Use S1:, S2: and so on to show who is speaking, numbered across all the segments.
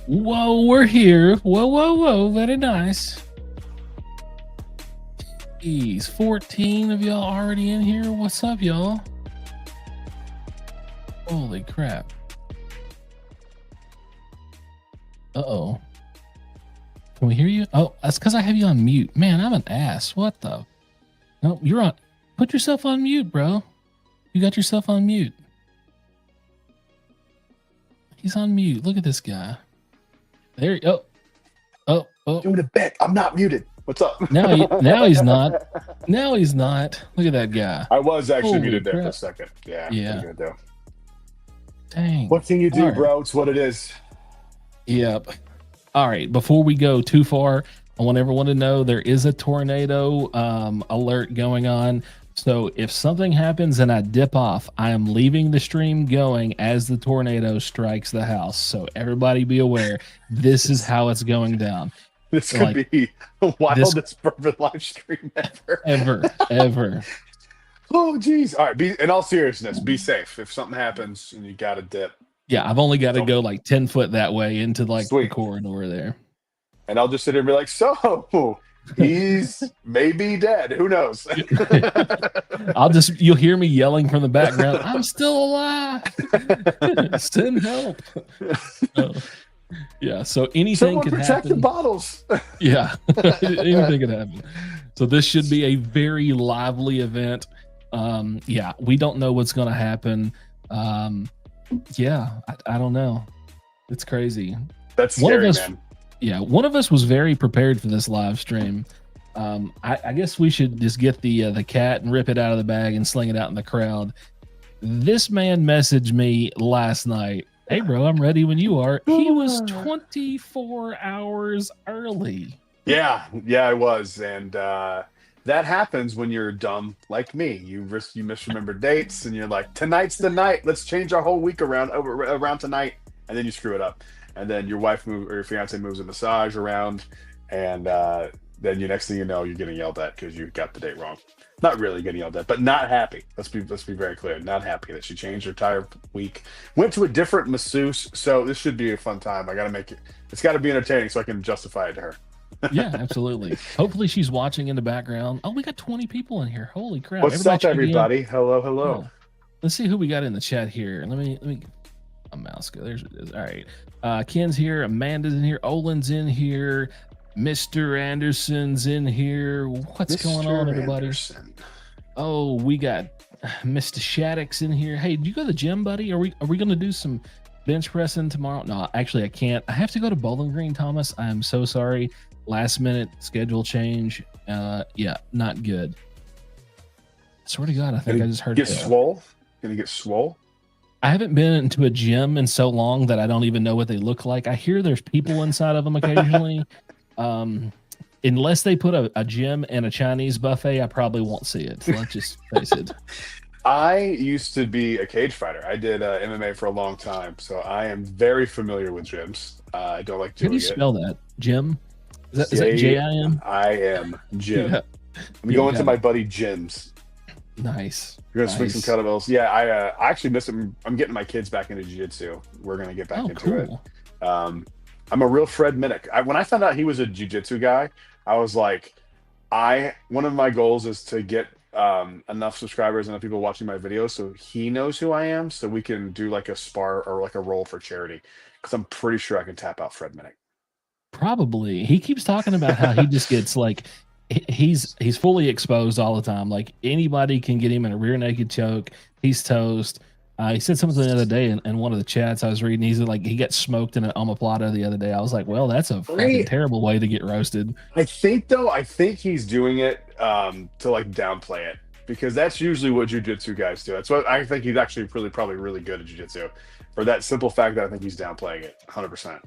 S1: Whoa, we're here. Whoa, whoa, whoa. Very nice. Jeez, 14 of y'all already in here. What's up, y'all? Holy crap. Uh-oh. Can we hear you? Oh, that's because I have you on mute. Man, I'm an ass. What the? No, you're on. Put yourself on mute, bro. You got yourself on mute. He's on mute. Look at this guy. There you go. Oh.
S2: Doing a bet. I'm not muted. What's up?
S1: Now he's not. Now he's not. Look at that guy.
S2: I was actually
S1: Holy
S2: muted there
S1: crap.
S2: for a second. Yeah.
S1: Yeah.
S2: Good though.
S1: Dang.
S2: What can you do,
S1: All right.
S2: bro? It's what it is.
S1: Yep. All right. Before we go too far, I want everyone to know there is a tornado alert going on. So if something happens and I dip off, I am leaving the stream going as the tornado strikes the house. So everybody be aware, this is how it's going down.
S2: This could be the wildest bourbon live stream ever.
S1: Ever.
S2: Oh, geez. All right. In all seriousness, be safe. If something happens and you got to dip.
S1: Yeah, I've only got to go like 10 foot that way into like the corridor there.
S2: And I'll just sit here and be like, so he's maybe dead. Who knows?
S1: You'll hear me yelling from the background, I'm still alive. Send help. Yeah, so anything
S2: Someone
S1: could
S2: protect
S1: happen.
S2: the bottles.
S1: Yeah, anything could happen. So this should be a very lively event. Yeah, we don't know what's going to happen. Yeah, I don't know. It's crazy.
S2: That's scary, man.
S1: Yeah, one of us was very prepared for this live stream. I guess we should just get the cat and rip it out of the bag and sling it out in the crowd. This man messaged me last night. Hey, bro, I'm ready when you are. He was 24 hours early.
S2: Yeah, I was. And that happens when you're dumb like me. You misremember dates and you're like, tonight's the night. Let's change our whole week around tonight. And then you screw it up. And then your wife or your fiance moves a massage around. And then next thing you know, you're getting yelled at because you got the date wrong. Not really getting yelled at, but not happy. Let's be very clear. Not happy that she changed her entire week. Went to a different masseuse. So this should be a fun time. I got to make it. It's got to be entertaining so I can justify it to her.
S1: Yeah, absolutely. Hopefully she's watching in the background. Oh, we got 20 people in here. Holy crap.
S2: What's up, everybody? Hello.
S1: Oh, let's see who we got in the chat here. Let me a mouse go. There's it is. All right. Ken's here, Amanda's in here, Olin's in here, Mr. Anderson's in here. What's going on, everybody?
S2: Anderson.
S1: Oh, we got Mr. Shattuck's in here. Hey, do you go to the gym, buddy? Are we gonna do some bench pressing tomorrow? No, actually I can't. I have to go to Bowling Green, Thomas. I'm so sorry. Last minute schedule change. Yeah, not good. Swear to God, I think I just heard
S2: get swole. Gonna get swole.
S1: I haven't been into a gym in so long that I don't even know what they look like. I hear there's people inside of them occasionally. Unless they put a gym and a Chinese buffet, I probably won't see it. Let's just face it.
S2: I used to be a cage fighter. I did MMA for a long time, so I am very familiar with gyms. I don't like doing it.
S1: How do you spell that? Gym? Is that J-I-M?
S2: I am Jim. Yeah. I'm going to my buddy Jim's.
S1: Nice.
S2: We're gonna swing some kettlebells. Yeah, I actually miss it. I'm getting my kids back into jiu-jitsu. We're gonna get back into it. I'm a real Fred Minnick. When I found out he was a jiu-jitsu guy, I was like, one of my goals is to get enough subscribers and enough people watching my videos so he knows who I am, so we can do like a spar or like a roll for charity. Because I'm pretty sure I can tap out Fred Minnick.
S1: Probably. He keeps talking about how he just gets like he's fully exposed all the time. Like anybody can get him in a rear naked choke. He's toast. He said something the other day in one of the chats I was reading. He's like, he got smoked in an omoplata the other day. I was like, well, that's a freaking terrible way to get roasted.
S2: I think he's doing it to like downplay it, because that's usually what jiu-jitsu guys do. That's what I think. He's actually probably really good at jiu-jitsu, for that simple fact that I think he's downplaying it 100%.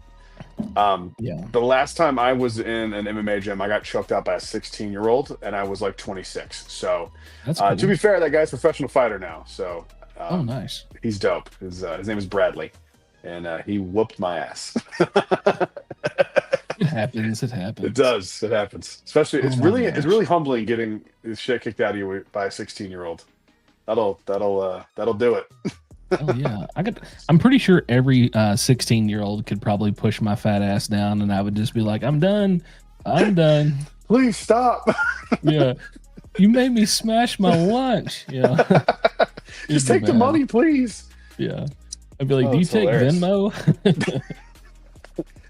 S1: Yeah.
S2: The last time I was in an MMA gym, I got choked out by a 16-year-old, and I was like 26. So,
S1: that's cool.
S2: To be fair, that guy's a professional fighter now. So,
S1: oh, nice.
S2: He's dope. His name is Bradley, and he whooped my ass.
S1: It happens. It happens.
S2: It does. It happens. Especially, it's really humbling getting his shit kicked out of you by a 16-year-old. That'll do it.
S1: Oh yeah, I'm pretty sure every 16-year-old could probably push my fat ass down, and I would just be like, "I'm done. I'm done."
S2: Please stop.
S1: Yeah, you made me smash my lunch. Yeah,
S2: Just
S1: it'd be
S2: take the
S1: bad.
S2: money, please.
S1: Yeah, I'd be like,
S2: Oh,
S1: "Do you
S2: it's
S1: take
S2: hilarious.
S1: Venmo?"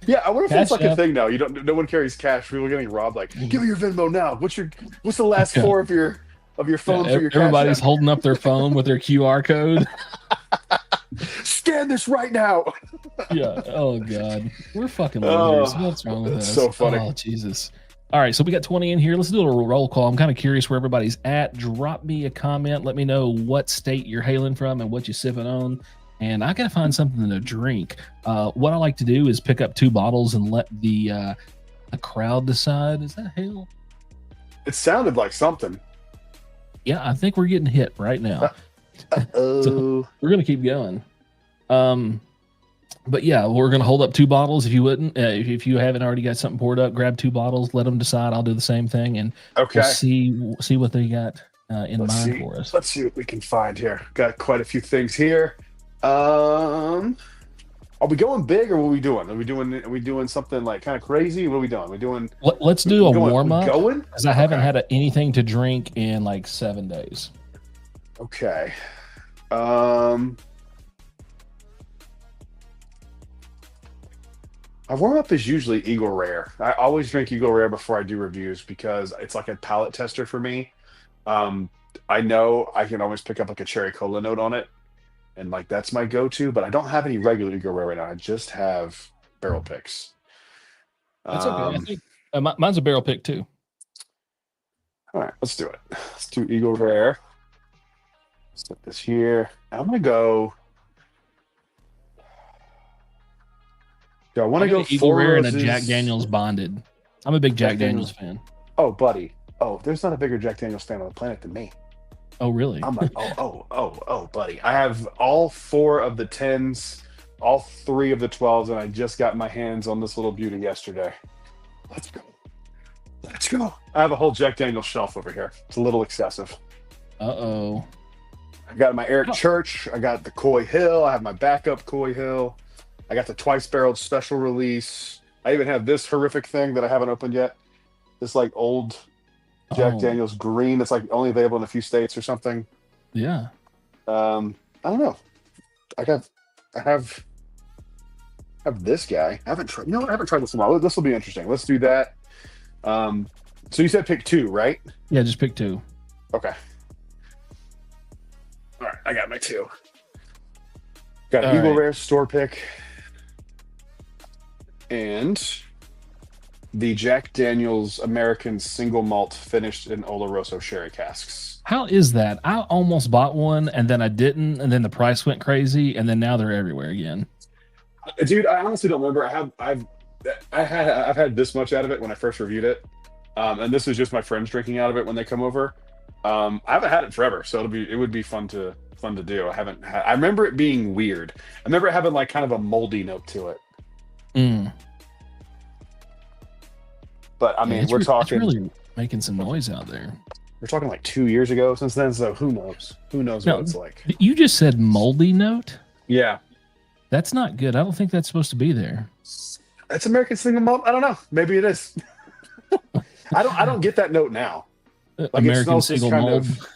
S2: Yeah, I wonder if that's
S1: Cash
S2: like a
S1: App.
S2: thing now. You don't. No one carries cash. People are getting robbed. Like, give me your Venmo now. What's the last
S1: Yeah,
S2: four of your phone
S1: yeah.
S2: for your Cash
S1: Everybody's
S2: App?
S1: holding up their phone with their QR code.
S2: Scan this right now.
S1: Yeah. Oh God, we're fucking losers.
S2: Oh,
S1: What's wrong with
S2: that's
S1: us?
S2: so funny.
S1: Oh Jesus. All right, so we got 20 in here. Let's do a little roll call. I'm kind of curious where everybody's at. Drop me a comment. Let me know what state you're hailing from and what you're sipping on. And I gotta find something to drink. What I like to do is pick up 2 bottles and let the crowd decide. Is that hail?
S2: It sounded like something.
S1: Yeah, I think we're getting hit right now. So
S2: Oh,
S1: we're gonna keep going. Um, but yeah, we're gonna hold up 2 bottles. If you wouldn't, if you haven't already got something poured up, grab 2 bottles. Let them decide. I'll do the same thing, and we'll
S2: okay.
S1: see what they got in
S2: Let's
S1: mind
S2: see.
S1: for us.
S2: Let's see what we can find here. Got quite a few things here. Um, are we going big or what are we doing? Are we doing something like kind of crazy? What are we doing?
S1: Let's do
S2: We
S1: a
S2: going?
S1: warm
S2: We
S1: up
S2: going?
S1: because I haven't
S2: Okay.
S1: had anything to drink in like 7 days.
S2: Okay. Um, my warm up is usually Eagle Rare. I always drink Eagle Rare before I do reviews because it's like a palate tester for me. Um, I know I can always pick up like a cherry cola note on it, and like that's my go-to. But I don't have any regular Eagle Rare right now. I just have barrel picks.
S1: That's okay. I
S2: Um,
S1: think mine's a barrel pick too.
S2: all right, let's do it. Let's do Eagle Rare. Set this here. I'm gonna go. Do I want
S1: I
S2: to
S1: got
S2: go
S1: an Eagle
S2: Four
S1: Rare and a Jack
S2: Roses?
S1: Daniel's Bonded. I'm a big Jack
S2: Jack
S1: Daniel's
S2: Daniels.
S1: fan.
S2: Oh, buddy. Oh, there's not a bigger Jack Daniels fan on the planet than me.
S1: Oh, really?
S2: I'm like, oh, buddy. I have all four of the tens, all three of the 12s, and I just got my hands on this little beauty yesterday. Let's go. Let's go. I have a whole Jack Daniels shelf over here. It's a little excessive.
S1: Uh-oh.
S2: I got my Eric
S1: Oh,
S2: Church. I got the Coy Hill. I have my backup Coy Hill. I got the twice barreled special release. I even have this horrific thing that I haven't opened yet. This like old Jack
S1: oh,
S2: Daniels green that's like only available in a few states or something.
S1: yeah.
S2: I don't know. I got I have this guy. I haven't tried. You know what? I haven't tried this in a while. This will be interesting. Let's do that. Um, so you said pick two, right?
S1: Yeah, just pick 2.
S2: Okay. All right. I got my two. Got
S1: All
S2: Eagle
S1: right.
S2: Rare store pick and the Jack Daniels American single malt finished in Oloroso sherry casks.
S1: How is that? I almost bought one and then I didn't, and then the price went crazy, and then now they're everywhere again.
S2: Dude, I honestly don't remember. I've had this much out of it when I first reviewed it, and this is just my friends drinking out of it when they come over. I haven't had it forever, so it would be fun to do. I remember it being weird. I remember it having like kind of a moldy note to it.
S1: Mm.
S2: But I
S1: Yeah,
S2: mean,
S1: it's really making some noise out there.
S2: we're talking like 2 years ago since then. So who knows? Who knows what
S1: Now,
S2: it's like?
S1: you just said moldy note.
S2: Yeah,
S1: That's not good. I don't think that's supposed to be there.
S2: it's American single malt. I don't know. Maybe it is. I don't get that note now. Like it
S1: American
S2: smells just
S1: single
S2: kind
S1: mold.
S2: of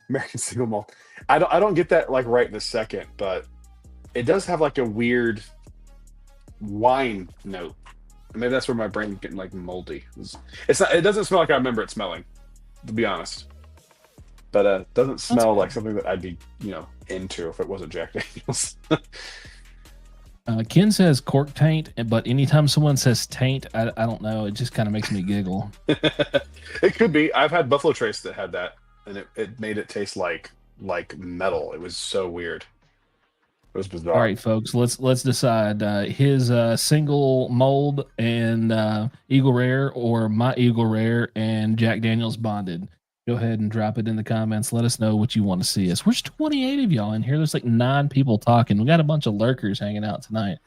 S2: American single malt. I don't get that like right this second, but it does have like a weird wine note. Maybe that's where my brain's getting like moldy. It's not. It doesn't smell like I remember it smelling, to be honest. But it doesn't
S1: That's
S2: smell like
S1: good.
S2: something that I'd be into if it wasn't Jack Daniels.
S1: Ken says cork taint, but anytime someone says taint, I don't know. It just kind of makes me giggle.
S2: It could be. I've had Buffalo Trace that had that, and it made it taste like metal. It was so weird. It was
S1: All
S2: bizarre.
S1: right, folks, let's decide his single mold and Eagle Rare, or my Eagle Rare and Jack Daniel's Bonded. Go ahead and drop it in the comments. Let us know what you want to see us. There's 28 of y'all in here. There's like 9 people talking. We got a bunch of lurkers hanging out tonight.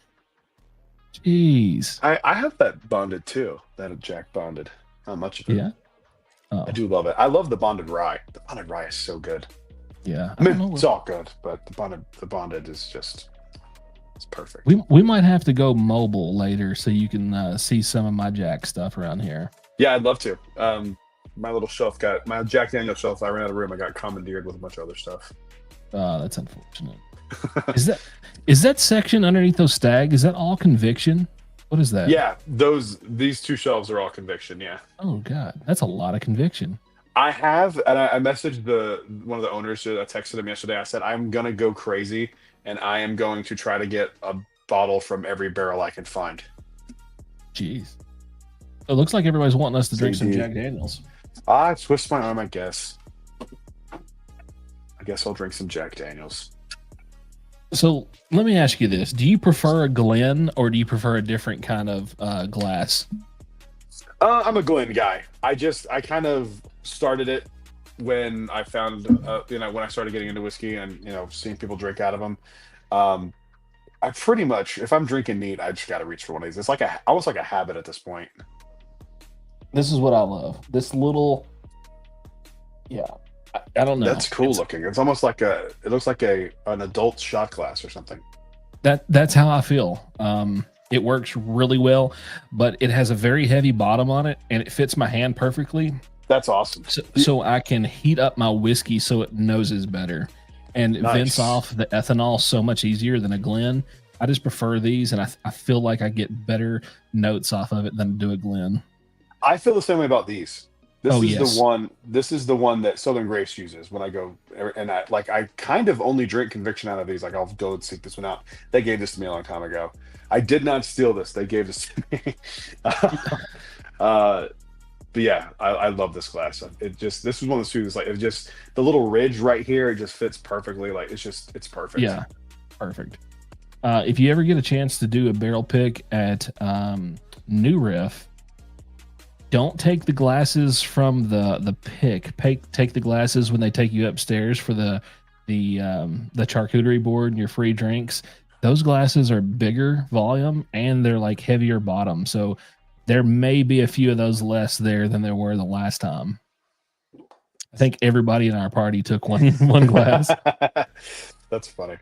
S1: Jeez.
S2: I have that bonded too. That Jack bonded. Not much of it.
S1: Yeah. Oh,
S2: I do love it. I love the bonded rye. The bonded rye is so good.
S1: Yeah,
S2: I
S1: I don't
S2: mean,
S1: know.
S2: it's all good, but the bonded is just it's perfect.
S1: We might have to go mobile later so you can see some of my Jack stuff around here.
S2: Yeah, I'd love to. My little shelf got my Jack Daniel's shelf. I ran out of room. I got commandeered with a bunch of other stuff.
S1: That's unfortunate. Is that section underneath those stag? Is that all conviction? What is that?
S2: Yeah, these two shelves are all conviction. Yeah.
S1: Oh God, that's a lot of conviction.
S2: I have, and I messaged one of the owners. I texted him yesterday. I said I'm gonna go crazy, and I am going to try to get a bottle from every barrel I can find.
S1: Jeez, it looks like everybody's wanting us to drink some
S2: CD.
S1: Jack Daniels.
S2: I twist my arm. I guess I'll drink some Jack Daniels.
S1: So let me ask you this: do you prefer a Glen or do you prefer a different kind of glass?
S2: I'm a Glen guy. I kind of started it when I found, when I started getting into whiskey and seeing people drink out of them. I pretty much, if I'm drinking neat, I just got to reach for one of these. It's like almost like a habit at this point.
S1: This is what I love. This little, I don't know.
S2: That's cool looking. It's almost like it looks like an adult shot glass or something.
S1: That's how I feel. It works really well, but it has a very heavy bottom on it, and it fits my hand perfectly.
S2: That's awesome.
S1: So I can heat up my whiskey so it noses better, and vents off the ethanol so much easier than a Glen. I just prefer these, and I feel like I get better notes off of it than do a Glen.
S2: I feel the same way about these.
S1: Yes.
S2: This is the one that Southern Grace uses when I go, and I kind of only drink conviction out of these. Like I'll go and seek this one out. They gave this to me a long time ago. I did not steal this. They gave this to me. But yeah, I love this glass. This is one of those foods. Like it just the little ridge right here. It just fits perfectly. Like it's perfect.
S1: Yeah, perfect. If you ever get a chance to do a barrel pick at New Riff, don't take the glasses from the pick. Take the glasses when they take you upstairs for the charcuterie board and your free drinks. Those glasses are bigger volume and they're like heavier bottom. So there may be a few of those less there than there were the last time. I think everybody in our party took one glass.
S2: That's funny.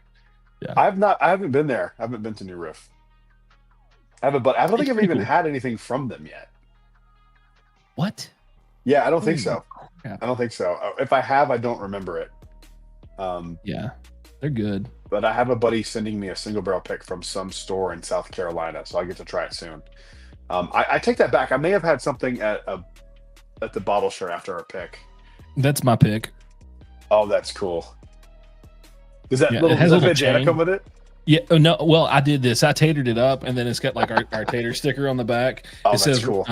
S1: Yeah.
S2: I haven't been there. I haven't been to New Riff. I don't think I've even had anything from them yet.
S1: What?
S2: Yeah, I don't think so.
S1: Yeah.
S2: I don't think so. If I have, I don't remember it.
S1: Yeah, they're good.
S2: But I have a buddy sending me a single barrel pick from some store in South Carolina, so I get to try it soon. I take that back. I may have had something at the bottle share after our pick.
S1: That's my pick.
S2: Oh, that's cool. Does that
S1: it has a little
S2: Vegeta
S1: chain.
S2: come with it?
S1: Yeah. Oh, no. Well, I did this. I tatered it up, and then it's got like our tater sticker on the back.
S2: Oh,
S1: it says
S2: cool.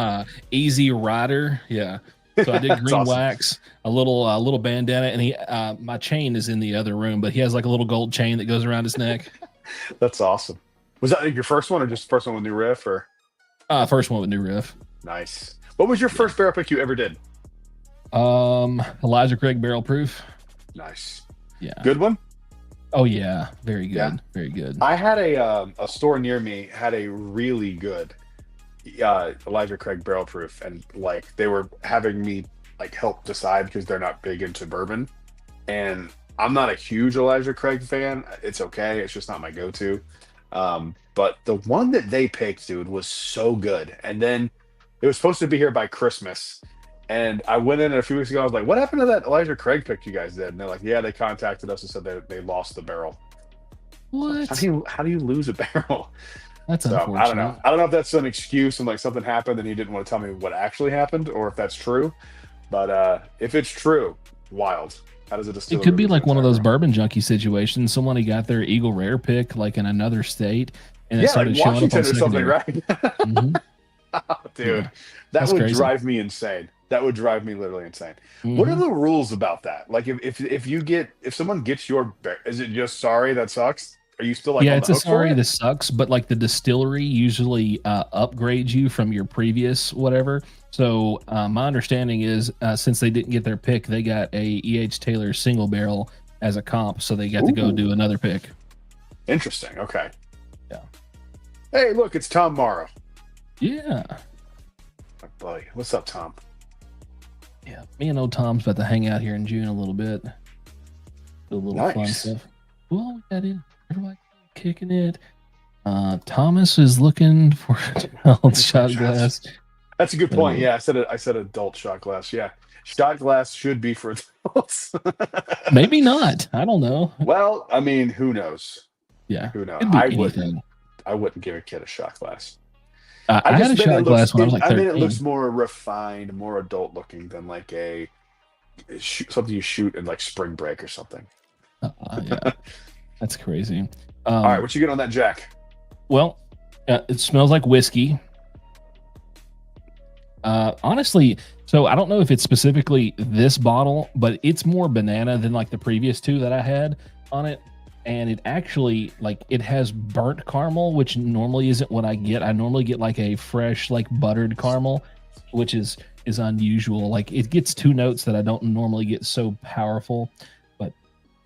S1: Easy Rider. Yeah. So I did green
S2: awesome.
S1: wax, a little bandana, and my chain is in the other room, but he has like a little gold chain that goes around his neck.
S2: That's awesome. Was that your first one, or just first one with New Riff, or?
S1: First one with New Riff.
S2: Nice. What was your first barrel pick you ever did?
S1: Elijah Craig Barrel Proof.
S2: Nice.
S1: Yeah.
S2: Good one.
S1: Oh yeah, very good.
S2: Yeah.
S1: Very good.
S2: I had a store near me had a really good Elijah Craig Barrel Proof, and like they were having me like help decide because they're not big into bourbon, and I'm not a huge Elijah Craig fan. It's okay. It's just not my go-to. But the one that they picked, dude, was so good. And then it was supposed to be here by Christmas. And I went in a few weeks ago. I was like, what happened to that Elijah Craig pick you guys did? And they're like, yeah, they contacted us and said they lost the barrel.
S1: What?
S2: How do you lose a barrel?
S1: That's
S2: So
S1: unfortunate.
S2: I don't know. I don't know if that's an excuse and like something happened and he didn't want to tell me what actually happened, or if that's true. But if it's true, wild. How does a distillery?
S1: It could be like one of those
S2: barrel?
S1: bourbon junkie situations. Somebody got their Eagle Rare pick like in another state, and it
S2: Yeah,
S1: started
S2: like
S1: showing
S2: Washington
S1: up
S2: or
S1: on
S2: something,
S1: secondary.
S2: right?
S1: Mhm.
S2: Oh, dude,
S1: Yeah,
S2: that
S1: that's
S2: would
S1: crazy.
S2: drive me insane. That would drive me literally insane.
S1: Mhm.
S2: What are the rules about that? Like, if someone gets your, is it just sorry that sucks? Are you still like
S1: Yeah,
S2: on
S1: it's
S2: the
S1: a
S2: hook for
S1: sorry
S2: it?
S1: this sucks, but like the distillery usually upgrades you from your previous whatever. So my understanding is since they didn't get their pick, they got a E.H. Taylor single barrel as a comp, so they got to go
S2: Ooh.
S1: do another pick.
S2: Interesting. Okay.
S1: Yeah.
S2: Hey, look, it's Tom Morrow.
S1: Yeah.
S2: My buddy. What's up, Tom?
S1: Yeah. Me and old Tom's about to hang out here in June a little bit. The little fun
S2: Nice.
S1: stuff. Well, we got in. Everybody kicking it. Thomas is looking for an adult shot glass.
S2: That's a good point.
S1: So,
S2: Yeah, I said adult shot glass. Yeah, shot glass should be for adults.
S1: maybe not. I don't know.
S2: Well, I mean, who knows?
S1: Yeah,
S2: Who knows?
S1: could be anything.
S2: I wouldn't give a kid a shot glass.
S1: I had a shot glass when I was like 13.
S2: it looks more refined, more adult looking than like something you shoot in like spring break or something.
S1: Yeah, that's crazy.
S2: All right, what you get on that Jack?
S1: Well, it smells like whiskey. Honestly, so I don't know if it's specifically this bottle, but it's more banana than like the previous two that I had on it. And it actually, like, it has burnt caramel, which normally isn't what I get. I normally get like a fresh, like buttered caramel, which is unusual. Like, it gets two notes that I don't normally get so powerful. But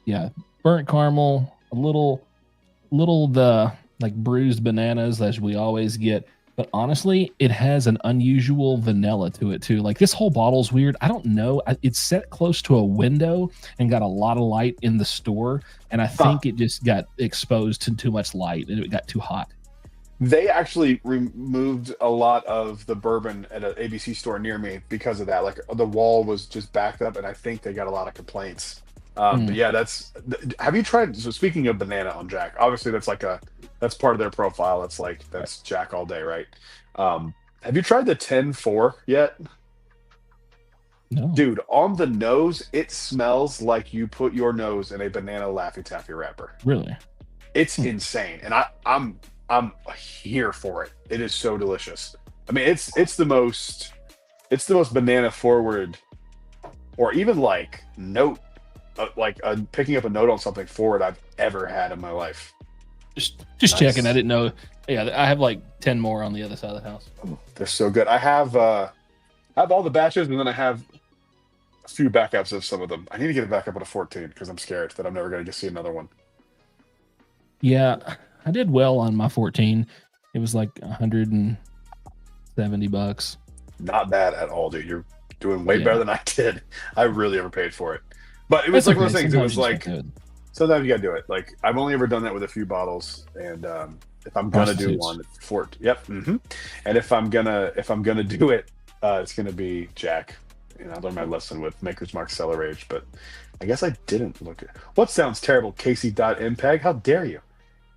S1: yeah, burnt caramel, a little the like bruised bananas as we always get. But honestly, it has an unusual vanilla to it too. Like, this whole bottle's weird. I don't know. It's set close to a window and got a lot of light in the store. And I think it just got exposed to too much light and it got too hot.
S2: They actually removed a lot of the bourbon at an ABC store near me because of that. Like, the wall was just backed up, and I think they got a lot of complaints. But yeah, have you tried? So speaking of banana on Jack, obviously that's part of their profile. That's Jack all day, right? Have you tried the 10-4 yet?
S1: No.
S2: Dude, on the nose, it smells like you put your nose in a banana Laffy Taffy wrapper.
S1: Really?
S2: It's insane, and I'm here for it. It is so delicious. I mean, it's the most banana forward, or even like note, picking up a note on something forward I've ever had in my life.
S1: Just checking. I didn't know. Yeah, I have like 10 more on the other side of the house.
S2: They're so good. I have all the batches, and then I have a few backups of some of them. I need to get a backup on a 14 because I'm scared that I'm never going to see another one.
S1: Yeah, I did well on my 14. It was like $170.
S2: Not bad at all, dude. You're doing way better than I did. I really overpaid for it. But it was like one of those things. It was like, sometimes you gotta do it. Like, I've only ever done that with a few bottles, and if I'm gonna do one, and if I'm gonna do it, it's gonna be Jack. And I learned my lesson with Maker's Mark Cellar Age, but I guess I didn't look at what sounds terrible. Casey.mpeg, how dare you?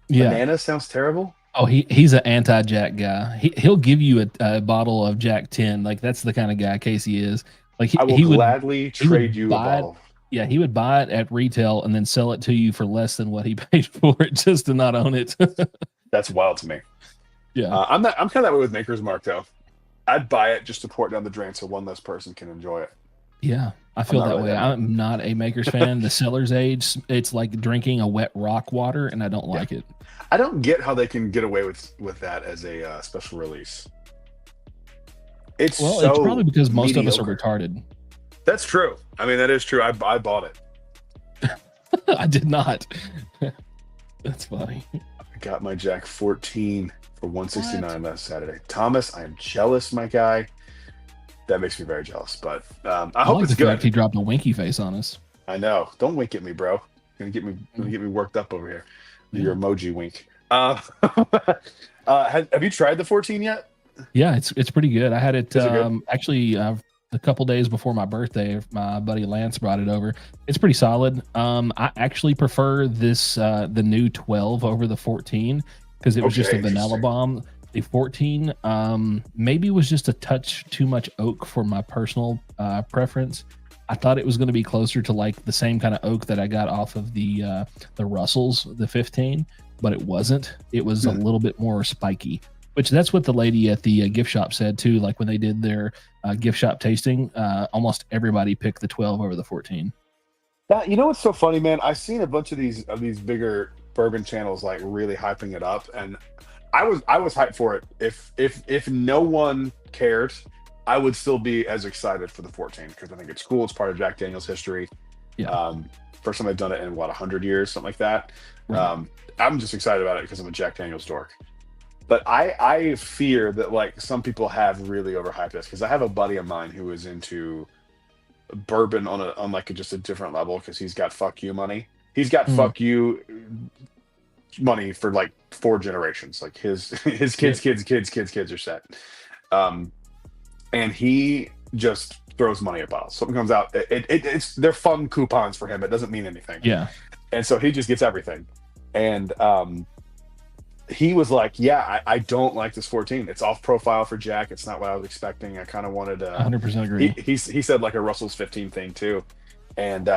S1: Yeah,
S2: banana sounds terrible.
S1: Oh, he's an anti-Jack guy. He'll give you a bottle of Jack 10. Like, that's the kind of guy Casey is. Like,
S2: I will gladly trade you a bottle.
S1: Yeah, he would buy it at retail and then sell it to you for less than what he paid for it, just to not own it.
S2: That's wild to me.
S1: Yeah,
S2: I'm kind of that way with Maker's Mark though. I'd buy it just to pour it down the drain so one less person can enjoy it.
S1: Yeah, I feel that way. I'm not a Maker's fan. The Cellar's Age, it's like drinking a wet rock water, and I don't like it.
S2: I don't get how they can get away with that as a special release. It's
S1: probably because most
S2: mediocre.
S1: of us are retarded.
S2: That's true. I mean, that is true. I bought it.
S1: I did not. That's funny.
S2: I got my Jack 14 for $169 last Saturday. Thomas, I am jealous, my guy. That makes me very jealous, but I hope it's
S1: the
S2: good.
S1: fact he dropped a winky face on us.
S2: I know. Don't wink at me, bro. You're gonna get me worked up over here. Your emoji wink. Have you tried the 14 yet?
S1: Yeah, it's pretty good. I had it
S2: actually
S1: a couple days before my birthday. My buddy Lance brought it over. It's pretty solid. I actually prefer this the new 12 over the 14 because it was just a vanilla bomb. The 14 maybe was just a touch too much oak for my personal preference. I thought it was going to be closer to like the same kind of oak that I got off of the Russells, the 15, but it wasn't. It was a little bit more spiky, which that's what the lady at the gift shop said too. Like when they did their gift shop tasting, almost everybody picked the 12 over the 14.
S2: You know what's so funny, man? I've seen a bunch of these bigger bourbon channels like really hyping it up, and I was hyped for it. If no one cared, I would still be as excited for the 14 because I think it's cool. It's part of Jack Daniel's history.
S1: Yeah.
S2: First time I've done it in 100 years, something like that.
S1: Right.
S2: I'm just excited about it because I'm a Jack Daniel's dork. But I fear that like some people have really overhyped this because I have a buddy of mine who is into bourbon on like just a different level because he's got fuck you money. He's got
S1: Mm.
S2: fuck you money for like 4 generations. Like his kids,
S1: Shit.
S2: kids are set. Um, and he just throws money at bottles. Something comes out, it's they're fun coupons for him. It doesn't mean anything,
S1: Yeah.
S2: and so he just gets everything. And he was like, "Yeah, I don't like this 14. It's off profile for Jack. It's not what I was expecting. I kind of wanted a."
S1: 100%
S2: He
S1: agree.
S2: he said like a Russell's 15 thing too, and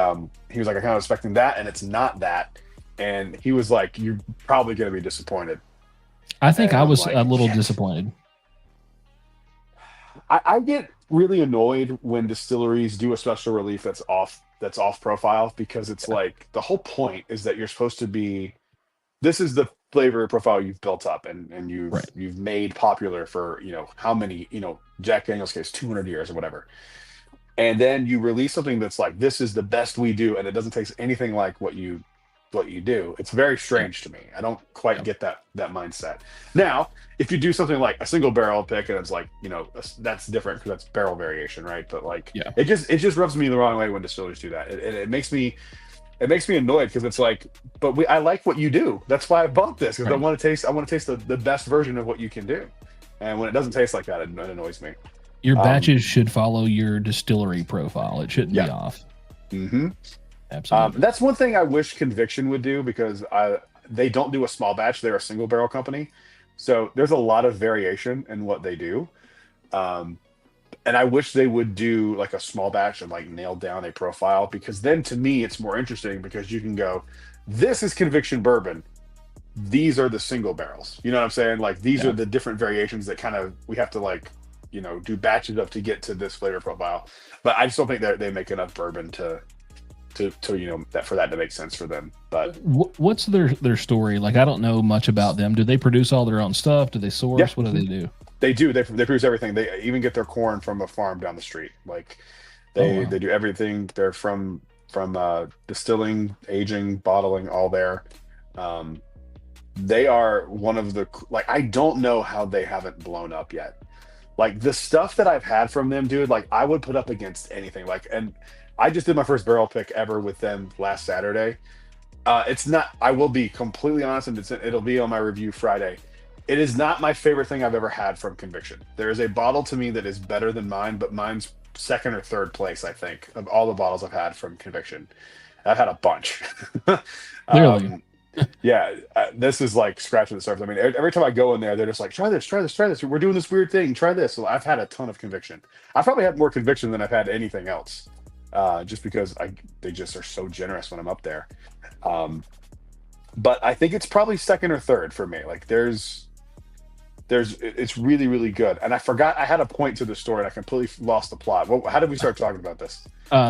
S2: he was like, "I kind of expecting that, and it's not that." And he was like, "You're probably going to be disappointed."
S1: I think
S2: And
S1: I
S2: I'm
S1: was
S2: like,
S1: a little
S2: "Yes."
S1: disappointed.
S2: I get really annoyed when distilleries do a special relief that's off profile, because it's like the whole point is that you're supposed to be, this is the flavor profile you've built up and
S1: Right.
S2: you've made popular for how many, Jack Daniel's case 200 years or whatever, and then you release something that's like, this is the best we do, and it doesn't taste anything like what you do. It's very
S1: Yeah.
S2: strange to me. I don't quite
S1: Yeah.
S2: get that mindset. Now, if you do something like a single barrel pick, and it's like, that's different because that's barrel variation, right? But like,
S1: Yeah.
S2: it just rubs me the wrong way when distillers do that. It makes me annoyed, because it's like, but I like what you do. That's why I bought this, because
S1: Right.
S2: I want to taste the best version of what you can do. And when it doesn't taste like that, it annoys me.
S1: Your
S2: Um,
S1: batches should follow your distillery profile. It shouldn't be
S2: yeah.
S1: off.
S2: hmm
S1: Absolutely.
S2: That's one thing I wish Conviction would do, because they don't do a small batch. They're a single barrel company. So there's a lot of variation in what they do. Um, and I wish they would do like a small batch and like nail down a profile, because then to me it's more interesting, because you can go, this is Conviction bourbon. These are the single barrels. You know what I'm saying? Like, these are
S1: Yeah.
S2: the different variations that kind of we have to like, do batches of to get to this flavor profile. But I just don't think that they make enough bourbon to that for that to make sense for them. But
S1: What's their story? Like, I don't know much about them. Do they produce all their own stuff? Do they
S2: yeah,
S1: source? What do they do?
S2: they do. They produce everything. They even get their corn from a farm down the street. Like,
S1: Oh
S2: they
S1: wow.
S2: do everything. They're from distilling, aging, bottling, all there. Um, they are one of the, like, I don't know how they haven't blown up yet. Like, the stuff that I've had from them, dude, like, I would put up against anything. Like, and I just did my first barrel pick ever with them last Saturday. It's not. I will be completely honest, and it'll be on my review Friday. It is not my favorite thing I've ever had from Conviction. There is a bottle to me that is better than mine, but mine's second or third place, I think, of all the bottles I've had from Conviction. I've had a bunch.
S1: Clearly.
S2: um, yeah, this is like scratching the surface. I mean, every time I go in there, they're just like, try this, try this, try this. We're doing this weird thing. Try this. So I've had a ton of Conviction. I've probably had more Conviction than I've had anything else, just because they just are so generous when I'm up there. Um, but I think it's probably second or third for me. Like, it's really, really good. And I forgot I had a point to the story, and I completely lost the plot. Well, how did we start talking about this?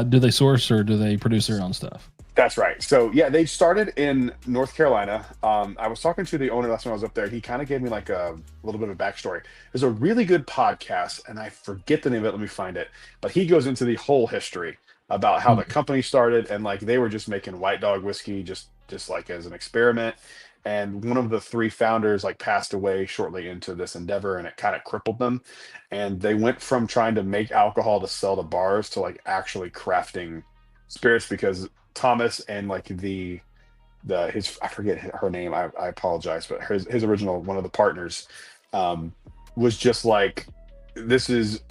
S1: Do they source or do they produce their own stuff?
S2: That's right. So yeah, they started in North Carolina. I was talking to the owner last time I was up there. He kind of gave me like a little bit of a backstory. There's a really good podcast, and I forget the name of it. Let me find it. But he goes into the whole history about how the
S1: Hmm.
S2: company started, and like they were just making White Dog whiskey just like as an experiment. And one of the three founders like passed away shortly into this endeavor, and it kind of crippled them. And they went from trying to make alcohol to sell to bars to like actually crafting spirits, because Thomas and like the his, I forget her name. I apologize, but his original, one of the partners, um, was just like, this is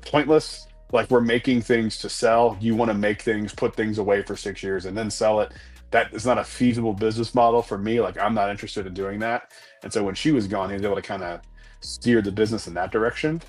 S2: pointless. Like, we're making things to sell. You want to make things, put things away for 6 years and then sell it. That is not a feasible business model for me. Like, I'm not interested in doing that. And so when she was gone, he was able to kind of steer the business in that direction.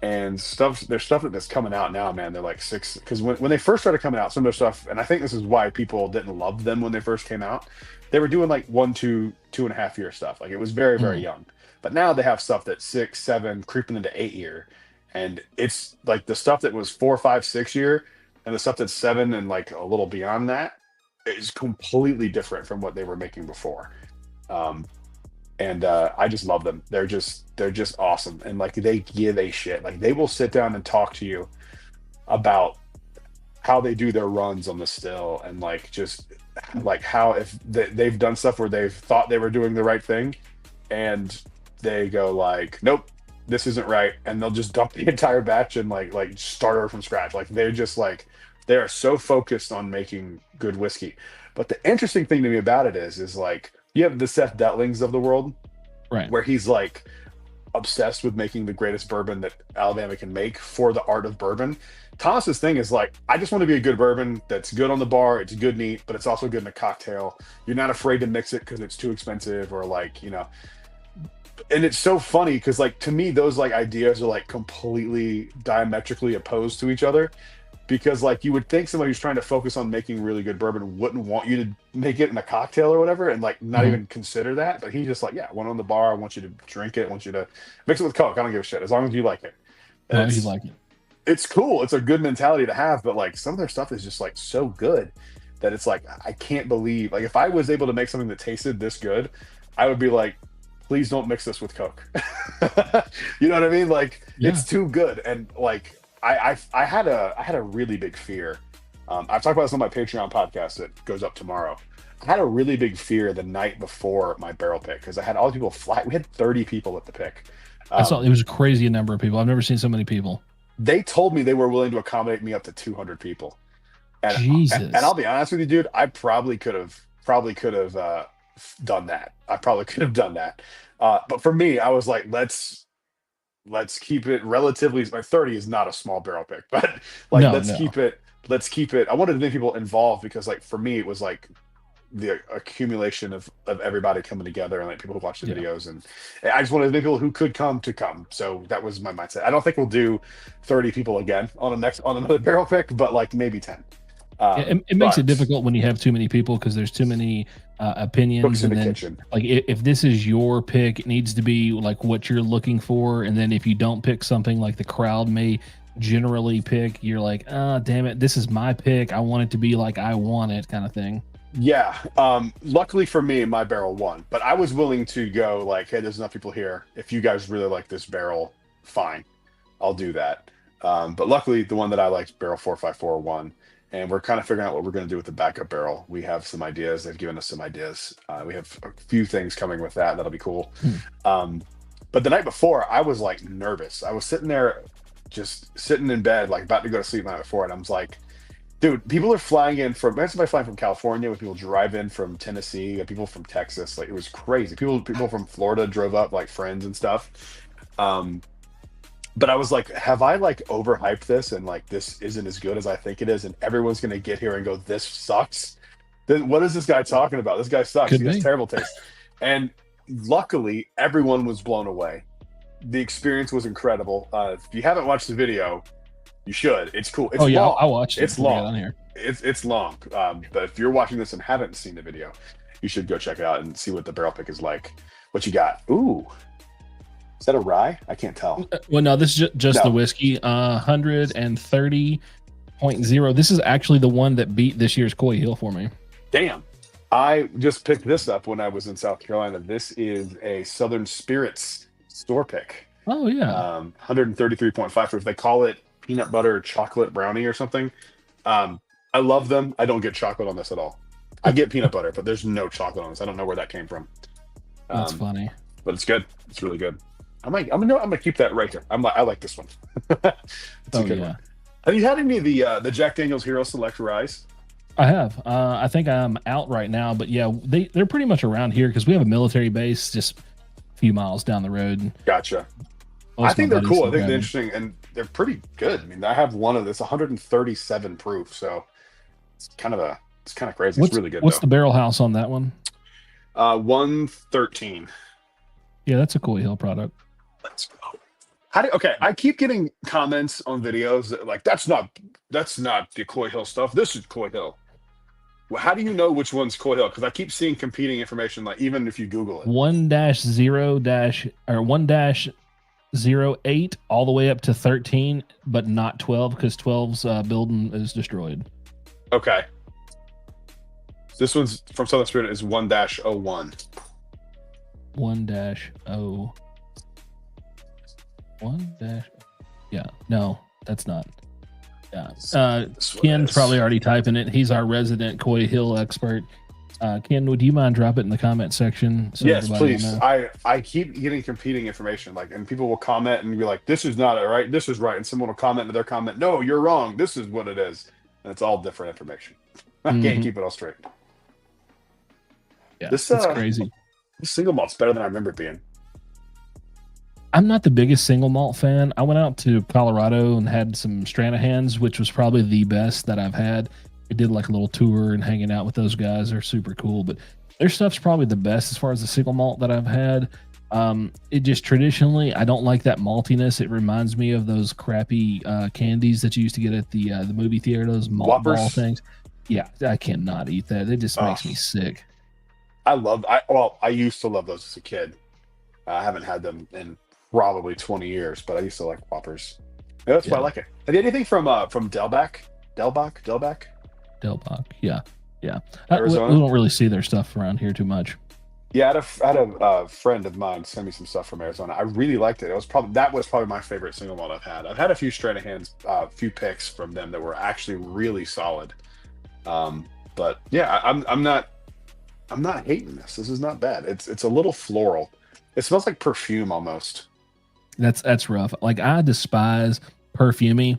S2: And there's stuff that's coming out now, man. They're like six, because when they first started coming out, some of their stuff, and I think this is why people didn't love them when they first came out. They were doing like 2.5 year stuff. Like, it was very, very
S1: Hmm.
S2: young. But now they have stuff that's 6, 7, creeping into 8 year, and it's like the stuff that was 4, 5, 6 year, and the stuff that's 7 and like a little beyond that is completely different from what they were making before. Um, and I just love them. They're just awesome, and like they give a shit. Like, they will sit down and talk to you about how they do their runs on the still, and like just like how if they've done stuff where they've thought they were doing the right thing, and they go like, nope, this isn't right, and they'll just dump the entire batch and like start over from scratch. Like, they're just like They are so focused on making good whiskey. But the interesting thing to me about it is like you have the Seth Detlings of the world,
S1: Right.
S2: where he's like obsessed with making the greatest bourbon that Alabama can make for the art of bourbon. Thomas's thing is like, I just want to be a good bourbon that's good on the bar. It's good neat, but it's also good in a cocktail. You're not afraid to mix it because it's too expensive or like, you know. And it's so funny because like to me, those like ideas are like completely diametrically opposed to each other. Because like you would think somebody who's trying to focus on making really good bourbon wouldn't want you to make it in a cocktail or whatever and like not even consider that. But he's just like, yeah, one on the bar. I want you to drink it. I want you to mix it with Coke. I don't give a shit as long as you like it.
S1: As long as you like it.
S2: It's cool. It's a good mentality to have. But like some of their stuff is just like so good that it's like I can't believe like if I was able to make something that tasted this good, I would be like, please don't mix this with Coke. You know what I mean? Like it's too good. And like I had a really big fear. I've talked about this on my Patreon podcast that goes up tomorrow. I had a really big fear the night before my barrel pick because I had all the people fly. We had 30 people at the pick.
S1: I saw it was a crazy number of people. I've never seen so many people.
S2: They told me they were willing to accommodate me up to 200 people. And,
S1: Jesus.
S2: And I'll be honest with you, dude. I probably could have done that. I probably could have done that. But for me, I was like, let's keep it relatively. My 30 is not a small barrel pick, but like let's keep it. I wanted to get people involved because like for me it was like the accumulation of everybody coming together and like people who watch the videos, and I just wanted people who could come to come. So that was my mindset. I don't think we'll do 30 people again on another barrel pick, but like maybe 10.
S1: It makes it difficult when you have too many people because there's too many opinions, and then like if this is your pick, it needs to be like what you're looking for, and then if you don't pick something like the crowd may generally pick, you're like, ah, damn it, this is my pick. I want it to be like I want it, kind of thing.
S2: Yeah. Luckily for me, my barrel won, but I was willing to go like, hey, there's enough people here. If you guys really like this barrel, fine, I'll do that. But luckily, the one that I liked, barrel 454, won. And we're kind of figuring out what we're going to do with the backup barrel. We have some ideas. They've given us some ideas. We have a few things coming with that. That'll be cool. But the night before, I was like nervous. I was sitting there, just sitting in bed, like about to go to sleep the night before. And I was like, dude, people are flying in from, imagine somebody flying from California, with people drive in from Tennessee, people from Texas. Like it was crazy. People from Florida drove up, like friends and stuff. But I was like, have I like overhyped this and like this isn't as good as I think it is, and everyone's gonna get here and go, this sucks? Then what is this guy talking about? This guy sucks. He has terrible taste. And luckily, everyone was blown away. The experience was incredible. If you haven't watched the video, you should. It's cool. It's long.
S1: I watched it.
S2: It's long. It's long. But if you're watching this and haven't seen the video, you should go check it out and see what the barrel pick is like. What you got? Ooh. Is that a rye? I can't tell.
S1: Well, no, this is just the whiskey. 130.0. This is actually the one that beat this year's Coy Hill for me.
S2: Damn. I just picked this up when I was in South Carolina. This is a Southern Spirits store pick.
S1: Oh, yeah.
S2: 133.5 proof. They call it peanut butter chocolate brownie or something. I love them. I don't get chocolate on this at all. I get peanut butter, but there's no chocolate on this. I don't know where that came from.
S1: That's funny.
S2: But it's good. It's really good. I'm gonna keep that right here. I like this one. It's a good one. Have you had any of the Jack Daniel's Hero Select Ryes?
S1: I have. I think I'm out right now, but yeah, they're pretty much around here because we have a military base just a few miles down the road.
S2: Gotcha. I think they're cool. I think they're interesting, and they're pretty good. I mean, I have one of this 137 proof, so it's kind of crazy. It's really good.
S1: What's the barrel house on that one?
S2: 113.
S1: Yeah, that's a Coy Hill product.
S2: Let's go. I keep getting comments on videos that, like, that's not the Coy Hill stuff. This is Coy Hill. Well, how do you know which one's Coy Hill? Because I keep seeing competing information, like even if you Google it.
S1: 1-0-08 all the way up to 13, but not 12 because 12's building is destroyed.
S2: Okay. This one's from Southern Spirit is 1-01.
S1: 1-0. 1- yeah, no, that's not. Yeah. Ken's probably already typing it. He's our resident Coy Hill expert. Ken, would you mind drop it in the comment section? So
S2: yes, please. I keep getting competing information, like, and people will comment and be like, this is not right, this is right. And someone will comment to their comment, no, you're wrong. This is what it is. And it's all different information. I can't
S1: Mhm.
S2: keep it all straight.
S1: Yeah,
S2: This
S1: it's crazy.
S2: this single malt's better than I remember it being.
S1: I'm not the biggest single malt fan. I went out to Colorado and had some Stranahan's, which was probably the best that I've had. I did like a little tour and hanging out with those guys. They're super cool, but their stuff's probably the best as far as the single malt that I've had. It just traditionally, I don't like that maltiness. It reminds me of those crappy candies that you used to get at the movie theater, those malt ball
S2: Whoppers.
S1: things. Yeah, I cannot eat that. It just
S2: Oh,
S1: makes me sick.
S2: I used to love those as a kid. I haven't had them in probably 20 years, but I used to like Whoppers. Yeah, that's why I
S1: Yeah,
S2: like it. Have you had anything from Delbach,
S1: Delbach. Yeah, yeah. We
S2: Arizona?
S1: don't really see their stuff around here too much.
S2: Yeah, I had a friend of mine send me some stuff from Arizona. I really liked it. That was probably my favorite single malt I've had. I've had a few Stranahan's, few picks from them that were actually really solid. But yeah, I'm not hating this. This is not bad. It's a little floral. It smells like perfume almost.
S1: That's rough. Like I despise perfumey.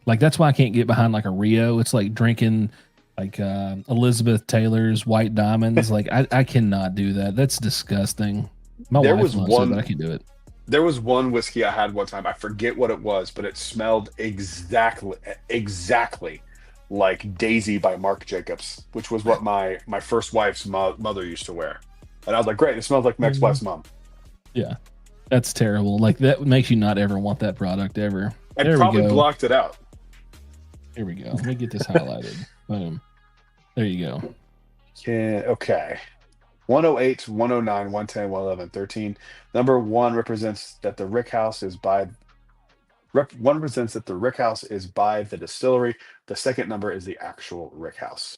S1: Like that's why I can't get behind like a Rio. It's like drinking like Elizabeth Taylor's White Diamonds. Like I cannot do that. That's disgusting. My
S2: There
S1: wife
S2: was
S1: loves it, but I
S2: one
S1: can't do it.
S2: there was one whiskey I had one time. I forget what it was, but it smelled exactly like Daisy by Marc Jacobs, which was what my first wife's mother used to wear. And I was like, great, it smells like my ex-wife's mom.
S1: Yeah, that's terrible. Like that makes you not ever want that product ever.
S2: I
S1: There we
S2: probably
S1: go.
S2: blocked it out.
S1: Here we go. Let me get this highlighted. Boom. There you go.
S2: Okay. 108, 109, 110, 111, 13. Number one represents that the Rick House is by one represents that the Rick House is by the distillery. The second number is the actual Rick House.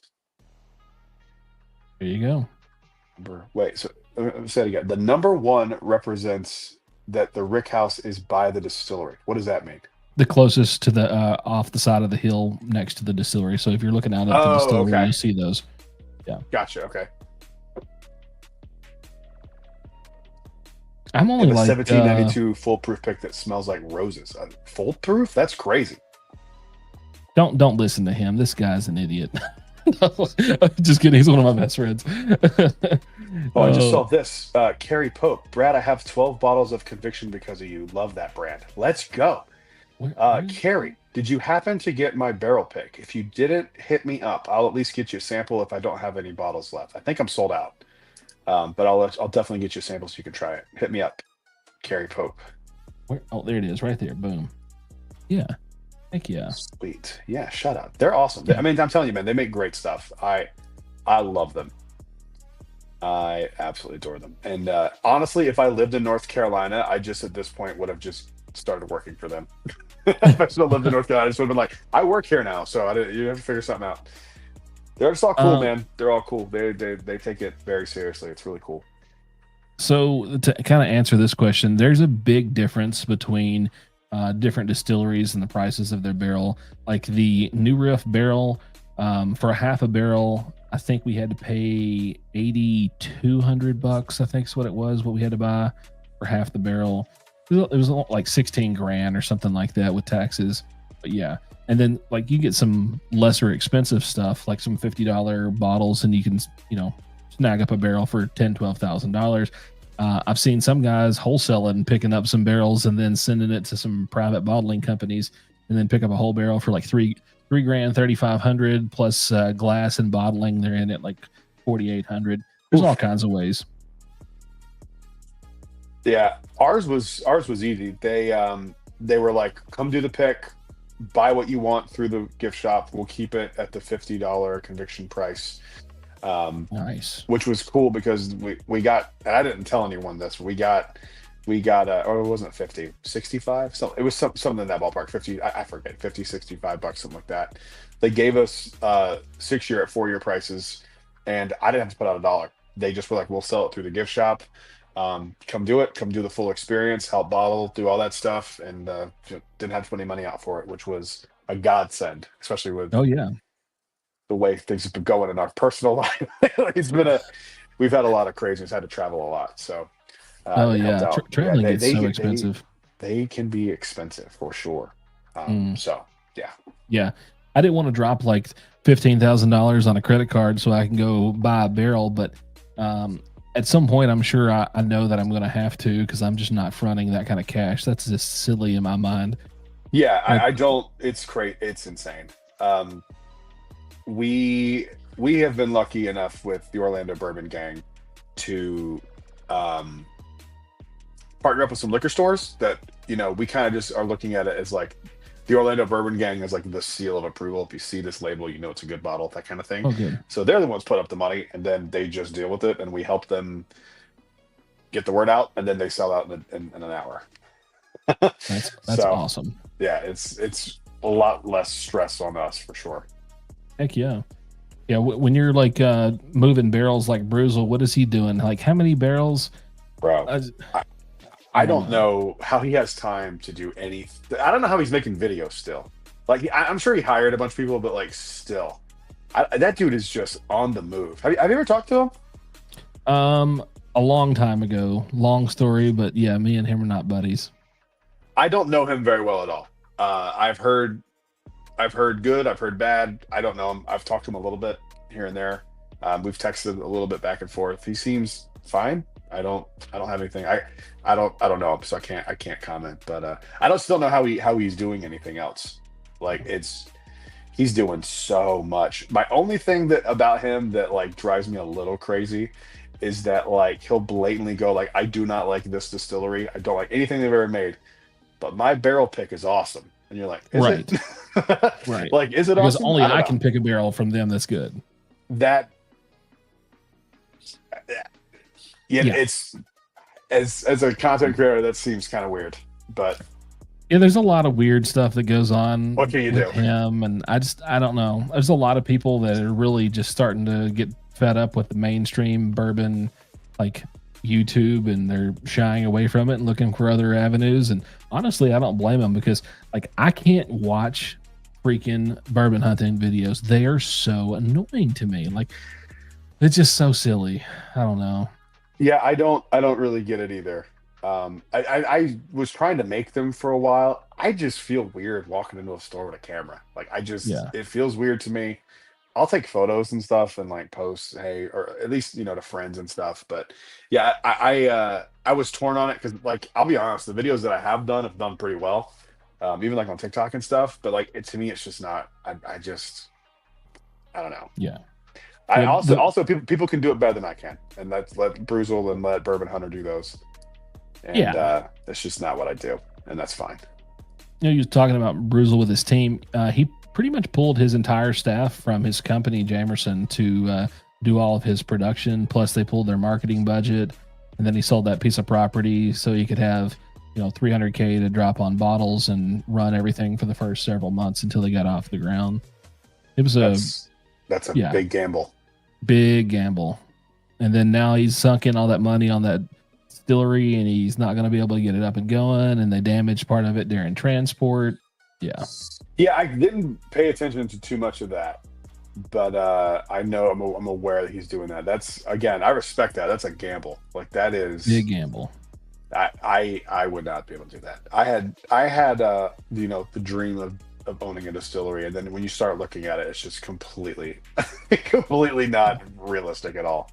S1: There you go.
S2: Wait, so say it again. The number one represents that the Rick House is by the distillery. What does that mean?
S1: The closest to the off the side of the hill next to the distillery. So if you're looking out at the
S2: Oh,
S1: distillery,
S2: okay.
S1: you'll see those. Yeah.
S2: Gotcha. Okay.
S1: I'm
S2: I
S1: only
S2: have a
S1: like
S2: 1792 foolproof pick that smells like roses. Foolproof? That's crazy.
S1: don't listen to him. This guy's an idiot. Just kidding. He's one of my best friends.
S2: Oh, I just saw
S1: Oh,
S2: this. Carrie Pope. Brad, I have 12 bottles of Conviction because of you. Love that brand. Let's go.
S1: where
S2: Carrie, did you happen to get my barrel pick? If you didn't, hit me up. I'll at least get you a sample if I don't have any bottles left. I think I'm sold out. But I'll definitely get you a sample so you can try it. Hit me up, Carrie Pope.
S1: oh, there it is, right there. Boom. Yeah. Heck yeah.
S2: Sweet. Yeah, shout out. They're awesome.
S1: Yeah.
S2: I mean, I'm telling you, man, they make great stuff. I love them. I absolutely adore them. And honestly, if I lived in North Carolina, I just at this point would have just started working for them. If I still lived in North Carolina, I just would have been like, I work here now, so you have to figure something out. They're just all cool,
S1: Um,
S2: man. They're all cool. They take it very seriously. It's really cool.
S1: so to kind of answer this question, there's a big difference between different distilleries and the prices of their barrel. Like the New Riff barrel, for a half a barrel, I think we had to pay $8,200. I think is what it was. What we had to buy for half the barrel. It was like 16 grand or something like that with taxes. But yeah, and then like you get some lesser expensive stuff, like some $50 bottles, and you can snag up a barrel for $10,000-12,000. I've seen some guys wholesaling and picking up some barrels and then sending it to some private bottling companies, and then pick up a whole barrel for like three grand, 3,500 plus glass and bottling. They're in at like 4,800. There's all
S2: Oof.
S1: kinds of ways.
S2: Yeah, ours was easy. They were like, come do the pick, buy what you want through the gift shop. We'll keep it at the $50 conviction price.
S1: Nice.
S2: Which was cool because we got, and I didn't tell anyone this, but we got or it wasn't 50, 65, so it was something in that ballpark. 50, I forget, 50, $65, something like that. They gave us 6-year at 4-year prices, and I didn't have to put out a dollar. They just were like, we'll sell it through the gift shop. Come do it, come do the full experience, help bottle, do all that stuff, and didn't have to put any money out for it, which was a godsend, especially with
S1: Oh yeah.
S2: the way things have been going in our personal life. We've had a lot of craziness, had to travel a lot, so
S1: Oh
S2: it helped
S1: yeah.
S2: out. But yeah,
S1: Traveling gets so expensive.
S2: they can be expensive for sure.
S1: Mm,
S2: So yeah,
S1: yeah. I didn't want to drop like $15,000 on a credit card so I can go buy a barrel, but at some point, I'm sure I know that I'm going to have to because I'm just not fronting that kind of cash. That's just silly in my mind.
S2: Yeah,
S1: Like,
S2: I don't. It's great. It's insane. Um, we we have been lucky enough with the Orlando Bourbon Gang to um, partner up with some liquor stores that we kind of just are looking at it as like the Orlando Bourbon Gang is like the seal of approval. If you see this label, you know it's a good bottle, that kind of thing.
S1: oh, good.
S2: So they're the ones put up the money, and then they just deal with it, and we help them get the word out, and then they sell out in an hour.
S1: That's
S2: So
S1: awesome.
S2: yeah, it's a lot less stress on us for sure,
S1: Heck yeah. Yeah, when you're like moving barrels like Bruzel, what is he doing? Like how many barrels?
S2: bro.
S1: I,
S2: I,
S1: I
S2: I
S1: don't
S2: don't
S1: know.
S2: know how he has time to do anything. I don't know how he's making videos still. Like I'm sure he hired a bunch of people, but like still, that dude is just on the move. Have you ever talked to him?
S1: A long time ago. Long story, but yeah, me and him are not buddies.
S2: I don't know him very well at all. I've heard good, I've heard bad. I don't know him. I've talked to him a little bit here and there. We've texted a little bit back and forth. He seems fine. I don't have anything. I don't know him, so I can't comment. But I don't still know how he's doing anything else. Like he's doing so much. My only thing that about him that like drives me a little crazy is that like he'll blatantly go like, I do not like this distillery. I don't like anything they've ever made, but my barrel pick is awesome. And you're like, is
S1: Right.
S2: it?
S1: Right.
S2: Like, is it
S1: Because
S2: awesome?
S1: only
S2: I don't
S1: I
S2: know.
S1: can pick a barrel from them that's good.
S2: That yeah,
S1: Yeah.
S2: it's as a content creator, that seems kind of weird. But
S1: Yeah, there's a lot of weird stuff that goes on
S2: what can you
S1: with
S2: do?
S1: him, and I don't know. There's a lot of people that are really just starting to get fed up with the mainstream bourbon, like YouTube, and they're shying away from it and looking for other avenues. And honestly, I don't blame them because, like, I can't watch freaking bourbon hunting videos. They are so annoying to me. Like, it's just so silly. I don't know.
S2: Yeah, I don't really get it either. I was trying to make them for a while. I just feel weird walking into a store with a camera. Like
S1: Yeah.
S2: it feels weird to me. I'll take photos and stuff and like post, hey, or at least to friends and stuff. But yeah, I was torn on it because like I'll be honest, the videos that I have done pretty well, even like on TikTok and stuff. But like to me, it's just not. I don't know.
S1: Yeah.
S2: I
S1: Yeah.
S2: also people can do it better than I can, and let's let Bruzel and let Bourbon Hunter do those. And
S1: Yeah.
S2: that's just not what I do, and that's fine.
S1: You're talking about Bruzel with his team. He pretty much pulled his entire staff from his company, Jamerson, to do all of his production. Plus, they pulled their marketing budget, and then he sold that piece of property so he could have, $300K to drop on bottles and run everything for the first several months until they got off the ground. It was
S2: That's a
S1: yeah.
S2: big gamble.
S1: big gamble, and then now he's sunk in all that money on that distillery, and he's not going to be able to get it up and going. And they damaged part of it during transport. Yeah.
S2: Yeah, I didn't pay attention to too much of that, but I know I'm aware that he's doing that. That's again, I respect that. That's a gamble. Like that is
S1: Big gamble.
S2: I would not be able to do that. I had the dream of owning a distillery, and then when you start looking at it, it's just completely completely not realistic at all.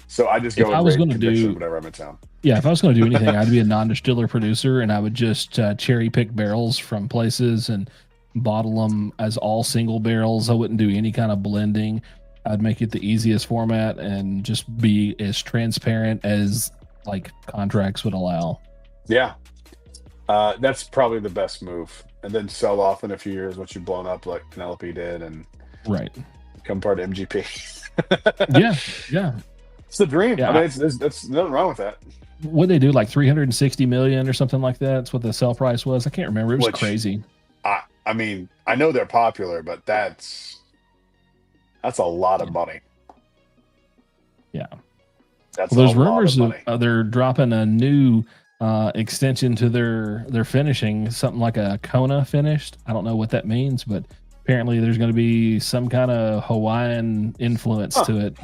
S2: So I just go
S1: If I
S2: with
S1: was
S2: great
S1: going to
S2: conviction
S1: do,
S2: whenever I'm in town.
S1: yeah, if I was going to do anything, I'd be a non-distiller producer, and I would just cherry pick barrels from places and bottle them as all single barrels. I wouldn't do any kind of blending. I'd make it the easiest format and just be as transparent as like contracts would allow.
S2: Yeah, that's probably the best move. And then sell off in a few years once you've blown up like Penelope did and
S1: Right.
S2: become part of MGP.
S1: Yeah. Yeah.
S2: It's the dream.
S1: Yeah.
S2: I mean, it's nothing wrong with that.
S1: What they do, like 360 million or something like that. That's what the sell price was. I can't remember. It was
S2: Which-
S1: crazy.
S2: I mean, I know they're popular, but that's a lot of money.
S1: Yeah.
S2: That's
S1: Well, there's
S2: a lot
S1: rumors
S2: of money.
S1: they're dropping a new extension to their finishing, something like a Kona finished. I don't know what that means, but apparently there's going to be some kind of Hawaiian influence to it.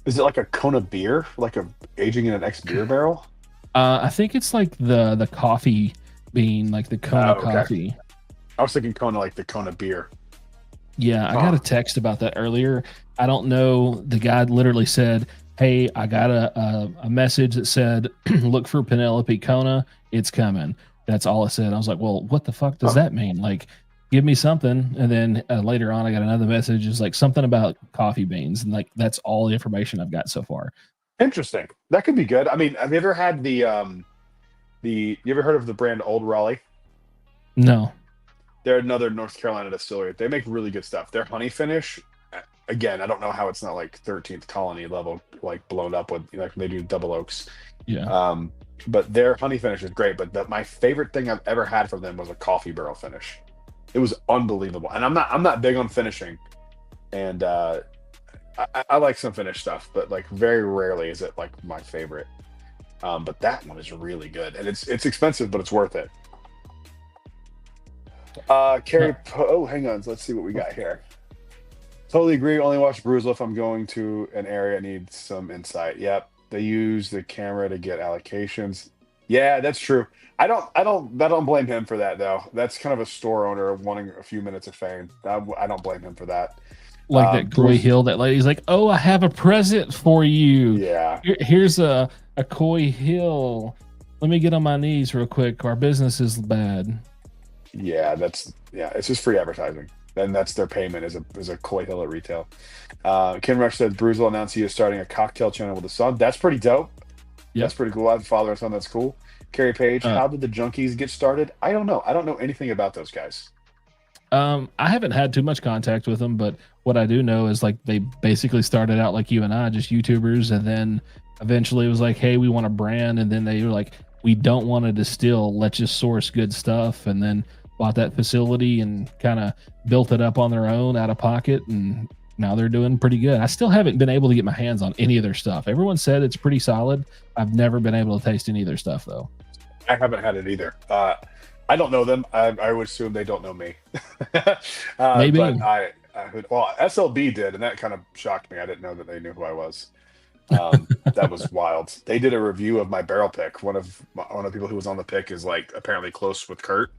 S2: Is it like a Kona beer, like a aging in an ex beer barrel?
S1: I think it's like the coffee bean, like the Kona
S2: Oh, okay.
S1: coffee.
S2: I was thinking Kona, like the Kona beer.
S1: Yeah, I got a text about that earlier. I don't know. The guy literally said, "Hey, I got a message that said, look for Penelope Kona. It's coming." That's all it said. I was like, "Well, what the fuck does that mean? Like, give me something." And then later on, I got another message. It's like something about coffee beans, and like that's all the information I've got so far.
S2: Interesting. That could be good. I mean, have you ever had you ever heard of the brand Old Raleigh?
S1: No.
S2: They're another North Carolina distillery. They make really good stuff. Their honey finish, again, I don't know how it's not like 13th colony level, like blown up with, like they do double oaks.
S1: Yeah.
S2: But their honey finish is great. But my favorite thing I've ever had from them was a coffee barrel finish. It was unbelievable. And I'm not big on finishing, and I like some finish stuff, but like very rarely is it like my favorite. But that one is really good, and it's expensive, but it's worth it. Carrie, oh, hang on. Let's see what we got here. Totally agree. Only watch Bruzel if I'm going to an area that needs some insight. Yep, they use the camera to get allocations. Yeah, that's true. I don't blame him for that though. That's kind of a store owner wanting a few minutes of fame. I don't blame him for that.
S1: Like that Coy Hill, that lady's like, "Oh, I have a present for you.
S2: Yeah,
S1: here's a Coy Hill. Let me get on my knees real quick. Our business is bad."
S2: Yeah, it's just free advertising. And that's their payment as a Coy Hill at retail. Kim Rush said Bruzel announced he is starting a cocktail channel with his son. That's pretty dope. Yep. That's pretty cool. I have a father and son. That's cool. Carrie Page, how did the Junkies get started? I don't know. I don't know anything about those guys.
S1: I haven't had too much contact with them, but what I do know is like they basically started out like you and I, just YouTubers, and then eventually it was like, "Hey, we want a brand," and then they were like, "We don't want to distill. Let's just source good stuff," and then bought that facility and kind of built it up on their own out of pocket, and now they're doing pretty good. I still haven't been able to get my hands on any of their stuff. Everyone said it's pretty solid. I've never been able to taste any of their stuff though.
S2: I haven't had it either. I don't know them. I would assume they don't know me.
S1: Maybe.
S2: But well, SLB did, and that kind of shocked me. I didn't know that they knew who I was. That was wild. They did a review of my barrel pick. One of the people who was on the pick is like apparently close with Kurt.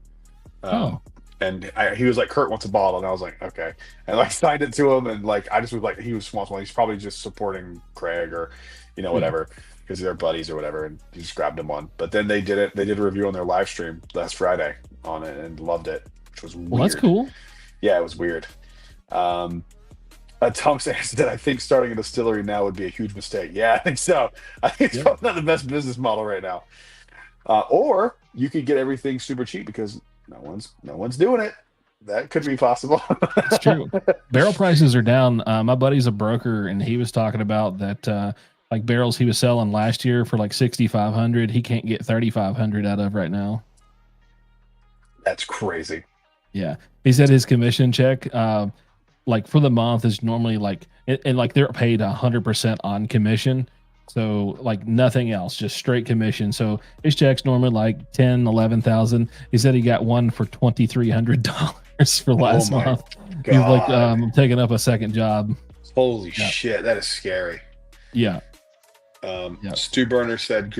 S2: And he was like, "Kurt wants a bottle," and I was like, "Okay," and like signed it to him, and like I just was like, he was small. He's probably just supporting Craig or whatever, because they're buddies or whatever, and he just grabbed him one. But then they did a review on their live stream last Friday on it and loved it, which was weird.
S1: Well, that's cool.
S2: Yeah, it was weird. Tom says that I think starting a distillery now would be a huge mistake. Yeah, I think so. I think it's probably not the best business model right now. Or you could get everything super cheap because no one's doing it. That could be possible.
S1: It's true. Barrel prices are down. My buddy's a broker, and he was talking about that like barrels he was selling last year for like 6,500. He can't get 3,500 out of right now.
S2: That's crazy.
S1: Yeah, he said his commission check, like for the month, is normally like, and like they're paid 100% on commission. So like nothing else, just straight commission. So his check's normally like 10, 11,000. He said he got one for $2,300 for last month. God. He's like, I'm taking up a second job.
S2: Holy shit, that is scary.
S1: Yeah.
S2: Stu Burner said,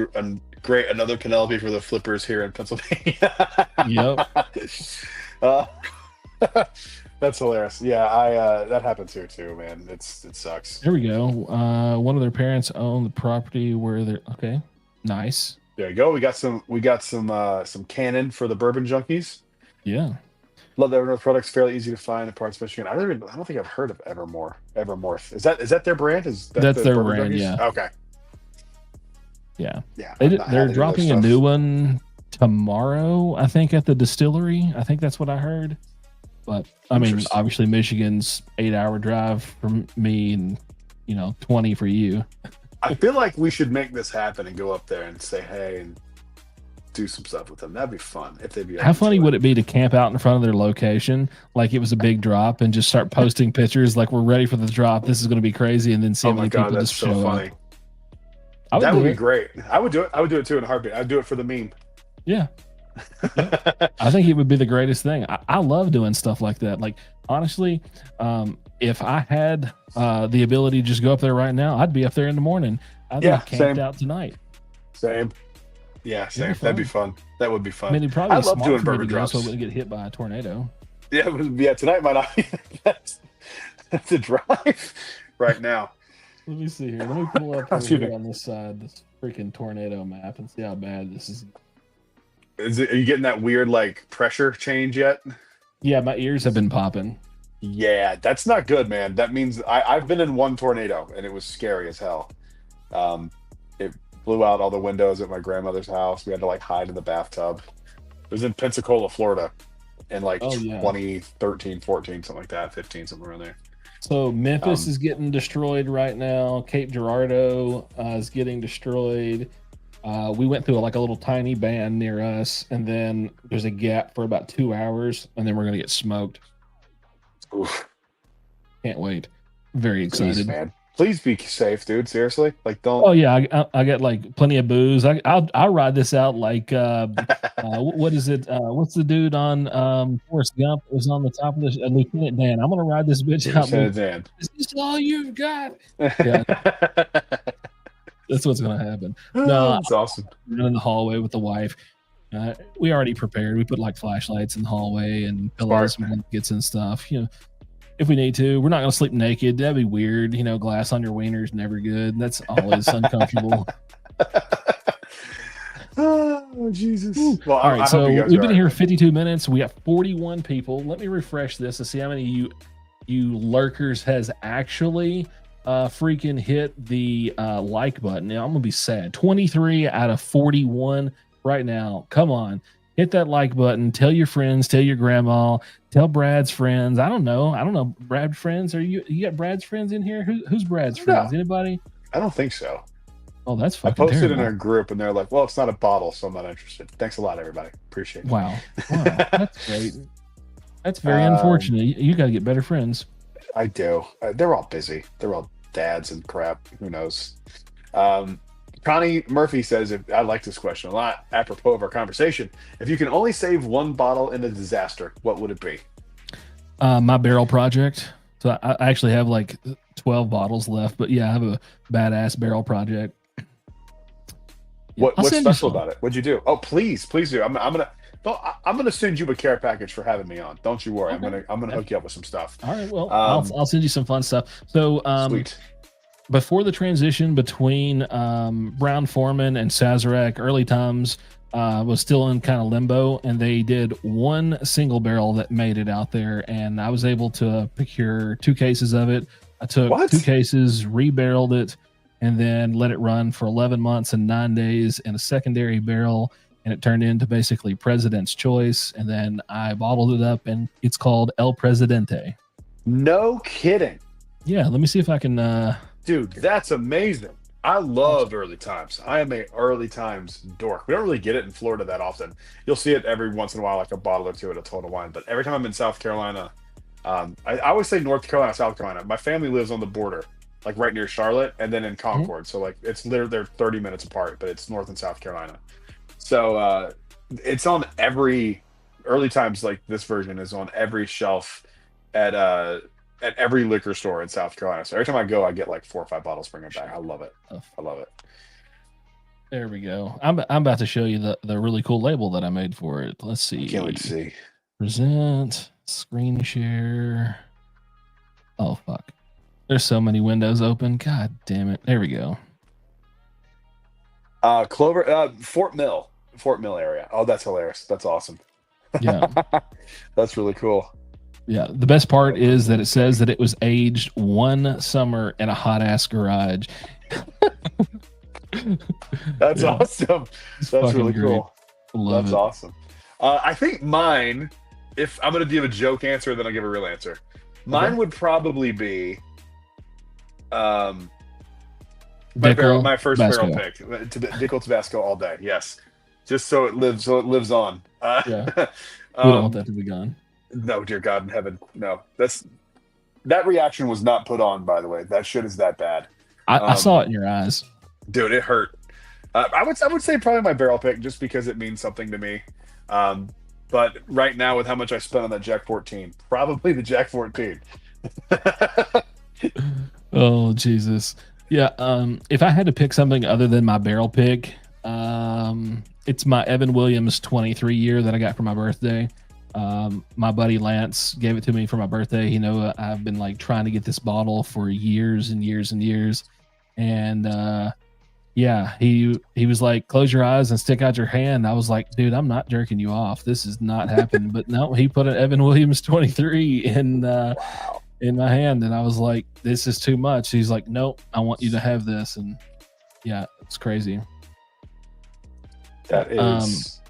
S2: "Great, another Penelope for the flippers here in Pennsylvania." Yep. That's hilarious. Yeah, that happens here too, man. It sucks.
S1: There we go. One of their parents owned the property where they're okay. Nice.
S2: There you go. We got some Canon for the Bourbon Junkies.
S1: Yeah.
S2: Love that Evernorth products. Fairly easy to find in parts of Michigan. I don't think I've heard of Evermorth. Is that their brand?
S1: That's their brand? Junkies?
S2: Yeah. Okay.
S1: Yeah. Yeah. They're dropping a new one tomorrow, I think, at the distillery. I think that's what I heard. But I mean, obviously, Michigan's 8-hour drive from me, and 20 for you.
S2: I feel like we should make this happen and go up there and say hey and do some stuff with them. That'd be fun if they'd be.
S1: How funny would it be to camp out in front of their location like it was a big drop and just start posting pictures like we're ready for the drop. This is going to be crazy, and then see how many people just show up. Oh my God, that's so
S2: funny. That would be great. I would do it. I would do it too in a heartbeat. I'd do it for the meme.
S1: Yeah. I think it would be the greatest thing. I love doing stuff like that. Like honestly, if I had the ability to just go up there right now, I'd be up there in the morning. I'd be camped out tonight.
S2: Same. Yeah, same. That'd be fun. That would be fun.
S1: I mean, it'd probably be smart doing bourbon drops, so I wouldn't get hit by a tornado.
S2: Yeah, tonight might not be the drive right now.
S1: Let me see here. Let me pull up over
S2: Excuse me.
S1: here on this side, this freaking tornado map, and see how bad this is.
S2: Are you getting that weird like pressure change yet?
S1: Yeah, my ears have been popping.
S2: Yeah, that's not good, man. That means I've been in one tornado and it was scary as hell. It blew out all the windows at my grandmother's house. We had to like hide in the bathtub. It was in Pensacola, Florida, in like
S1: Oh, yeah.
S2: 2013, 14, something like that, 15, somewhere around there.
S1: So Memphis is getting destroyed right now. Cape Girardeau is getting destroyed. We went through like a little tiny band near us, and then there's a gap for about 2 hours, and then we're gonna get smoked.
S2: Oof.
S1: Can't wait. Very excited.
S2: Please, man. Please be safe, dude. Seriously, like don't.
S1: Oh yeah, I got like plenty of booze. I'll ride this out like what is it? What's the dude on Forrest Gump was on the top of this? Lieutenant Dan. I'm gonna ride this bitch out.
S2: Lieutenant Dan.
S1: Is this all you've got? Yeah, that's what's gonna happen. No,
S2: That's awesome.
S1: I'm in the hallway with the wife. We already prepared. We put like flashlights in the hallway and pillows and blankets and stuff. You know, if we need to, we're not going to sleep naked. That'd be weird. You know, glass on your wiener is never good. That's always uncomfortable.
S2: Oh, Jesus.
S1: Well, all right. So we've been here 52 minutes. We got 41 people. Let me refresh this to see how many you lurkers has actually freaking hit the like button. Now I'm gonna be sad. 23 out of 41 right now. Come on, hit that like button. Tell your friends. Tell your grandma. Tell Brad's friends. I don't know. Brad's friends. You got Brad's friends in here? Who's Brad's friends? Anybody?
S2: I don't think so.
S1: Oh, that's fucking
S2: I posted
S1: terrible.
S2: in our group, and they're like, "Well, it's not a bottle, so I'm not interested." Thanks a lot, everybody. Appreciate it.
S1: Wow, that's great. That's very unfortunate. You got to get better friends.
S2: I do. They're all busy. They're all dads and crap. Who knows? Connie Murphy says, I like this question a lot, apropos of our conversation. If you can only save one bottle in a disaster, what would it be?
S1: My barrel project. So I actually have like 12 bottles left, but yeah, I have a badass barrel project.
S2: What's special about it? What'd you do? Oh, please do. I'm gonna send you a care package for having me on. Don't you worry. Okay. I'm gonna hook you up with some stuff.
S1: All right. Well, I'll send you some fun stuff. So
S2: sweet.
S1: Before the transition between Brown Foreman and Sazerac, Early Times was still in kind of limbo, and they did one single barrel that made it out there, and I was able to procure 2 cases of it. I took 2 cases, rebarreled it, and then let it run for 11 months and 9 days in a secondary barrel, and it turned into basically President's Choice, and then I bottled it up, and it's called El Presidente.
S2: No kidding.
S1: Yeah, let me see if I can...
S2: Dude, that's amazing. I love Early Times. I am a Early Times dork. We don't really get it in Florida that often. You'll see it every once in a while, like a bottle or two at a Total Wine, but every time I'm in South Carolina, I always say North Carolina, South Carolina. My family lives on the border, like right near Charlotte, and then in Concord. Mm-hmm. So like it's literally they're 30 minutes apart, but it's North and South Carolina. So it's on every Early Times. Like this version is on every shelf at every liquor store in South Carolina. So every time I go, I get like 4 or 5 bottles, bring it back. I love it. I love it.
S1: There we go. I'm about to show you the really cool label that I made for it. Let's see.
S2: I can't wait to see.
S1: Present, screen share. Oh, fuck. There's so many windows open. God damn it. There we go.
S2: Fort Mill area. Oh, that's hilarious. That's awesome.
S1: Yeah.
S2: That's really cool.
S1: Yeah. The best part is that it says that it was aged 1 summer in a hot ass garage.
S2: That's awesome. That's really cool.
S1: That's
S2: awesome. I think mine, if I'm going to give a joke answer, then I'll give a real answer. Mine would probably be my first barrel pick. Dickel Tabasco all day. Yes. Just so it lives on.
S1: Yeah. We don't want that to be gone.
S2: No, dear God in heaven. No. That reaction was not put on, by the way. That shit is that bad.
S1: I saw it in your eyes.
S2: Dude, it hurt. I would say probably my barrel pick just because it means something to me. But right now, with how much I spent on that Jack 14, probably the Jack 14.
S1: Oh, Jesus. Yeah. If I had to pick something other than my barrel pick, it's my Evan Williams 23 year that I got for my birthday. My buddy Lance gave it to me for my birthday. You know, I've been like trying to get this bottle for years and years and years. And yeah, he was like, close your eyes and stick out your hand. I was like, dude, I'm not jerking you off. This is not happening. But no, he put an Evan Williams 23 in my hand, and I was like, this is too much. He's like, nope, I want you to have this. And yeah, it's crazy.
S2: That is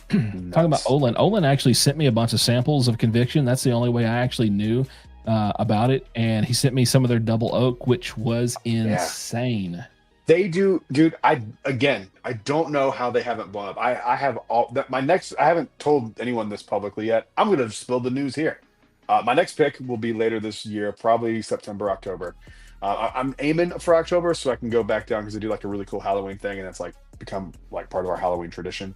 S1: talking about Olin actually sent me a bunch of samples of Conviction. That's the only way I actually knew about it. And he sent me some of their double oak, which was insane.
S2: Yeah. They do, dude. I don't know how they haven't blown up. I have all that. My next, I haven't told anyone this publicly yet. I'm gonna spill the news here. My next pick will be later this year, probably September, October. I'm aiming for October so I can go back down because they do like a really cool Halloween thing, and it's like become like part of our Halloween tradition.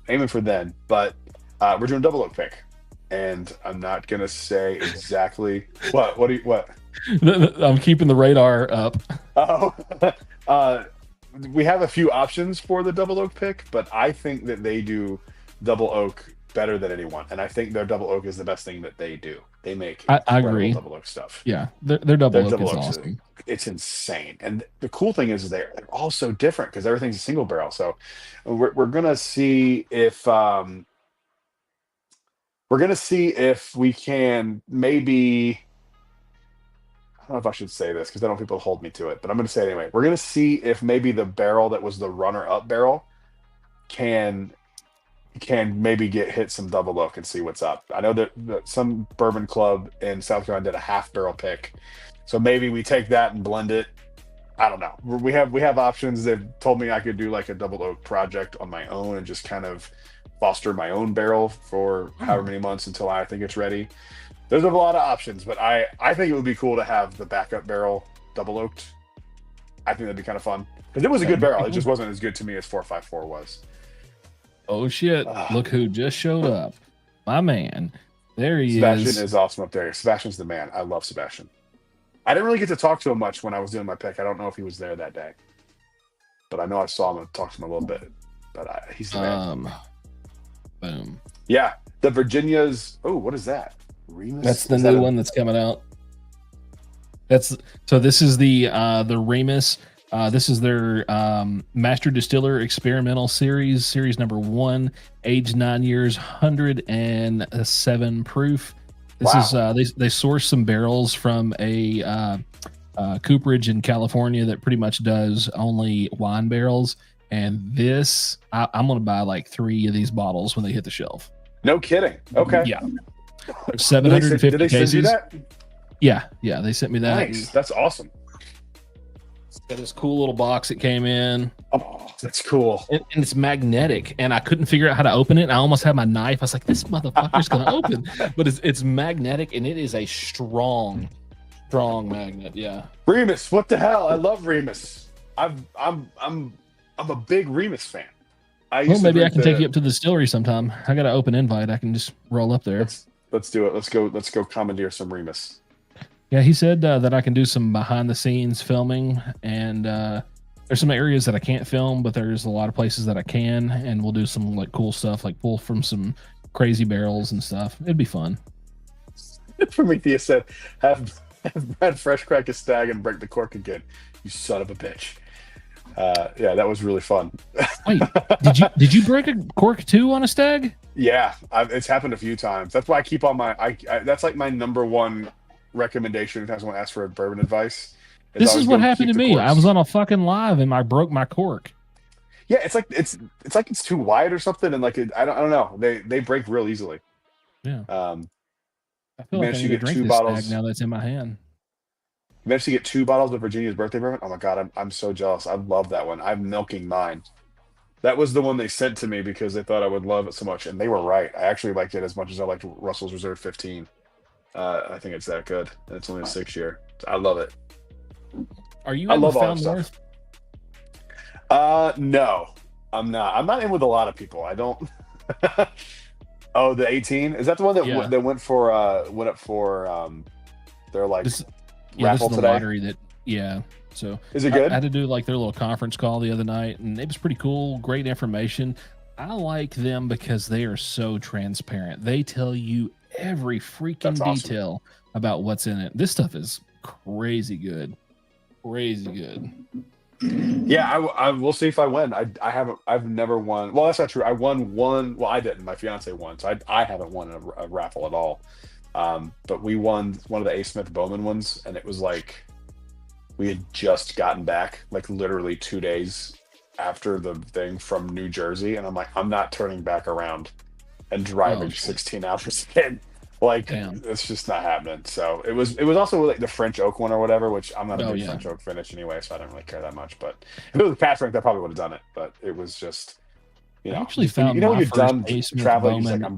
S2: Aiming for then, but we're doing a double oak pick, and I'm not gonna say exactly what.
S1: I'm keeping the radar up.
S2: Oh, we have a few options for the double oak pick, but I think that they do double oak better than anyone, and I think their double oak is the best thing that they do. They make
S1: I agree
S2: double oak stuff.
S1: Yeah, their double oak is awesome.
S2: It's insane, and the cool thing is they're all so different because everything's a single barrel. So we're gonna see if we can maybe. I don't know if I should say this because I don't want people to hold me to it, but I'm going to say it anyway. We're going to see if maybe the barrel that was the runner-up barrel can maybe hit some double oak and see what's up. I know that some bourbon club in South Carolina did a half barrel pick, so maybe we take that and blend it. I don't know. We have options. They've told me I could do like a double oak project on my own and just kind of foster my own barrel for however many months until I think it's ready. There's a lot of options, but I think it would be cool to have the backup barrel double oaked. I think that'd be kind of fun because it was a good barrel. It just wasn't as good to me as 454 was.
S1: Oh shit! Look who just showed up, my man. There he
S2: Sebastian
S1: is.
S2: Sebastian is awesome up there. Sebastian's the man. I love Sebastian. I didn't really get to talk to him much when I was doing my pick. I don't know if he was there that day, but I know I saw him and talked to him a little bit. But he's the man.
S1: Boom.
S2: Yeah, the Virginia's. Oh, what is that? Remis?
S1: That's the new one that's coming out. This is the Remis. This is their Master Distiller Experimental Series number 1, aged 9 years, 107 proof. This is they source some barrels from a cooperage in California that pretty much does only wine barrels. And this, I'm gonna buy like 3 of these bottles when they hit the shelf.
S2: No kidding. Okay.
S1: Yeah. 750
S2: did they
S1: cases.
S2: send you that?
S1: Yeah, they sent me that.
S2: Nice. That's awesome.
S1: Got this cool little box it came in.
S2: Oh, that's cool.
S1: And it's magnetic, and I couldn't figure out how to open it. I almost had my knife. I was like, this motherfucker's gonna open. But it's magnetic, and it is a strong magnet. Yeah.
S2: Remis, what the hell? I love Remis. I'm a big Remis fan.
S1: Well, maybe I can take you up to the distillery sometime. I got an open invite. I can just roll up there.
S2: Let's do it. Let's go commandeer some Remis.
S1: Yeah, he said that I can do some behind the scenes filming, and there's some areas that I can't film, but there's a lot of places that I can, and we'll do some like cool stuff, like pull from some crazy barrels and stuff. It'd be fun.
S2: Prometheus said, have Brad fresh crack a stag and break the cork again. You son of a bitch. Yeah, that was really fun.
S1: Wait, did you break a cork too on a stag?
S2: Yeah, it's happened a few times. That's why I keep on my. That's like my number one recommendation anytime someone asks for a bourbon advice.
S1: This is what happened to me. I was on a fucking live and I broke my cork.
S2: Yeah, it's like it's too wide or something, and like I don't know. They break real easily.
S1: Yeah. I feel like I need to drink this stag now that's in my hand.
S2: You managed to get 2 bottles of Virginia's birthday bourbon. Oh my god, I'm so jealous. I love that one. I'm milking mine. That was the one they sent to me because they thought I would love it so much, and they were right. I actually liked it as much as I liked Russell's Reserve 15. I think it's that good. And it's only a 6-year. I love it.
S1: Are you in the Found North?
S2: No, I'm not. I'm not in with a lot of people. I don't. Oh, the 18 is that the one that that went up for their like raffle today?
S1: Lottery so
S2: is it good?
S1: I had to do like their little conference call the other night, and it was pretty cool. Great information. I like them because they are so transparent. They tell you every
S2: That's
S1: freaking
S2: awesome.
S1: detail about what's in it. This stuff is crazy good. Crazy good.
S2: Yeah, I will see if I win. I've never won. Well, that's not true. I won one. Well, I didn't. My fiance won, so I haven't won a raffle at all. But we won one of the A. Smith Bowman ones, and it was like we had just gotten back, like literally 2 days after the thing from New Jersey, and I'm like, I'm not turning back around and driving 16 hours again. Like,
S1: Damn.
S2: it's just not happening. So it was also like the French oak one or whatever, which I'm not a big French oak finish anyway, so I don't really care that much. But if it was a cask strength, I probably would have done it. But it was just,
S1: I actually found
S2: when
S1: my
S2: you're
S1: first
S2: done
S1: A. Smith
S2: traveling, you're
S1: Bowman.
S2: just like, I'm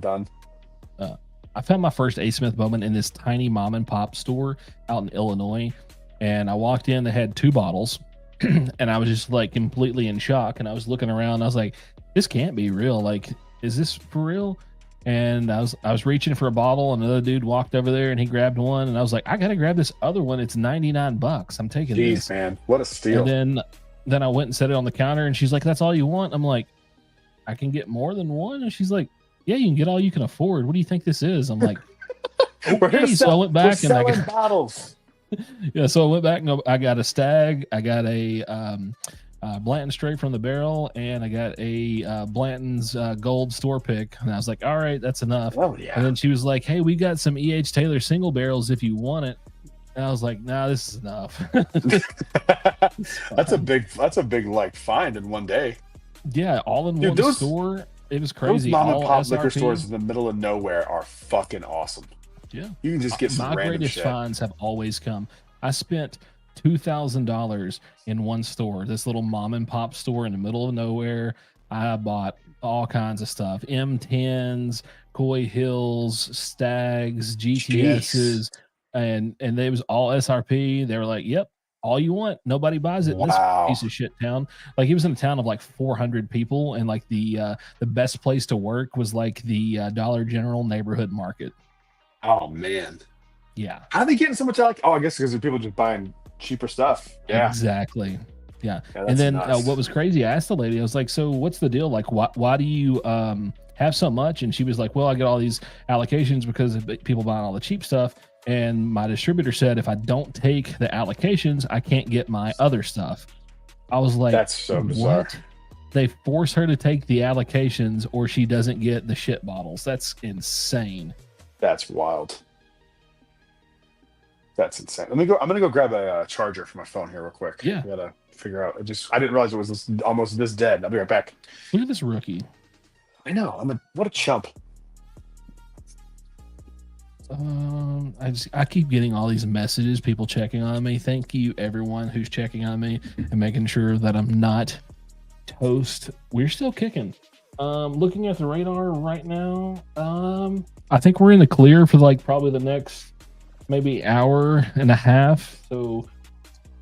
S2: done.
S1: I found my first A. Smith Bowman in this tiny mom and pop store out in Illinois, and I walked in. They had 2 bottles, and I was just like completely in shock. And I was looking around. I was like, "This can't be real. Like, is this for real?" And I was reaching for a bottle, and another dude walked over there, and he grabbed one, and I was like, "I gotta grab this other one. It's $99. I'm taking this."
S2: Jeez, man, what a steal!
S1: And then I went and set it on the counter, and she's like, "That's all you want?" I'm like, "I can get more than one." And she's like, "Yeah, you can get all you can afford. What do you think this is?" I'm like, "Okay." So I went back and I got
S2: bottles.
S1: Yeah, so I went back and I got a Stag, I got a Blanton straight from the barrel, and I got a Blanton's gold store pick. And I was like, "All right, that's enough."
S2: Oh yeah.
S1: And then she was like, "Hey, we got some E.H. Taylor single barrels if you want it." And I was like, "Nah, this is enough."
S2: That's a big like find in one day.
S1: Yeah, all in one store. It was crazy.
S2: Those mom and pop
S1: SRP.
S2: liquor stores in the middle of nowhere are fucking awesome.
S1: Yeah,
S2: you can just get some
S1: my
S2: random
S1: greatest
S2: shit.
S1: finds have always come. I spent $2,000 in one store, this little mom and pop store in the middle of nowhere. I bought all kinds of stuff: M10s, Coy Hills, Stags, GTSs, and they was all SRP. They were like, "Yep, all you want. Nobody buys it in this piece of shit town." Like, he was in a town of like 400 people, and like the best place to work was like the Dollar General neighborhood market.
S2: Oh man,
S1: yeah.
S2: How are they getting so much? I guess because people just buying cheaper stuff. Yeah,
S1: exactly. Yeah, and then what was crazy? I asked the lady. I was like, "So what's the deal? Like, why do you have so much?" And she was like, "Well, I get all these allocations because of people buying all the cheap stuff." And my distributor said, if I don't take the allocations, I can't get my other stuff. I was like,
S2: "That's so bizarre."
S1: What? They force her to take the allocations, or she doesn't get the shit bottles. That's insane.
S2: That's wild. That's insane. I'm gonna go grab a charger for my phone here real quick.
S1: Yeah.
S2: I gotta figure out. I didn't realize it was almost this dead. I'll be right back.
S1: Look at this rookie.
S2: I know. What a chump.
S1: I keep getting all these messages, people checking on me. Thank you, everyone who's checking on me and making sure that I'm not toast. We're still kicking. Looking at the radar right now, I think we're in the clear for like probably the next maybe hour and a half. So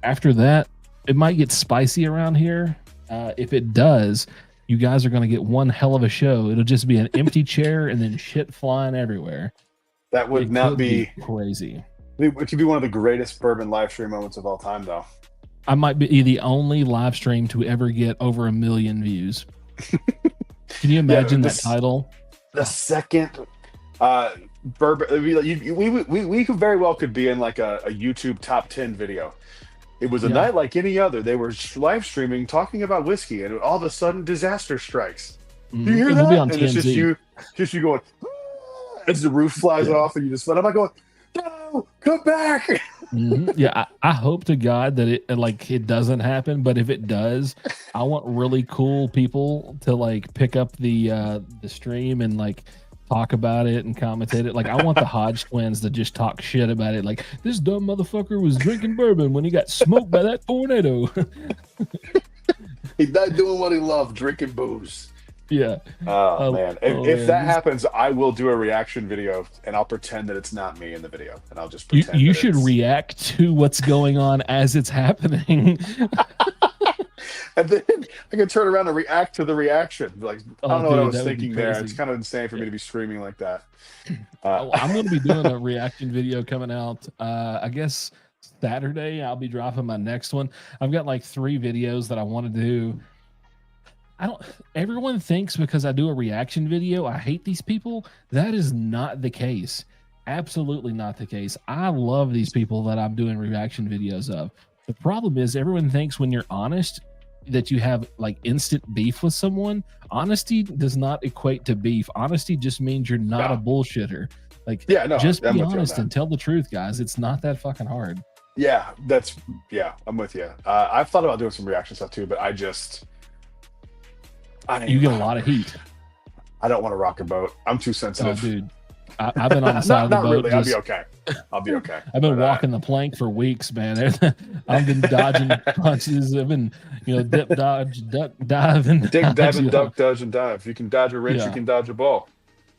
S1: after that, it might get spicy around here. If it does, you guys are going to get one hell of a show. It'll just be an empty chair and then shit flying everywhere.
S2: That would not be
S1: crazy.
S2: It could be one of the greatest bourbon live stream moments of all time, though.
S1: I might be the only live stream to ever get over 1 million views. Can you imagine that title?
S2: The second bourbon, we very well could be in like a YouTube top 10 video. It was a night like any other. They were live streaming, talking about whiskey, and all of a sudden, disaster strikes. You hear that?
S1: Be on
S2: and
S1: TMZ.
S2: It's just you going, as the roof flies off, and you just, I'm not going, no, come back.
S1: Yeah, I hope to God that it doesn't happen, but if it does, I want really cool people to like pick up the stream and like talk about it and commentate it. Like, I want the Hodge twins to just talk shit about it. Like, this dumb motherfucker was drinking bourbon when he got smoked by that tornado.
S2: He's not doing what he loved, drinking booze.
S1: Yeah.
S2: Oh man. If that happens, I will do a reaction video and I'll pretend that it's not me in the video. And I'll just pretend
S1: you should react to what's going on as it's happening.
S2: And then I can turn around and react to the reaction. Like, I don't know what I was thinking there. It's kind of insane for me to be screaming like that.
S1: I'm going to be doing a reaction video coming out. I guess Saturday I'll be dropping my next one. I've got like 3 videos that I want to do. I don't. Everyone thinks because I do a reaction video, I hate these people. That is not the case. Absolutely not the case. I love these people that I'm doing reaction videos of. The problem is everyone thinks when you're honest that you have like instant beef with someone. Honesty does not equate to beef. Honesty just means you're not a bullshitter. Like,
S2: Yeah, no,
S1: just
S2: I'm
S1: be
S2: with you on
S1: honest
S2: that.
S1: and tell the truth, guys. It's not that fucking hard.
S2: Yeah, I'm with you. I've thought about doing some reaction stuff too, but
S1: You get a lot of heat.
S2: I don't want to rock a boat. I'm too
S1: Oh,
S2: sensitive.
S1: dude. I've been on the side of the
S2: Not
S1: boat.
S2: really. I'll
S1: just-
S2: be okay. I'll be okay.
S1: I've been
S2: But,
S1: walking the plank for weeks, man. I've been dodging punches. I've been, dip, dodge, duck, dive, and
S2: dig, dive,
S1: dodge,
S2: and duck, dodge, and dive. If you can dodge a wrench,
S1: Yeah.
S2: you can dodge a ball.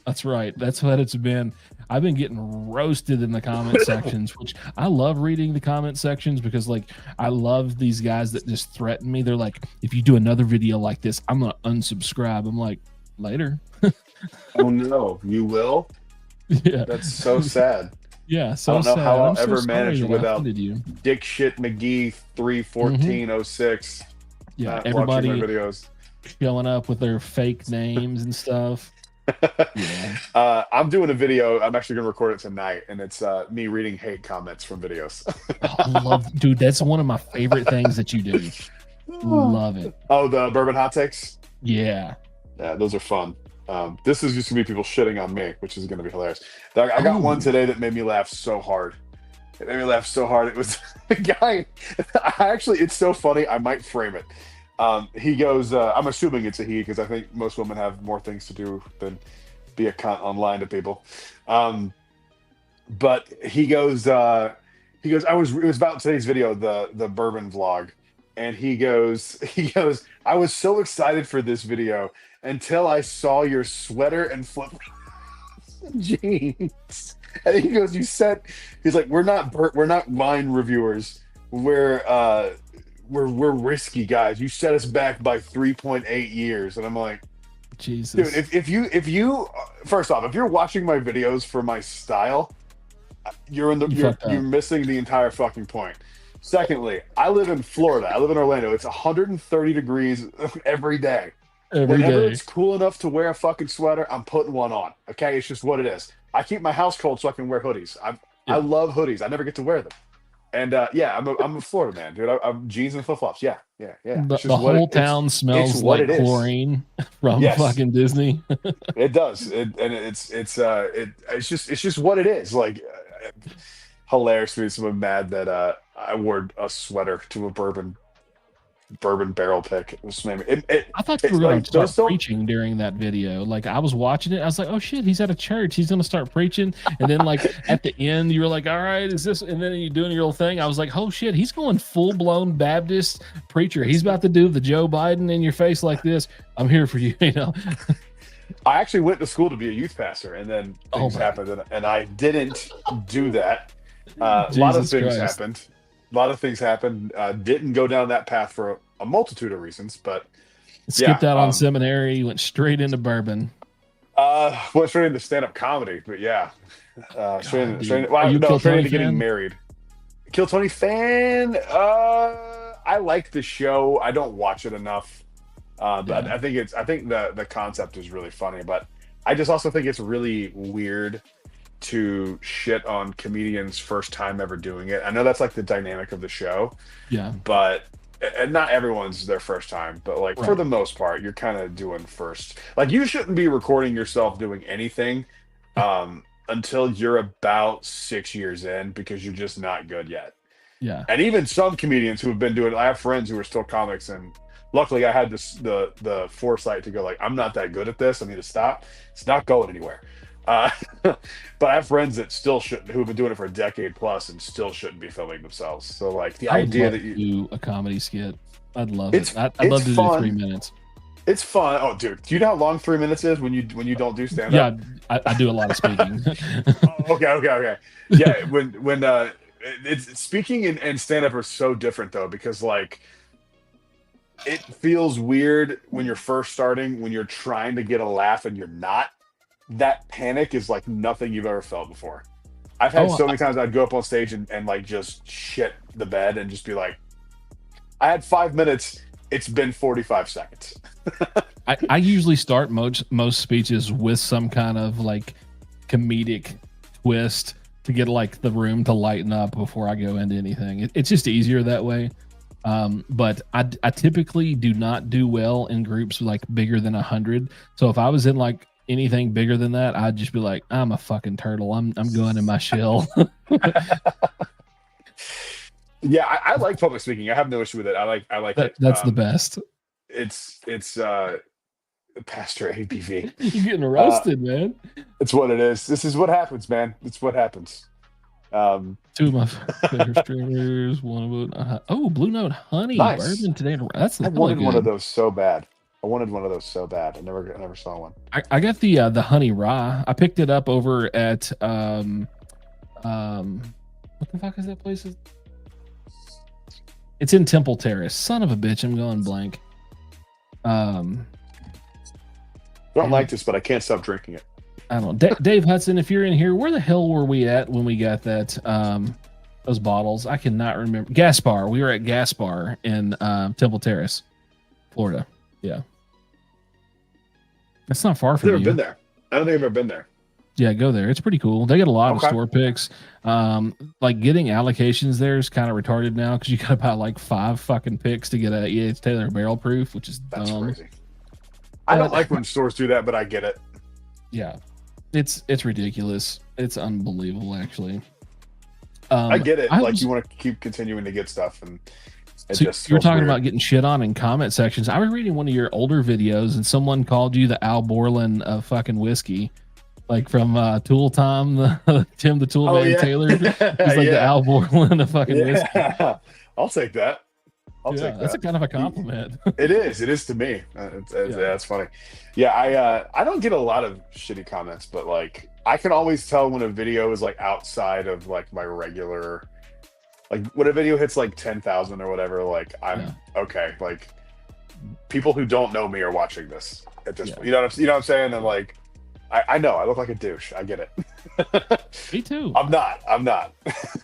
S1: That's right. That's what it's been. I've been getting roasted in the comment sections, which I love reading the comment sections because, like, I love these guys that just threaten me. They're like, if you do another video like this, I'm going to unsubscribe. I'm like, later.
S2: Oh, no. You will?
S1: Yeah.
S2: That's so sad.
S1: Yeah. So
S2: I don't know
S1: sad.
S2: how I'll
S1: I'm so
S2: ever
S1: sorry
S2: manage
S1: that I
S2: without
S1: offended you.
S2: Dick Shit McGee 31406.
S1: Yeah.
S2: Watching
S1: Everybody
S2: my videos.
S1: showing up with their fake names and stuff. Yeah.
S2: I'm doing a video. I'm actually going to record it tonight, and it's me reading hate comments from videos.
S1: I love, dude, that's one of my favorite things that you do. Love it.
S2: Oh, the bourbon hot takes?
S1: Yeah.
S2: Yeah, those are fun. This is just going to be people shitting on me, which is going to be hilarious. I got one today that made me laugh so hard. It made me laugh so hard. It was a guy. It's so funny. I might frame it. He goes, I'm assuming it's a he because I think most women have more things to do than be a cunt online to people. But he goes, it was about today's video, the bourbon vlog. And he goes, I was so excited for this video until I saw your sweater and flip jeans. And he goes, he's like, we're not wine reviewers. We're risky guys. You set us back by 3.8 years. And I'm like,
S1: Jesus.
S2: dude, if you first off, if you're watching my videos for my style, you're missing the entire fucking point. Secondly, I live in Florida. I live in Orlando. It's 130 degrees every day. Whenever it's cool enough to wear a fucking sweater, I'm putting one on. Okay, it's just what it is. I keep my house cold so I can wear hoodies. I love hoodies. I never get to wear them. And I'm a Florida man, dude. I'm jeans and flip flops. Yeah.
S1: The whole town smells like chlorine from fucking Disney.
S2: It does. It's just what it is. Like, hilarious to me. Someone mad that I wore a sweater to a bourbon barrel pick. It was
S1: I thought you were going to start preaching during that video. Like, I was watching it. I was like, oh shit, he's at a church. He's going to start preaching. And then, like, at the end, you were like, all right, is this? And then you're doing your little thing. I was like, oh shit, he's going full blown Baptist preacher. He's about to do the Joe Biden in your face like this. I'm here for you.
S2: I actually went to school to be a youth pastor, and then things happened, and I didn't do that. A lot of things happened. Didn't go down that path for a multitude of reasons, but
S1: skipped out on seminary, went straight into bourbon.
S2: Went straight into stand-up comedy, but straight into getting married. Kill Tony fan. I like the show. I don't watch it enough, but I think the concept is really funny. But I just also think it's really weird to shit on comedians' first time ever doing it. I know that's like the dynamic of the show. Yeah. But and not everyone's their first time, but like for the most part, you're kind of doing first. Like, you shouldn't be recording yourself doing anything until you're about 6 years in, because you're just not good yet. Yeah. And even some comedians who have been doing it, I have friends who are still comics, and luckily I had the foresight to go, like, I'm not that good at this. I need to stop. It's not going anywhere. But I have friends that who've been doing it for a decade plus and still shouldn't be filming themselves. So, like, the idea that you
S1: do a comedy skit, I'd love it. I'd love to do 3 minutes.
S2: It's fun. Oh, dude, do you know how long 3 minutes is when you don't do stand up?
S1: Yeah, I do a lot of speaking.
S2: Okay. Yeah, when it's speaking and stand up are so different though, because like it feels weird when you're first starting, when you're trying to get a laugh and you're not. That panic is like nothing you've ever felt before. I've had so many times I'd go up on stage and like just shit the bed and just be like, I had 5 minutes it's been 45 seconds.
S1: I usually start most speeches with some kind of like comedic twist to get like the room to lighten up before I go into anything. It's just easier that way. But I typically do not do well in groups like bigger than 100. So if I was in like anything bigger than that, I'd just be like, I'm a fucking turtle. I'm going in my shell.
S2: Yeah, I like public speaking. I have no issue with it. I like it.
S1: That's the best.
S2: It's Pastor ABV.
S1: You're getting roasted, man.
S2: It's what it is. This is what happens, man. It's what happens.
S1: Two of my favorite streamers. One of them. Blue Note Honey Bourbon today. That's
S2: I wanted one of those so bad. I never saw one.
S1: I got the honey rye. I picked it up over at what the fuck is that place? It's in Temple Terrace. Son of a bitch, I'm going blank.
S2: I don't like this, but I can't stop drinking it.
S1: I don't know. Dave Hudson, if you're in here, where the hell were we at when we got that those bottles? I cannot remember. Gaspar. We were at Gaspar in Temple Terrace, Florida. Yeah. That's not far from you.
S2: I've never been there. I don't think I've ever been there.
S1: Yeah, go there. It's pretty cool. They got a lot of store picks. Like getting allocations there is kind of retarded now because you got to buy like 5 fucking picks to get a EH Taylor barrel proof, which is dumb.
S2: Crazy. I don't like when stores do that, but I get it.
S1: Yeah, it's ridiculous. It's unbelievable, actually.
S2: I get it. Like you want to keep continuing to get stuff, and
S1: you're talking about getting shit on in comment sections. I was reading one of your older videos, and someone called you the Al Borland of fucking whiskey. Like from Tool Time, Tim the Toolman Taylor. He's like the Al Borland of fucking whiskey.
S2: I'll take that. I'll take that.
S1: That's a kind of a compliment.
S2: It is. It is to me. That's funny. Yeah, I don't get a lot of shitty comments, but like I can always tell when a video is like outside of like my regular, like when a video hits like 10,000 or whatever. Like I'm okay. Like people who don't know me are watching this at this point. You know what I'm saying? And like. I know I look like a douche. I get it.
S1: Me too.
S2: I'm not.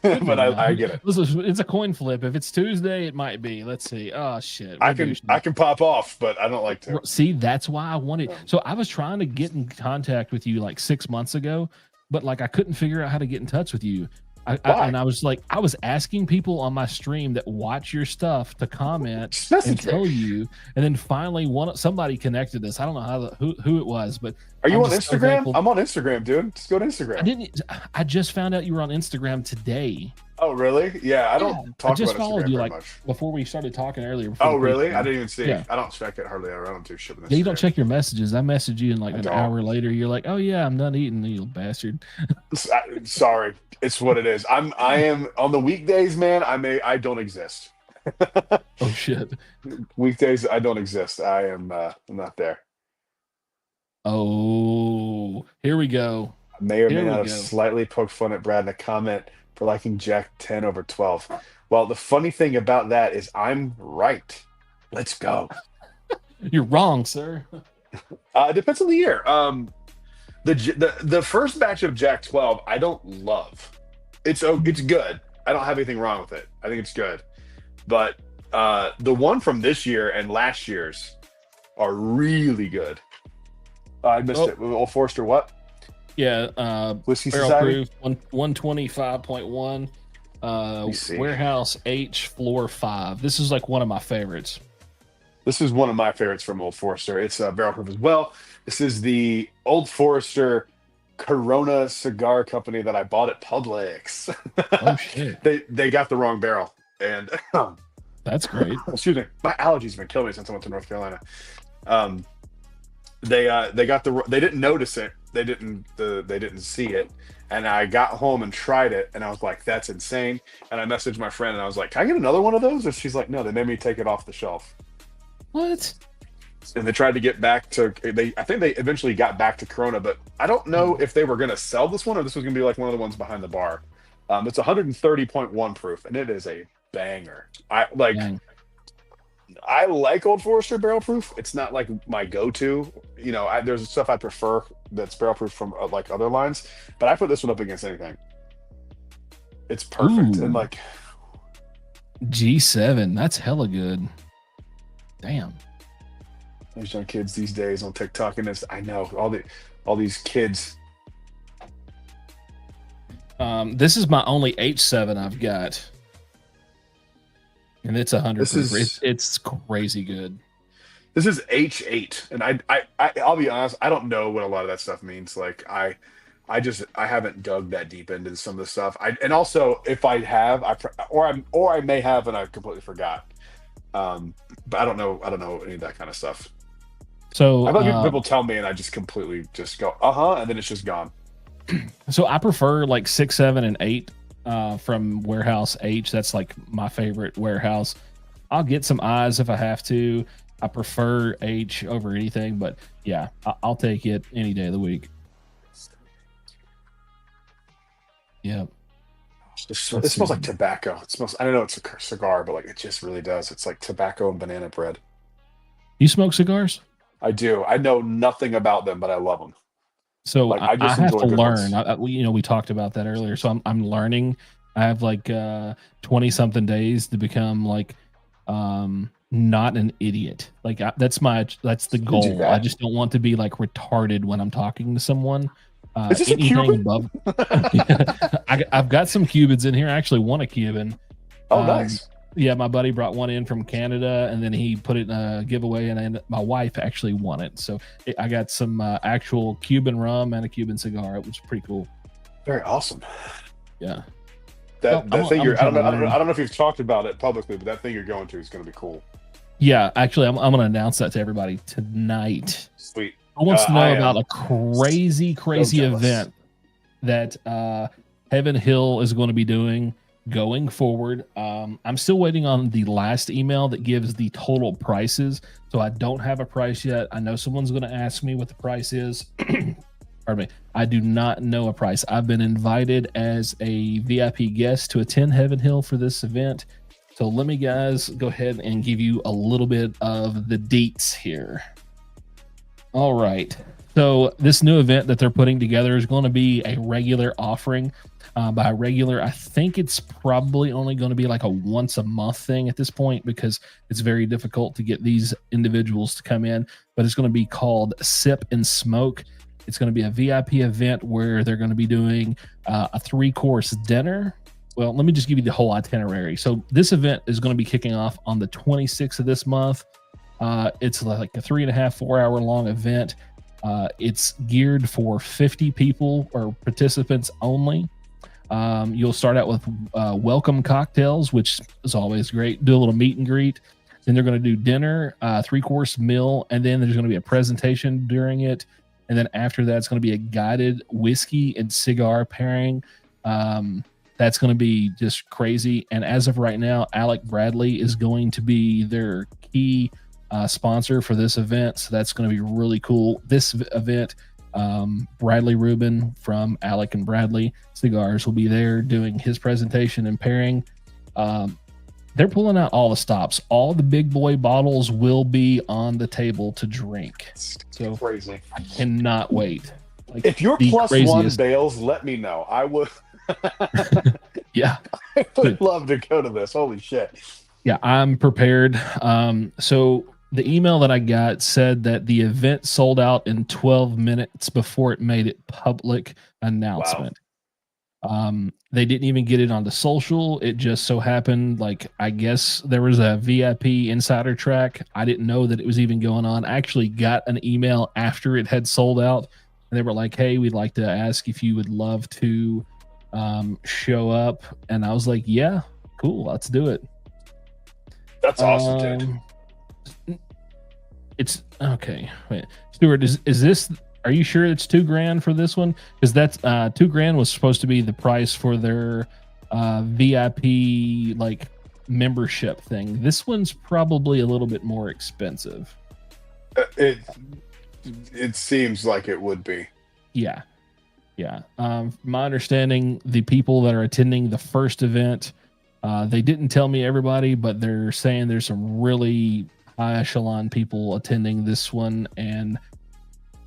S2: But I get it.
S1: It's a coin flip. If it's Tuesday, it might be. Let's see. Oh shit.
S2: I can pop off, but I don't like to.
S1: See, that's why I wanted. So I was trying to get in contact with you like 6 months ago, but like I couldn't figure out how to get in touch with you. I was like, I was asking people on my stream that watch your stuff to comment and tell you, and then finally somebody connected us. I don't know who it was, but
S2: are you on Instagram? I'm on Instagram, dude. Just go to Instagram.
S1: I just found out you were on Instagram today.
S2: Oh, really? Yeah, I don't talk. I just
S1: followed
S2: Instagram
S1: you like
S2: much.
S1: before we started talking earlier.
S2: Oh, really? I didn't even see. Yeah. I don't check it hardly ever. I don't do shit with Instagram.
S1: Yeah, you don't check your messages. I messaged you in like an hour later. You're like, oh yeah, I'm done eating, you bastard.
S2: Sorry, it's what it is. I am on the weekdays, man. I don't exist.
S1: Oh shit.
S2: Weekdays, I don't exist. I am I'm not there.
S1: Oh, here we go.
S2: I may or may not have slightly poked fun at Brad in a comment for liking Jack 10 over 12. Well, the funny thing about that is I'm right. Let's go.
S1: You're wrong, sir.
S2: It depends on the year. The first batch of Jack 12 I don't love. It's good. I don't have anything wrong with it. I think it's good. But the one from this year and last year's are really good. I missed it. Old Forester what?
S1: Yeah,
S2: Whiskey
S1: barrel
S2: Society?
S1: proof 125.1 warehouse H floor 5. This is like one of my favorites.
S2: This is one of my favorites from Old Forester. It's barrel proof as well. This is the Old Forester Corona cigar company that I bought at Publix.
S1: Oh shit!
S2: They got the wrong barrel, and
S1: that's great.
S2: Excuse me, my allergies have been killing me since I went to North Carolina. They got they didn't notice it. They didn't see it, and I got home and tried it, and I was like, "That's insane!" And I messaged my friend, and I was like, "Can I get another one of those?" And she's like, "No, they made me take it off the shelf."
S1: What?
S2: And they tried to get back to I think they eventually got back to Corona, but I don't know if they were going to sell this one or this was going to be like one of the ones behind the bar. It's 130.1 proof, and it is a banger. I like Old Forester barrel proof. It's not like my go-to. You know, there's stuff I prefer that's barrel proof from like other lines, but I put this one up against anything. It's perfect.
S1: Ooh.
S2: And like
S1: G7, that's hella good. Damn.
S2: These young kids these days on TikTok and this, I know all these kids.
S1: This is my only H7 I've got, and it's 100 proof. It's crazy good.
S2: This is H8, and I'll be honest, I don't know what a lot of that stuff means. Like I haven't dug that deep into some of the stuff. And also if I have, or I may have and I completely forgot. But I don't know any of that kind of stuff.
S1: So
S2: I've had people tell me, and I just completely just go and then it's just gone.
S1: So I prefer like 6, 7, and 8 from Warehouse H. That's like my favorite warehouse. I'll get some I's if I have to. I prefer H over anything, but yeah, I'll take it any day of the week. Yeah.
S2: It smells like tobacco. It smells, I don't know, it's a cigar, but like it just really does. It's like tobacco and banana bread.
S1: You smoke cigars?
S2: I do. I know nothing about them, but I love them.
S1: So
S2: like,
S1: I have to learn. We talked about that earlier. So I'm learning. I have like 20 something days to become like not an idiot. Like that's the goal. I just don't want to be like retarded when I'm talking to someone.
S2: Is this anything
S1: above? I've got some Cubans in here. I actually want a Cuban.
S2: Oh, nice.
S1: Yeah, my buddy brought one in from Canada, and then he put it in a giveaway, and my wife actually won it. So I got some actual Cuban rum and a Cuban cigar. It was pretty cool.
S2: Very awesome.
S1: Yeah.
S2: That thing I don't know if you've talked about it publicly, but that thing you're going to is going to be cool.
S1: Yeah, actually, I'm going to announce that to everybody tonight.
S2: Sweet.
S1: I want to know about a crazy event that Heaven Hill is going to be doing going forward. I'm still waiting on the last email that gives the total prices, so I don't have a price yet. I know someone's going to ask me what the price is. Pardon me. I do not know a price. I've been invited as a VIP guest to attend Heaven Hill for this event. So let me guys go ahead and give you a little bit of the deets here. All right. So this new event that they're putting together is going to be a regular offering. By regular, I think it's probably only going to be like a once a month thing at this point, because it's very difficult to get these individuals to come in. But it's going to be called Sip and Smoke. It's going to be a VIP event where they're going to be doing a 3-course dinner. Well, let me just give you the whole itinerary. So this event is going to be kicking off on the 26th of this month. It's like a 3.5-4 hour long event. It's geared for 50 people or participants only. You'll start out with welcome cocktails, which is always great. Do a little meet and greet. Then they're going to do dinner, 3-course meal, and then there's going to be a presentation during it. And then after that, it's going to be a guided whiskey and cigar pairing. That's going to be just crazy. And as of right now, Alec Bradley is going to be their key sponsor for this event. So that's going to be really cool. This event, Bradley Rubin from Alec and Bradley Cigars will be there doing his presentation and pairing. They're pulling out all the stops. All the big boy bottles will be on the table to drink. So
S2: crazy.
S1: I cannot wait. Like,
S2: if you're plus one bales, let me know. I would.
S1: Yeah.
S2: I would love to go to this. Holy shit.
S1: Yeah, I'm prepared. So the email that I got said that the event sold out in 12 minutes before it made it public announcement. Wow. They didn't even get it on the social. It just so happened, like, I guess there was a VIP insider track. I didn't know that it was even going on. I actually got an email after it had sold out, and they were like, hey, we'd like to ask if you would love to show up. And I was like, yeah, cool, let's do it.
S2: That's awesome, dude.
S1: It's okay. Wait, Stuart, is this? Are you sure it's $2,000 for this one? Because that's $2,000 was supposed to be the price for their VIP like membership thing. This one's probably a little bit more expensive.
S2: It seems like it would be.
S1: Yeah. My understanding, the people that are attending the first event, they didn't tell me everybody, but they're saying there's some really high echelon people attending this one. And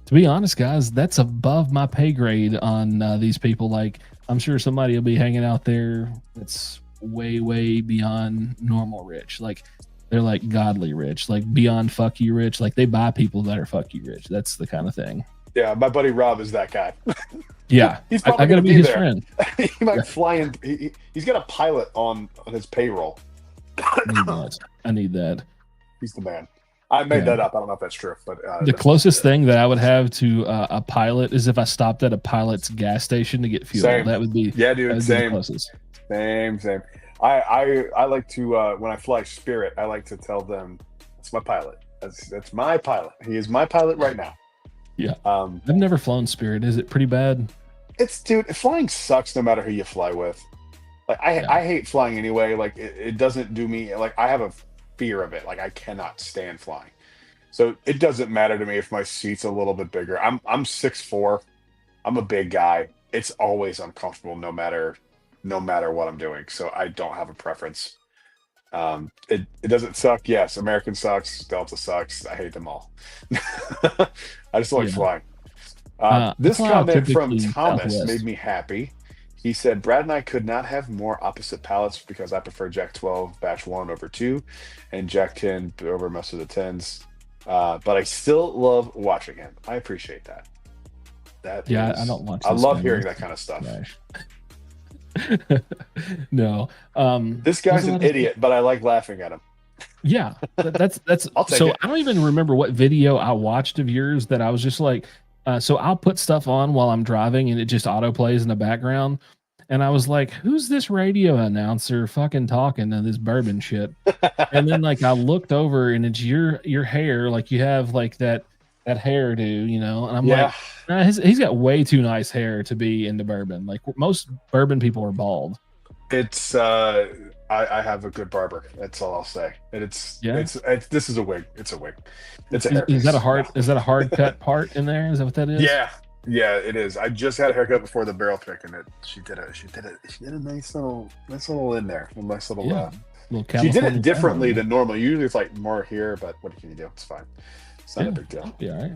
S1: to be honest, guys, that's above my pay grade on these people. Like, I'm sure somebody will be hanging out there that's way, way beyond normal rich. Like, They're like godly rich, like beyond fuck you rich. Like they buy people that are fuck you rich. That's the kind of thing.
S2: Yeah, my buddy Rob is that guy.
S1: Yeah,
S2: He's
S1: I
S2: probably
S1: gotta
S2: going to
S1: be
S2: be
S1: his
S2: there.
S1: friend.
S2: He might
S1: Yeah.
S2: fly in. He's got a pilot on his payroll.
S1: I need that. I need that.
S2: He's the man. I made
S1: Yeah.
S2: that up. I don't know if that's true, but
S1: The closest thing that I would have to a pilot is if I stopped at a pilot's gas station to get fuel.
S2: Same.
S1: That would be
S2: Yeah,
S1: that
S2: dude.
S1: would be the
S2: Same.
S1: closest.
S2: Same. I like to when I fly Spirit, I like to tell them that's my pilot. That's my pilot. He is my pilot right now.
S1: Yeah. I've never flown Spirit. Is it pretty bad?
S2: Dude, flying sucks no matter who you fly with. Like I hate flying anyway. Like it doesn't do me. Like I have a fear of it. Like I cannot stand flying. So it doesn't matter to me if my seat's a little bit bigger. I'm 6'4". I'm a big guy. It's always uncomfortable no matter what I'm doing. So I don't have a preference. It doesn't suck. Yes, American sucks. Delta sucks. I hate them all. I just like flying. This comment from Thomas
S1: Southwest.
S2: made me happy. He said, Brad and I could not have more opposite palates because I prefer Jack 12 batch 1 over 2 and Jack 10 over most of the 10s. But I still love watching him. I appreciate that.
S1: I don't watch.
S2: I love hearing that kind of stuff.
S1: No.
S2: This guy's an idiot, but I like laughing at him.
S1: Yeah, that's
S2: I'll take
S1: so
S2: it.
S1: I don't even remember what video I watched of yours that I was just like, so I'll put stuff on while I'm driving and it just auto plays in the background. And I was like, who's this radio announcer fucking talking to this bourbon shit? And then like I looked over and it's your hair, like you have like that hairdo, you know, and I'm like, nah, he's got way too nice hair to be into bourbon. Like most bourbon people are bald.
S2: It's I have a good barber. That's all I'll say. And it's this is a wig. It's a wig. It's a haircut.
S1: Is that a hard cut part in there? Is that what that is?
S2: Yeah, it is. I just had a haircut before the barrel pick, and she did a nice little in there, a nice little. She did it differently than normal. Usually it's like more here, but what can you do? It's fine. It's not a big deal.
S1: Yeah, all right.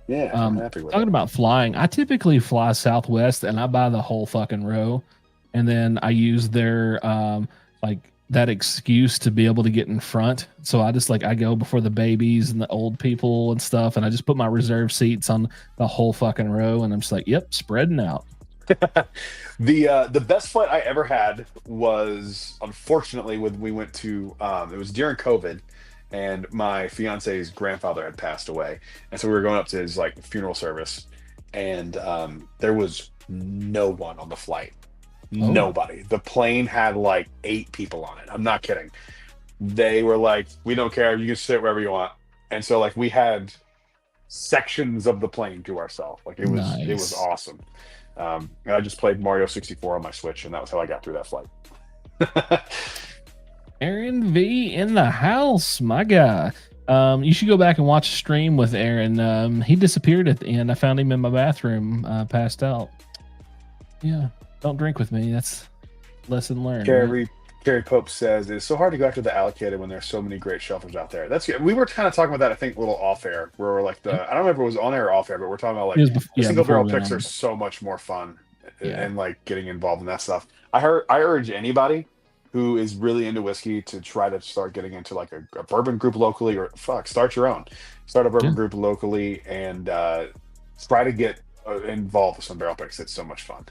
S2: Yeah, I'm happy with
S1: talking
S2: it.
S1: about flying, I typically fly Southwest and I buy the whole fucking row, and then I use their like that excuse to be able to get in front. So I just I go before the babies and the old people and stuff, and I just put my reserve seats on the whole fucking row, and I'm just like, yep, spreading out.
S2: The best flight I ever had was unfortunately when we went to it was during COVID. And my fiance's grandfather had passed away, and so we were going up to his funeral service, and there was no one on the flight. Oh. Nobody. The plane had 8 people on it. I'm not kidding. They were like, "We don't care. You can sit wherever you want." And so we had sections of the plane to ourselves. It was awesome. And I just played Mario 64 on my Switch, and that was how I got through that flight.
S1: Aaron V in the house, my guy. You should go back and watch a stream with Aaron. He disappeared at the end. I found him in my bathroom, passed out. Yeah, don't drink with me. That's lesson learned.
S2: Carrie Pope says it's so hard to go after the allocated when there's so many great shelters out there. That's we were kind of talking about that. I think a little off air, where we're I don't remember if it was on air or off air, but we're talking about single barrel picks are so much more fun, and getting involved in that stuff. I urge anybody who is really into whiskey to try to start getting into a bourbon group locally, or start your own. Start a bourbon group locally and try to get involved with some barrel picks. It's so much fun.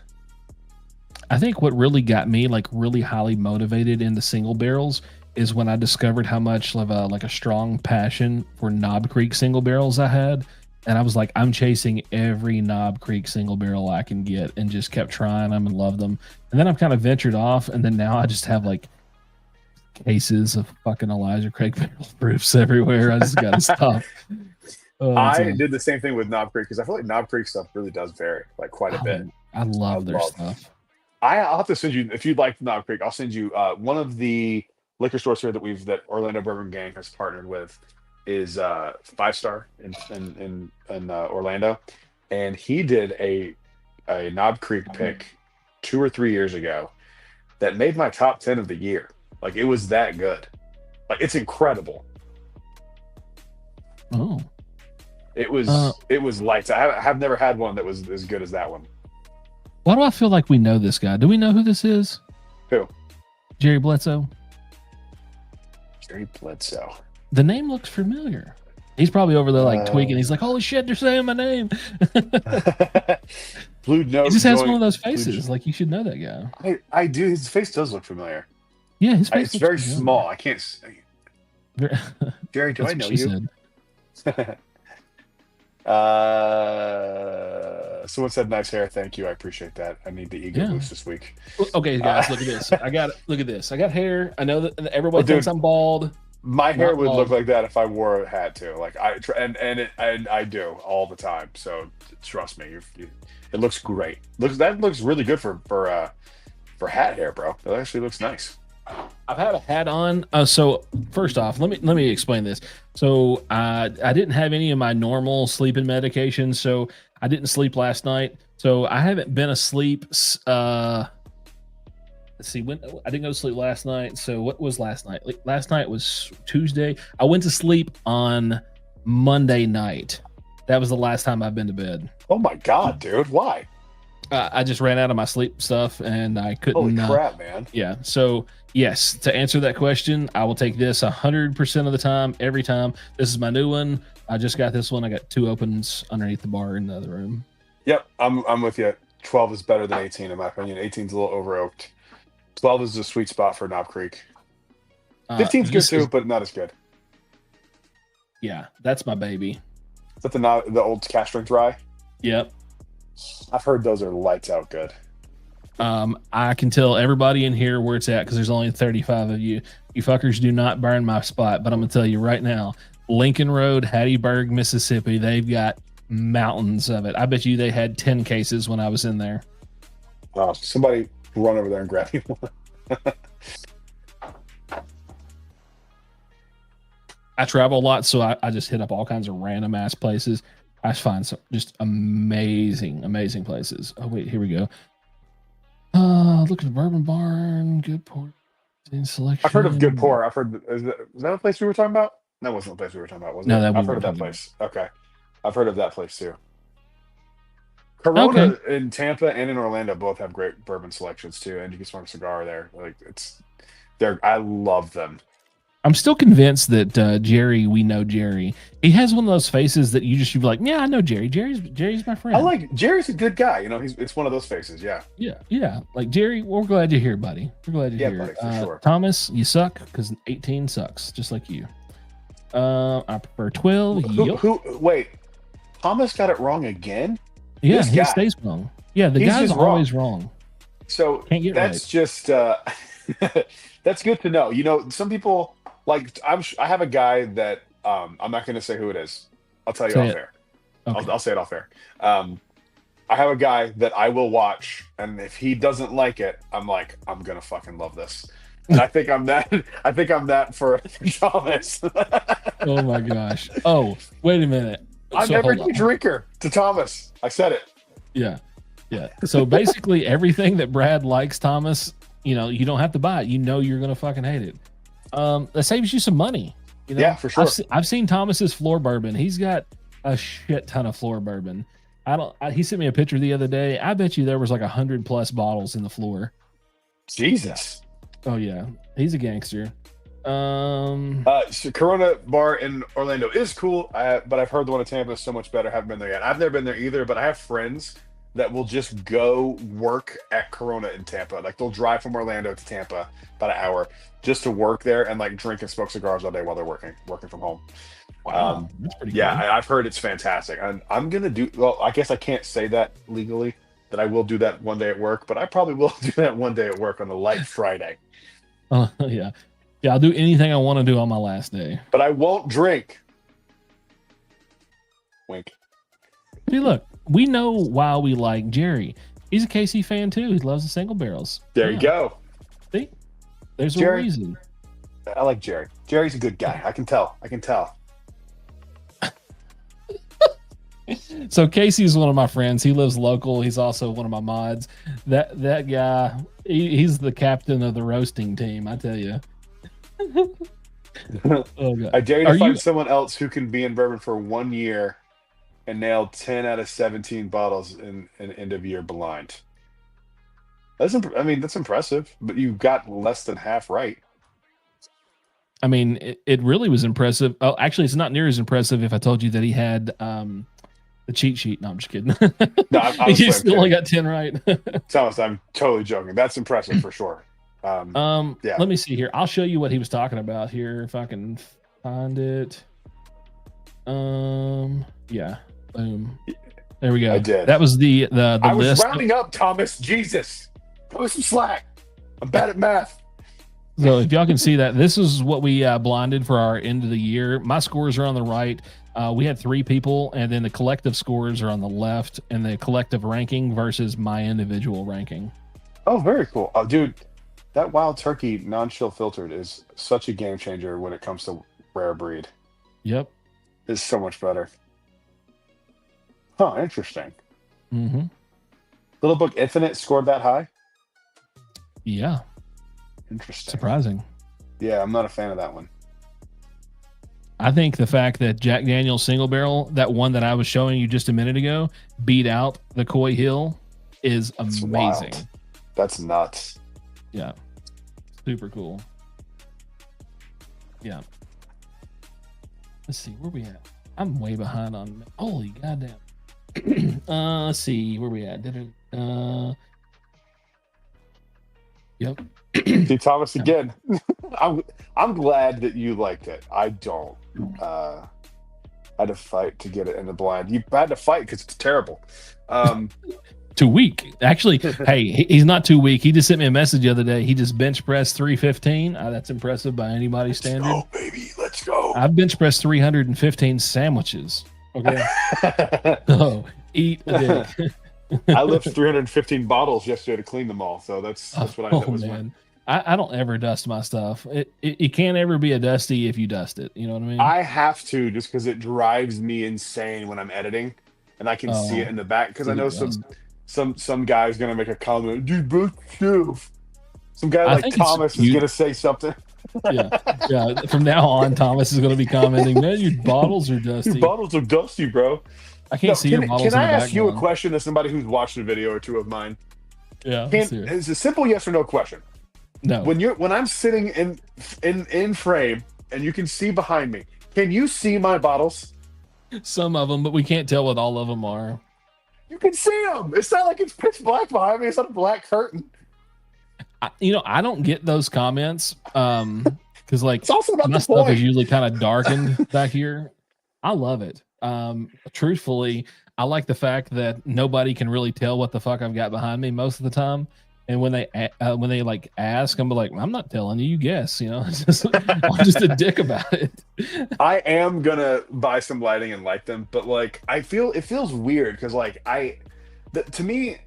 S1: I think what really got me really highly motivated into single barrels is when I discovered how much of a strong passion for Knob Creek single barrels I had. And I was like, I'm chasing every Knob Creek single barrel I can get, and just kept trying them and loved them. And then I've kind of ventured off, and then now I just have cases of fucking Elijah Craig barrel proofs everywhere. I just gotta stop.
S2: I did the same thing with Knob Creek because I feel like Knob Creek stuff really does vary quite a bit.
S1: I love their stuff.
S2: I'll have to send you, if you'd like Knob Creek, I'll send you one of the liquor stores here that Orlando Bourbon Gang has partnered with is 5 Star in Orlando, and he did a Knob Creek pick 2 or 3 years ago that made my top 10 of the year. It was that good. It's incredible.
S1: Oh,
S2: it was lights. I have never had one that was as good as that one.
S1: Why do I feel like we know this guy? Do we know who this is?
S2: Who?
S1: Jerry Bledsoe.
S2: Jerry Bledsoe.
S1: The name looks familiar. He's probably over there like tweaking. He's like, "Holy shit, they're saying my name."
S2: Blue Note.
S1: He just has one of those faces. Like you should know that guy.
S2: I do. His face does look familiar.
S1: Yeah, his face.
S2: It's very small. I can't. Jerry, do I know you? Someone said nice hair. Thank you. I appreciate that. I need the ego boost this week.
S1: Okay, guys, look at this. Look at this. I got hair. I know that everybody thinks I'm bald.
S2: My hair would look like that if I wore a hat too. Like I do all the time. So trust me, it looks great. That looks really good for hat hair, bro. It actually looks nice.
S1: I've had a hat on. So first off, let me explain this. So I didn't have any of my normal sleeping medications, so I didn't sleep last night. So I haven't been asleep. Let's see, when I didn't go to sleep last night. So what was last night? Last night was Tuesday. I went to sleep on Monday night. That was the last time I've been to bed.
S2: Oh my god, dude! Why?
S1: I just ran out of my sleep stuff and I couldn't.
S2: Holy crap, man!
S1: Yeah. So yes, to answer that question, I will take this 100% of the time, every time. This is my new one. I just got this one. I got 2 opens underneath the bar in the other room.
S2: Yep, I'm with you. 12 is better than 18 in my opinion. 18 is a little over oaked. 12 is the sweet spot for Knob Creek. 15 is good too, but not as good.
S1: Yeah, that's my baby.
S2: Is that the old cash drink rye?
S1: Yep.
S2: I've heard those are lights out good.
S1: I can tell everybody in here where it's at because there's only 35 of you. You fuckers do not burn my spot, but I'm gonna tell you right now, Lincoln Road, Hattiesburg, Mississippi, they've got mountains of it. I bet you they had 10 cases when I was in there.
S2: Somebody run over there and grab me one.
S1: I travel a lot, so I just hit up all kinds of random ass places. I find some just amazing places. Oh wait, here we go. Look at the Bourbon Barn, good pour selection.
S2: I've heard of Good Pour. I've heard. Is that the place we were talking about? That wasn't the place we were talking about, was it?
S1: No,
S2: I've heard of that place. Okay, I've heard of that place too. Corona in Tampa and in Orlando both have great bourbon selections too, and you can smoke a cigar there. Like I love them.
S1: I'm still convinced that Jerry, we know Jerry. He has one of those faces that you'd be like, yeah, I know Jerry. Jerry's my friend.
S2: Jerry's a good guy. You know, it's one of those faces. Yeah.
S1: Yeah. Like Jerry, we're glad you're here, buddy. We're glad you're here.
S2: Buddy, for sure.
S1: Thomas, you suck because 18 sucks, just like you. I prefer 12.
S2: Wait, Thomas got it wrong again?
S1: Yeah, he stays wrong. Yeah, the guy's always wrong.
S2: So
S1: can't get
S2: that's just that's good to know. You know, some people. Like I have a guy that I'm not going to say who it is. I'll tell you off air. Okay. I'll say it off air. I have a guy that I will watch, and if he doesn't like it, I'm like, I'm gonna fucking love this. And I think I'm that. I think I'm that for Thomas.
S1: Oh my gosh! Oh, wait a minute.
S2: I'm never a drinker to Thomas. I said it.
S1: Yeah. So basically, everything that Brad likes, Thomas, you know, you don't have to buy it. You know, you're gonna fucking hate it. That saves you some money. You know?
S2: Yeah, for sure.
S1: I've seen Thomas's floor bourbon. He's got a shit ton of floor bourbon. He sent me a picture the other day. I bet you there was like 100+ bottles in the floor.
S2: Jesus.
S1: Oh yeah, he's a gangster.
S2: So Corona Bar in Orlando is cool, but I've heard the one in Tampa is so much better. Haven't been there yet. I've never been there either, but I have friends that will just go work at Corona in Tampa. Like they'll drive from Orlando to Tampa about an hour just to work there and like drink and smoke cigars all day while they're working from home.
S1: Wow, that's pretty
S2: yeah,
S1: cool.
S2: I've heard it's fantastic. And I'm gonna do well. I guess I can't say that legally that I will do that one day at work, but I probably will do that one day at work on a light Friday.
S1: Yeah, I'll do anything I want to do on my last day,
S2: but I won't drink. Wink.
S1: See, look, we know why we like Jerry. He's a KC fan too. He loves the single barrels.
S2: There you go.
S1: See, there's
S2: Jerry,
S1: a reason.
S2: I like Jerry. Jerry's a good guy. I can tell.
S1: So Casey's one of my friends. He lives local. He's also one of my mods. That guy, he's the captain of the roasting team. I tell you. Oh God.
S2: I dare you to find someone else who can be in bourbon for 1 year and nail 10 out of 17 bottles in an end of year blind. That's impressive, but you got less than half right.
S1: I mean, it really was impressive. Oh, actually, it's not near as impressive if I told you that he had the cheat sheet. No, I'm just kidding.
S2: No,
S1: He
S2: honestly, I'm
S1: still only
S2: kidding.
S1: got 10 right.
S2: Thomas, I'm totally joking. That's impressive for sure. Yeah.
S1: Let me see here. I'll show you what he was talking about here if I can find it. Yeah. Boom. There we go.
S2: I did.
S1: That was the
S2: I was
S1: list.
S2: rounding up, Thomas. Jesus. Cut me some slack. I'm bad at math.
S1: So if y'all can see that, this is what we blinded for our end of the year. My scores are on the right. We had 3 people, and then the collective scores are on the left, and the collective ranking versus my individual ranking.
S2: Oh, very cool. Oh, dude, that wild turkey non-chill filtered is such a game changer when it comes to rare breed.
S1: Yep.
S2: It's so much better. Huh, interesting.
S1: Mm-hmm.
S2: Little Book Infinite scored that high?
S1: Yeah.
S2: Interesting.
S1: Surprising.
S2: Yeah, I'm not a fan of that one.
S1: I think the fact that Jack Daniel's single barrel, that one that I was showing you just a minute ago, beat out the Coy Hill is
S2: That's
S1: amazing.
S2: wild. That's nuts.
S1: Yeah. Super cool. Yeah. Let's see, where we at? I'm way behind on holy goddamn. Let's see, where we at? Yep.
S2: See, Thomas, again, I'm glad that you liked it. I don't. I had to fight to get it in the blind. You had to fight because it's terrible.
S1: Too weak. Actually, hey, he's not too weak. He just sent me a message the other day. He just bench pressed 315. That's impressive by anybody's standard.
S2: Oh, baby, let's go.
S1: I've bench pressed 315 sandwiches. Okay. Oh, eat a dick.
S2: I lifted 315 bottles yesterday to clean them all. So that's what I
S1: Oh,
S2: that was.
S1: man. I don't ever dust my stuff. It can't ever be a dusty if you dust it. You know what I mean?
S2: I have to just because it drives me insane when I'm editing, and I can see it in the back because I know some guy's gonna make a comment. Dude, bro, some guy like Thomas is gonna say something.
S1: Yeah. From now on, Thomas is gonna be commenting, "Man, your bottles are dusty.
S2: Your bottles are dusty, bro."
S1: I can't see your bottles.
S2: Can I ask you a question as somebody who's watched a video or two of mine?
S1: Yeah.
S2: It's a simple yes or no question.
S1: No.
S2: When I'm sitting in frame and you can see behind me, can you see my bottles?
S1: Some of them, but we can't tell what all of them are.
S2: You can see them. It's not like it's pitch black behind me. It's not a black curtain.
S1: I don't get those comments because like
S2: it's also not
S1: my
S2: the
S1: stuff
S2: point.
S1: is usually kind of darkened back here. I love it. Truthfully, I like the fact that nobody can really tell what the fuck I've got behind me most of the time. And when they like ask, I'm like, I'm not telling you. You guess, I'm just a dick about it.
S2: I am gonna buy some lighting and light them, but like it feels weird because like to me,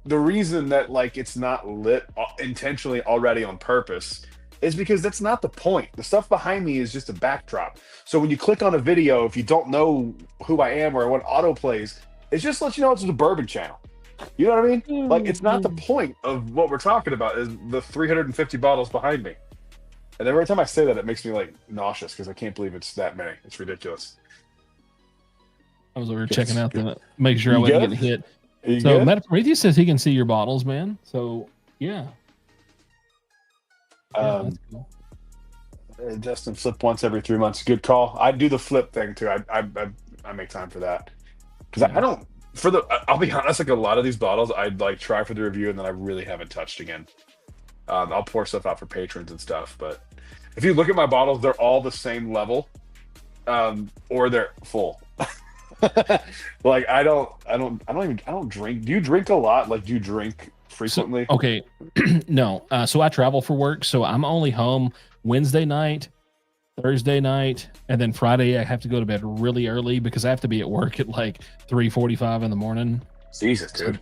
S2: the reason that like it's not lit intentionally already on purpose is because that's not the point. The stuff behind me is just a backdrop. So when you click on a video, if you don't know who I am or what auto plays, it just lets you know it's the Bourbon channel. You know what I mean? Like, it's not the point of what we're talking about is the 350 bottles behind me. And every time I say that, it makes me like nauseous because I can't believe it's that many. It's ridiculous.
S1: I was over checking out to make sure I wasn't getting hit. So Metaprometheus says he can see your bottles, man. So yeah.
S2: That's cool. Justin, flip once every 3 months. Good call. I do the flip thing too. I make time for that because I don't. I'll be honest, like a lot of these bottles I'd like try for the review and then I really haven't touched again. I'll pour stuff out for patrons and stuff, but if you look at my bottles, they're all the same level, or they're full. Like I don't drink. Do you drink a lot? Like do you drink frequently?
S1: So, okay. No. So I travel for work, so I'm only home Wednesday night, Thursday night, and then Friday I have to go to bed really early because I have to be at work at like 3:45 in the morning.
S2: Jesus, dude.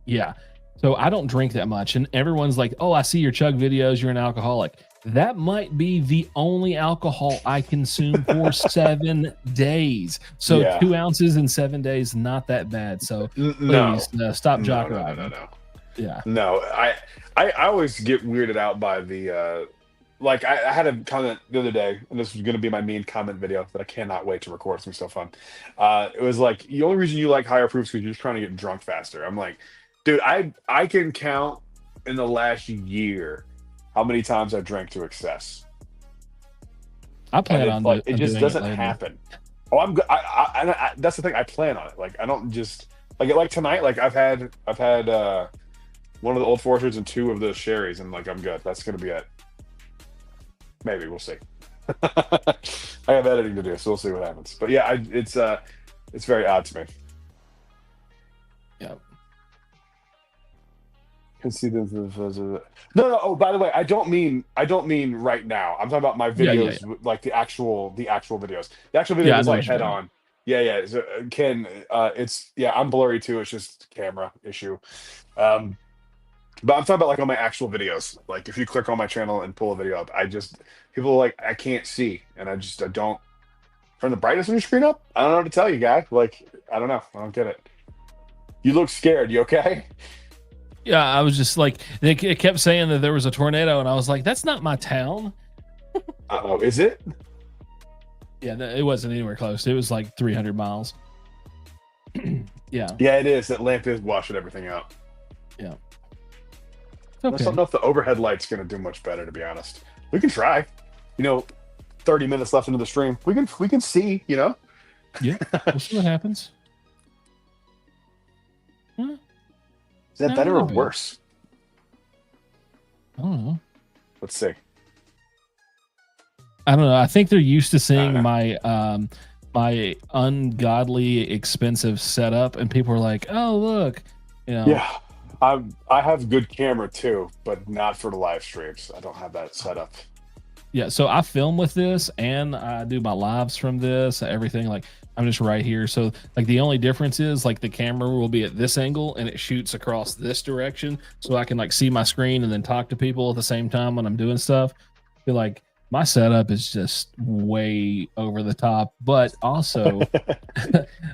S1: Yeah. So I don't drink that much. And everyone's like, oh, I see your chug videos. You're an alcoholic. That might be the only alcohol I consume for 7 days. So 2 ounces in 7 days, not that bad. So please stop jock riding.
S2: No.
S1: Yeah.
S2: No, I always get weirded out by the like I had a comment the other day, and this was going to be my mean comment video that I cannot wait to record. It's going to be so fun. It was like, the only reason you like higher proofs because you're just trying to get drunk faster. I'm like, dude, I can count in the last year how many times I drank to excess.
S1: I plan on
S2: it just
S1: doing it
S2: doesn't
S1: later.
S2: happen. Oh, I'm good. That's the thing. I plan on it. Like I don't just like tonight. Like I've had one of the Old Foresters and 2 of the sherries, and like I'm good. That's gonna be it. Maybe we'll see. I have editing to do, so we'll see what happens. But yeah, it's very odd to me.
S1: Yeah.
S2: Can see no. Oh, by the way, I don't mean right now. I'm talking about my videos, like the actual videos. The actual videos
S1: I know
S2: like
S1: what you
S2: head
S1: mean.
S2: on. Yeah. So, Ken, it's I'm blurry too. It's just camera issue. Um, but I'm talking about like on my actual videos. Like if you click on my channel and pull a video up, people are like I can't see, and I don't turn the brightness on your screen up. I don't know what to tell you, guy. Like I don't know. I don't get it. You look scared. You okay?
S1: Yeah, I was just like, it kept saying that there was a tornado, and I was like, that's not my town.
S2: Oh, is it?
S1: Yeah, it wasn't anywhere close. It was like 300 miles. Yeah.
S2: Yeah, it is. That lamp is washing everything out.
S1: Yeah.
S2: Okay. I don't know if the overhead light's going to do much better, to be honest. We can try. 30 minutes left into the stream. We can see,
S1: Yeah, we'll see what happens.
S2: Huh? Is that better or worse?
S1: I don't know.
S2: Let's see.
S1: I don't know. I think they're used to seeing my my ungodly expensive setup, and people are like, "Oh, look."
S2: Yeah, I have good camera too, but not for the live streams. I don't have that set up.
S1: Yeah, so I film with this, and I do my lives from this. Everything, like I'm just right here. So like the only difference is like the camera will be at this angle, and it shoots across this direction, so I can like see my screen and then talk to people at the same time when I'm doing stuff. I feel like my setup is just way over the top, but also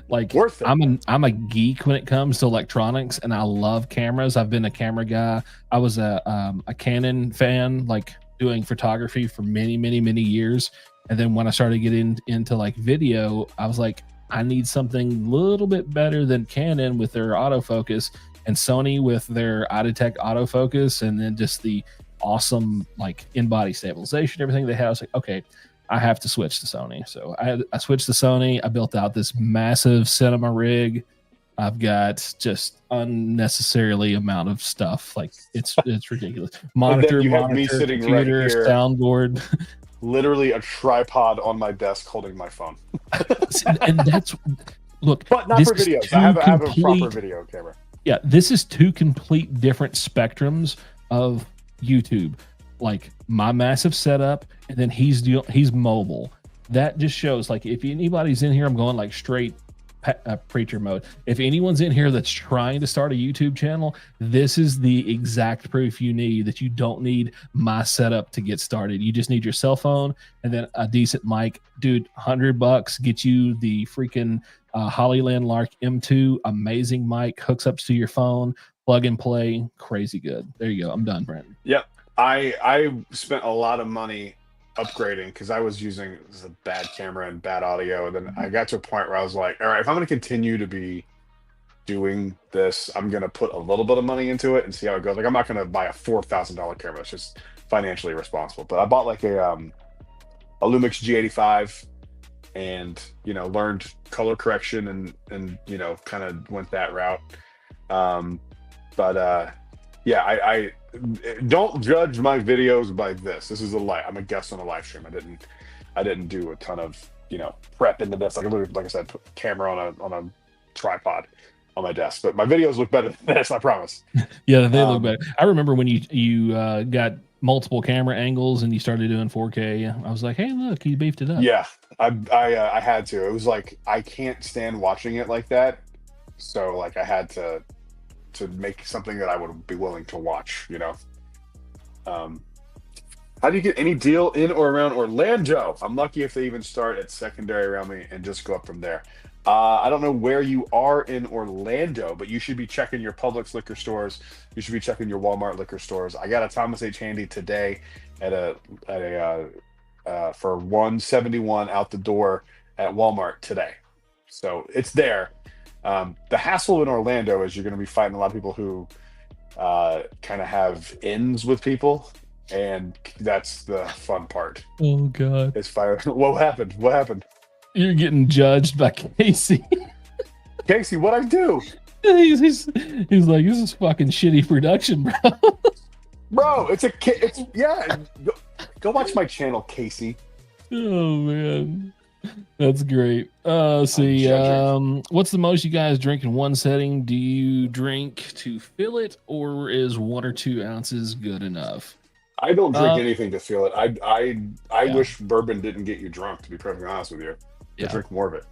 S1: like
S2: worth it.
S1: I'm a geek when it comes to electronics, and I love cameras. I've been a camera guy. I was a Canon fan, like doing photography for many years. And then when I started getting into like video, I was like, I need something a little bit better than Canon with their autofocus, and Sony with their iDetect autofocus, and then just the awesome like in-body stabilization, everything they have. I was like, okay, I have to switch to Sony. So I switched to Sony. I built out this massive cinema rig. I've got just unnecessarily amount of stuff. Like it's ridiculous. Monitor,
S2: you have me sitting
S1: computer,
S2: right here,
S1: soundboard.
S2: Literally a tripod on my desk holding my phone.
S1: And that's look,
S2: but not for videos. I have a proper video camera.
S1: Yeah, this is 2 complete different spectrums of YouTube. Like my massive setup, and then he's mobile. That just shows like if anybody's in here, I'm going like straight preacher mode. If anyone's in here that's trying to start a YouTube channel, this is the exact proof you need, that you don't need my setup to get started. You just need your cell phone and then a decent mic. Dude, $100 get you the freaking Hollyland Lark M2, amazing mic, hooks up to your phone, plug and play, crazy good. There you go. I'm done, Brandon.
S2: Yep. I spent a lot of money upgrading because I was using a bad camera and bad audio, and then I got to a point where I was like, all right, if I'm going to continue to be doing this, I'm going to put a little bit of money into it and see how it goes. Like I'm not going to buy a $4,000 camera. It's just financially irresponsible. But I bought like a Lumix G85 and learned color correction and kind of went that route. Yeah, I don't judge my videos by this. This is I'm a guest on a live stream. I didn't do a ton of prep into this. Like I literally, like I said, put the camera on a tripod on my desk. But my videos look better than this, I promise.
S1: Yeah, they look better. I remember when you got multiple camera angles and you started doing 4K. I was like, hey, look, you beefed it up.
S2: Yeah, I had to. It was like I can't stand watching it like that. So like I had to make something that I would be willing to watch, How do you get any deal in or around Orlando? I'm lucky if they even start at secondary around me and just go up from there. I don't know where you are in Orlando, but you should be checking your Publix liquor stores. You should be checking your Walmart liquor stores. I got a Thomas H. Handy today for $171 out the door at Walmart today. So it's there. The hassle in Orlando is you're going to be fighting a lot of people who kind of have ins with people. and that's the fun part.
S1: Oh God,
S2: Is fire. What happened? What happened?
S1: you're getting judged by Casey.
S2: Casey, what I do?
S1: he's like, this is fucking shitty production, bro.
S2: Bro, it's a kid. It's yeah. Go watch my channel, Casey.
S1: Oh man, that's great. See,
S2: judging.
S1: what's the most you guys drink in one setting? Do you drink to fill it, or is 1 or 2 ounces good enough?
S2: I don't drink
S1: Uh,
S2: anything to feel it. I
S1: yeah,
S2: wish bourbon didn't get you drunk. To be perfectly honest with you, I
S1: yeah.
S2: drink more of it.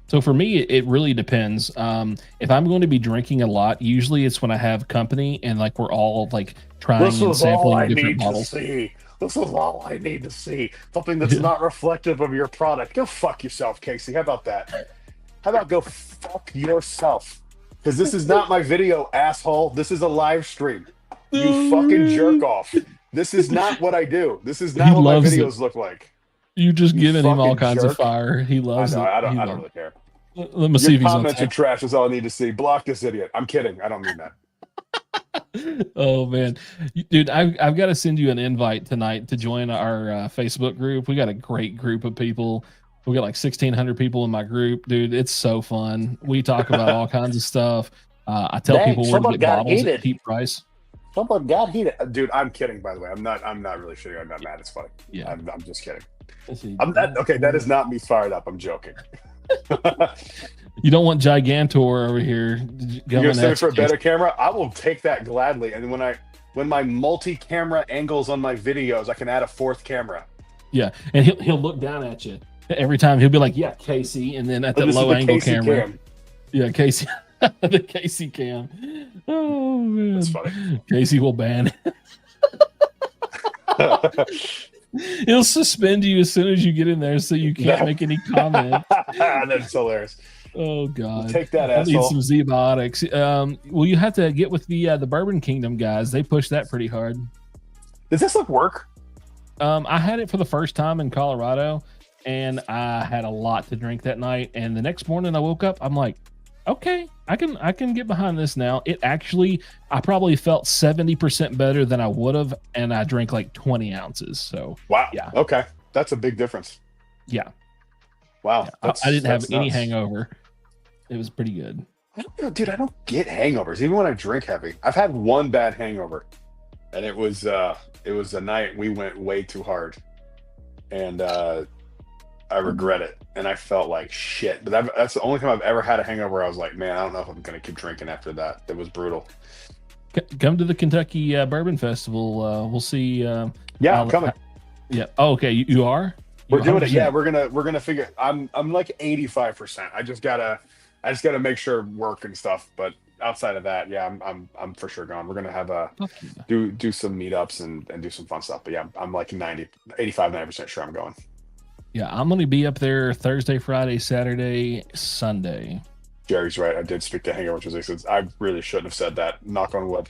S1: So for me, it really depends. If I'm going to be drinking a lot, usually it's when I have company and like we're all like trying
S2: This
S1: and
S2: is all
S1: sampling
S2: I
S1: different
S2: need to
S1: bottles.
S2: see. This is all I need to see. Something that's not reflective of your product. Go fuck yourself, Casey. How about that? How about go fuck yourself? Because this is not my video, asshole. This is a live stream. You
S1: Oh,
S2: fucking jerk
S1: man.
S2: off. This is not what I do. This is
S1: He
S2: not what my
S1: loves it.
S2: videos look like.
S1: You're just
S2: You
S1: giving him all
S2: fucking
S1: kinds of
S2: jerk.
S1: fire. He
S2: I
S1: loves
S2: know.
S1: it.
S2: I don't really care.
S1: Let me
S2: Your
S1: see if he's on
S2: comments are
S1: tap.
S2: trash. Is all I need to see. Block this idiot. I'm kidding. I don't mean that.
S1: Oh man, dude, I've got to send you an invite tonight to join our Facebook group. We got a great group of people. We got like 1,600 people in my group, dude. It's so fun. We talk about all kinds of stuff. I tell
S2: Dang,
S1: people where to
S2: someone
S1: get
S2: got
S1: bottles at
S2: heated.
S1: cheap price.
S2: Someone got heated. Dude, I'm kidding, by the way. I'm not really shitting. I'm not mad. It's funny.
S1: Yeah.
S2: I'm just kidding.
S1: Let's see.
S2: Okay, that is not me fired up. I'm joking.
S1: You don't want Gigantor over here
S2: You're
S1: going
S2: gonna send me
S1: at
S2: for a
S1: you.
S2: better camera? I will take that gladly. And when my multi-camera angles on my videos, I can add a 4th camera.
S1: Yeah, and he'll look down at you every time. He'll be like, "Yeah, Casey," and then at that
S2: This is
S1: low
S2: the
S1: angle
S2: Casey
S1: camera,
S2: cam.
S1: yeah, Casey, the Casey cam. Oh man,
S2: That's funny.
S1: Casey will ban. He'll suspend you as soon as you get in there, so you can't make any comments.
S2: That's hilarious.
S1: Oh God,
S2: Take that,
S1: I need
S2: asshole.
S1: some Z-biotics. Well, you have to get with the Bourbon Kingdom guys. They push that pretty hard.
S2: Does this look work?
S1: I had it for the first time in Colorado, and I had a lot to drink that night. And the next morning, I woke up. I'm like, okay, I can get behind this now. It actually, I probably felt 70% better than I would have, and I drank like 20 ounces. So
S2: Wow.
S1: yeah,
S2: Okay, that's a big difference.
S1: yeah.
S2: Wow.
S1: I didn't have
S2: that's
S1: any
S2: nuts.
S1: hangover. It was pretty good.
S2: I don't know, dude. I don't get hangovers, even when I drink heavy. I've had one bad hangover, and it was a night we went way too hard, and I regret it, and I felt like shit. But that's the only time I've ever had a hangover. I was like, man, I don't know if I'm gonna keep drinking after that. It was brutal.
S1: Come to the Kentucky Bourbon Festival. We'll see.
S2: Yeah, I'm
S1: how-
S2: coming.
S1: Yeah. Oh, okay. You are.
S2: We're
S1: You
S2: doing it.
S1: 100%?
S2: Yeah, we're gonna figure. I'm like 85%. I just gotta make sure work and stuff. But outside of that, yeah, I'm for sure gone. We're gonna have
S1: Fuck yeah.
S2: do some meetups and do some fun stuff. But yeah, I'm like 90% sure I'm going.
S1: Yeah, I'm going to be up there Thursday, Friday, Saturday, Sunday.
S2: Jerry's right. I did speak to Hangover Resistance. I really shouldn't have said that. Knock on wood.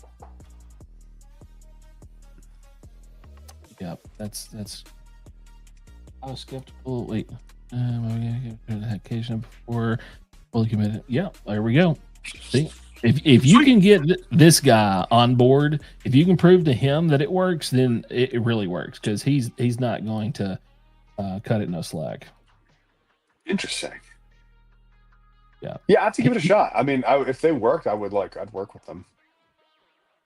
S1: Yeah, that's. I was skeptical. Wait, occasion before fully committed. Yeah, there we go. See, if you can get this guy on board, if you can prove to him that it works, then it really works because he's not going to cut it no slack.
S2: Interesting.
S1: Yeah.
S2: Yeah, I have to give it a shot. I mean, if they worked, I'd work with them.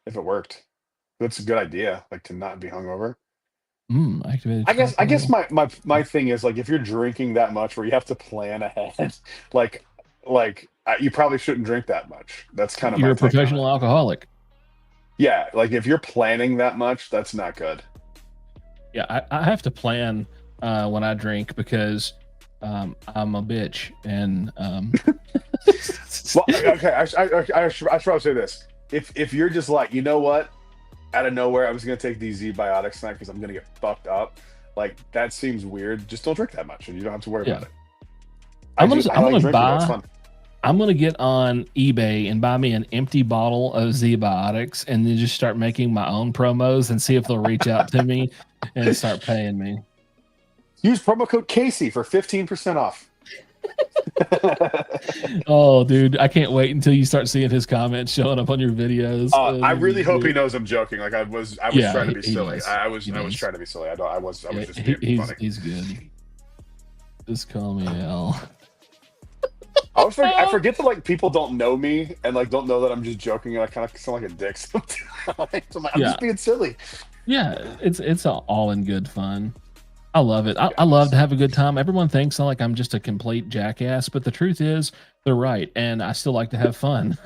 S2: If it worked, that's a good idea. Like to not be hungover.
S1: Activated.
S2: I guess my thing is like if you're drinking that much where you have to plan ahead, like you probably shouldn't drink that much. That's kind of
S1: You're
S2: my
S1: a
S2: take on
S1: professional
S2: it.
S1: alcoholic.
S2: Yeah, like if you're planning that much, that's not good.
S1: Yeah, I have to plan when I drink because I'm a bitch and
S2: Well, okay, I should probably say this. If you're just like, you know what, out of nowhere, I was gonna take these Z-biotics tonight because I'm gonna get fucked up. Like that seems weird. Just don't drink that much, and you don't have to worry about it.
S1: I'm
S2: I
S1: gonna
S2: like drinking, that's
S1: buy.
S2: fun.
S1: I'm gonna get on eBay and buy me an empty bottle of Z-biotics, and then just start making my own promos and see if they'll reach out to me and start paying me.
S2: Use promo code Casey for 15% off.
S1: Oh, dude, I can't wait until you start seeing his comments showing up on your videos.
S2: I really hope he knows I'm joking. Like I was
S1: Yeah,
S2: trying to be
S1: he
S2: silly.
S1: does. He
S2: I was
S1: does.
S2: trying to be silly. I was
S1: Yeah,
S2: just being funny.
S1: he's good. Just call me Al.
S2: I forget that like people don't know me and like don't know that I'm just joking and I kind of sound like a dick sometimes. So I'm
S1: Yeah.
S2: just being silly.
S1: Yeah, it's all in good fun. I love it. I love to have a good time. Everyone thinks like I'm just a complete jackass, but the truth is they're right, and I still like to have fun.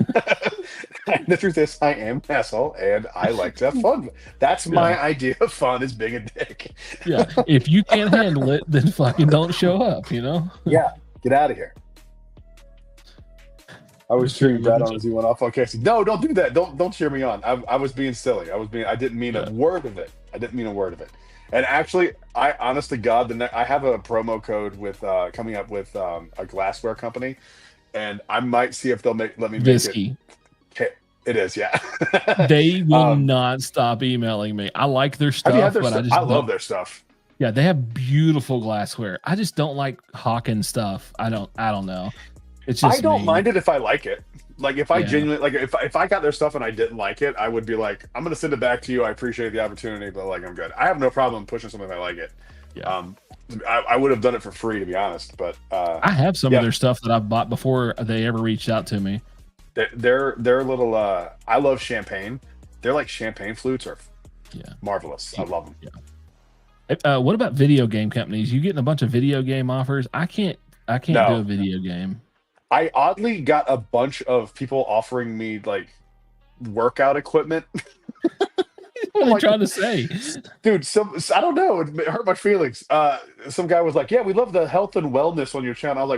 S2: The truth is, I am an asshole, and I like to have fun. That's
S1: Yeah.
S2: my idea of fun: is being a dick.
S1: Yeah. If you can't handle it, then fucking don't show up, you know?
S2: Yeah, get out of here. I was cheering Brad on as he went off on Casey. No, don't do that. Don't cheer me on. I was being silly. I didn't mean a word of it. I didn't mean a word of it. And actually, I honest to God, I have a promo code with coming up with a glassware company, and I might see if they'll let me make
S1: Visky.
S2: it. It is, yeah.
S1: They will not stop emailing me. I like their stuff,
S2: I love their stuff.
S1: Yeah, they have beautiful glassware. I just don't like hawking stuff. I don't know. It's just
S2: I don't
S1: me.
S2: mind it if I like it. Like if I genuinely like if I got their stuff and I didn't like it, I would be like, I'm gonna send it back to you. I appreciate the opportunity, but like I'm good. I have no problem pushing something if I like it.
S1: Yeah.
S2: I would have done it for free to be honest, but
S1: I have some of their stuff that I've bought before they ever reached out to me.
S2: They're little I love champagne. They're like champagne flutes are marvelous. I love them.
S1: Yeah. What about video game companies? You getting a bunch of video game offers? I can't do a video game.
S2: I oddly got a bunch of people offering me like workout equipment.
S1: What are they trying to say?
S2: Dude, I don't know. It hurt my feelings. Some guy was like, yeah, we love the health and wellness on your channel. I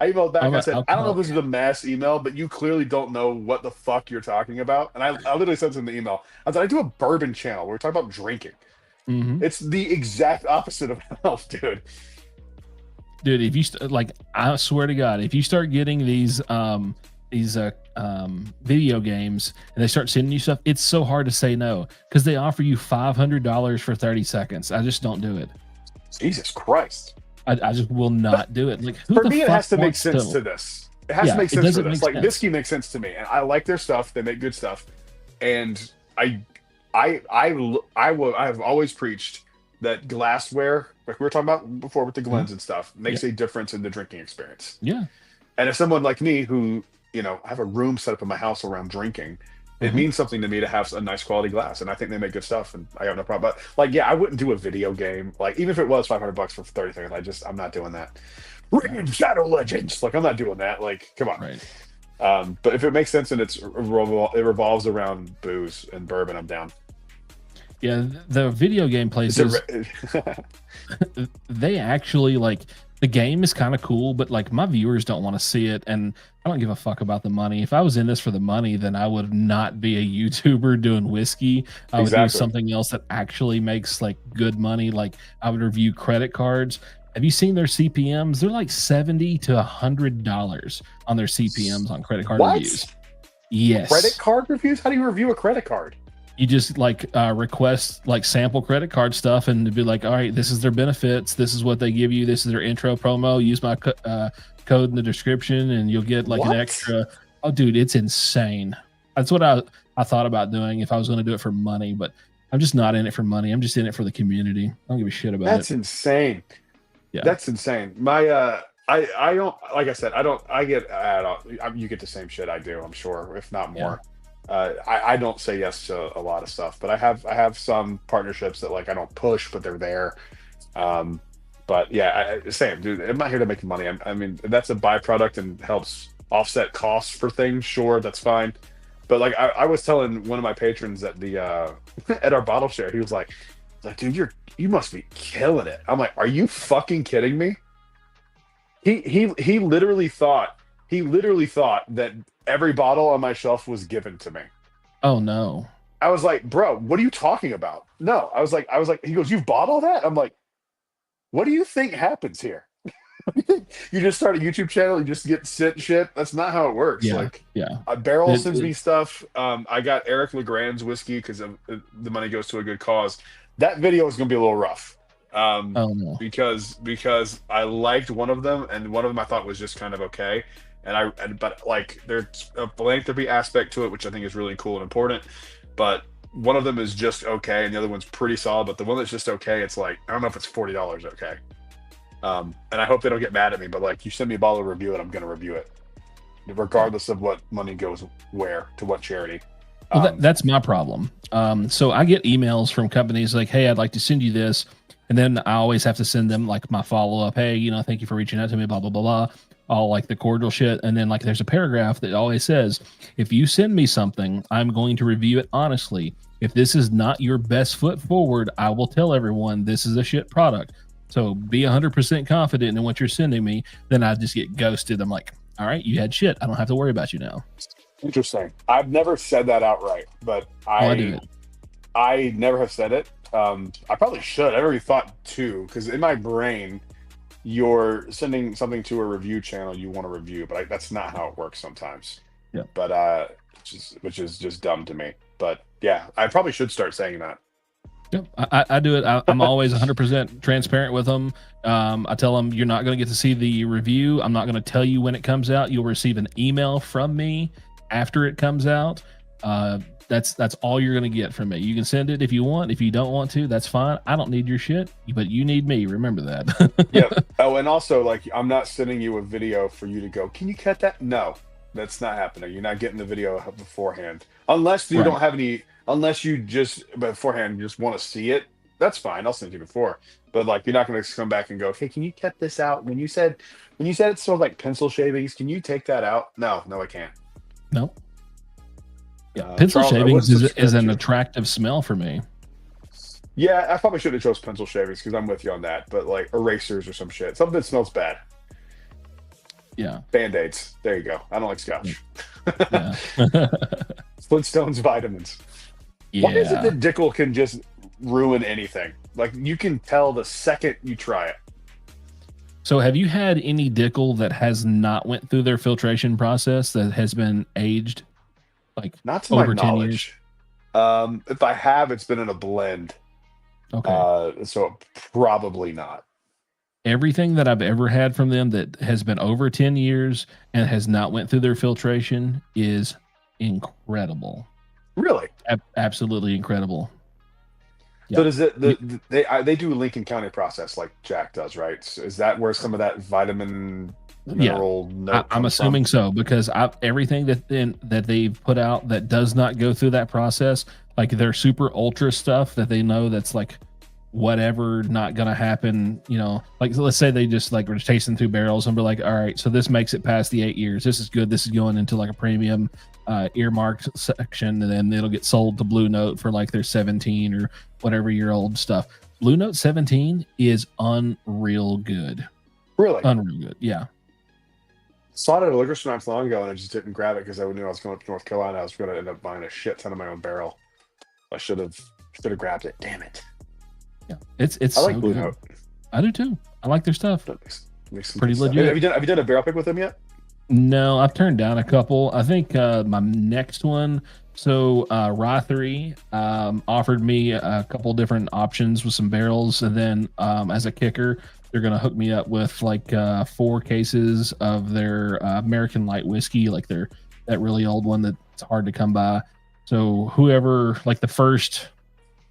S2: emailed back. I said, I don't know if this is a mass email, but you clearly don't know what the fuck you're talking about. And I literally sent him the email. I said, I do a bourbon channel. We're talking about drinking.
S1: Mm-hmm.
S2: It's the exact opposite of health, dude.
S1: Dude, if you I swear to God, if you start getting these video games and they start sending you stuff, it's so hard to say no because they offer you $500 for 30 seconds. I just don't do it.
S2: Jesus Christ.
S1: I just will not do it. Like
S2: for me, it has to make sense to this. It has to make sense for this. Like Whiskey makes sense to me, and I like their stuff. They make good stuff, and I've always preached that glassware, like we were talking about before with the Glens and stuff, makes a difference in the drinking experience.
S1: Yeah.
S2: And as someone like me who, I have a room set up in my house around drinking, it means something to me to have a nice quality glass. And I think they make good stuff and I got no problem. But like, yeah, I wouldn't do a video game. Like even if it was $500 for 30 seconds, I'm not doing that. Ring Shadow Legends. Like I'm not doing that. Like, come on.
S1: Right.
S2: But if it makes sense and it revolves around booze and bourbon, I'm down.
S1: Yeah, the video game places, they actually like the game is kind of cool, but like my viewers don't want to see it, and I don't give a fuck about the money. If I was in this for the money, then I would not be a YouTuber doing whiskey. I would do something else that actually makes like good money. Like I would review credit cards. Have you seen their CPMs? They're like $70 to $100 on their CPMs on credit card reviews. Yes.
S2: Credit card reviews? How do you review a credit card?
S1: You just like request like sample credit card stuff and to be like, all right, this is their benefits. This is what they give you. This is their intro promo. Use my code in the description and you'll get like an extra. Oh, dude, it's insane. That's what I thought about doing if I was going to do it for money, but I'm just not in it for money. I'm just in it for the community. I don't give a shit about it.
S2: That's insane. Yeah, that's insane. My I don't, like I said, you get the same shit I do, I'm sure, if not more. Yeah. I don't say yes to a lot of stuff, but I have some partnerships that like I don't push, but they're there. But yeah, same, dude. I'm not here to make money. I mean, that's a byproduct and helps offset costs for things. Sure, that's fine. But like I was telling one of my patrons at the at our bottle share, he was like, dude, you must be killing it. I'm like, are you fucking kidding me? He literally thought that every bottle on my shelf was given to me.
S1: Oh no.
S2: I was like, bro, what are you talking about? No, I was like, he goes, you've bought all that? I'm like, what do you think happens here? You just start a YouTube channel, you just get sent shit. That's not how it works.
S1: Yeah,
S2: like,
S1: yeah.
S2: Barrel sends me stuff. I got Eric LeGrand's whiskey because the money goes to a good cause. That video is going to be a little rough.
S1: Oh no.
S2: because I liked one of them, and one of them I thought was just kind of okay. But like there's a philanthropy aspect to it, which I think is really cool and important. But one of them is just okay, and the other one's pretty solid. But the one that's just okay, it's like I don't know if it's $40 okay. And I hope they don't get mad at me. But like, you send me a bottle to review it, I'm gonna review it, regardless of what money goes where to what charity.
S1: Well, that's my problem. So I get emails from companies like, "Hey, I'd like to send you this," and then I always have to send them like my follow up. Hey, thank you for reaching out to me. Blah blah blah blah. All like the cordial shit, and then like there's a paragraph that always says, "If you send me something, I'm going to review it honestly. If this is not your best foot forward, I will tell everyone this is a shit product. So be 100% confident in what you're sending me." Then I just get ghosted. I'm like, "All right, you had shit. I don't have to worry about you now."
S2: Interesting. I've never said that outright, but I never have said it. I probably should. I already thought too, because in my brain, you're sending something to a review channel you want to review, but that's not how it works sometimes.
S1: Yeah.
S2: But which is just dumb to me. But yeah, I probably should start saying that.
S1: Yep, I do it. I'm always 100% transparent with them. I tell them you're not going to get to see the review. I'm not going to tell you when it comes out. You'll receive an email from me after it comes out. That's all you're going to get from me. You can send it if you want. If you don't want to, that's fine. I don't need your shit, but you need me. Remember that.
S2: Yeah. Oh, and also, like, I'm not sending you a video for you to go, "Can you cut that?" No, that's not happening. You're not getting the video beforehand, unless you don't have any. Unless you just beforehand you just want to see it. That's fine. I'll send you before. But like, you're not going to come back and go, "Hey, can you cut this out? When you said it smells like pencil shavings, can you take that out?" No, I can't.
S1: No. Yeah, pencil shavings is an attractive smell for me.
S2: Yeah, I probably should have chose pencil shavings because I'm with you on that. But like erasers or some shit, something that smells bad.
S1: Yeah,
S2: Band-Aids. There you go. I don't like Scotch.
S1: Yeah.
S2: Flintstones vitamins.
S1: Yeah.
S2: Why is it that Dickel can just ruin anything? Like, you can tell the second you try it.
S1: So have you had any Dickel that has not went through their filtration process that has been aged like
S2: not to
S1: over
S2: my
S1: 10 years?
S2: knowledge? If I have, it's been in a blend.
S1: Okay.
S2: So probably not.
S1: Everything that I've ever had from them that has been over 10 years and has not went through their filtration is incredible.
S2: Really?
S1: Absolutely incredible.
S2: Yeah. So does they do Lincoln County process like Jack does, right? So is that where some of that vitamin mineral
S1: I'm assuming so, because everything that they've put out that does not go through that process, like their super ultra stuff that they know that's like whatever, not gonna happen, like let's say they just like were tasting through barrels and be like, all right, so this makes it past the 8 years, this is good, this is going into like a premium earmarked section, and then it'll get sold to Blue Note for like their 17 or whatever year old stuff. Blue Note 17 is unreal good.
S2: Really?
S1: Unreal good. Yeah.
S2: Saw it at a liquor store not long ago, and I just didn't grab it because I knew I was going up to North Carolina. I was going to end up buying a shit ton of my own barrel. I should have grabbed it. Damn it.
S1: Yeah, it's
S2: I like
S1: so
S2: Blue
S1: good.
S2: Note.
S1: I do too. I like their stuff.
S2: Makes
S1: pretty legit.
S2: Have you done a barrel pick with them yet?
S1: No, I've turned down a couple. I think my next one. So Rothery offered me a couple different options with some barrels, and then as a kicker, they're gonna hook me up with like 4 cases of their American light whiskey, like that really old one that's hard to come by. So whoever, like the first,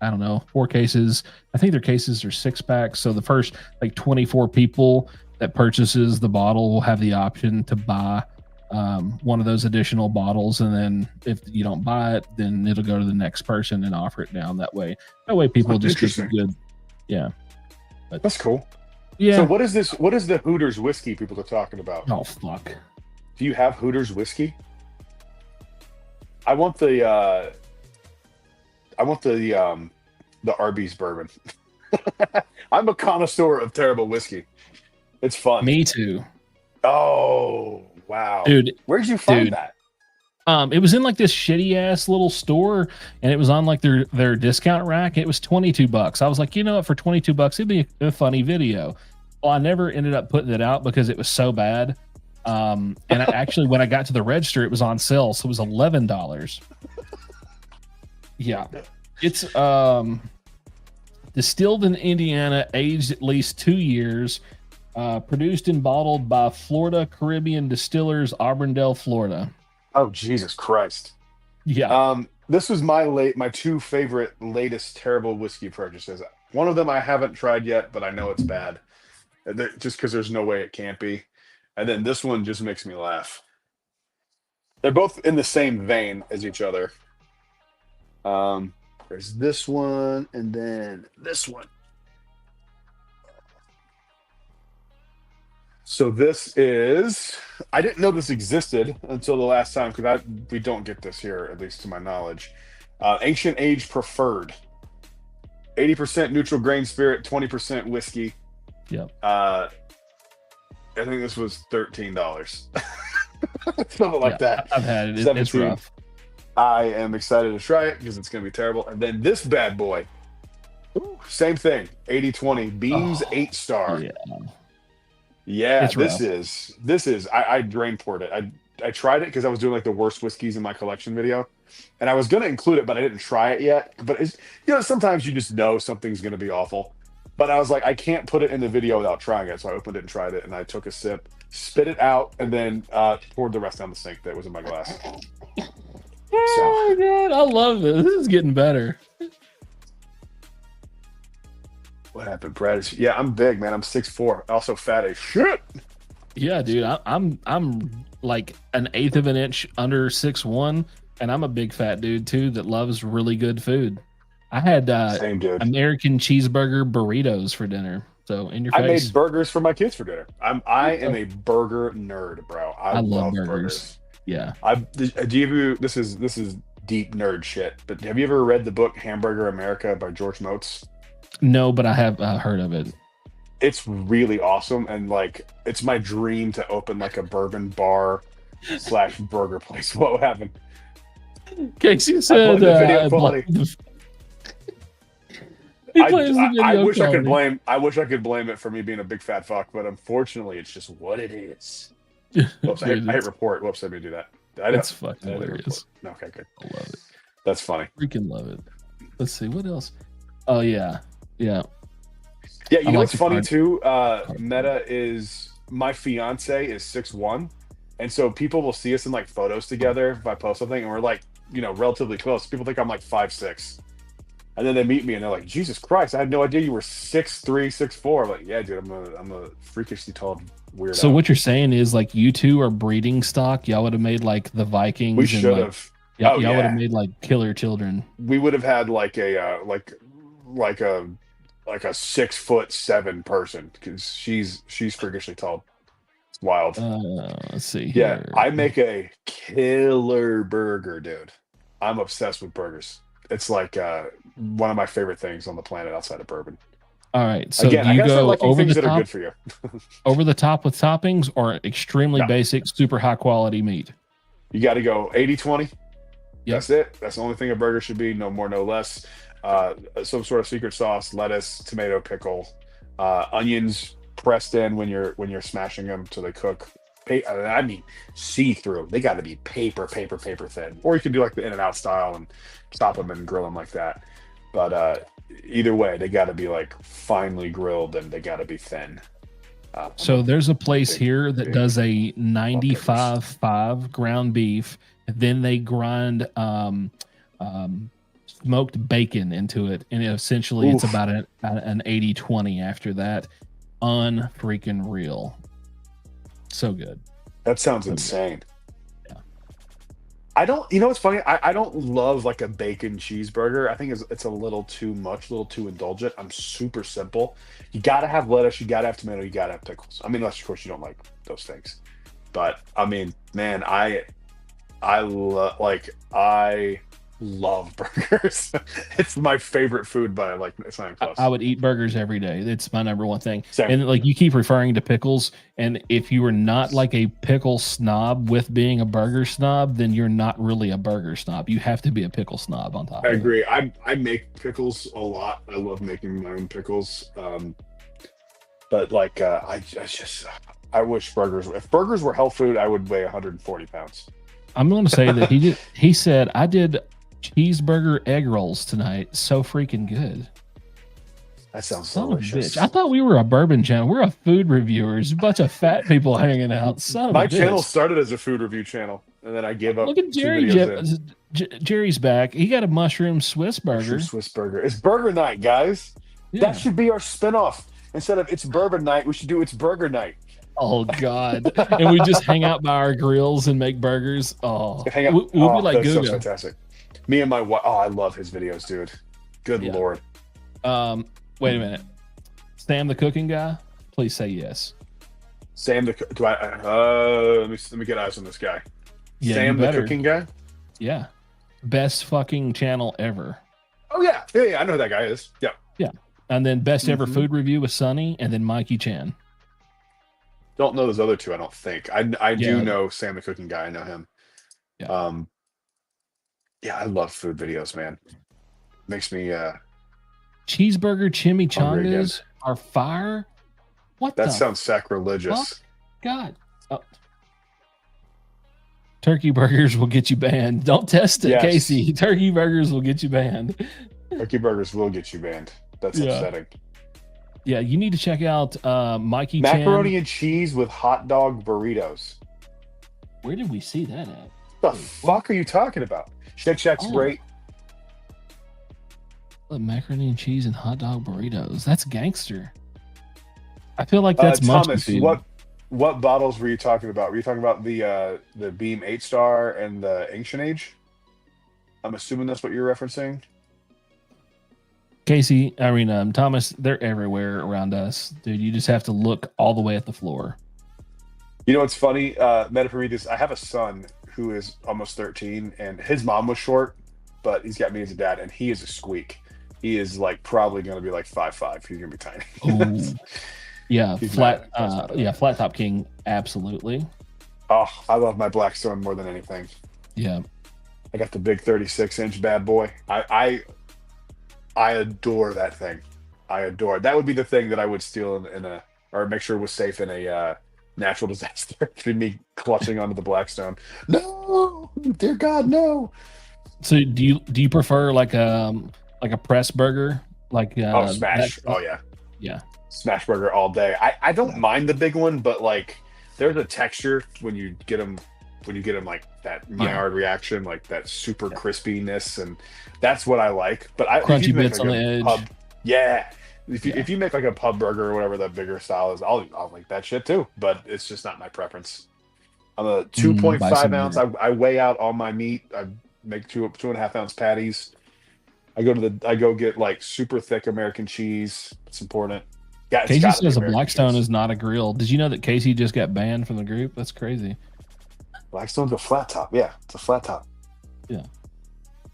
S1: I don't know, 4 cases. I think their cases are 6 packs. So the first like 24 people that purchases the bottle will have the option to buy one of those additional bottles, and then if you don't buy it, then it'll go to the next person and offer it down that way. People just get some good. Yeah,
S2: but, that's cool.
S1: Yeah.
S2: So what is this? What is the Hooters whiskey people are talking about?
S1: Oh fuck!
S2: Do you have Hooters whiskey? I want the Arby's bourbon. I'm a connoisseur of terrible whiskey. It's fun.
S1: Me too.
S2: Oh wow,
S1: dude!
S2: Where'd you find that?
S1: It was in like this shitty ass little store, and it was on like their discount rack. It was $22. I was like, what, for $22, it'd be a funny video. Well, I never ended up putting it out because it was so bad. And actually, when I got to the register, it was on sale, so it was $11. Yeah, it's Distilled in Indiana, aged at least 2 years, produced and bottled by Florida Caribbean Distillers, Auburndale, Florida.
S2: Oh, Jesus Christ.
S1: Yeah.
S2: This was my two favorite latest terrible whiskey purchases. One of them I haven't tried yet, but I know it's bad. Just because there's no way it can't be. And then this one just makes me laugh. They're both in the same vein as each other. There's this one and then this one. So this is, I didn't know this existed until the last time because we don't get this here, at least to my knowledge. Ancient Age Preferred. 80% neutral grain spirit, 20% whiskey.
S1: Yep.
S2: I think this was $13. Something like that.
S1: I've had it. It's rough.
S2: I am excited to try it because it's going to be terrible. And then this bad boy. Ooh, same thing. 80-20. Beams 8-star.
S1: Yeah.
S2: Yeah,
S1: It's rough.
S2: this is I drain poured it. I tried it because I was doing like the worst whiskeys in my collection video. And I was gonna include it, but I didn't try it yet. But it's, sometimes you just know something's gonna be awful. But I was like, I can't put it in the video without trying it. So I opened it and tried it, and I took a sip, spit it out, and then poured the rest down the sink that was in my glass.
S1: Oh my god, I love this. This is getting better.
S2: What happened, Brad? Yeah, I'm big, man. I'm 6'4", also fat as shit.
S1: Yeah, dude. I'm like an eighth of an inch under 6'1", and I'm a big fat dude too that loves really good food. I had
S2: Same dude.
S1: American cheeseburger burritos for dinner. So in your face.
S2: I made burgers for my kids for dinner. I am a burger nerd, bro. I love burgers.
S1: Yeah.
S2: This is deep nerd shit, but have you ever read the book Hamburger America by George Motes?
S1: No, but I have heard of it.
S2: It's really awesome, and like it's my dream to open like a bourbon bar / burger place. What happened?
S1: Casey said
S2: video quality. I wish I could blame it for me being a big fat fuck, but unfortunately it's just what it is. Whoops, I hit report. Whoops, let me do that.
S1: That's fucking hilarious.
S2: Okay, good.
S1: I love it.
S2: That's funny.
S1: Freaking love it. Let's see what else. Oh yeah.
S2: Yeah, you know what's funny too? Meta is my fiance is 6'1", and so people will see us in like photos together if I post something, and we're like, relatively close. People think I'm like 5'6", and then they meet me and they're like, Jesus Christ, I had no idea you were 6'3", 6'4". I'm like, yeah, dude, I'm a freakishly tall weirdo.
S1: So what you're saying is like you two are breeding stock. Y'all would have made like the Vikings.
S2: We should have.
S1: Y'all would have made like killer children.
S2: We would have had like a like a 6'7" person because she's freakishly tall. It's wild.
S1: Let's see.
S2: Yeah,
S1: here.
S2: I make a killer burger, dude. I'm obsessed with burgers. It's like one of my favorite things on the planet outside of bourbon.
S1: All right. So
S2: again,
S1: do you go over the
S2: that
S1: top?
S2: Are good for you.
S1: Over the top with toppings or extremely basic, super high quality meat?
S2: You got to go 80-20.
S1: Yep.
S2: That's it. That's the only thing a burger should be. No more, no less. Some sort of secret sauce, lettuce, tomato, pickle, onions pressed in when you're smashing them so they cook. I mean, see through. They got to be paper thin. Or you can do like the In-N-Out style and chop them and grill them like that. But either way, they got to be like finely grilled and they got to be thin.
S1: So there's a place here that does a 95.5 ground beef. Then they grind smoked bacon into it, and essentially it's about an 80-20 after that. Unfreaking real. So good.
S2: That sounds insane. Yeah. I don't, what's funny? I don't love like a bacon cheeseburger. I think it's a little too much, a little too indulgent. I'm super simple. You got to have lettuce, you got to have tomato, you got to have pickles. I mean, unless of course you don't like those things. But I mean, man, I love burgers. It's my favorite food by like it's not even close.
S1: I would eat burgers every day. It's my number one thing.
S2: Same.
S1: And like you keep referring to pickles, and if you are not like a pickle snob with being a burger snob, then you're not really a burger snob. You have to be a pickle snob on top.
S2: I agree. I make pickles a lot. I love making my own pickles. But like I wish if burgers were health food, I would weigh 140 pounds.
S1: I'm going to say that he said, I did cheeseburger egg rolls tonight. So freaking good.
S2: That sounds
S1: Son of a
S2: delicious.
S1: bitch. I thought we were a bourbon channel. We're a food reviewers. A bunch of fat people hanging out. Son of
S2: My
S1: a
S2: channel
S1: bitch.
S2: started as a food review channel, and then I gave up
S1: Look at
S2: 2
S1: Jerry.
S2: videos in.
S1: Jerry's back. He got a mushroom Swiss
S2: Mushroom
S1: burger.
S2: Swiss burger. It's burger night, guys.
S1: Yeah.
S2: That should be our spinoff. Instead of it's bourbon night, we should do it's burger night.
S1: Oh God! And we just hang out by our grills and make burgers. Oh,
S2: Hang out.
S1: we'll be like
S2: that's so
S1: Guga.
S2: fantastic. Me and my wife. Oh, I love his videos, dude. Good
S1: Yeah.
S2: Lord.
S1: Wait a minute. Sam, the cooking guy. Please say yes.
S2: Sam the do I? Let me get eyes on this guy.
S1: Yeah,
S2: Sam
S1: you
S2: the
S1: better.
S2: cooking guy.
S1: Yeah, best fucking channel ever.
S2: Oh yeah. I know who that guy is. Yeah.
S1: Yeah, and then best ever
S2: Mhm.
S1: food review with Sonny, and then Mikey Chan.
S2: Don't know those other two. I don't think. I
S1: Yeah.
S2: do know Sam the cooking guy. I know him.
S1: Yeah.
S2: Yeah, I love food videos, man. Makes me
S1: Cheeseburger
S2: Hungry
S1: chimichangas are fire. What
S2: that
S1: the
S2: sounds sacrilegious.
S1: God? Oh. Turkey burgers will get you banned. Don't test it,
S2: Yes.
S1: Casey. Turkey burgers will get you banned.
S2: Turkey burgers will get you banned. That's
S1: Yeah.
S2: upsetting.
S1: Yeah, you need to check out Mikey
S2: Macaroni
S1: Chan.
S2: and cheese with hot dog burritos.
S1: Where did we see that at?
S2: The
S1: Wait,
S2: fuck are you talking about? Shake Shack's
S1: Oh.
S2: great.
S1: Macaroni and cheese and hot dog burritos. That's gangster. I feel like that's much.
S2: Thomas, what bottles were you talking about? Were you talking about the Beam 8-Star and the Ancient Age? I'm assuming that's what you're referencing.
S1: Casey, Thomas, they're everywhere around us, dude. You just have to look all the way at the floor.
S2: You know what's funny? Metaprometheus, I have a son who is almost 13, and his mom was short, but he's got me as a dad, and he is a squeak. He is like probably going to be like 5'5". He's going to be tiny.
S1: Oh, yeah,
S2: He's
S1: flat.
S2: not-
S1: Yeah, flat top king. Absolutely.
S2: Oh, I love my Blackstone more than anything.
S1: Yeah.
S2: I got the big 36-inch bad boy. I adore that thing. I adore it. That would be the thing that I would steal in a, or make sure was safe in a natural disaster. It'd be me clutching onto the Blackstone. No, dear God, no.
S1: So do you prefer like a press burger? Like
S2: Smash. Yeah.
S1: Yeah.
S2: Smash burger all day. I don't mind the big one, but like there's a texture when you get them like that Maillard reaction, like that super crispiness, and that's what I like. But
S1: Crunchy bits on the edge.
S2: If you make like a pub burger or whatever that bigger style is, I'll like that shit too. But it's just not my preference. I'm a 2.5 ounce. I weigh out all my meat. I make 2.5 ounce patties. I go get like super thick American cheese. It's important. Yeah,
S1: Casey says a Blackstone is not a grill. Did you know that Casey just got banned from the group? That's crazy.
S2: Blackstone's a flat top. Yeah, it's a flat top.
S1: Yeah.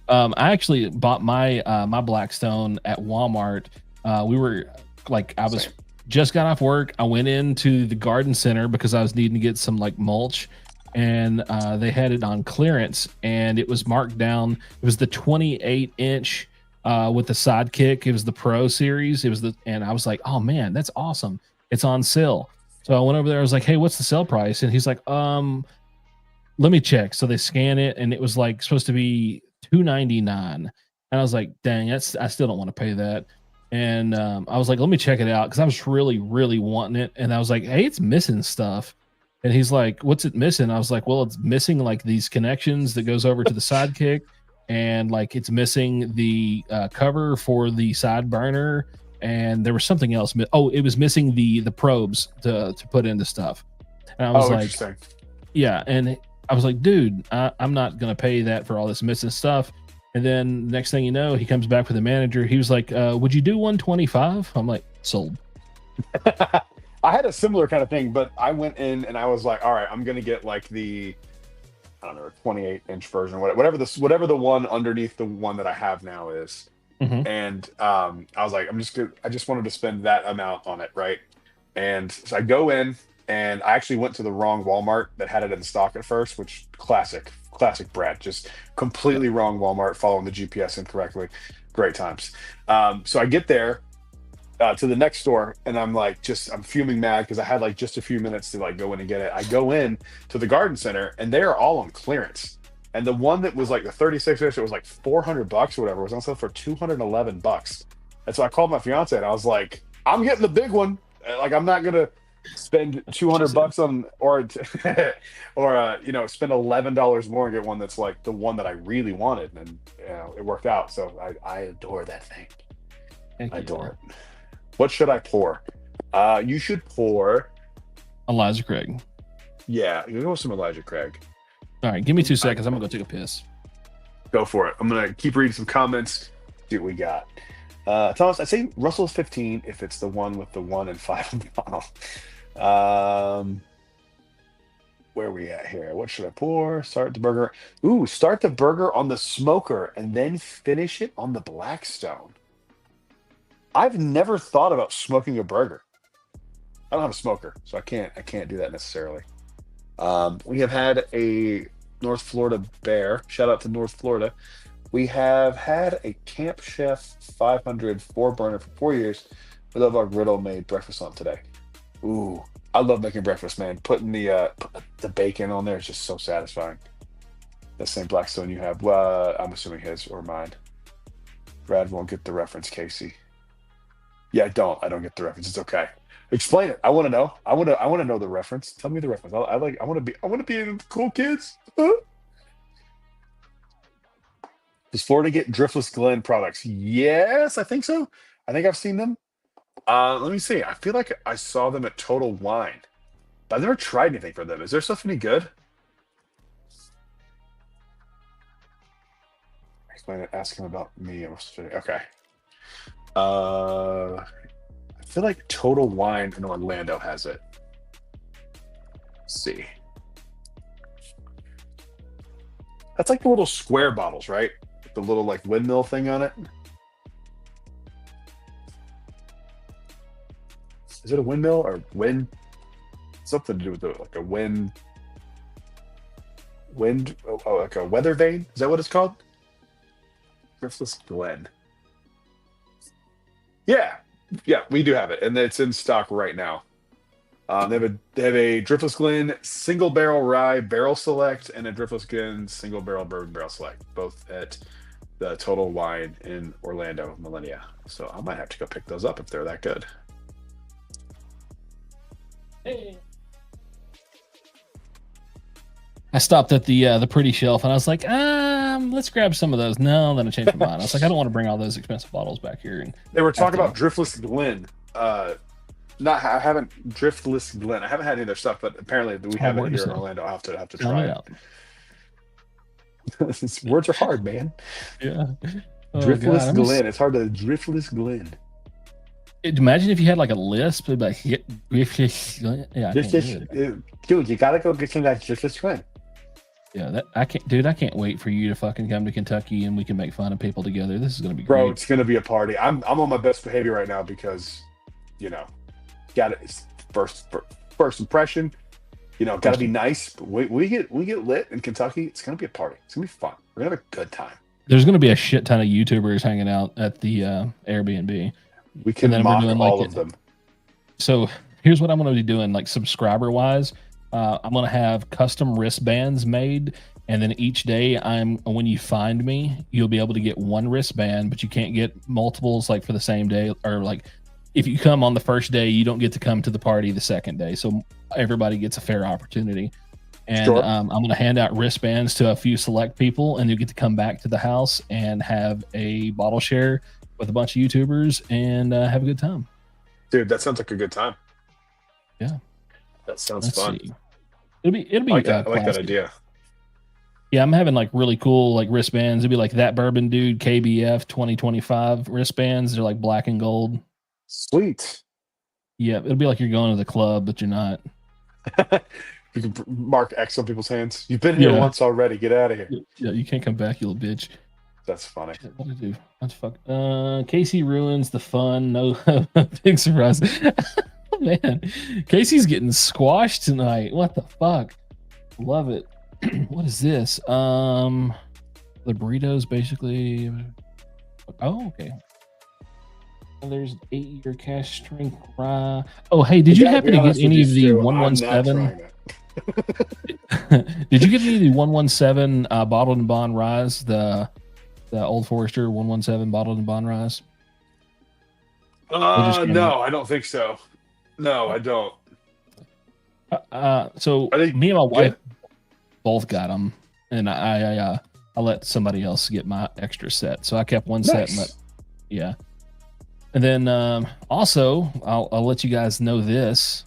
S1: I actually bought my my Blackstone at Walmart. We were like, I was just got off work. I went into the garden center because I was needing to get some like mulch, and they had it on clearance, and it was marked down. It was the 28-inch with the sidekick. It was the Pro series. And I was like, oh man, that's awesome. It's on sale. So I went over there. I was like, hey, what's the sale price? And he's like, let me check. So they scan it, and it was like supposed to be $299. And I was like, dang, I still don't want to pay that. And I was like, let me check it out, because I was really, really wanting it. And I was like, hey, it's missing stuff. And he's like, what's it missing? I was like, well, it's missing like these connections that goes over to the sidekick, and like it's missing the cover for the side burner, and there was something else. Oh, it was missing the probes to put into stuff. And I was like, yeah. And I was like, dude, I'm not going to pay that for all this missing stuff. And then next thing you know, he comes back with the manager. He was like, would you do 125? I'm like, sold.
S2: I had a similar kind of thing, but I went in and I was like, all right, I'm going to get like the, I don't know, 28-inch version, whatever the one underneath the one that I have now is.
S1: Mm-hmm.
S2: And I was like, I just wanted to spend that amount on it. Right. And so I go in, and I actually went to the wrong Walmart that had it in stock at first, which classic Brad, just completely wrong Walmart, following the GPS incorrectly. Great times. So I get there to the next store, and I'm fuming mad because I had like just a few minutes to like go in and get it. I go in to the garden center, and they are all on clearance. And the one that was like the 36-inch, it was like $400 or whatever, was on sale for $211. And so I called my fiance and I was like, I'm getting the big one. Like, I'm not gonna spend
S1: She said,
S2: $200 on or you know, spend $11 more and get one that's like the one that I really wanted. And you know, it worked out. So I adore that thing.
S1: heck
S2: I
S1: yeah.
S2: adore it. What should I pour? You should pour.
S1: Elijah Craig.
S2: Yeah, you go with some Elijah Craig.
S1: All right, give me 2 seconds. I'm gonna go take a piss.
S2: Go for it. I'm gonna keep reading some comments. See what we got. Thomas, I'd say Russell's 15 if it's the one with the 1 and 5 on the bottle. Where are we at here? What should I pour? Start the burger. Ooh, start the burger on the smoker and then finish it on the Blackstone. I've never thought about smoking a burger. I don't have a smoker, so I can't do that necessarily. We have had a North Florida bear. Shout out to North Florida. We have had a Camp Chef 500 4-burner for 4 years. We love our griddle made breakfast on today. Ooh, I love making breakfast, man. Putting the bacon on there is just so satisfying. The same Blackstone you have. I'm assuming his or mine. Brad won't get the reference, Casey. Yeah, I don't get the reference. It's okay. Explain it. I want to know. I want to know the reference. Tell me the reference. I want to be in cool kids. Does Florida get Driftless Glen products? Yes, I think so. I think I've seen them. Let me see. I feel like I saw them at Total Wine, but I've never tried anything for them. Is their stuff any good? Explain it. Ask him about me. Okay. I feel like Total Wine in Orlando has it. Let's see. That's like the little square bottles, right? The little like windmill thing on it. Is it a windmill or wind? Something to do with like a wind. Oh, like a weather vane? Is that what it's called? Driftless Glen. Yeah, we do have it, and it's in stock right now. They have a Driftless Glen single barrel rye barrel select and a Driftless Glen single barrel bourbon barrel select, both at the Total Wine in Orlando, Millennia. So I might have to go pick those up if they're that good.
S1: Hey. I stopped at the pretty shelf and I was like, let's grab some of those. No, then I changed my mind. I was like, I don't want to bring all those expensive bottles back here. And
S2: they were talking about Driftless Glen. I haven't Driftless Glen. I haven't had any of their stuff, but apparently we have it here in Orlando. I'll have to try it. Words are hard, man.
S1: Yeah.
S2: Driftless Glen. It's hard to Driftless Glen.
S1: Imagine if you had like a lisp, it'd be like, yeah,
S2: dude, you gotta go get some of that Driftless Glen.
S1: Yeah, I can't wait for you to fucking come to Kentucky and we can make fun of people together. This is gonna be great.
S2: Bro, it's gonna be a party. I'm on my best behavior right now because, you know, got it. First impression. You know, got to be nice. But we get lit in Kentucky. It's gonna be a party. It's gonna be fun. We're gonna have a good time.
S1: There's gonna be a shit ton of YouTubers hanging out at the Airbnb.
S2: We can mock all of them.
S1: So here's what I'm gonna be doing, like subscriber wise. I'm gonna have custom wristbands made, and then each day when you find me, you'll be able to get one wristband, but you can't get multiples like for the same day, or like if you come on the first day, you don't get to come to the party the second day. So everybody gets a fair opportunity. And
S2: sure.
S1: I'm going to hand out wristbands to a few select people, and you get to come back to the house and have a bottle share with a bunch of YouTubers and have a good time.
S2: Dude, that sounds like a good time.
S1: Yeah.
S2: That sounds fun.
S1: See. It'll be
S2: I like that idea.
S1: Yeah, I'm having like really cool like wristbands. It'll be like that Bourbon Dude KBF 2025 wristbands. They're like black and gold.
S2: Sweet.
S1: Yeah, it'll be like you're going to the club, but you're not.
S2: You can mark X on people's hands. You've been here once already. Get out of here.
S1: Yeah, you can't come back, you little bitch.
S2: That's funny.
S1: What did I do? That's fuck. Casey ruins the fun. No big surprise. Man, Casey's getting squashed tonight. What the fuck? Love it. What is this? The burritos basically. Oh, okay. There's 8-year cash strength rye. Oh, hey, did you happen to get any of the 117? Did you get any of the 117 bottled and bond ryes? The Old Forester 117 bottled and bond ryes?
S2: No, I don't think so. No, I don't.
S1: So
S2: Are they
S1: me and my wife
S2: good?
S1: both got them, and I let somebody else get my extra set. So I kept one set and
S2: Nice.
S1: yeah. And then also, I'll let you guys know this.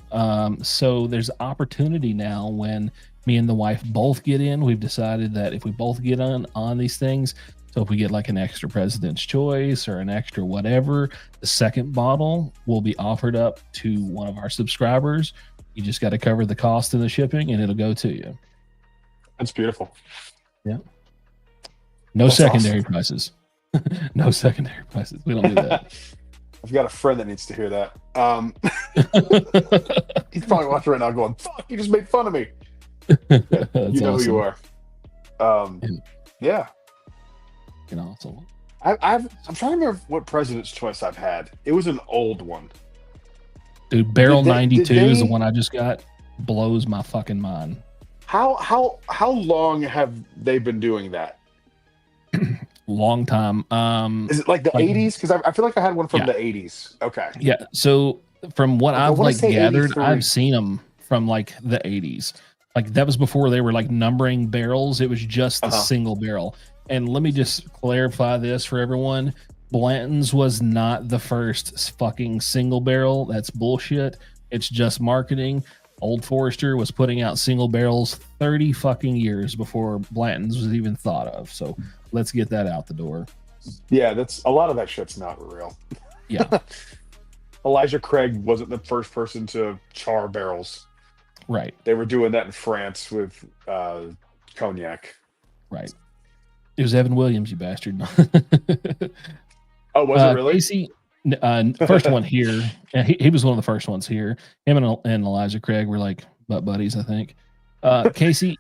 S1: So there's opportunity now when me and the wife both get in. We've decided that if we both get on these things, so if we get like an extra President's Choice or an extra whatever, the second bottle will be offered up to one of our subscribers. You just got to cover the cost of the shipping, and it'll go to you.
S2: That's beautiful.
S1: Yeah. No
S2: That's
S1: secondary
S2: awesome.
S1: prices. No secondary prices. We don't do that.
S2: I've got a friend that needs to hear that. He's probably watching right now going, fuck, you just made fun of me. Yeah,
S1: That's
S2: you know who you
S1: awesome.
S2: are. Yeah.
S1: Awesome.
S2: I'm trying to remember what President's Choice I've had. It was an old one.
S1: Dude, Barrel
S2: Did
S1: 92 is the
S2: they
S1: one I just got. Blows my fucking mind.
S2: how long have they been doing that?
S1: Long time.
S2: Is it like the
S1: Like
S2: 80s? Because I feel like I had one from
S1: yeah,
S2: the 80s. Okay.
S1: yeah. So from what
S2: Like I
S1: I've
S2: want to
S1: like
S2: say
S1: gathered, I've
S2: 83.
S1: seen them from like the 80s. Like that was before they were like numbering barrels. It was just the
S2: Uh-huh.
S1: single barrel. And let me just clarify this for everyone. Blanton's was not the first fucking single barrel. That's bullshit. It's just marketing. Old Forester was putting out single barrels 30 fucking years before Blanton's was even thought of. So let's get that out the door.
S2: Yeah, that's a lot of that shit's not real.
S1: Yeah,
S2: Elijah Craig wasn't the first person to char barrels.
S1: right,
S2: They were doing that in France with cognac.
S1: right. It was Evan Williams, you bastard.
S2: Oh, was it really?
S1: Casey, first one here. He was one of the first ones here. Him and Elijah Craig were like butt buddies, I think. Casey,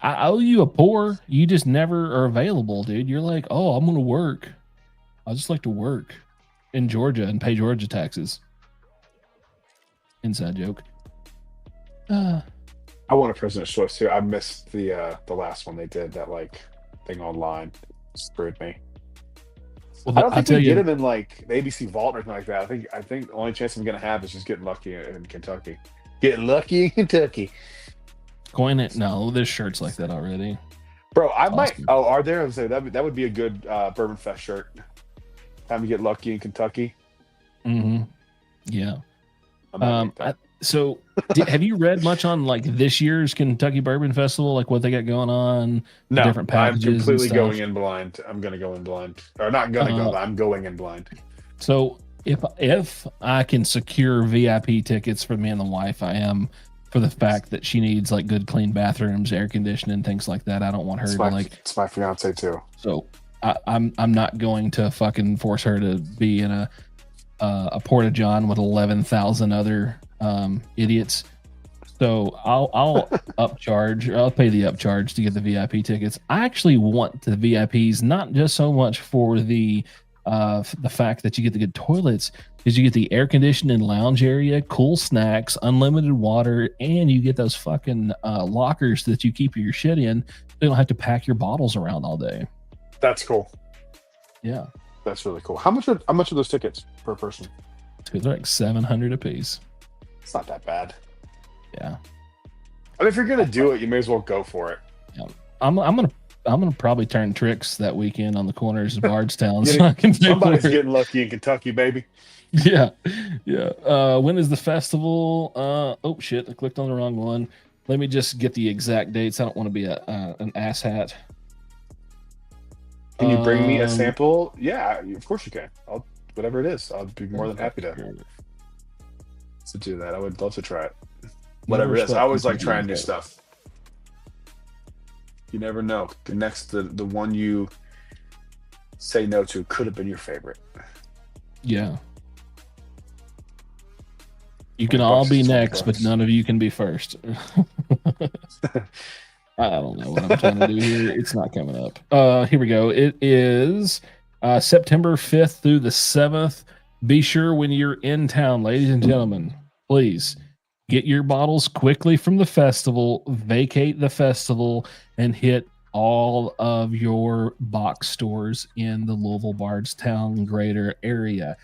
S1: I owe you a pour. You just never are available, dude. You're like, oh, I'm gonna work. I just like to work in Georgia and pay Georgia taxes. Inside joke.
S2: I want a President's Choice too. I missed the last one they did, that like thing online. Screwed me.
S1: Well,
S2: I don't
S1: I
S2: think
S1: tell
S2: we get
S1: you,
S2: them in like the ABC Vault or anything like that. I think the only chance I'm gonna have is just getting lucky in Kentucky. Getting lucky in Kentucky.
S1: coin it. No, there's shirts like that already.
S2: Bro, I might.
S1: Awesome.
S2: Oh, are there? I would say that would be a good Bourbon Fest shirt. Time to get lucky in Kentucky.
S1: Mm-hmm. Yeah.
S2: I might make that.
S1: So have you read much on like this year's Kentucky Bourbon Festival, like what they got going on, the
S2: No,
S1: different
S2: I'm
S1: packages and
S2: completely
S1: stuff?
S2: going in blind. I'm gonna go in blind, or not gonna go.
S1: Uh,
S2: I'm going in blind.
S1: so if I can secure VIP tickets for me and the wife, I am, for the fact that she needs like good clean bathrooms, air conditioning, things like that. I don't want her to like.
S2: It's my fiance too.
S1: So I'm not going to fucking force her to be in a porta john with 11,000 other idiots. So I'll upcharge. I'll pay the upcharge to get the VIP tickets. I actually want the VIPs not just so much for the fact that you get the good toilets, is you get the air conditioned and lounge area, cool snacks, unlimited water, and you get those fucking lockers that you keep your shit in. So you don't have to pack your bottles around all day.
S2: That's cool.
S1: Yeah,
S2: That's really cool. How much are those tickets per person?
S1: they're like 700 a piece.
S2: It's not that bad.
S1: Yeah.
S2: I mean, if you're gonna do it, you may as well go for it.
S1: Yeah. I'm gonna probably turn tricks that weekend on the corners of Bardstown so I can pay
S2: Somebody's
S1: for it.
S2: getting lucky in Kentucky, baby.
S1: Yeah, yeah. When is the festival? Oh shit, I clicked on the wrong one. Let me just get the exact dates. I don't want to be an asshat.
S2: Can you bring me a sample? Yeah, of course you can. Whatever it is, I'll be more than happy to do that. I would love to try it. Whatever it is, I always like trying new stuff. You never know. The one you say no to could have been your favorite.
S1: Yeah. You can all be next, but none of you can be first. I don't know what I'm trying to do here. It's not coming up. Here we go. It is September 5th through the 7th. Be sure when you're in town, ladies and gentlemen, please get your bottles quickly from the festival, vacate the festival, and hit all of your box stores in the Louisville Bardstown greater area.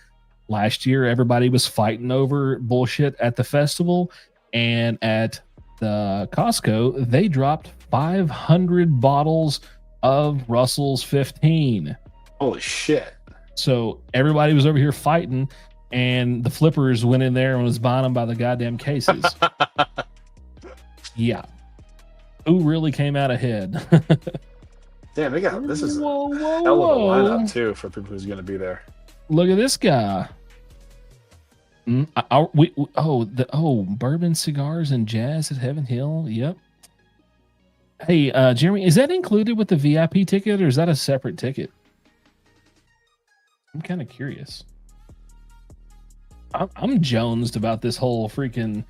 S1: last year everybody was fighting over bullshit at the festival, and at the Costco they dropped 500 bottles of Russell's 15.
S2: Holy shit.
S1: So everybody was over here fighting, and the flippers went in there and was buying them by the goddamn cases. Yeah. Who really came out ahead?
S2: Damn, this is
S1: whoa,
S2: a hell of a lineup too for people who's going to be there.
S1: Look at this guy. Bourbon cigars and jazz at Heaven Hill. Yep. Hey, Jeremy, is that included with the VIP ticket, or is that a separate ticket? I'm kind of curious. I'm jonesed about this whole freaking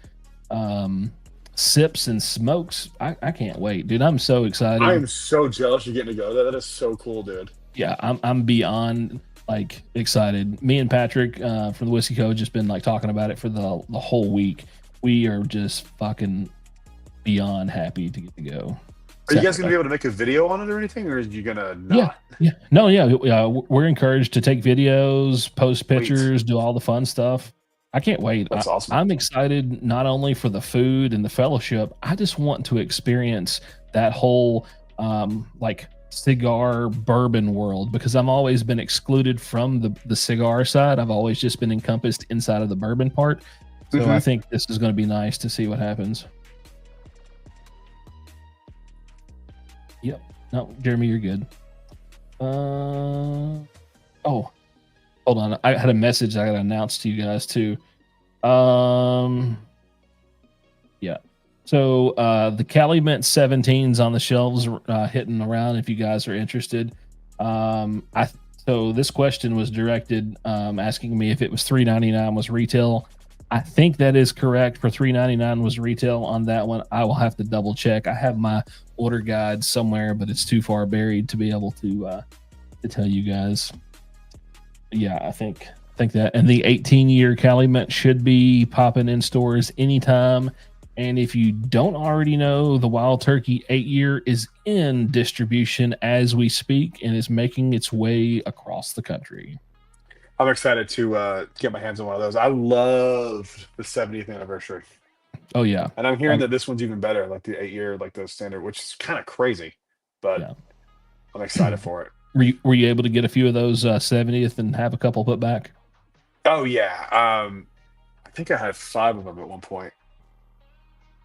S1: sips and smokes. I can't wait, dude. I'm so excited.
S2: I am so jealous you're getting to go there. That is so cool, dude.
S1: Yeah, I'm beyond like excited. Me and Patrick from the Whiskey Code just been like talking about it for the whole week. We are just fucking beyond happy to get to go.
S2: Are you guys gonna be able to make a video on it or anything, or are you gonna not?
S1: Yeah. We're encouraged to take videos, post pictures, do all the fun stuff. I can't wait.
S2: That's awesome.
S1: I'm excited not only for the food and the fellowship. I just want to experience that whole like cigar bourbon world, because I've always been excluded from the cigar side. I've always just been encompassed inside of the bourbon part. So I think this is going to be nice to see what happens. Yep. No, Jeremy, you're good. Oh, hold on. I had a message I got to announce to you guys too. Yeah. So the Calumet 17s on the shelves hitting around if you guys are interested. So this question was directed asking me if it was $3.99 was retail. I think that is correct. For $3.99 was retail on that one. I will have to double check. I have my order guide somewhere, but it's too far buried to be able to tell you guys. Yeah, I think that. And the 18-year Calumet should be popping in stores anytime. And if you don't already know, the Wild Turkey 8-year is in distribution as we speak and is making its way across the country.
S2: I'm excited to get my hands on one of those. I loved the 70th anniversary.
S1: Oh, yeah.
S2: And I'm hearing that this one's even better, like the 8-year, like the standard, which is kind of crazy. But yeah. I'm excited for it.
S1: Were you able to get a few of those 70th and have a couple put back?
S2: Oh, yeah. I think I had 5 of them at one point.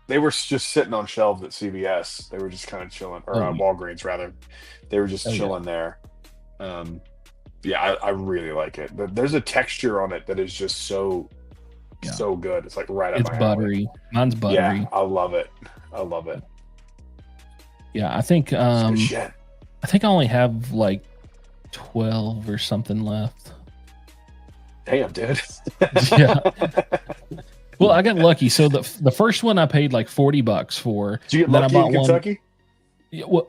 S2: They were just sitting on shelves at CVS. They were just kind of chilling, or Walgreens, rather. They were just chilling there. Yeah, I really like it. There's a texture on it that is just so good. It's like right up my alley. It's
S1: buttery. Mine's buttery.
S2: Yeah, I love it. I love it.
S1: Yeah, I think I only have like 12 or something left.
S2: Damn, dude.
S1: Yeah. Well, I got lucky. So the first one I paid like $40 for.
S2: Did you get lucky in Kentucky?
S1: Yeah, well,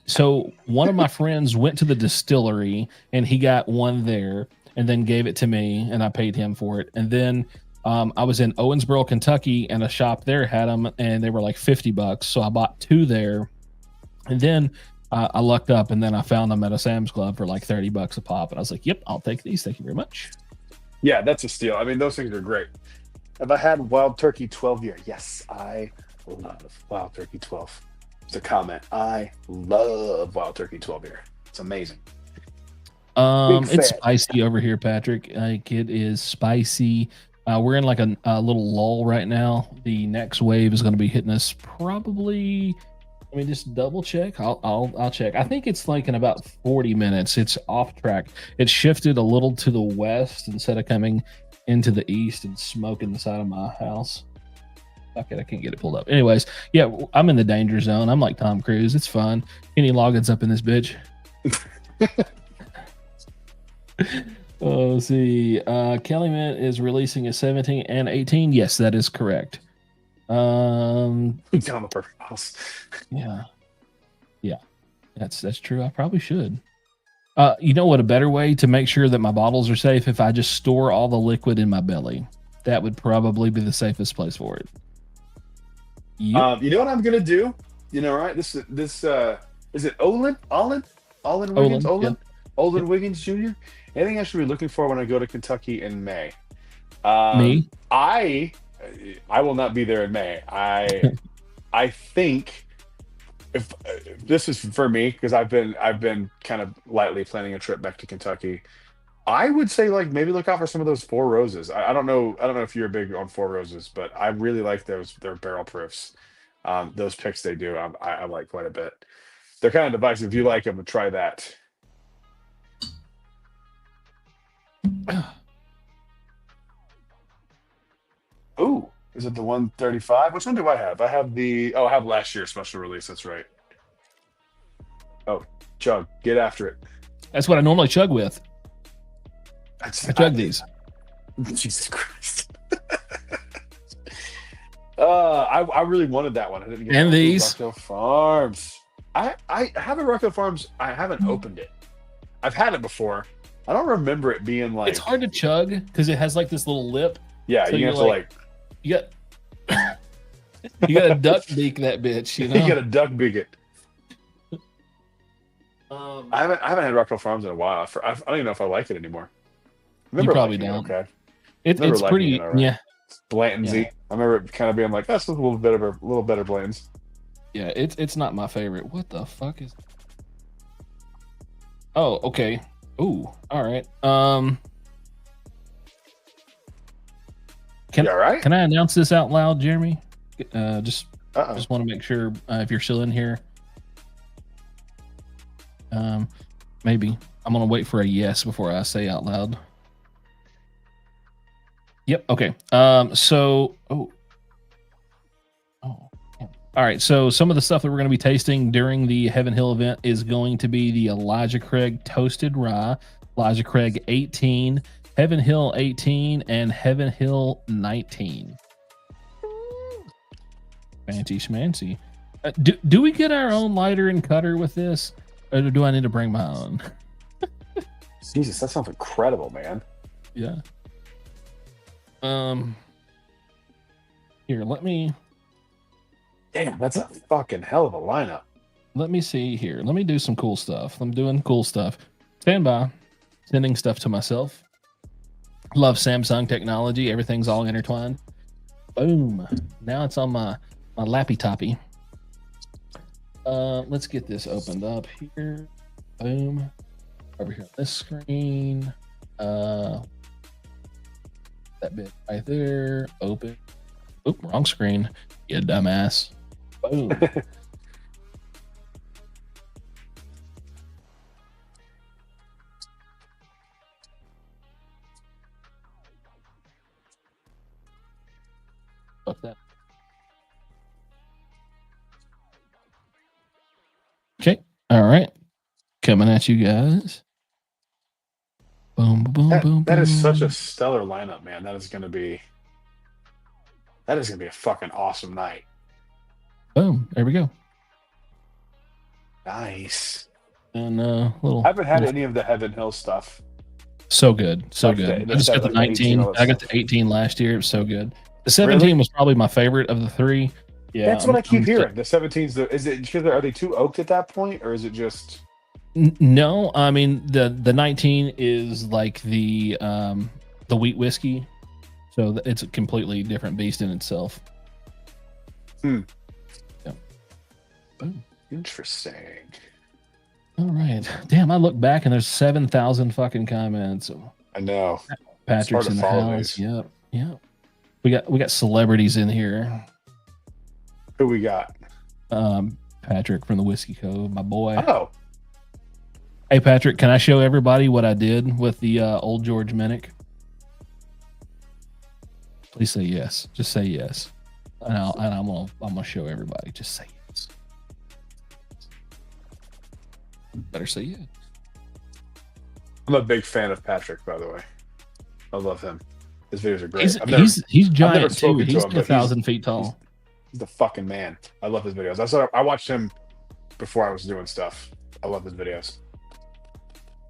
S1: so one of my friends went to the distillery and he got one there and then gave it to me and I paid him for it. And then I was in Owensboro, Kentucky, and a shop there had them and they were like $50. So I bought 2 there. And then I lucked up and then I found them at a Sam's Club for like $30 a pop. And I was like, yep, I'll take these. Thank you very much.
S2: Yeah, that's a steal. I mean, those things are great. Have I had Wild Turkey 12-year? Yes, I love Wild Turkey 12. It's a comment. I love Wild Turkey 12-year. It's amazing.
S1: It's spicy over here, Patrick. Like, it is spicy. We're in like a little lull right now. The next wave is going to be hitting us probably. Let me just double check. I'll check. I think it's like in about 40 minutes. It's off track. It shifted a little to the west instead of coming into the east and smoking the side of my house. Fuck it, I can't get it pulled up. Anyways, yeah, I'm in the danger zone. I'm like Tom Cruise. It's fun. Kenny Loggins up in this bitch. Let's see. Calumet is releasing a 17 and 18. Yes, that is correct.
S2: Down the perfect house.
S1: Yeah, that's true. I probably should. You know what? A better way to make sure that my bottles are safe if I just store all the liquid in my belly. That would probably be the safest place for it.
S2: Yep. You know what I'm gonna do? You know, right? This is it Olin Wiggins?
S1: Yeah.
S2: Olin Wiggins Jr. Anything I should be looking for when I go to Kentucky in May?
S1: Me?
S2: I will not be there in May. I think if this is for me, because I've been kind of lightly planning a trip back to Kentucky. I would say like maybe look out for some of those Four Roses. I don't know. I don't know if you're big on Four Roses, but I really like their barrel proofs. Those picks they do, I like quite a bit. They're kind of divisive. If you like them, try that. Ooh, is it the 135? Which one do I have? I have I have last year's special release. That's right. Oh, chug, get after it.
S1: That's what I normally chug with. I chug these.
S2: Jesus Christ. I really wanted that one. I didn't get
S1: And these
S2: Rockdale Farms. I have a Rockdale Farms. I haven't opened it. I've had it before. I don't remember it being like.
S1: It's hard to chug because it has like this little lip.
S2: Yeah, so you have to like.
S1: You got. You got to duck beak that bitch. You know.
S2: You got to duck beak it. I haven't had Rockdale Farms in a while. I don't even know if I like it anymore.
S1: You probably don't.
S2: Okay.
S1: It's pretty. Right. Yeah.
S2: It's Blantonzy. Yeah. I remember it kind of being like, that's a little better Blanton's.
S1: Yeah, it's not my favorite. What the fuck is? Oh, okay. Ooh, all right. Can I announce this out loud, Jeremy? Just want to make sure if you're still in here. Maybe I'm gonna wait for a yes before I say out loud. Yep. Okay. So. All right. So some of the stuff that we're going to be tasting during the Heaven Hill event is going to be the Elijah Craig Toasted Rye, Elijah Craig 18, Heaven Hill 18, and Heaven Hill 19. Fancy schmancy. Do we get our own lighter and cutter with this, or do I need to bring my own?
S2: Jesus, that sounds incredible, man.
S1: Yeah. Here, let me.
S2: Damn, that's a fucking hell of a lineup.
S1: Let me see here. Let me do some cool stuff. I'm doing cool stuff. Stand by. Sending stuff to myself. Love Samsung technology. Everything's all intertwined. Boom. Now it's on my lappy toppy. Let's get this opened up here. Boom. Over here on this screen. That bit right there. Open. Oop, wrong screen. You dumbass. Boom. Fuck that. Okay. All right. Coming at you guys. Boom, boom, boom.
S2: That is such a stellar lineup, man. That is gonna be a fucking awesome night.
S1: Boom. There we go.
S2: Nice.
S1: And I
S2: haven't had any of the Heaven Hill stuff.
S1: So good. So like good. I just got the 19. I got the 18 last year. It was so good. The 17 was probably my favorite of the three. Yeah.
S2: That's what I keep hearing. The 17's is it because are they too oaked at that point, or is it just
S1: No, I mean the 19 is like the wheat whiskey. So it's a completely different beast in itself.
S2: Yeah.
S1: Boom.
S2: Interesting.
S1: All right. Damn, I look back and there's 7,000 fucking comments.
S2: I know.
S1: Patrick's in the house. Yep. Yep. We got celebrities in here.
S2: Who we got?
S1: Patrick from the Whiskey Cove, my boy.
S2: Oh.
S1: Hey Patrick, can I show everybody what I did with the old George Minnick? Please say yes. Just say yes. And I'm gonna show everybody. Just say yes. Better say yes.
S2: I'm a big fan of Patrick, by the way. I love him. His videos are great.
S1: He's giant too. He's 1,000 feet tall.
S2: He's the fucking man. I love his videos. I watched him before I was doing stuff. I love his videos.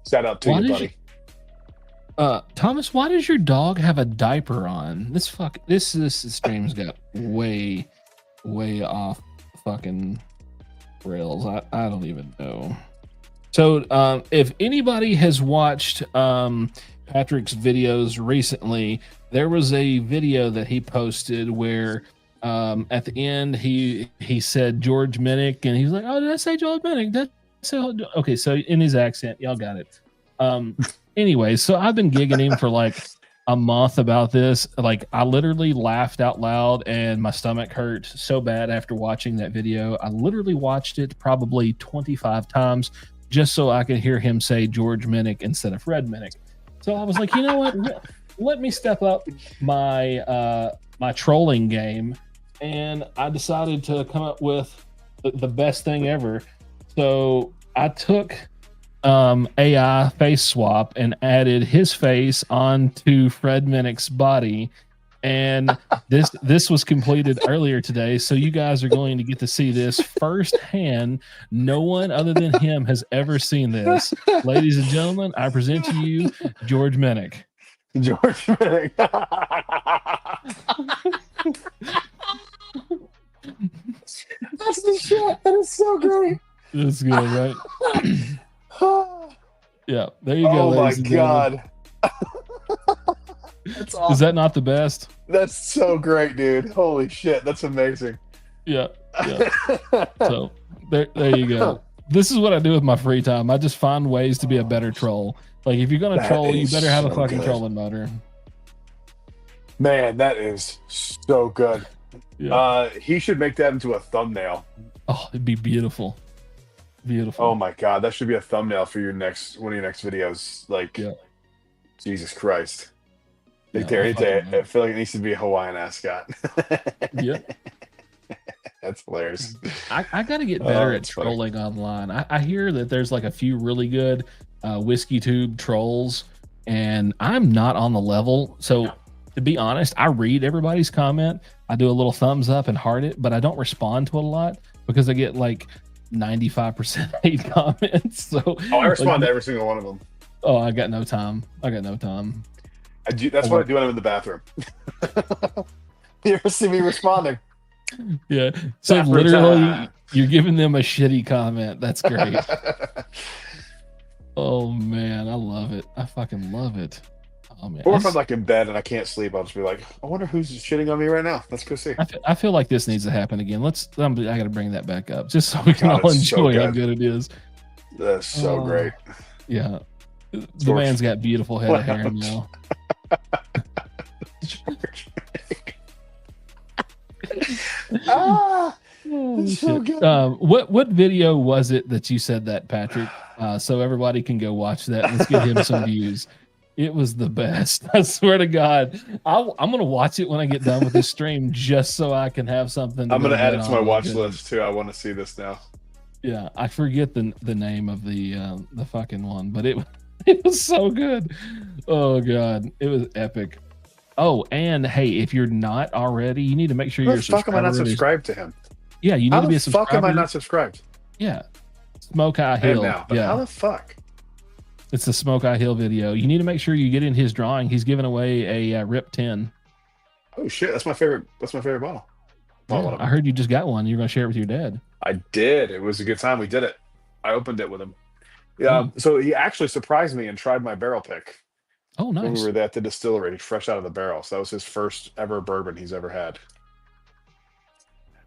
S2: Shout out to you, buddy.
S1: Thomas, why does your dog have a diaper on? This stream's got way off fucking rails. I don't even know. So if anybody has watched Patrick's videos recently, there was a video that he posted where at the end he said George Minnick, and he was like, "Oh, did I say George Minnick? Okay." So in his accent, y'all got it. Anyway, so I've been gigging him for like a month about this. Like, I literally laughed out loud and my stomach hurt so bad after watching that video. I literally watched it probably 25 times just so I could hear him say George Minnick instead of Fred Minnick. So I was like, you know what? Let me step up my my trolling game, and I decided to come up with the best thing ever. So I took AI face swap and added his face onto Fred Minnick's body, and this was completed earlier today, so you guys are going to get to see this firsthand. No one other than him has ever seen this. Ladies and gentlemen, I present to you George Minnick.
S2: George Minnick. That's the shit. That is so great.
S1: That's good, right? Yeah, there you go.
S2: Oh my god. That's awesome.
S1: Is that not the best?
S2: That's so great, dude. Holy shit, that's amazing.
S1: Yeah. So there you go. This is what I do with my free time. I just find ways to be a better troll. Like, if you're gonna troll, you better have a fucking trolling motor.
S2: Man, that is so good.
S1: Yeah.
S2: He should make that into a thumbnail.
S1: Oh, it'd be beautiful. Beautiful.
S2: Oh my god, that should be a thumbnail for one of your next videos. Like, Jesus Christ. I feel like it needs to be a Hawaiian ascot.
S1: Yeah.
S2: That's hilarious.
S1: I got to get better at trolling online. I hear that there's like a few really good whiskey tube trolls, and I'm not on the level. So to be honest, I read everybody's comment. I do a little thumbs up and heart it, but I don't respond to it a lot because I get like 95% hate comments. So
S2: I respond to every single one of them.
S1: Oh, I got no time.
S2: That's what I do when I'm in the bathroom. You ever see me responding?
S1: Yeah. So literally, you're giving them a shitty comment. That's great. Oh man, I love it. I fucking love it. Oh man.
S2: Or if I'm like in bed and I can't sleep, I'll just be like, I wonder who's shitting on me right now. Let's go see.
S1: I feel like this needs to happen again. I got to bring that back up just so we can all enjoy how good it is.
S2: That's so great.
S1: Yeah. The man's got beautiful head of hair now. So good. What video was it that you said that, Patrick? So everybody can go watch that. Let's get him some views. It was the best. I swear to God. I'm gonna watch it when I get done with this stream just so I can have something.
S2: I'm gonna add it to my watch list too. I want to see this now.
S1: Yeah, I forget the name of the fucking one, but it was so good. Oh God, it was epic. Oh, and hey, if you're not already, you need to make sure you're subscribed.
S2: How the fuck am I not subscribed to him?
S1: Yeah, you need to be a subscriber.
S2: How the fuck am I not subscribed?
S1: Yeah, Smoke Eye Hill.
S2: Yeah, how the fuck?
S1: It's the Smoke Eye Hill video. You need to make sure you get in his drawing. He's giving away a Rip 10.
S2: Oh shit, that's my favorite. That's my favorite bottle.
S1: Yeah, I heard you just got one. You're gonna share it with your dad.
S2: I did. It was a good time. We did it. I opened it with him. Yeah. So he actually surprised me and tried my barrel pick.
S1: Oh, nice.
S2: When we were at the distillery, fresh out of the barrel. So that was his first ever bourbon he's ever had.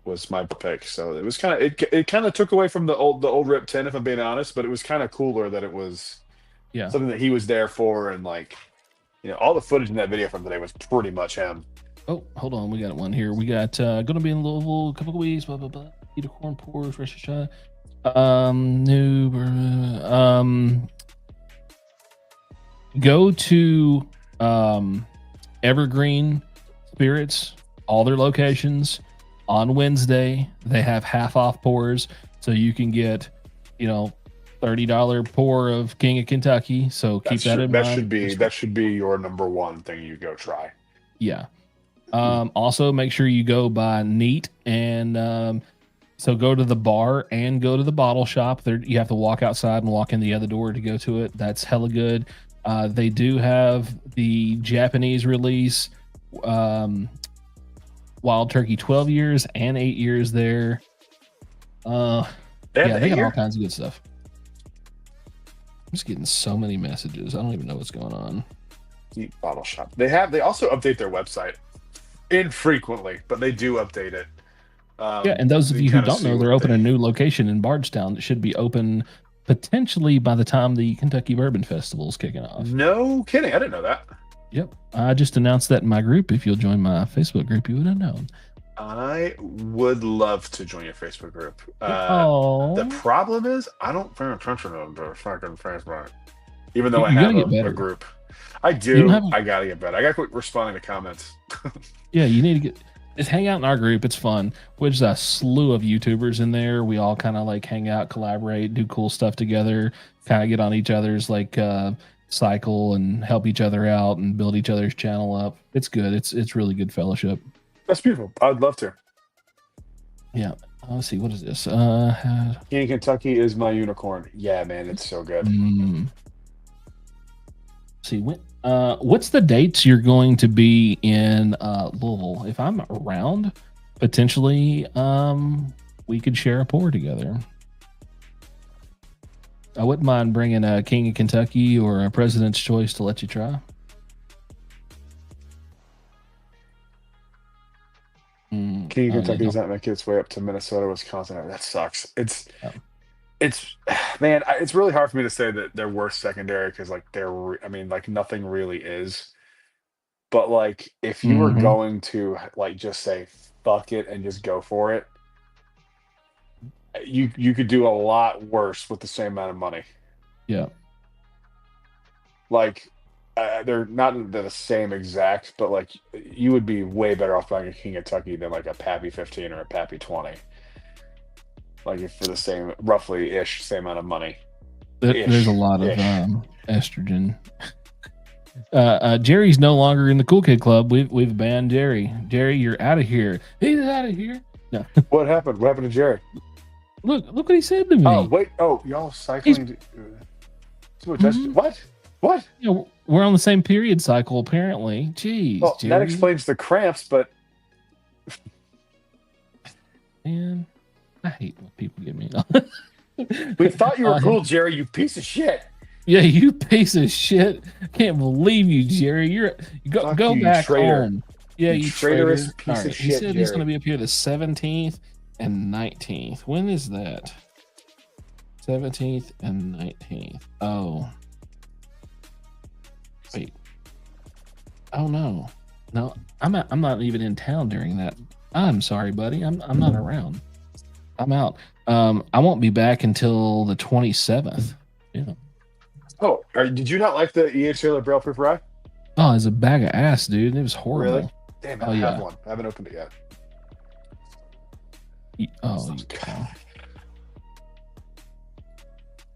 S2: Was my pick. So it was kind of it kind of took away from the old Rip 10, if I'm being honest, but it was kind of cooler that it was something that he was there for, and like, you know, all the footage in that video from today was pretty much him.
S1: Oh, hold on, we got one here. We got gonna be in Louisville, a couple of weeks, blah blah blah. Peter Corn Pours, fresh shot. Go to Evergreen Spirits, all their locations. On Wednesday, they have half off pours, so you can get, you know, $30 pour of King of Kentucky. So keep that in mind.
S2: That should be your number one thing you go try.
S1: Yeah. Also, make sure you go by Neat, and so go to the bar and go to the bottle shop. There, you have to walk outside and walk in the other door to go to it. That's hella good. They do have the Japanese release. Wild Turkey 12 years and 8 years there. They got all kinds of good stuff. just getting so many messages. I don't even know what's going on.
S2: Deep Bottle Shop. They also update their website infrequently, but they do update it.
S1: Yeah, and those
S2: so
S1: of you who
S2: kinda
S1: don't
S2: see
S1: know, they're
S2: what
S1: opening a
S2: they-
S1: new location in Bardstown that should be open potentially by the time the Kentucky Bourbon Festival is kicking off.
S2: No kidding. I didn't know that.
S1: Yep. I just announced that in my group. If you'll join my Facebook group, you would have known.
S2: I would love to join your Facebook group.
S1: Oh,
S2: The problem is I don't pay attention to the fucking Facebook, even though I
S1: you
S2: have
S1: gotta get
S2: a
S1: better.
S2: group. I
S1: You
S2: do.
S1: don't have a-
S2: I gotta get better. I gotta quit responding to comments.
S1: Yeah, you need to just hang out in our group. It's fun. There's a slew of YouTubers in there. We all kind of like hang out, collaborate, do cool stuff together, kind of get on each other's like cycle and help each other out and build each other's channel up. It's good. It's really good fellowship.
S2: That's beautiful. I'd love to.
S1: Yeah. Let's see. What is this?
S2: King Kentucky is my unicorn. Yeah, man, it's so good.
S1: See when. What's the dates you're going to be in Louisville? If I'm around, potentially, we could share a pour together. I wouldn't mind bringing a King of Kentucky or a President's Choice to let you try.
S2: King of Kentucky does not make its way up to Minnesota, Wisconsin. That sucks. It's man, it's really hard for me to say that they're worse secondary because like I mean, like nothing really is. But like if you were going to like just say fuck it and just go for it, you could do a lot worse with the same amount of money.
S1: Yeah.
S2: Like they're not the same exact, but like you would be way better off buying a King of Kentucky than like a Pappy 15 or a Pappy 20. Like if for the same roughly ish same amount of money.
S1: There's a lot of estrogen. Jerry's no longer in the Cool Kid Club. We've banned Jerry. Jerry, you're out of here. He's out of here. No.
S2: What happened? What happened to Jerry?
S1: Look what he said to me.
S2: Oh wait. Oh, y'all cycling. What? What?
S1: You know, we're on the same period cycle apparently. Jeez.
S2: Well,
S1: Jerry.
S2: that explains the cramps, but
S1: man, I hate when people get me.
S2: we thought you were cool, Jerry. You piece of shit.
S1: Yeah, you piece of shit. Can't believe you, Jerry. Go
S2: you,
S1: back
S2: traitor.
S1: home. Yeah, you
S2: traitorous
S1: traitor.
S2: piece of shit.
S1: He said he's
S2: Jerry.
S1: going to be up here the 17th and 19th. When is that? 17th and 19th. Oh. Wait. Oh no. No, I'm not even in town during that. I'm sorry, buddy. I'm not around. I'm out. I won't be back until the 27th. Yeah.
S2: Oh, did you not like the E.H. Taylor Barrel Proof Rye?
S1: Oh, it's a bag of ass, dude. It was horrible.
S2: Really? Damn, I have one. I haven't opened it yet.
S1: Oh, okay.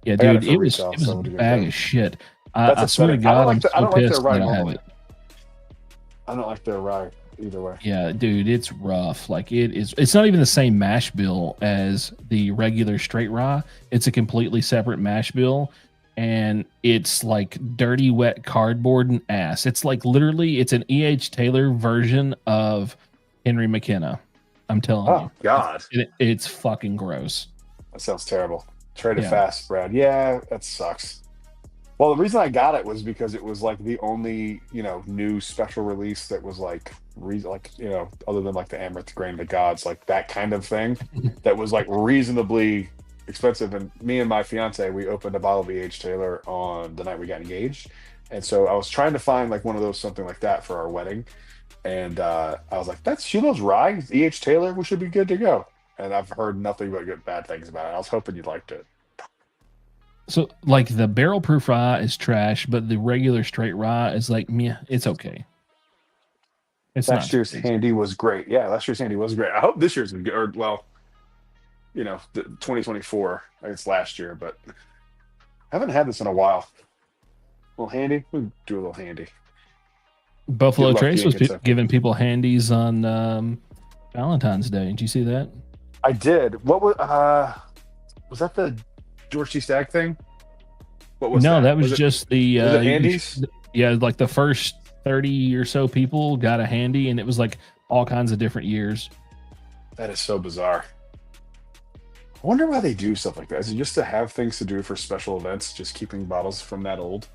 S1: Yeah, dude, it was a bag of shit. I swear to God, I'm so pissed that I don't have it.
S2: I don't like their rye either way.
S1: Yeah, dude, it's rough. Like it's not even the same mash bill as the regular straight rye. It's a completely separate mash bill, and it's like dirty, wet cardboard and ass. It's like literally, it's an E.H. Taylor version of Henry McKenna. I'm telling you.
S2: Oh God,
S1: it's fucking gross.
S2: That sounds terrible. Trade it fast, Brad. Yeah, that sucks. Well, the reason I got it was because it was like the only, new special release that was like, other than like the Amaranth Grain of the Gods, like that kind of thing that was like reasonably expensive. And me and my fiance, we opened a bottle of E.H. Taylor on the night we got engaged. And so I was trying to find like one of those, something like that for our wedding. And I was like, she loves rye, E.H. Taylor, we should be good to go. And I've heard nothing but bad things about it. I was hoping you liked it.
S1: So, like, the barrel proof rye is trash, but the regular straight rye is like, meh, it's okay.
S2: Last year's handy was great. Yeah, last year's handy was great. I hope this year's good. Or, well, 2024. I guess last year, but I haven't had this in a while. A little handy. We'll do a little handy.
S1: Buffalo Trace was giving people handies on Valentine's Day. Did you see that?
S2: I did. What was that the George T. Stagg thing? What was
S1: no, that was
S2: it,
S1: just the
S2: handies.
S1: Yeah, like the first 30 or so people got a handy, and it was like all kinds of different years.
S2: That is so bizarre. I wonder why they do stuff like that. Is it just to have things to do for special events, just keeping bottles from that old?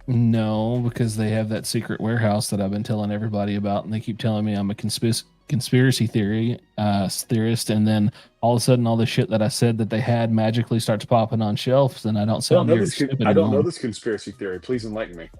S1: No, because they have that secret warehouse that I've been telling everybody about, and they keep telling me I'm a conspiracy theorist, and then all of a sudden, all the shit that I said that they had magically starts popping on shelves, and I don't sound near as stupid
S2: I don't know
S1: anymore.
S2: this conspiracy theory. Please enlighten me.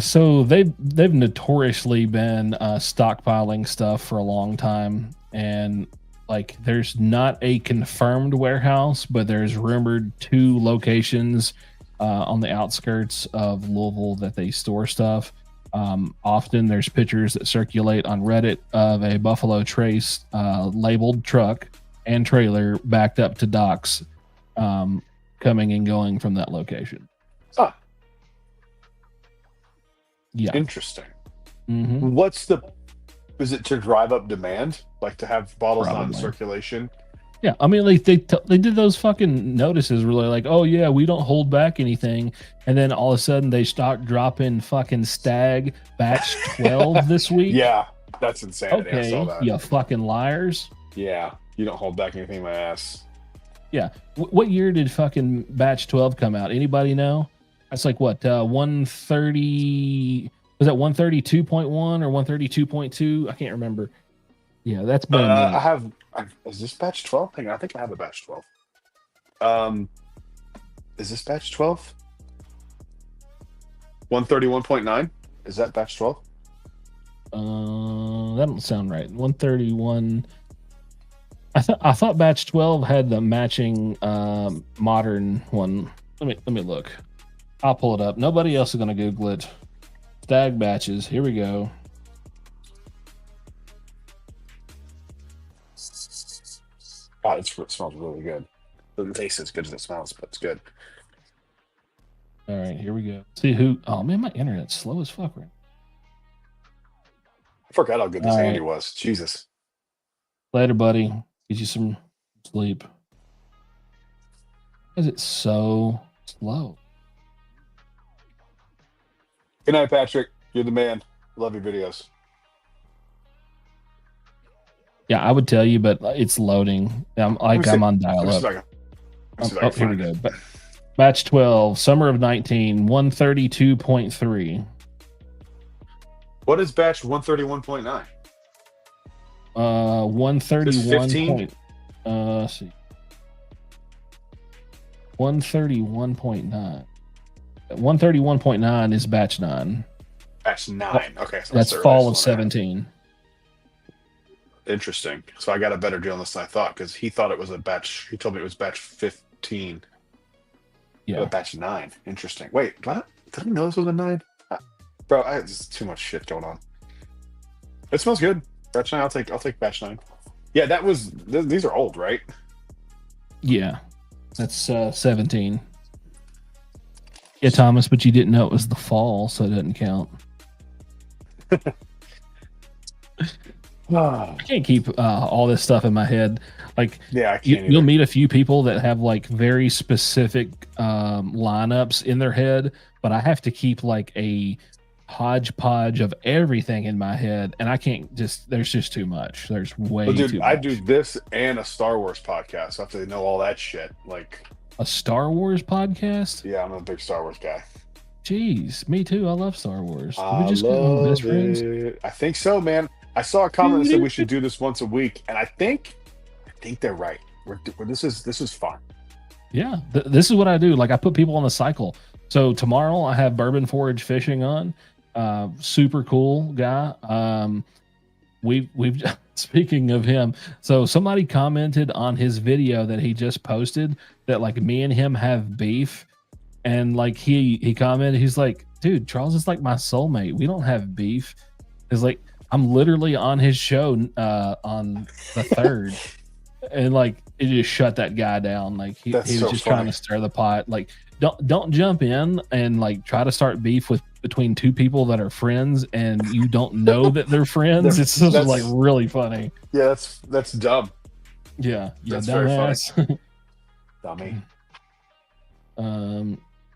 S1: So they've notoriously been stockpiling stuff for a long time, and like there's not a confirmed warehouse, but there's rumored 2 locations on the outskirts of Louisville that they store stuff. Often there's pictures that circulate on Reddit of a Buffalo Trace labeled truck and trailer backed up to docks, coming and going from that location.
S2: Ah,
S1: Yeah.
S2: interesting.
S1: Mm-hmm.
S2: Is it to drive up demand, like to have bottles on
S1: Probably.
S2: circulation?
S1: Yeah, I mean, like they did those fucking notices where they're like, "Oh yeah, we don't hold back anything," and then all of a sudden they start dropping fucking Stag batch 12 this week.
S2: Yeah, that's insanity. I saw
S1: Okay,
S2: that.
S1: you fucking liars.
S2: Yeah, you don't hold back anything, my ass.
S1: Yeah, what year did fucking batch 12 come out? Anybody know? That's like what 130. Was that 132.1 or 132.2? I can't remember. Yeah, that's been
S2: Is this batch 12? Hang on, I think I have a batch 12. Is this batch 12? 131.9? Is that batch 12?
S1: That don't sound right. 131. I thought batch 12 had the matching modern one. Let me look. I'll pull it up. Nobody else is gonna Google it. Stag batches. Here we go.
S2: God, it smells really good. Doesn't taste as good as it smells, but it's good.
S1: All right, here we go. See who. Oh man, my internet's slow as fuck right.
S2: I forgot how good this
S1: All
S2: Andy
S1: right.
S2: was. Jesus.
S1: Later, buddy. Get you some sleep. Why is it so slow?
S2: Good night, Patrick. You're the man. Love your videos.
S1: Yeah, I would tell you, but it's loading. I'm on dial up. Oh, here we go. Batch 12, summer of 19, 132.3.
S2: What is batch 131.9?
S1: 131. Let's see. 131.9. 131.9 is batch 9.
S2: Batch 9. Okay. So
S1: that's fall of 17.
S2: Interesting. So I got a better deal on this than I thought, because he thought it was a batch. He told me it was batch 15.
S1: Yeah.
S2: Batch 9. Interesting. Wait, what? Did I know this was a 9? Bro, there's too much shit going on. It smells good. Batch 9. I'll take batch 9. Yeah, that was. These are old, right?
S1: Yeah. That's 17. Yeah, Thomas, but you didn't know it was the fall, so it doesn't count. I can't keep all this stuff in my head. Like,
S2: yeah, I can't.
S1: You'll meet a few people that have like very specific lineups in their head, but I have to keep like a hodgepodge of everything in my head, and I can't just. There's just too much. There's way too much.
S2: I do this and a Star Wars podcast, so I have to know all that shit. Like
S1: a Star Wars podcast.
S2: Yeah, I'm a big Star Wars guy.
S1: Jeez, me too. I love Star Wars.
S2: Did we just become best friends? I think so, man. I saw a comment that said we should do this once a week, and I think they're right. This is fun.
S1: Yeah, this is what I do. Like, I put people on the cycle. So tomorrow I have Bourbon Forage Fishing on. Super cool guy. We've speaking of him, so somebody commented on his video that he just posted that like me and him have beef, and like he commented, he's like, dude, Charles is like my soulmate. We don't have beef. It's like, I'm literally on his show on the 3rd, and like it just shut that guy down. Like he was so just funny. Trying to stir the pot. Like don't jump in and like try to start beef between two people that are friends and you don't know that they're friends. It's just like really funny.
S2: Yeah, that's dumb.
S1: Yeah,
S2: that's very funny.
S1: Dummy.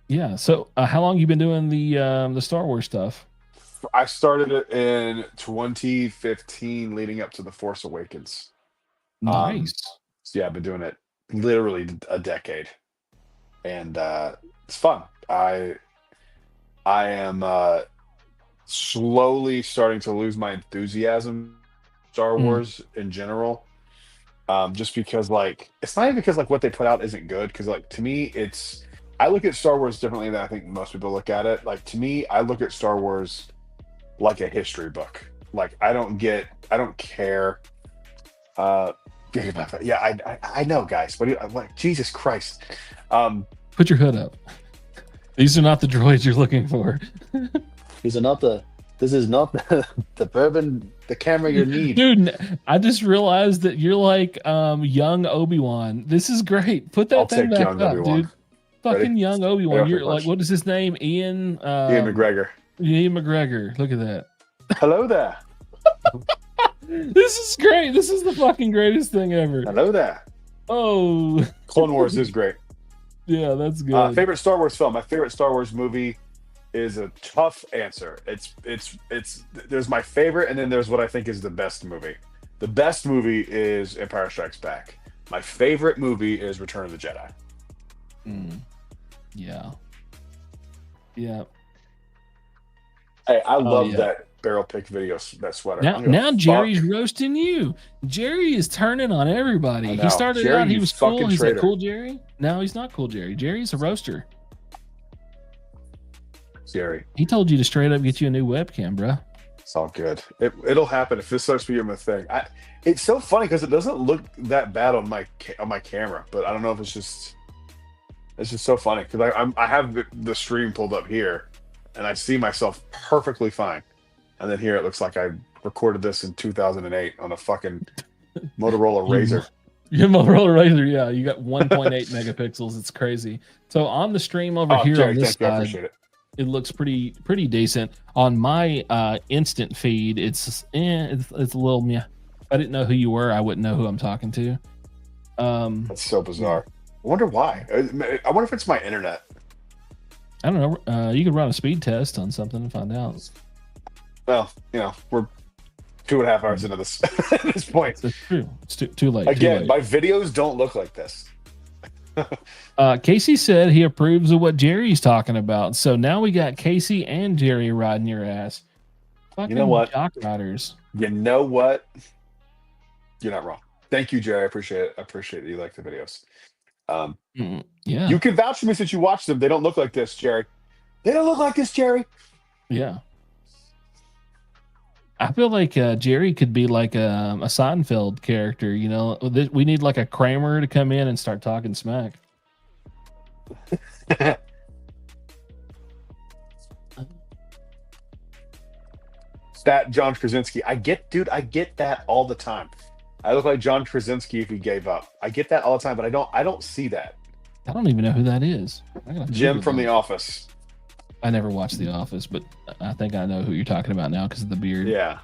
S1: Yeah. So how long you been doing the Star Wars stuff?
S2: I started it in 2015, leading up to The Force Awakens.
S1: Nice.
S2: Yeah, I've been doing it literally a decade, and it's fun. I am slowly starting to lose my enthusiasm for Star
S1: Mm,
S2: Wars in general. Just because like it's not even because like what they put out isn't good. Because like to me, it's I look at Star Wars differently than I think most people look at it. Like to me, I look at Star Wars like a history book. Like I don't care. Uh, yeah, I know, guys, but I'm like Jesus Christ. Um,
S1: put your hood up. These are not the droids you're looking for.
S2: these are not the. This is not the bourbon, the camera you need.
S1: Dude, I just realized that you're like young Obi-Wan. This is great. Put
S2: I'll
S1: that thing
S2: take
S1: back
S2: young
S1: up,
S2: Obi-Wan.
S1: dude.
S2: Ready?
S1: Fucking young Obi-Wan.
S2: Very
S1: You're like,
S2: much.
S1: what is his name? Ian
S2: McGregor.
S1: Ian McGregor. Look at that.
S2: Hello there.
S1: This is great. This is the fucking greatest thing ever.
S2: Hello there.
S1: Oh,
S2: Clone Wars is great.
S1: yeah, that's good.
S2: Favorite Star Wars film. My favorite Star Wars movie is a tough answer. It's there's my favorite, and then there's what I think is the best movie. The best movie is Empire Strikes Back. My favorite movie is Return of the Jedi.
S1: Yeah. Yeah.
S2: Hey, I love
S1: yeah.
S2: that barrel pick video, that sweater.
S1: Now Jerry's roasting you. Jerry is turning on everybody. He started
S2: Jerry,
S1: out, he
S2: you
S1: was cool.
S2: fucking
S1: He's like,
S2: traitor.
S1: cool Jerry. Now he's not cool Jerry. Jerry's a roaster.
S2: Jerry.
S1: He told you to straight up get you a new webcam, bro.
S2: It's all good. It'll happen if this starts becoming a thing. It's so funny because it doesn't look that bad on my camera, but I don't know if it's just so funny because I have the stream pulled up here, and I see myself perfectly fine, and then here it looks like I recorded this in 2008 on a fucking Motorola Razr.
S1: Your Motorola Razr, yeah. You got 1.8 megapixels. It's crazy. So on the stream over here
S2: Jerry,
S1: on this
S2: thank you. I
S1: side,
S2: appreciate it.
S1: it looks pretty decent. On my instant feed, it's a little meh. If I didn't know who you were, I wouldn't know who I'm talking to.
S2: That's so bizarre. I wonder why. I wonder if it's my internet.
S1: I don't know. You could run a speed test on something and find out.
S2: Well, we're 2.5 hours into this at this point.
S1: It's true. It's too late.
S2: Again, my videos don't look like this.
S1: Casey said he approves of what Jerry's talking about. So now we got Casey and Jerry riding your ass. Fucking
S2: You know what?
S1: jock riders.
S2: You know what? You're not wrong. Thank you, Jerry. I appreciate it. I appreciate that you like the videos.
S1: Yeah.
S2: You can vouch for me since you watched them. They don't look like this, Jerry. They don't look like this, Jerry.
S1: Yeah. I feel like Jerry could be like a Seinfeld character. We need like a Kramer to come in and start talking smack.
S2: That John Krasinski. I get that all the time. I look like John Krasinski if he gave up. I get that all the time, but I don't see that.
S1: I don't even know who that is.
S2: Jim from The Office.
S1: I never watched The Office, but I think I know who you're talking about now because of the beard.
S2: Yeah,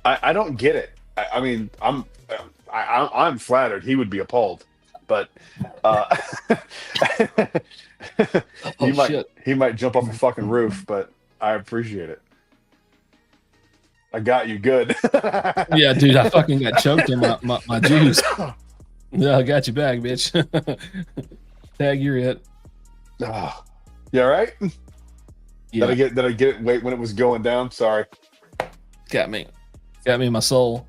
S2: I don't get it. I mean, I'm flattered. He would be appalled, but he might jump off a fucking roof. But I appreciate it. I got you good.
S1: Yeah, dude, I fucking got choked in my juice. Yeah, I got you back, bitch. Tag, you're it.
S2: Oh, you all right?
S1: Yeah.
S2: Did I get it? Wait, when it was going down. Sorry.
S1: Got me in my soul.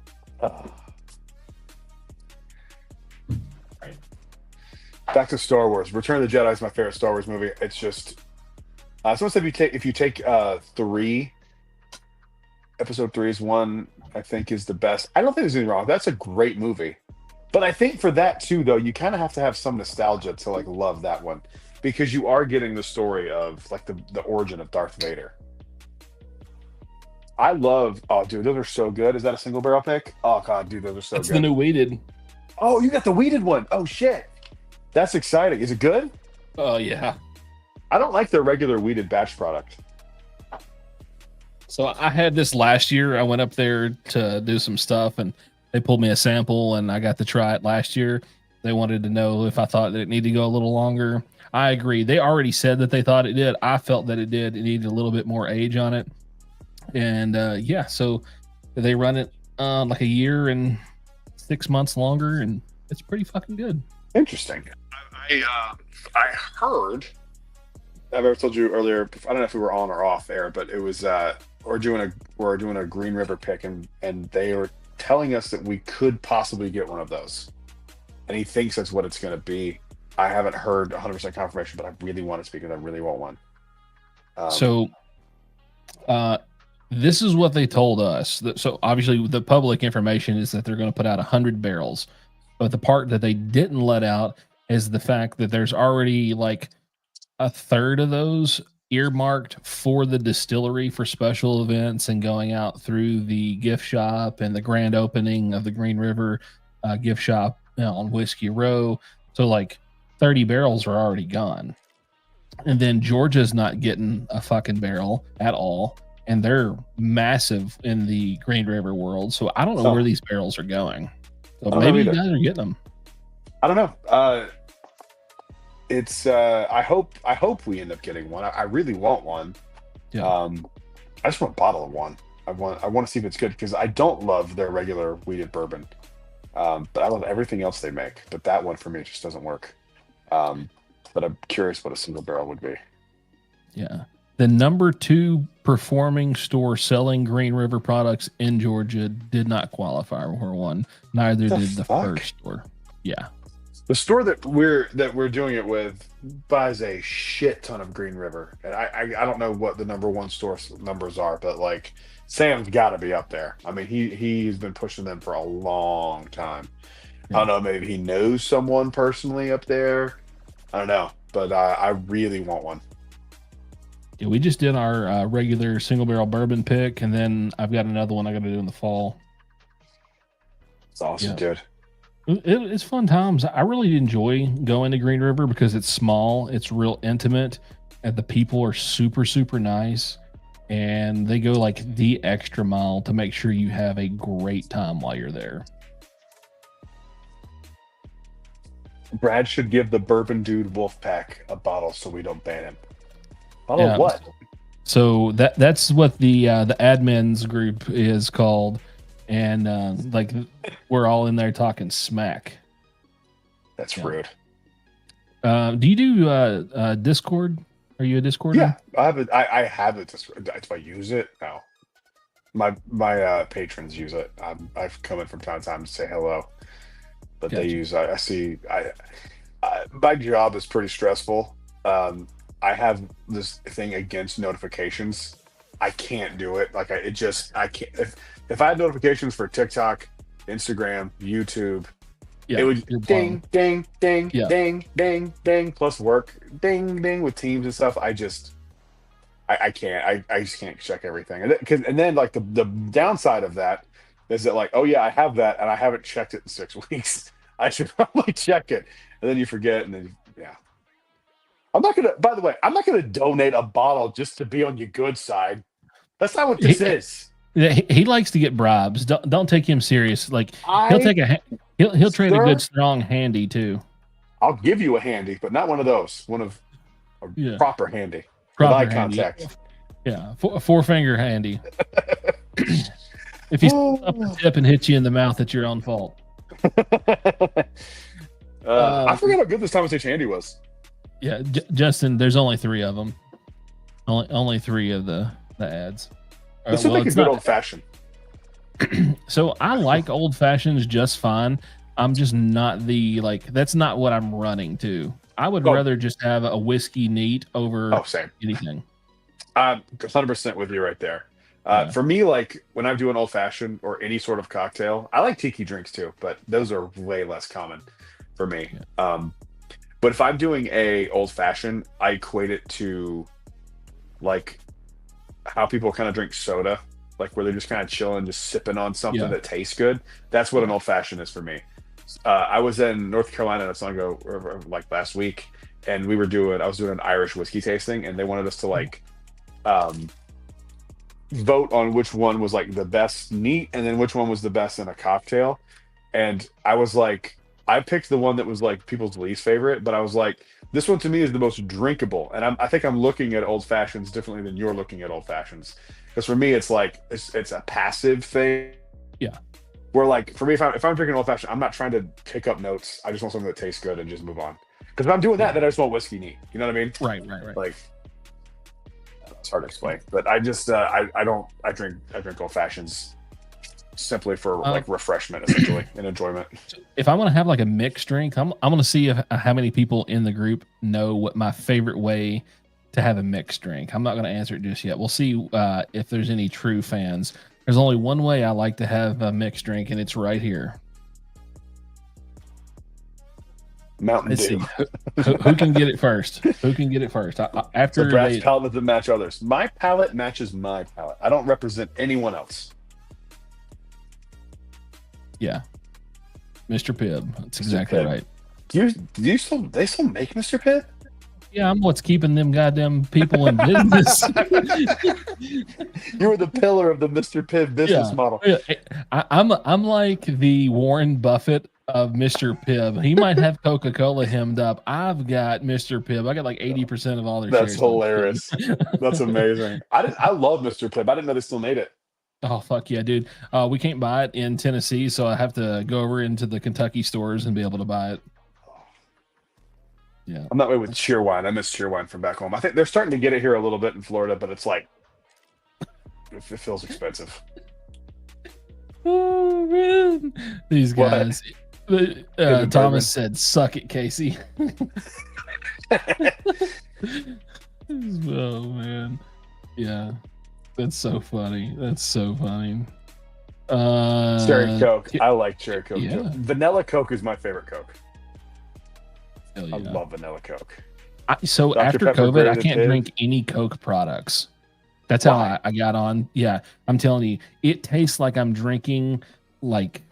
S2: Back to Star Wars. Return of the Jedi is my favorite Star Wars movie. It's just someone said if you take 3, episode 3 is one I think is the best. I don't think there's anything wrong. That's a great movie. But I think for that too, though, you kind of have to have some nostalgia to like love that one, because you are getting the story of like the origin of Darth Vader. I love. Oh, dude, those are so good. Is that a single barrel pick? Oh god, dude, those are so
S1: That's
S2: good.
S1: the new weeded.
S2: Oh, you got the weeded one. Oh shit, that's exciting. Is it good?
S1: Oh yeah.
S2: I don't like their regular weeded batch product.
S1: So I had this last year. I went up there to do some stuff, and they pulled me a sample, and I got to try it last year. They wanted to know if I thought that it needed to go a little longer. I agree. They already said that they thought it did. I felt that it did. It needed a little bit more age on it. And yeah, so they run it like a year and 6 months longer, and it's pretty fucking good.
S2: Interesting. I heard. I've ever told you earlier. I don't know if we were on or off air, but it was we're doing a Green River pick, and they were telling us that we could possibly get one of those, and he thinks that's what it's going to be. I haven't heard 100% confirmation, but I really want to speak because I really want one.
S1: So, this is what they told us. So obviously, the public information is that they're going to put out 100 barrels, but the part that they didn't let out is the fact that there's already like a third of those earmarked for the distillery for special events and going out through the gift shop and the grand opening of the Green River gift shop, on Whiskey Row. So like 30 barrels are already gone. And then Georgia's not getting a fucking barrel at all. And they're massive in the Green River world. So I don't know where these barrels are going. So maybe you guys are getting them.
S2: I don't know. It's I hope we end up getting one. I really want one.
S1: Yeah.
S2: I just want a bottle of one. I want to see if it's good because I don't love their regular wheated bourbon. But I love everything else they make. But that one for me just doesn't work. But I'm curious what a single barrel would be.
S1: Yeah. The number 2 performing store selling Green River products in Georgia did not qualify for one. Neither did the first store. Yeah.
S2: The store that we're doing it with buys a shit ton of Green River. And I don't know what the number 1 store numbers are, but like Sam's got to be up there. I mean, he's been pushing them for a long time. Yeah. I don't know, maybe he knows someone personally up there. I don't know, but I really want one.
S1: Yeah, we just did our regular single barrel bourbon pick, and then I've got another one I got to do in the fall.
S2: It's awesome, dude.
S1: It's fun times. I really enjoy going to Green River because it's small, it's real intimate, and the people are super, super nice, and they go like the extra mile to make sure you have a great time while you're there.
S2: Brad should give the Bourbon Dude Wolfpack a bottle so we don't ban him. Bottle of what?
S1: So that's what the admins group is called, and like we're all in there talking smack.
S2: That's rude.
S1: Do you do Discord? Are you a Discord?
S2: Yeah, I have it. I have it. Do I use it? No. My patrons use it. I've come in from time to time to say hello. But gotcha. They use. I see. My job is pretty stressful. I have this thing against notifications. I can't do it. Like I can't. If I had notifications for TikTok, Instagram, YouTube, it would ding, ding, ding, ding, ding, ding, plus work, ding, ding with Teams and stuff. I can't. I just can't check everything. And then like the downside of that is that like, oh yeah, I have that and I haven't checked it in 6 weeks. I should probably check it. And then you forget, and then yeah. By the way, I'm not gonna donate a bottle just to be on your good side. That's not what this is.
S1: He likes to get bribes. Don't take him serious. Like he'll trade a good strong handy too.
S2: I'll give you a handy, but not one of those. One of a proper handy.
S1: Proper
S2: with eye contact.
S1: Yeah, a 4-finger handy. If he up the tip and hits you in the mouth, it's your own fault.
S2: I forgot how good this conversation handy was.
S1: Yeah, Justin, there's only 3 of them. Only 3 of the ads.
S2: This would make a good old fashioned.
S1: So I like old fashions just fine. I'm just not that's not what I'm running to. I would rather just have a whiskey neat over anything.
S2: 100% with you right there. For me, like when I'm doing old fashioned or any sort of cocktail, I like tiki drinks too, but those are way less common for me. Yeah. But if I'm doing a old fashioned, I equate it to like how people kind of drink soda, like where they're just kind of chilling, just sipping on something that tastes good. That's what an old fashioned is for me. I was in North Carolina not so long ago, like last week, and I was doing an Irish whiskey tasting, and they wanted us to like vote on which one was like the best neat and then which one was the best in a cocktail. And I was like, I picked the one that was like people's least favorite, but I was like, this one to me is the most drinkable. And I think I'm looking at old fashions differently than you're looking at old fashions. Because for me, it's like, it's a passive thing.
S1: Yeah.
S2: Where like for me, if I'm drinking old fashioned, I'm not trying to pick up notes. I just want something that tastes good and just move on. Because if I'm doing that, then I just want whiskey neat. You know what I mean?
S1: Right.
S2: Like it's hard to explain, but I just I drink old fashions simply for like refreshment essentially and enjoyment.
S1: If I want to have like a mixed drink, I'm gonna see how many people in the group know what my favorite way to have a mixed drink. I'm not gonna answer it just yet. We'll see if there's any true fans. There's only one way I like to have a mixed drink, and it's right here.
S2: Mountain
S1: Let's
S2: Dew.
S1: see who can get it first. Who can get it first? After
S2: The Brad's palate doesn't match others. My palate matches my palate. I don't represent anyone else.
S1: Yeah, Mr. Pibb. That's
S2: Mr.
S1: exactly
S2: Pibb.
S1: right.
S2: Do they still make Mr. Pibb?
S1: Yeah, I'm what's keeping them goddamn people in business.
S2: You were the pillar of the Mr. Pibb business model.
S1: Yeah. I'm like the Warren Buffett of Mr. Pibb. He might have Coca-Cola hemmed up. I've got Mr. Pibb. I got like 80% of all their shares.
S2: That's hilarious. That's amazing. I love Mr. Pibb. I didn't know they still made it.
S1: Oh fuck yeah, dude. We can't buy it in Tennessee, so I have to go over into the Kentucky stores and be able to buy it. Yeah.
S2: I'm that way with Cheerwine. I miss Cheerwine from back home. I think they're starting to get it here a little bit in Florida, but it's like it feels expensive.
S1: Oh man. These guys. Thomas said, "Suck it, Casey." Oh man. Yeah. That's so funny.
S2: Cherry Coke. I like Cherry Coke.
S1: Yeah.
S2: Vanilla Coke is my favorite Coke.
S1: Yeah.
S2: I love vanilla Coke.
S1: So
S2: Dr.
S1: after
S2: Pepper
S1: COVID, I
S2: graded
S1: can't
S2: too.
S1: drink any Coke products. That's how I got on. Yeah, I'm telling you, it tastes like I'm drinking like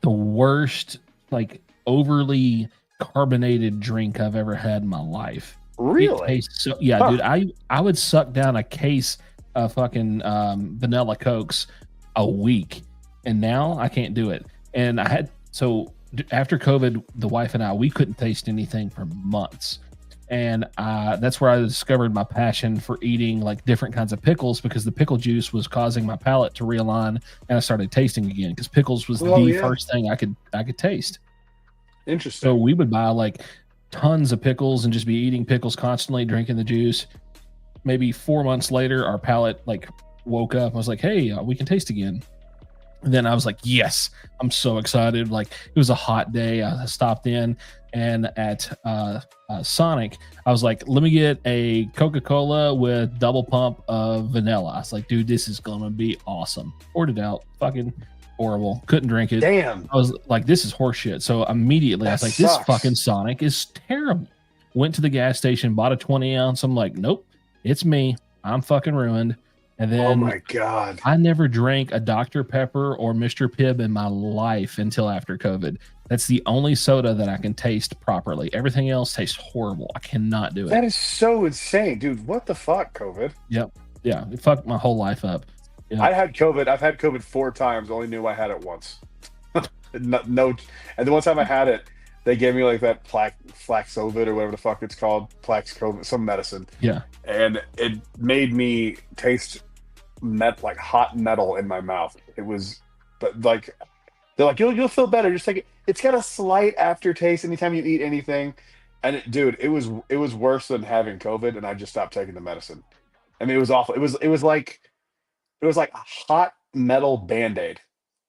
S1: the worst, like overly carbonated drink I've ever had in my life.
S2: Really?
S1: It tastes so, yeah, dude. I would suck down a case of fucking vanilla Cokes a week, and now I can't do it. And I had after COVID, the wife and we couldn't taste anything for months. And that's where I discovered my passion for eating like different kinds of pickles, because the pickle juice was causing my palate to realign, and I started tasting again because pickles was the first thing I could taste.
S2: Interesting.
S1: So we would buy like tons of pickles and just be eating pickles constantly, drinking the juice. Maybe 4 months later, our palate like woke up. I was like, hey, we can taste again. And then I was like, yes, I'm so excited. Like it was a hot day. I stopped in, and at Sonic, I was like, let me get a Coca-Cola with double pump of vanilla. I was like, dude, this is going to be awesome. Ordered it out. Fucking horrible. Couldn't drink it.
S2: Damn.
S1: I was like, this is horseshit. So immediately I was like, this fucking Sonic is terrible. Went to the gas station, bought a 20 ounce. I'm like, nope, it's me. I'm fucking ruined. And then,
S2: oh my God,
S1: I never drank a Dr. Pepper or Mr. Pibb in my life until after COVID. That's the only soda that I can taste properly. Everything else tastes horrible. I cannot do it.
S2: that is so insane, dude. What the fuck, COVID?
S1: Yep. Yeah. It fucked my whole life up. Yeah.
S2: I had COVID. I've had COVID 4 times. Only knew I had it once. no, and the one time I had it, they gave me like that Flaxovid or whatever the fuck it's called, Plaxcovid, some medicine.
S1: Yeah.
S2: And it made me taste like hot metal in my mouth. It was, but like they're like, you'll feel better. Just take it. It's got a slight aftertaste anytime you eat anything. And dude, it was worse than having COVID, and I just stopped taking the medicine. I mean, it was awful. It was like a hot metal Band-Aid.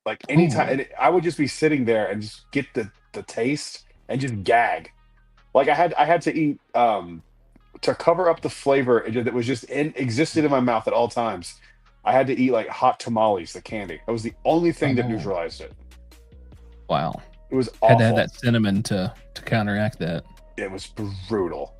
S2: Like anytime, and I would just be sitting there and just get the taste and just gag. Like I had to eat to cover up the flavor that was just existed in my mouth at all times. I had to eat like hot tamales, the candy. That was the only thing that neutralized it.
S1: Wow.
S2: It was awful.
S1: Had to have that cinnamon to counteract that.
S2: It was brutal.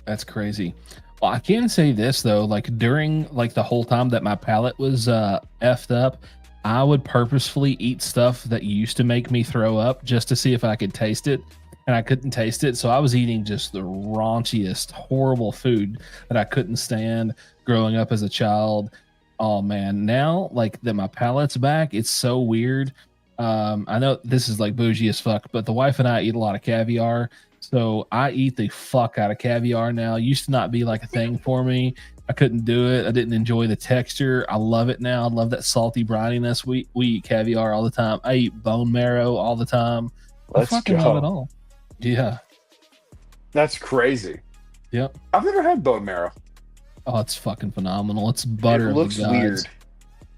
S1: That's crazy. Well, I can say this though, like during like the whole time that my palate was effed up, I would purposefully eat stuff that used to make me throw up just to see if I could taste it, and I couldn't taste it. So I was eating just the raunchiest, horrible food that I couldn't stand growing up as a child. Oh man, now like that my palate's back, it's so weird. I know this is like bougie as fuck, but the wife and I eat a lot of caviar. So I eat the fuck out of caviar now. It used to not be like a thing for me. I couldn't do it. I didn't enjoy the texture. I love it now. I love that salty brininess. We eat caviar all the time. I eat bone marrow all the time.
S2: Let's
S1: I fucking
S2: go.
S1: love it all. Yeah.
S2: That's crazy.
S1: Yep.
S2: I've never had bone marrow.
S1: Oh, it's fucking phenomenal. It's butter.
S2: It looks weird.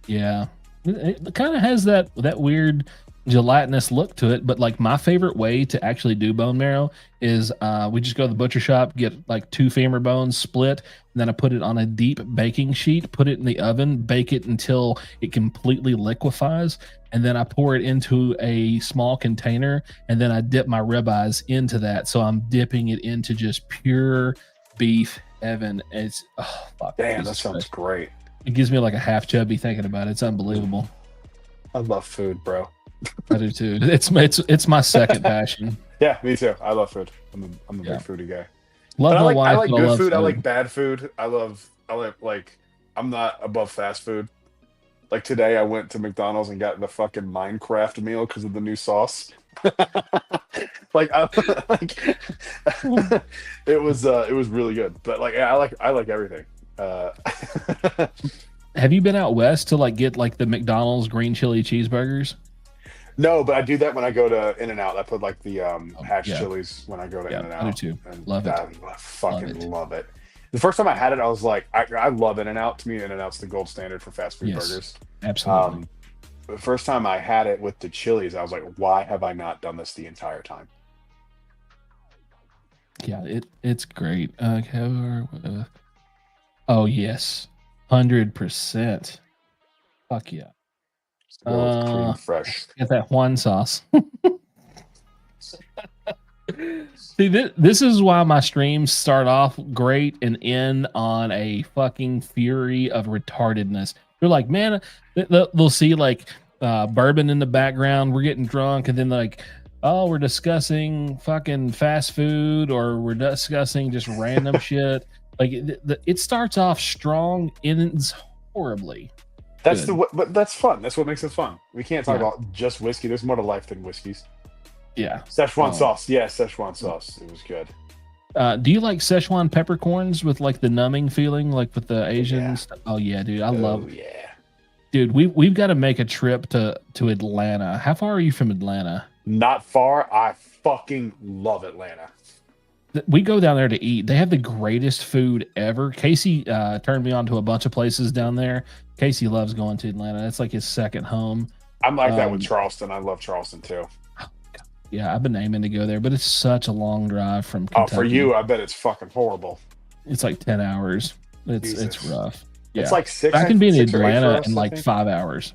S1: Yeah. It kind of has that weird gelatinous look to it, but like my favorite way to actually do bone marrow is we just go to the butcher shop, get like 2 femur bones split, and then I put it on a deep baking sheet, put it in the oven, bake it until it completely liquefies, and then I pour it into a small container, and then I dip my ribeyes into that. So I'm dipping it into just pure beef heaven. It's fuck,
S2: damn, that sounds great.
S1: It gives me like a half chubby thinking about it. It's unbelievable.
S2: I love food, bro.
S1: I do too. It's my second passion.
S2: Yeah, me too. I love food. I'm a big foodie guy.
S1: Love my wife.
S2: I like good food. I like bad food. I like I'm not above fast food. Like today I went to McDonald's and got the fucking Minecraft meal because of the new sauce. It was really good. But like I like everything.
S1: Have you been out west to like get like the McDonald's green chili cheeseburgers?
S2: No, but I do that when I go to In-N-Out. I put like the hash chilies when I go to In-N-Out.
S1: I do too. Love it.
S2: I fucking love it. The first time I had it, I was like, I love In-N-Out. To me, In-N-Out's the gold standard for fast food burgers.
S1: Absolutely.
S2: The first time I had it with the chilies, I was like, why have I not done this the entire time?
S1: Yeah, it's great. Oh yes, 100%. Fuck yeah.
S2: Cream fresh.
S1: Get that Juan sauce. See, this is why my streams start off great and end on a fucking fury of retardedness. They're like, man, they'll see like bourbon in the background. We're getting drunk, and then like, oh, we're discussing fucking fast food, or we're discussing just random shit. Like it starts off strong, ends horribly.
S2: But that's fun. That's what makes it fun. We can't talk about just whiskey. There's more to life than whiskeys.
S1: Yeah.
S2: Szechuan sauce. Yeah, Szechuan sauce. It was good.
S1: Do you like Szechuan peppercorns with like the numbing feeling, like with the Asian stuff? Oh yeah, dude. I love it.
S2: Yeah.
S1: Dude, we've got to make a trip to Atlanta. How far are you from Atlanta?
S2: Not far. I fucking love Atlanta.
S1: We go down there to eat. They have the greatest food ever. Casey turned me on to a bunch of places down there. Casey loves going to Atlanta. It's like his second home.
S2: I'm like that with Charleston. I love Charleston too.
S1: Yeah, I've been aiming to go there, but it's such a long drive from Kentucky.
S2: Oh, for you, I bet it's fucking horrible.
S1: It's like 10 hours. It's rough. Yeah.
S2: It's like 6.
S1: I can be in Atlanta in like 5 hours.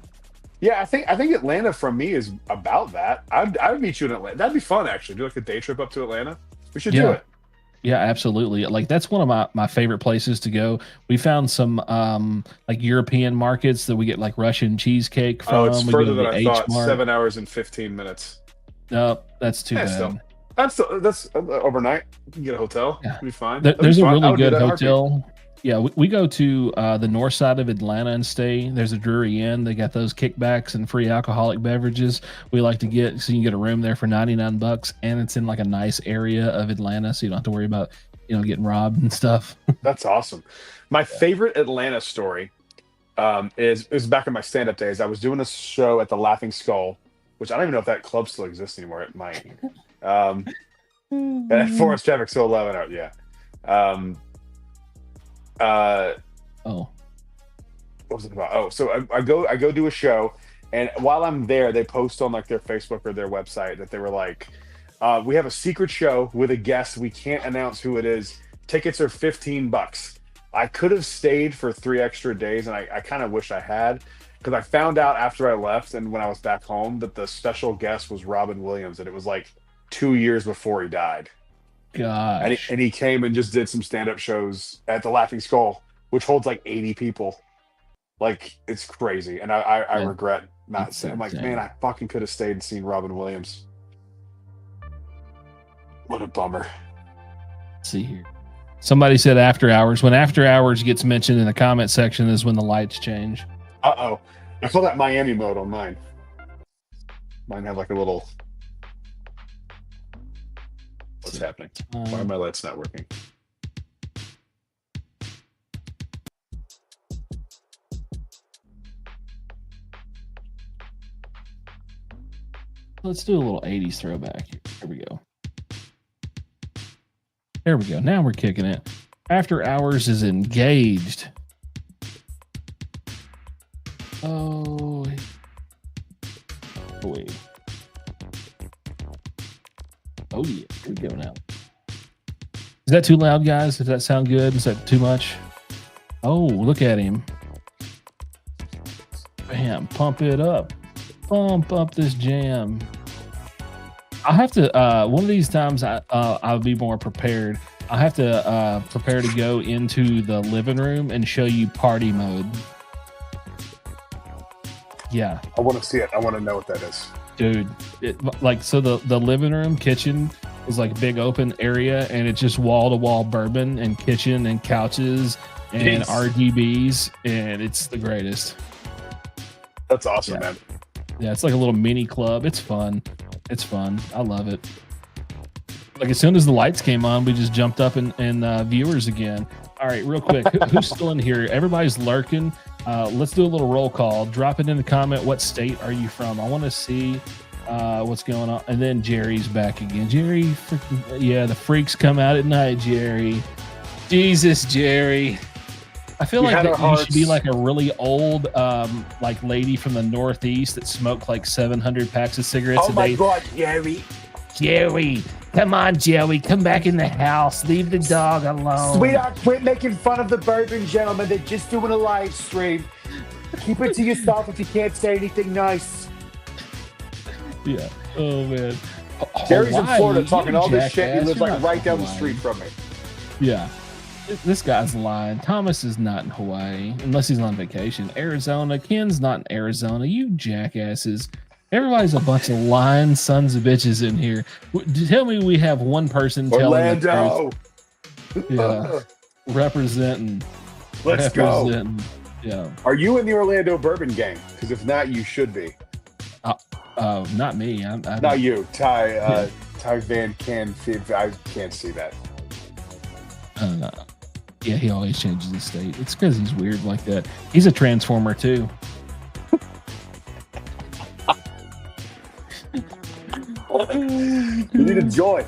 S2: Yeah, I think Atlanta from me is about that. I would meet you in Atlanta. That'd be fun actually. Do like a day trip up to Atlanta. We should do it.
S1: Yeah, absolutely. Like that's one of my favorite places to go. We found some like European markets that we get like Russian cheesecake from.
S2: Oh, it's further than I thought.
S1: H-Mart.
S2: 7 hours and 15 minutes.
S1: No, that's too bad.
S2: That's overnight. You can get a hotel. It'll be fine.
S1: There's a really good hotel. Yeah, we go to the north side of Atlanta and stay. There's a Drury Inn. They got those kickbacks and free alcoholic beverages. We like to get, so you can get a room there for $99, and it's in like a nice area of Atlanta, so you don't have to worry about getting robbed and stuff.
S2: That's awesome. My favorite Atlanta story is back in my stand-up days. I was doing a show at the Laughing Skull, which I don't even know if that club still exists anymore. It might. At Forest Traffic, so 11 out. Yeah. What was it about? Oh, so I go do a show, and while I'm there, they post on like their Facebook or their website that they were like, we have a secret show with a guest. We can't announce who it is. Tickets are $15. I could have stayed for 3 extra days, and I kind of wish I had, because I found out after I left and when I was back home that the special guest was Robin Williams, and it was like 2 years before he died.
S1: Gosh.
S2: And he came and just did some stand-up shows at the Laughing Skull, which holds like 80 people. Like, it's crazy. And I regret not saying. I'm like, man, I fucking could have stayed and seen Robin Williams. What a bummer.
S1: Let's see here. Somebody said after hours. When after hours gets mentioned in the comment section is when the lights change.
S2: Uh-oh. I call that Miami mode on mine. Mine have like a little... What's happening? Why are my lights not working?
S1: Let's do a little 80s throwback here. Here we go. There we go. Now we're kicking it. After Hours is engaged. Oh, wait. Oh, yeah. Here we go now. Is that too loud, guys? Does that sound good? Is that too much? Oh, look at him. Bam. Pump it up. Pump up this jam. I have to, one of these times I'll be more prepared. I have to prepare to go into the living room and show you party mode. Yeah.
S2: I want to see it. I want to know what that is.
S1: Dude, so the living room kitchen is like a big open area, and it's just wall to wall bourbon and kitchen and couches and RGBs, and it's the greatest.
S2: That's awesome, man.
S1: Yeah, it's like a little mini club. It's fun. It's fun. I love it. Like as soon as the lights came on, we just jumped up and viewers again. All right, real quick, who's still in here? Everybody's lurking. Let's do a little roll call. Drop it in the comment. What state are you from? I want to see what's going on. And then Jerry's back again. Jerry, the freaks come out at night, Jerry. Jesus, Jerry. I feel like you should be like a really old like lady from the Northeast that smoked like 700 packs of cigarettes a day.
S2: Oh my God, Jerry.
S1: Jerry, come on, Jerry. Come back in the house. Leave the dog alone.
S2: Sweetheart, quit making fun of the bourbon gentleman. They're just doing a live stream. Keep it to yourself if you can't say anything nice.
S1: Yeah. Oh, man.
S2: Jerry's in Florida talking all this shit. He lives like right down the street from me.
S1: Yeah. This guy's lying. Thomas is not in Hawaii unless he's on vacation. Arizona. Ken's not in Arizona. You jackasses. Everybody's a bunch of lying sons of bitches in here. Tell me we have one person telling the truth. Yeah. Representing.
S2: Let's go.
S1: Yeah.
S2: Are you in the Orlando Bourbon Gang? Because if not, you should be.
S1: Not me.
S2: Not you. Ty Van Canfield. I can't see that.
S1: Yeah, he always changes his state. It's because he's weird like that. He's a transformer too.
S2: You need a joy.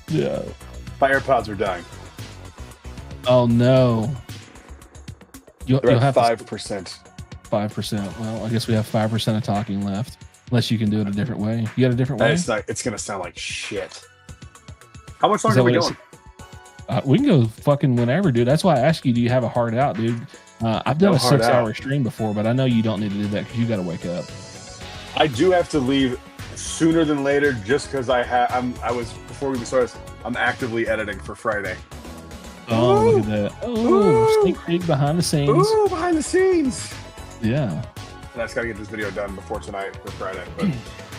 S1: Yeah.
S2: My AirPods are dying.
S1: Oh no. You'll have
S2: 5%.
S1: 5%. Well, I guess we have 5% of talking left. Unless you can do it a different way. You got a different way?
S2: It's gonna sound like shit. How much longer are we going?
S1: We can go fucking whenever, dude. That's why I asked you, do you have a hard out, dude? I've done a 6-hour stream before, but I know you don't need to do that because you got to wake up.
S2: I do have to leave sooner than later just because before we started, I'm actively editing for Friday.
S1: Oh, look at that. Oh, sneak peek behind the scenes.
S2: Ooh, behind the scenes.
S1: Yeah.
S2: And I just got to get this video done before tonight for Friday. But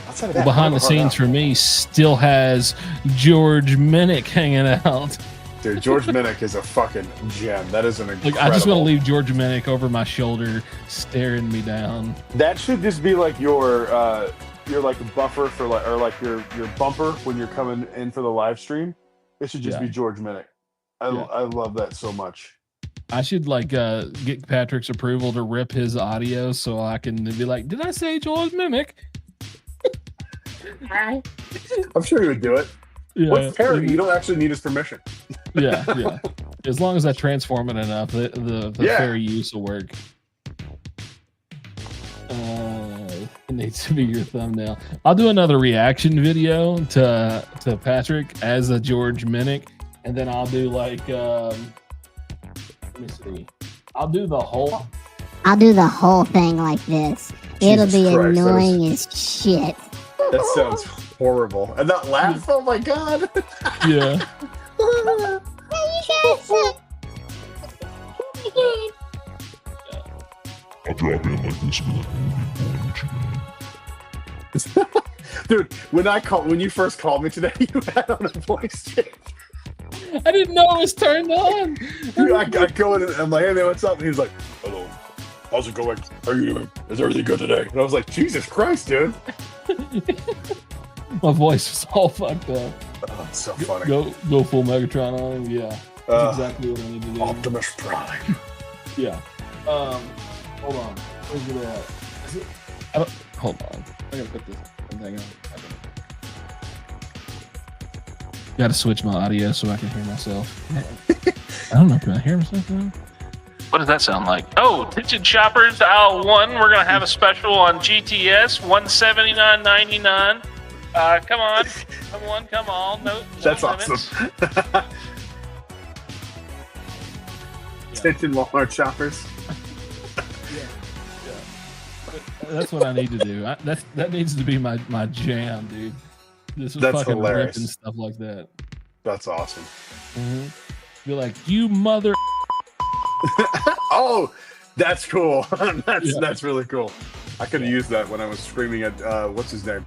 S2: outside of that,
S1: behind the scenes for me still has George Minnick hanging out.
S2: Dude, George Minnick is a fucking gem. That is an incredible.
S1: I just want to leave George Minnick over my shoulder, staring me down.
S2: That should just be like your like buffer for like, or like your bumper when you're coming in for the live stream. It should just be George Minnick. I love that so much.
S1: I should like get Patrick's approval to rip his audio so I can be like, did I say George Minnick?
S2: I'm sure he would do it. Yeah. What's parody? You don't actually need his permission.
S1: Yeah. As long as I transform it enough, the fair use will work. It needs to be your thumbnail. I'll do another reaction video to Patrick as a George Minnick, and then I'll do like let me see. I'll do the whole thing like this.
S2: Jesus
S1: It'll be
S2: Christ,
S1: annoying as shit.
S2: That sounds horrible. And that laugh, oh my God.
S1: Yeah.
S3: I'll drop in like this.
S2: Dude, when you first called me today, you had on a voice change.
S1: I didn't know it was turned on.
S2: Dude, I go in and I'm like, hey man, what's up? And he's like, hello. How's it going? How are you doing? Is everything good today? And I was like, Jesus Christ, dude.
S1: My voice was all fucked up.
S2: Oh, it's so funny.
S1: Go full Megatron on him. Yeah, that's exactly what I need to do.
S2: Optimus Prime.
S1: Yeah. Hold on. Where's it at? Is it? Hold on. I gotta put this thing on. Gotta switch my audio so I can hear myself. I don't know. Can I hear myself now?
S4: What does that sound like? Oh, attention shoppers, aisle 1. We're going to have a special on GTS, $179.99. Come on. Come on. No
S2: That's
S4: limits.
S2: awesome. Attention Walmart shoppers.
S1: That's what I need to do. That needs to be my jam, dude. This is
S2: That's
S1: fucking
S2: hilarious.
S1: ripping stuff like that.
S2: That's awesome.
S1: Mm-hmm. Be like, you mother.
S2: Oh, that's cool. That's really cool. I could have used that when I was screaming at what's his name?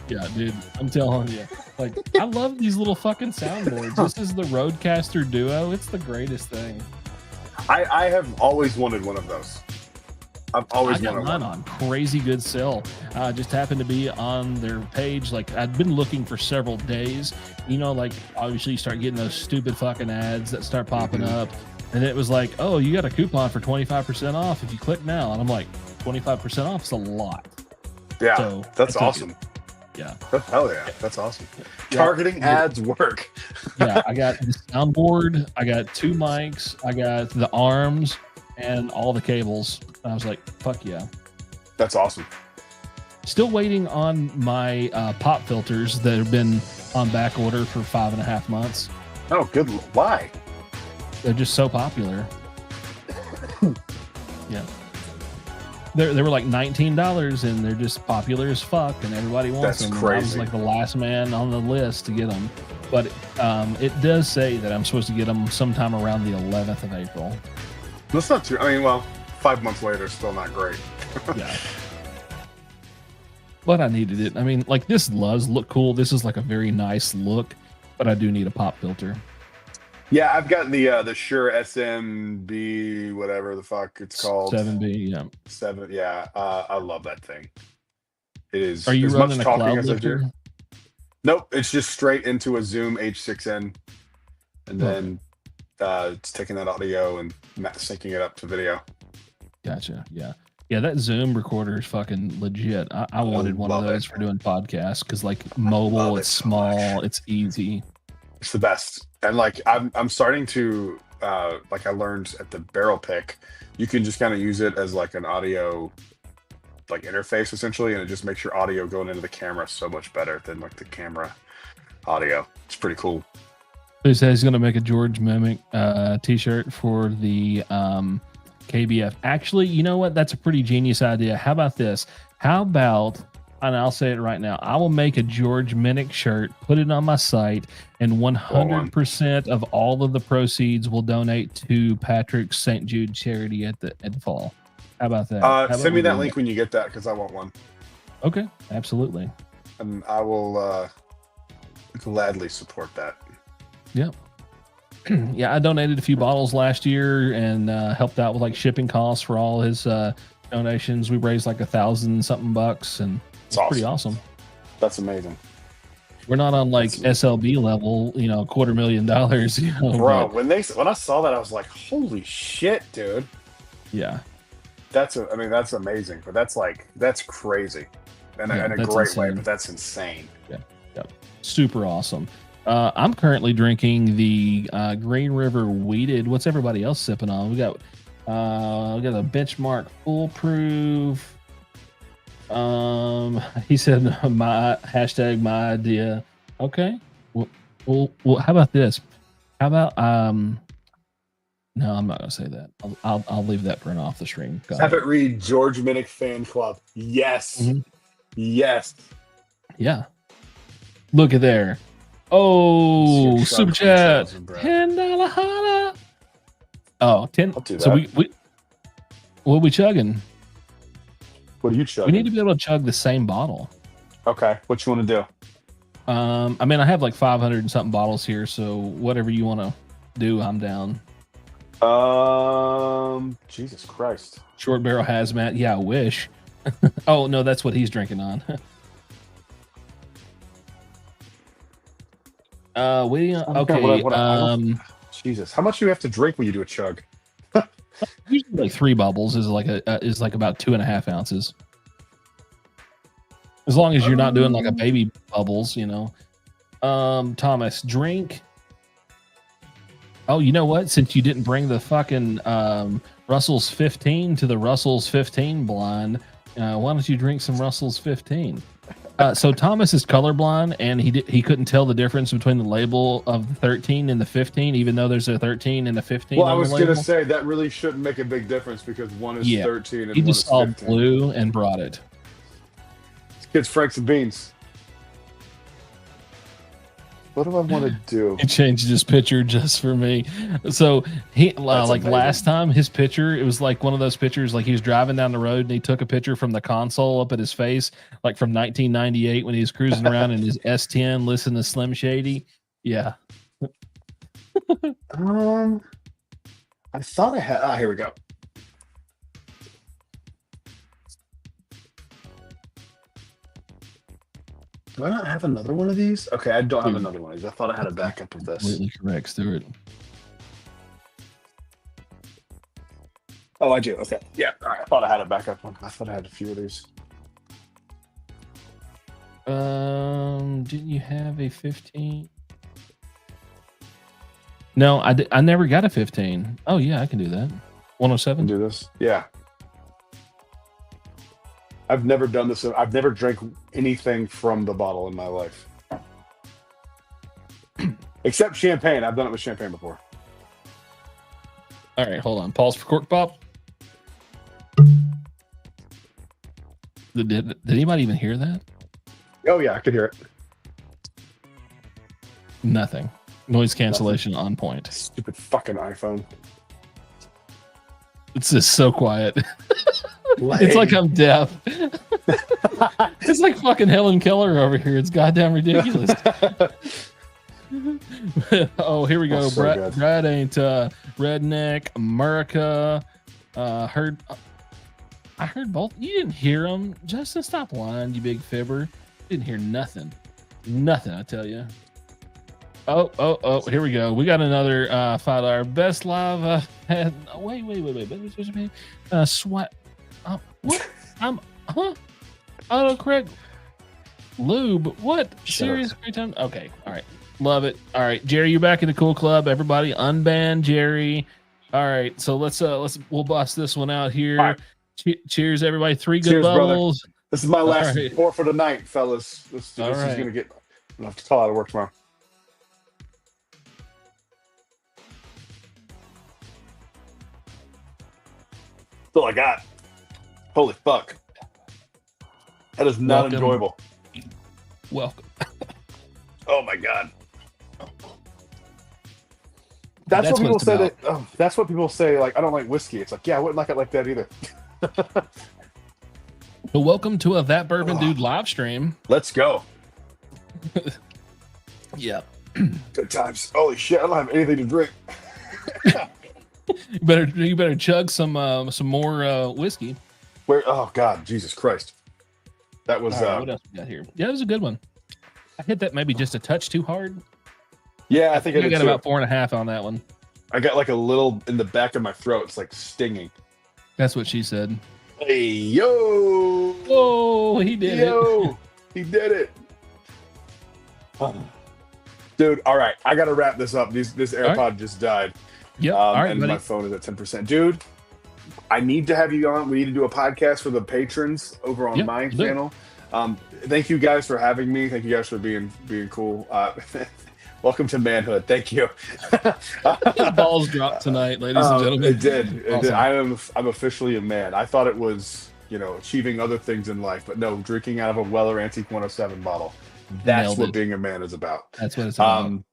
S1: Yeah, dude. I'm telling you. Like, I love these little fucking soundboards. This is the Rodecaster Duo. It's the greatest thing.
S2: I have always wanted one of those. I've always
S1: I got
S2: wanted
S1: mine
S2: one.
S1: on crazy good sale. Just happened to be on their page. Like, I'd been looking for several days. You know, like, obviously you start getting those stupid fucking ads that start popping up. And it was like, oh, you got a coupon for 25% off if you click now. And I'm like, 25% off is a lot.
S2: Yeah,
S1: So,
S2: that's
S1: I took
S2: awesome.
S1: it. Yeah.
S2: Hell yeah, that's awesome.
S1: Yeah.
S2: Targeting ads work.
S1: Yeah, I got the soundboard, I got 2 mics, I got the arms, and all the cables. I was like, fuck yeah.
S2: That's awesome.
S1: Still waiting on my pop filters that have been on back order for 5.5 months.
S2: Oh, good. Why?
S1: They're just so popular. Yeah. They were like $19 and they're just popular as fuck and everybody wants
S2: That's
S1: them.
S2: crazy.
S1: I was like the last man on the list to get them. But it does say that I'm supposed to get them sometime around the 11th of April.
S2: That's not too. I mean, well, 5 months later, still not great.
S1: Yeah. But I needed it. I mean, like, this does look cool. This is like a very nice look, but I do need a pop filter.
S2: Yeah, I've got the Shure SMB, whatever the fuck it's called.
S1: 7B, yeah.
S2: 7. Yeah, I love that thing. It is.
S1: Are you
S2: as
S1: running
S2: much
S1: a
S2: talking
S1: cloud
S2: as I do.
S1: lifter?
S2: Nope, it's just straight into a Zoom H6n, and then it's taking that audio and syncing it up to video.
S1: Gotcha. Yeah. Yeah, that Zoom recorder is fucking legit. I wanted one of
S2: love
S1: those
S2: it.
S1: for doing podcasts because, like, mobile,
S2: Love
S1: it's
S2: it so
S1: small,
S2: much.
S1: it's easy.
S2: It's the best. And like I'm starting to like I learned at the barrel pick, you can just kind of use it as like an audio like interface essentially, and it just makes your audio going into the camera so much better than like the camera audio. It's pretty cool.
S1: He says he's gonna make a George Mimic t-shirt for the KBF. Actually, you know what? That's a pretty genius idea. How about this? How about, and I'll say it right now, I will make a George Minnick shirt, put it on my site, and 100% of all of the proceeds will donate to Patrick's St. Jude charity at the fall. How about that? How about
S2: Send me
S1: we
S2: that
S1: do
S2: link when you get that because I want one,
S1: Okay, absolutely.
S2: and I will gladly support that.
S1: Yep. Yeah, I donated a few bottles last year and helped out with like shipping costs for all his donations. We raised like $1,000-something, and it's pretty awesome.
S2: That's amazing.
S1: We're not on like SLB level, you know, $250,000, you know.
S2: Bro,
S1: but,
S2: when I saw that, I was like, "Holy shit, dude!"
S1: yeah,
S2: That's amazing, but that's crazy, in a
S1: that's
S2: great way.
S1: insane.
S2: But that's insane.
S1: Yep, super awesome. I'm currently drinking the Green River Weeded. What's everybody else sipping on? We got a Benchmark Foolproof. He said my hashtag my idea. Okay. Well, how about this? How about no, I'm not gonna say that. I'll leave that for an off the stream. Go
S2: Have
S1: ahead.
S2: it read George Minnick Fan Club. Yes.
S1: Mhm.
S2: Yes.
S1: Yeah. Look at there. Oh,
S2: It's your
S1: super
S2: Sean
S1: chat.
S2: Thompson, bro.
S1: $10 holla. Oh, 10.
S2: I'll do
S1: So
S2: that.
S1: we what we chugging?
S2: What are you
S1: We
S2: chugging?
S1: need to be able to chug the same bottle.
S2: Okay. What you want to do?
S1: I mean, I have like 500 and something bottles here, so whatever you want to do, I'm down.
S2: Jesus Christ.
S1: Short barrel hazmat. Yeah, I wish. Oh no, that's what he's drinking on. Okay.
S2: Jesus, how much do you have to drink when you do a chug?
S1: Usually like 3 bubbles is like about 2.5 ounces. As long as you're not doing like a baby bubbles, Thomas, drink. Oh, you know what? Since you didn't bring the fucking Russell's 15 to the Russell's 15 blind, why don't you drink some Russell's 15? So Thomas is colorblind, and he couldn't tell the difference between the label of the 13 and the 15, even though there's a 13 and a 15.
S2: Well, I was going to say that really shouldn't make a big difference because one is 13 and
S1: he
S2: one
S1: just
S2: is
S1: saw
S2: 15.
S1: blue and brought it.
S2: This kid's Franks and Beans. What do I want to do?
S1: He changed his picture just for me. So he like
S2: amazing.
S1: last time his picture, it was like one of those pictures like he was driving down the road and he took a picture from the console up at his face, like from 1998 when he was cruising around in his S10 listening to Slim Shady. Yeah.
S2: I thought I had. Here we go. Do I not have another one of these? Okay, I don't have another one of these. I thought I had a backup of this.
S1: Completely correct, Stuart.
S2: Oh, I do. Okay. Yeah. All right. I thought I had a backup one. I thought I had a few of these.
S1: Didn't you have a 15? No, I never got a 15. Oh yeah, I can do that. 107.
S2: Do this. Yeah. I've never done this. I've never drank anything from the bottle in my life. Except champagne. I've done it with champagne before.
S1: All right, hold on. Pause for cork pop. Did anybody even hear that?
S2: Oh, yeah, I could hear it.
S1: Nothing. Noise cancellation on point.
S2: Stupid fucking iPhone.
S1: It's just so quiet. It's like I'm deaf. It's like fucking Helen Keller over here. It's goddamn ridiculous. Oh, here we go.
S2: So
S1: Brad ain't redneck America. I heard both. You didn't hear them. Justin, stop lying, you big fibber. Didn't hear nothing. Nothing, I tell you. Oh, here we go. We got another $5 best live. Wait. Sweat. What? Autocorrect lube. What? Serious great time? Okay. All right. Love it. All right, Jerry, you're back in the cool club. Everybody unban Jerry. All right. So we'll bust this one out here.
S2: Right.
S1: Cheers, everybody. 3 good
S2: Cheers,
S1: bubbles.
S2: Brother. This is my last
S1: right.
S2: pour for the night, fellas. This is going to get. I'm going to have to call out of work tomorrow. That's all I got. Holy fuck. That is not enjoyable.
S1: Welcome.
S2: Oh my god. That's what people say. That's what people say. Like, I don't like whiskey. It's like, yeah, I wouldn't like it like that either.
S1: Well, welcome to That Bourbon Dude live stream.
S2: Let's go.
S1: Yeah.
S2: Good times. Holy shit! I don't have anything to drink.
S1: You better chug some more whiskey.
S2: Where? Oh god, Jesus Christ! That was.
S1: Right, what else we got here? Yeah, it was a good one. I hit that maybe just a touch too hard.
S2: Yeah, I think I
S1: got about 4.5 on that one.
S2: I got like a little in the back of my throat. It's like stinging.
S1: That's what she said.
S2: Hey, yo!
S1: Whoa, he did it.
S2: He did it. Dude, all right. I got to wrap this up. This AirPod just died.
S1: Yep. All right,
S2: and
S1: buddy.
S2: my phone is at 10%. Dude, I need to have you on. We need to do a podcast for the patrons over on my channel. Thank you guys for having me. Thank you guys for being cool. Welcome to manhood. Thank you.
S1: Balls dropped tonight, ladies and gentlemen.
S2: It did.
S1: Awesome.
S2: I'm officially a man. I thought it was, achieving other things in life, but no, drinking out of a Weller Antique 107 bottle. That's what being a man is about.
S1: That's what it's about.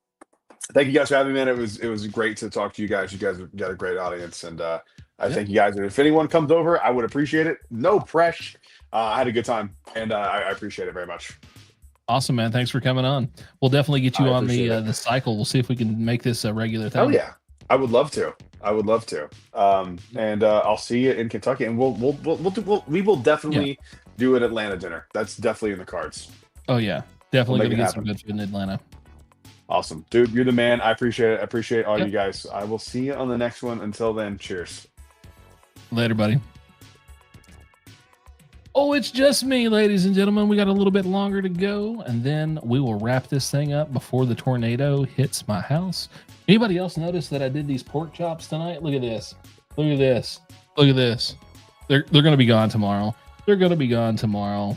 S2: Thank you guys for having me, man. It was great to talk to you guys. You guys got a great audience, and I thank you guys. And if anyone comes over, I would appreciate it. No pressure. I had a good time, and I appreciate it very much.
S1: Awesome, man. Thanks for coming on. We'll definitely get you on the cycle. We'll see if we can make this a regular thing.
S2: Oh yeah, I would love to. And I'll see you in Kentucky, and we will definitely do an Atlanta dinner. That's definitely in the cards.
S1: Oh yeah, definitely gonna get some good food in Atlanta.
S2: Awesome. Dude, you're the man. I appreciate it. I appreciate all
S1: Yep.
S2: you guys. I will see you on the next one. Until then, cheers.
S1: Later, buddy. Oh, it's just me, ladies and gentlemen. We got a little bit longer to go, and then we will wrap this thing up before the tornado hits my house. Anybody else notice that I did these pork chops tonight? Look at this. Look at this. Look at this. They're going to be gone tomorrow. They're going to be gone tomorrow.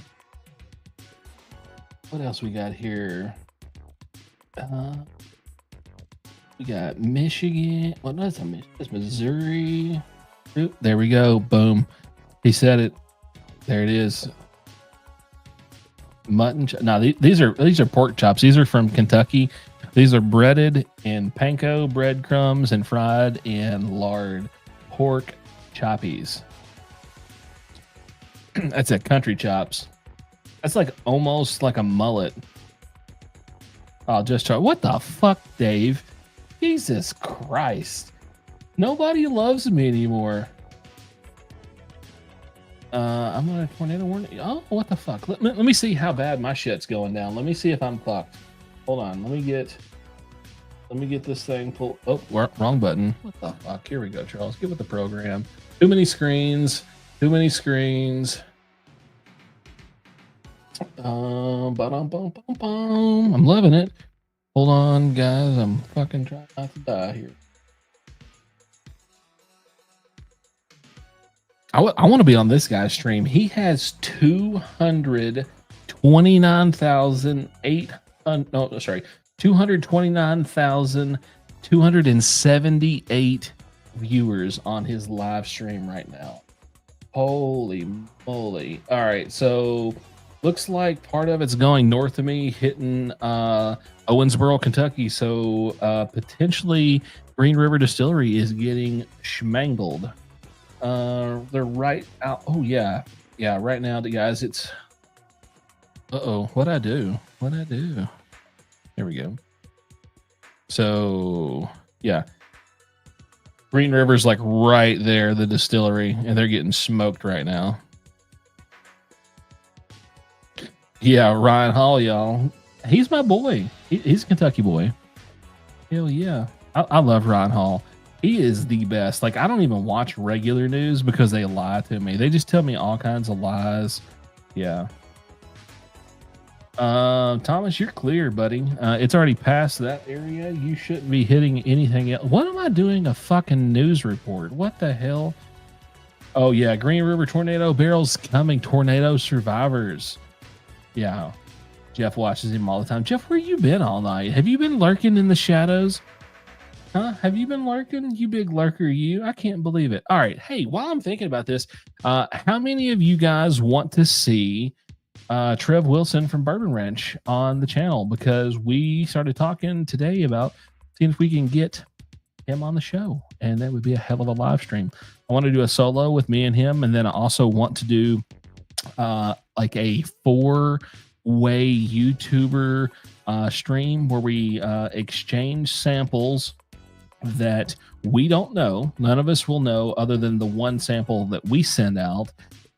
S1: What else we got here? We got Michigan. Well, no, that's Missouri. Oop, there we go. Boom. He said it. There it is. Mutton. No, these are pork chops. These are from Kentucky. These are breaded in panko breadcrumbs and fried in lard. Pork choppies. That's at Country Chops. That's like almost like a mullet. I'll just try. What the fuck, Dave? Jesus Christ. Nobody loves me anymore. I'm gonna tornado warning. Oh, what the fuck? Let me see how bad my shit's going down. Let me see if I'm fucked. Hold on. Let me get this thing pulled. Oh, wrong button. What the fuck? Here we go, Charles. Get with the program. Too many screens. Too many screens. I'm loving it. Hold on, guys. I'm fucking trying not to die here. I want to be on this guy's stream. He has 229,278 viewers on his live stream right now. Holy moly. All right, so looks like part of it's going north of me, hitting Owensboro, Kentucky. So potentially Green River Distillery is getting schmangled. They're right out. Oh yeah. Yeah. Right now, guys, it's, what'd I do? There we go. So yeah, Green River's like right there, the distillery, and they're getting smoked right now. Yeah. Ryan Hall, y'all. He's my boy. He's a Kentucky boy. Hell yeah. I love Ryan Hall. He is the best. Like, I don't even watch regular news because they lie to me. They just tell me all kinds of lies. Yeah. Thomas, you're clear, buddy. It's already past that area. You shouldn't be hitting anything else. What am I doing? A fucking news report? What the hell? Oh, yeah. Green River tornado barrels coming. Tornado survivors. Yeah. Jeff watches him all the time. Jeff, where you been all night? Have you been lurking in the shadows? Huh? Have you been lurking? You big lurker, you. I can't believe it. All right. Hey, while I'm thinking about this, how many of you guys want to see Trev Wilson from Bourbon Ranch on the channel? Because we started talking today about seeing if we can get him on the show, and that would be a hell of a live stream. I want to do a solo with me and him, and then I also want to do like a 4-way YouTuber stream where we exchange samples that we don't know. None of us will know other than the one sample that we send out,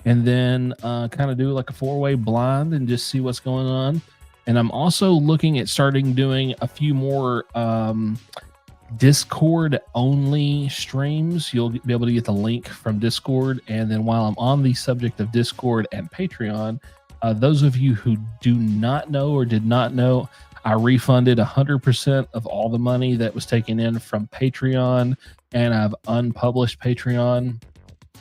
S1: and then kind of do like a 4-way blind and just see what's going on. And I'm also looking at starting doing a few more Discord only streams. You'll be able to get the link from Discord. And then while I'm on the subject of Discord and Patreon, those of you who do not know or did not know, I refunded 100% of all the money that was taken in from Patreon, and I've unpublished Patreon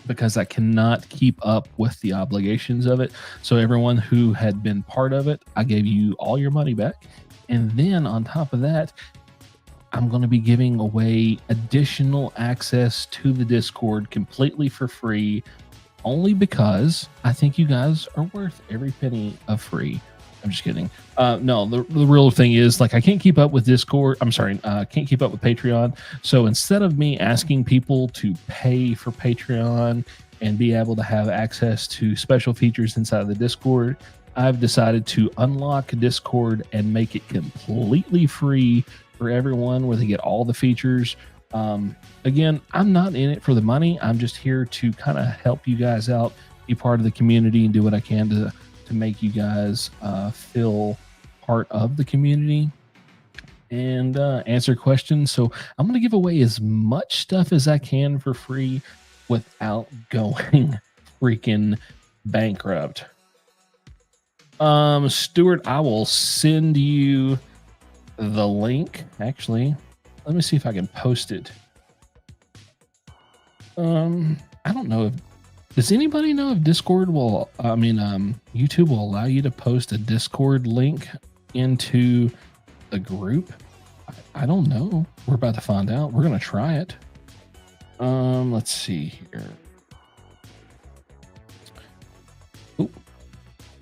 S1: because I cannot keep up with the obligations of it. So everyone who had been part of it, I gave you all your money back. And then on top of that, I'm going to be giving away additional access to the Discord completely for free, only because I think you guys are worth every penny of free. I'm just kidding. No, the real thing is, like, I can't keep up with Discord. I'm sorry, can't keep up with Patreon. So instead of me asking people to pay for Patreon and be able to have access to special features inside of the Discord, I've decided to unlock Discord and make it completely free for everyone, where they get all the features. Again, I'm not in it for the money. I'm just here to kind of help you guys out, be part of the community, and do what I can to make you guys feel part of the community. and answer questions. So I'm going to give away as much stuff as I can for free without going freaking bankrupt. Stuart, I will send you the link. Actually, let me see if I can post it. I don't know if does anybody know if Discord will YouTube will allow you to post a Discord link into the group. I don't know. We're about to find out. We're gonna try it. Let's see here. Oop.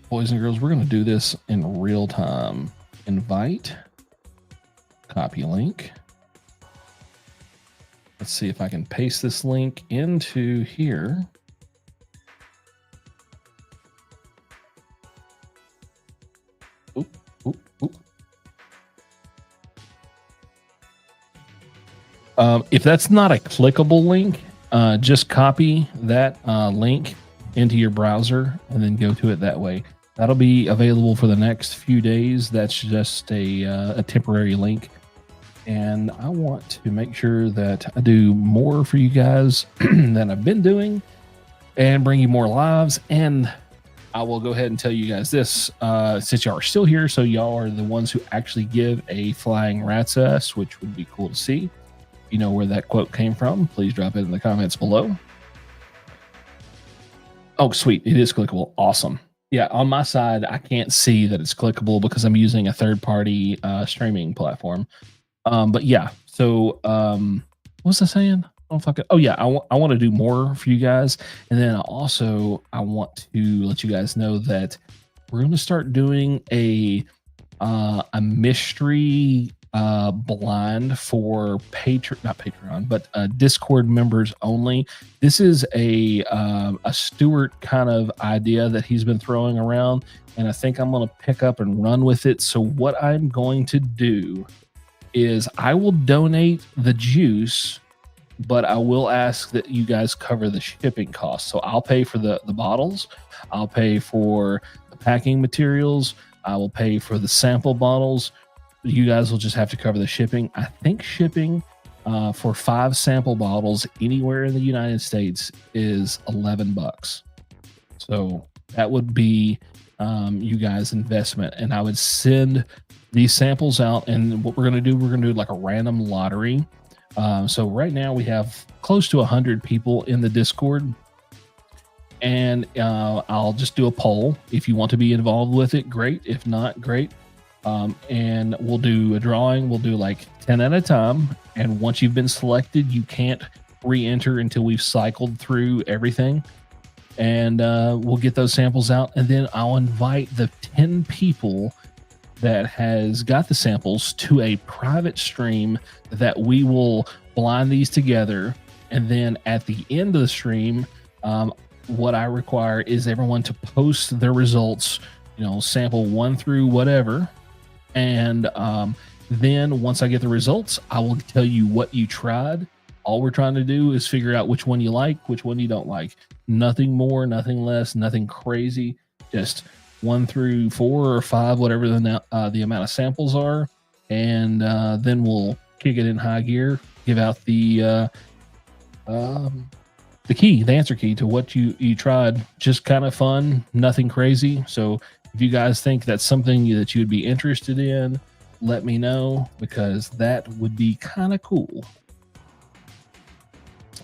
S1: Boys and girls, we're gonna do this in real time. Invite, copy link. Let's see if I can paste this link into here. Oop, oop, oop. If that's not a clickable link, just copy that link into your browser and then go to it that way. That'll be available for the next few days. That's just a temporary link. And I want to make sure that I do more for you guys than I've been doing and bring you more lives. And I will go ahead and tell you guys this, since y'all are still here, so y'all are the ones who actually give a flying rat's ass, which would be cool to see. If you know where that quote came from, please drop it in the comments below. Oh, sweet. It is clickable. Awesome. Yeah, on my side, I can't see that it's clickable because I'm using a third-party streaming platform. But yeah, so what was I saying? Oh yeah, I want to do more for you guys, and then also I want to let you guys know that we're going to start doing a mystery blind for not Patreon, but Discord members only. This is a Stuart kind of idea that he's been throwing around, and I think I'm going to pick up and run with it. So what I'm going to do is I will donate the juice, but I will ask that you guys cover the shipping costs. So I'll pay for the bottles. I'll pay for the packing materials. I will pay for the sample bottles. You guys will just have to cover the shipping. I think shipping for 5 sample bottles anywhere in the United States is $11. So that would be you guys' investment. And I would send these samples out, and what we're going to do like a random lottery. So right now we have close to 100 people in the Discord, and I'll just do a poll. If you want to be involved with it, great. If not, great. And we'll do a drawing. We'll do like 10 at a time, and once you've been selected, you can't re-enter until we've cycled through everything. And we'll get those samples out, and then I'll invite the 10 people that has got the samples to a private stream that we will blind these together. And then at the end of the stream, what I require is everyone to post their results, sample 1 through whatever. And then once I get the results, I will tell you what you tried. All we're trying to do is figure out which one you like, which one you don't like. Nothing more, nothing less, nothing crazy. Just 1 through 4 or 5, whatever the amount of samples are, and then we'll kick it in high gear. Give out the answer key to what you tried. Just kind of fun, nothing crazy. So if you guys think that's something that you'd be interested in, let me know, because that would be kind of cool.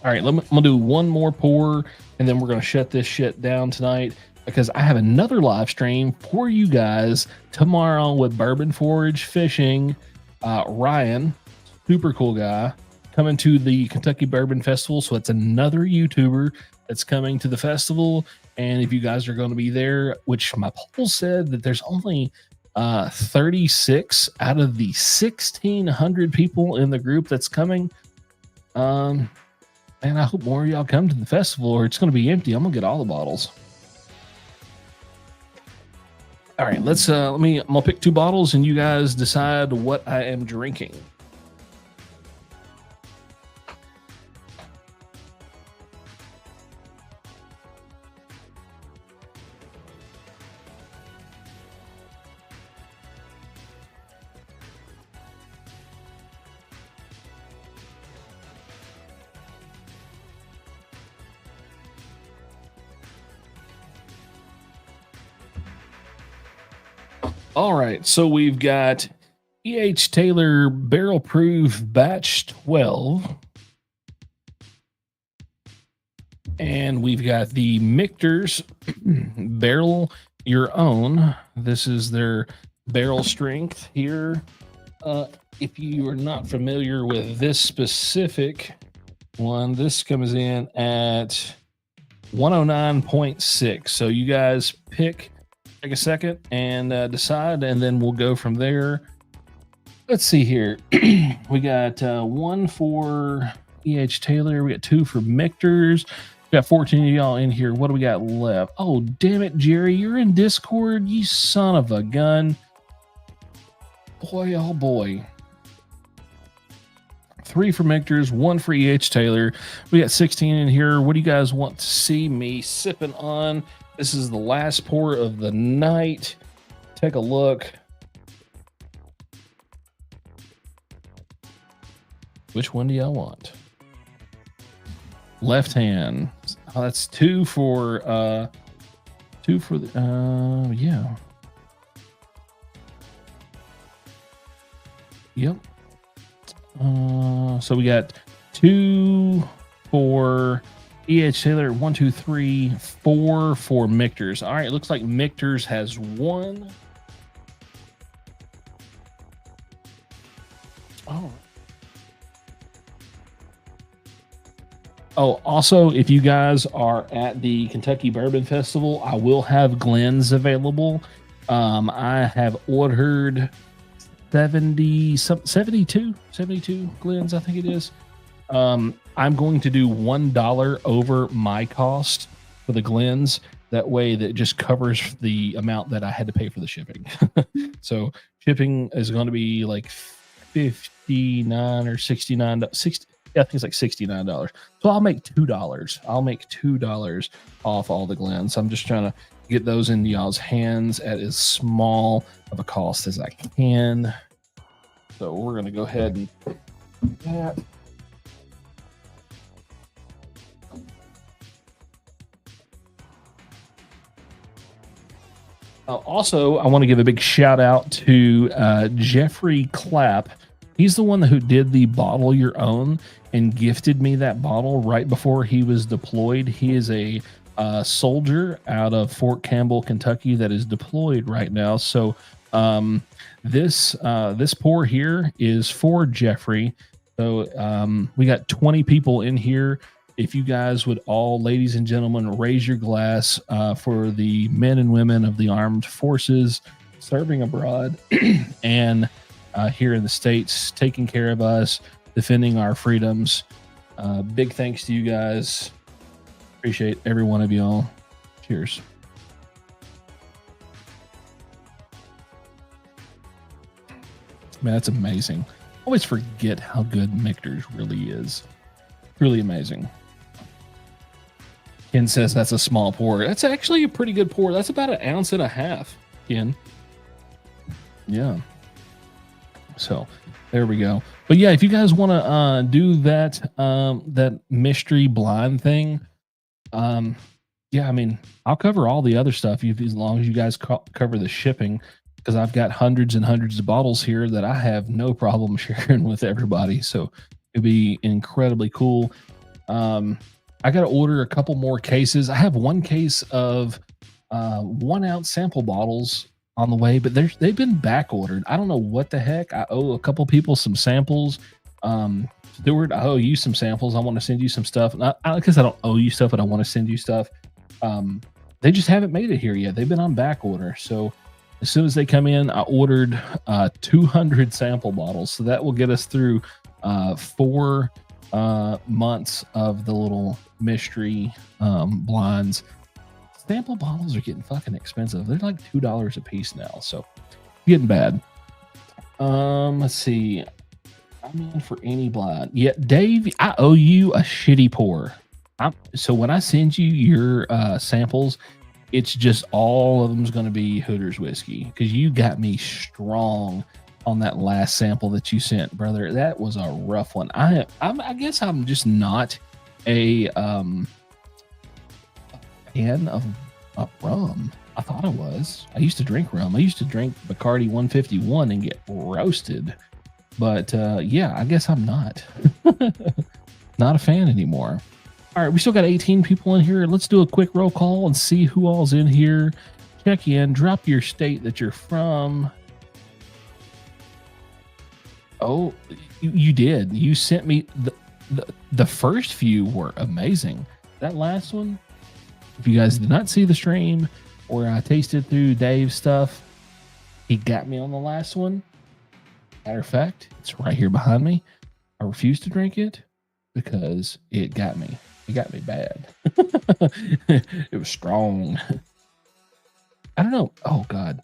S1: All right, I'm gonna do one more pour, and then we're gonna shut this shit down tonight, because I have another live stream for you guys tomorrow with Bourbon Forage Fishing. Ryan, super cool guy, coming to the Kentucky Bourbon Festival. So it's another YouTuber that's coming to the festival. And if you guys are going to be there, which my poll said that there's only 36 out of the 1,600 people in the group that's coming. And I hope more of y'all come to the festival, or it's going to be empty. I'm going to get all the bottles. All right, I'm gonna pick 2 bottles, and you guys decide what I am drinking. All right, so we've got E.H. Taylor Barrel Proof Batch 12. And we've got the Michter's Barrel Your Own. This is their barrel strength here. If you are not familiar with this specific one, this comes in at 109.6. So you guys take a second and decide, and then we'll go from there. Let's see here. We got one for E.H. Taylor. We got two for Michter's. We got 14 of y'all in here. What do we got left? Oh, damn it, Jerry. You're in Discord, you son of a gun. Boy, oh boy. 3 for Michter's, 1 for E.H. Taylor. We got 16 in here. What do you guys want to see me sipping on? This is the last pour of the night. Take a look. Which one do y'all want? Left hand. Oh, that's 2 for the yeah. Yep. So we got 2 for E.H. Taylor, 1, 2, 3, 4 for Michter's. All right, looks like Michter's has 1. Oh. Oh, also, if you guys are at the Kentucky Bourbon Festival, I will have Glens available. I have ordered 72 Glens, I think it is. I'm going to do $1 over my cost for the Glens. That way that just covers the amount that I had to pay for the shipping. So shipping is going to be like $59 or $69. I think it's like $69. So I'll make $2. I'll make $2 off all the Glens. I'm just trying to get those into y'all's hands at as small of a cost as I can. So we're going to go ahead and do that. Also, I want to give a big shout out to Jeffrey Clapp. He's the one who did the Bottle Your Own and gifted me that bottle right before he was deployed. He is a soldier out of Fort Campbell, Kentucky that is deployed right now. So this pour here is for Jeffrey. So we got 20 people in here. If you guys would all, ladies and gentlemen, raise your glass for the men and women of the armed forces serving abroad and here in the States, taking care of us, defending our freedoms. Big thanks to you guys. Appreciate every one of y'all. Cheers. Man, that's amazing. Always forget how good Michter's really is. Really amazing. Ken says that's a small pour. That's actually a pretty good pour. That's about 1.5 ounces, Ken. Yeah. So there we go. But yeah, if you guys want to do that that mystery blind thing, yeah, I mean, I'll cover all the other stuff as long as you guys cover the shipping, because I've got hundreds and hundreds of bottles here that I have no problem sharing with everybody. So it'd be incredibly cool. I got to order a couple more cases. I have 1 case of 1 ounce sample bottles on the way, but they've been back ordered. I don't know what the heck. I owe a couple people some samples. Stuart, I owe you some samples. I want to send you some stuff. I guess I don't owe you stuff, but I want to send you stuff. They just haven't made it here yet. They've been on back order. So as soon as they come in, I ordered 200 sample bottles. So that will get us through 4 months of the little mystery blinds. Sample bottles are getting fucking expensive. They're like $2 a piece now, so getting bad. Let's see. I'm in for any blind. Yeah, Dave, I owe you a shitty pour. So when I send you your samples, it's just all of them's going to be Hooters whiskey, because you got me strong on that last sample that you sent, brother. That was a rough one. I guess I'm just not a fan of rum. I thought I was. I used to drink rum. I used to drink Bacardi 151 and get roasted. But yeah, I guess I'm not. Not a fan anymore. All right, we still got 18 people in here. Let's do a quick roll call and see who all's in here. Check in. Drop your state that you're from. Oh, you did. You sent me the first few were amazing. That last one, if you guys did not see the stream where I tasted through Dave's stuff, he got me on the last one. Matter of fact, it's right here behind me. I refused to drink it because it got me. It got me bad. It was strong. I don't know. Oh, God.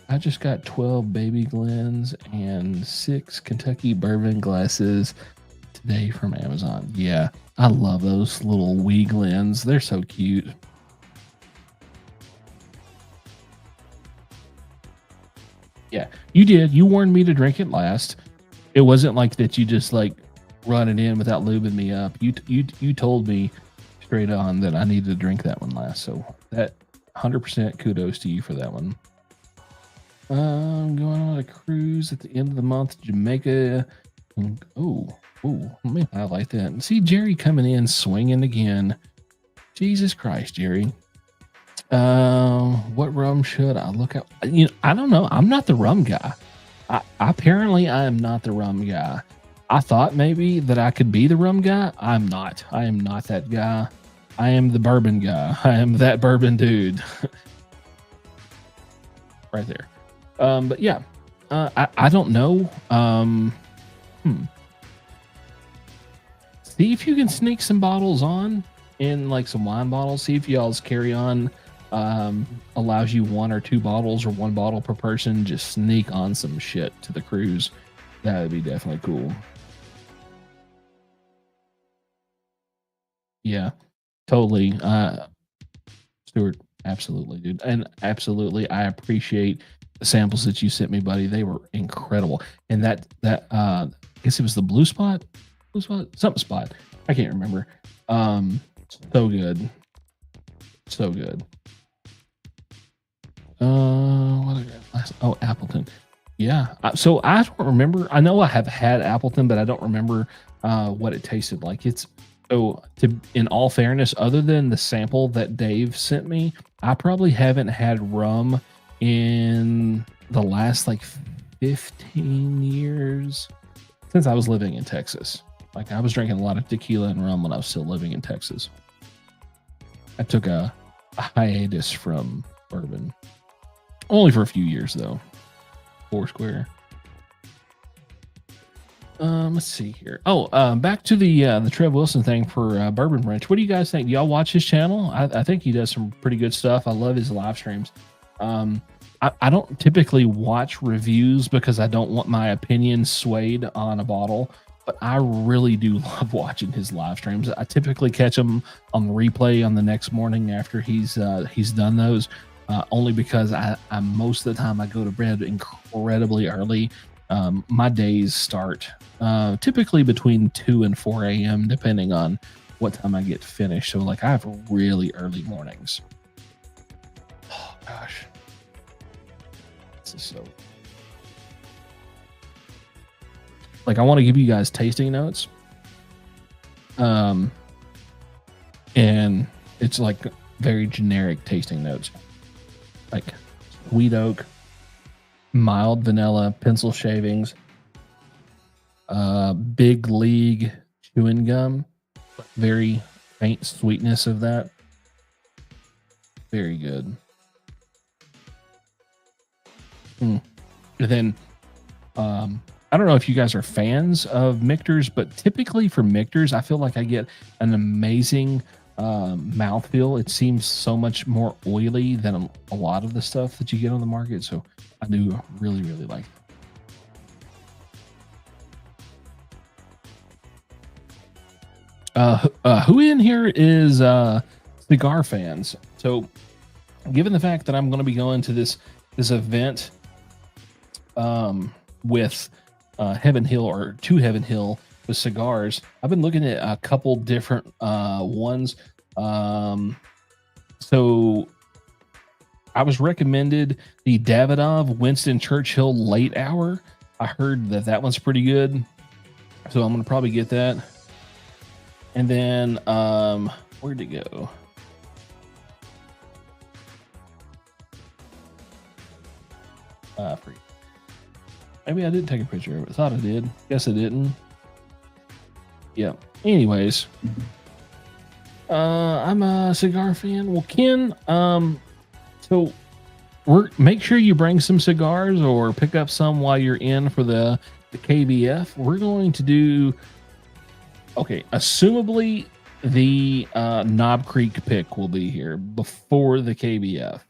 S1: I just got 12 Baby Glens and 6 Kentucky bourbon glasses today from Amazon. Yeah, I love those little wee Glens. They're so cute. Yeah, you did. You warned me to drink it last. It wasn't like that you just like run it in without lubing me up. You told me straight on that I needed to drink that one last. So that 100% kudos to you for that one. I'm going on a cruise at the end of the month, Jamaica. Oh, let me highlight that. See Jerry coming in swinging again. Jesus Christ, Jerry. What rum should I look at? You know, I don't know. I'm not the rum guy. Apparently, I am not the rum guy. I thought maybe that I could be the rum guy. I'm not. I am not that guy. I am the bourbon guy. I am that bourbon dude. Right there. But yeah, I don't know. See if you can sneak some bottles on in like some wine bottles. See if y'all's carry on allows you 1 or 2 bottles or 1 bottle per person. Just sneak on some shit to the cruise. That would be definitely cool. Yeah, totally. Stuart, absolutely, dude. And absolutely, I appreciate the samples that you sent me, buddy. They were incredible. And that I guess it was the blue spot, something spot. I can't remember. So good. So good. What did I get last? Oh, Appleton. Yeah. So I don't remember. I know I have had Appleton, but I don't remember what it tasted like. In all fairness, other than the sample that Dave sent me, I probably haven't had rum in the last like 15 years since I was living in Texas. Like I was drinking a lot of tequila and rum when I was still living in Texas. I took a hiatus from bourbon. Only for a few years though. Foursquare. Let's see here. Back to the Trev Wilson thing for Bourbon Ranch. What do you guys think? Do y'all watch his channel? I think he does some pretty good stuff. I love his live streams. I don't typically watch reviews because I don't want my opinion swayed on a bottle, but I really do love watching his live streams. I typically catch him on the replay on the next morning after he's done those, only because I most of the time I go to bed incredibly early. My days start typically between 2 and 4 a.m. depending on what time I get finished. So like I have really early mornings. Oh gosh. This is so like I want to give you guys tasting notes. And it's like very generic tasting notes. Like sweet oak, mild vanilla, pencil shavings, big league chewing gum, very faint sweetness of that. Very good. And then I don't know if you guys are fans of Michter's, but typically for Michter's, I feel like I get an amazing mouthfeel. It seems so much more oily than a lot of the stuff that you get on the market. So I do really like it. Who in here is cigar fans? So given the fact that I'm going to be going to this event with Heaven Hill or to Heaven Hill with cigars. I've been looking at a couple different ones. So I was recommended the Davidoff Winston Churchill Late Hour. I heard that one's pretty good, so I'm gonna probably get that. And then where'd it go? Maybe I did take a picture of it. Thought I did. Guess I didn't. Yeah. Anyways, I'm a cigar fan. Well, Ken, so make sure you bring some cigars or pick up some while you're in for the KBF. We're going to do, okay, assumably the Knob Creek pick will be here before the KBF.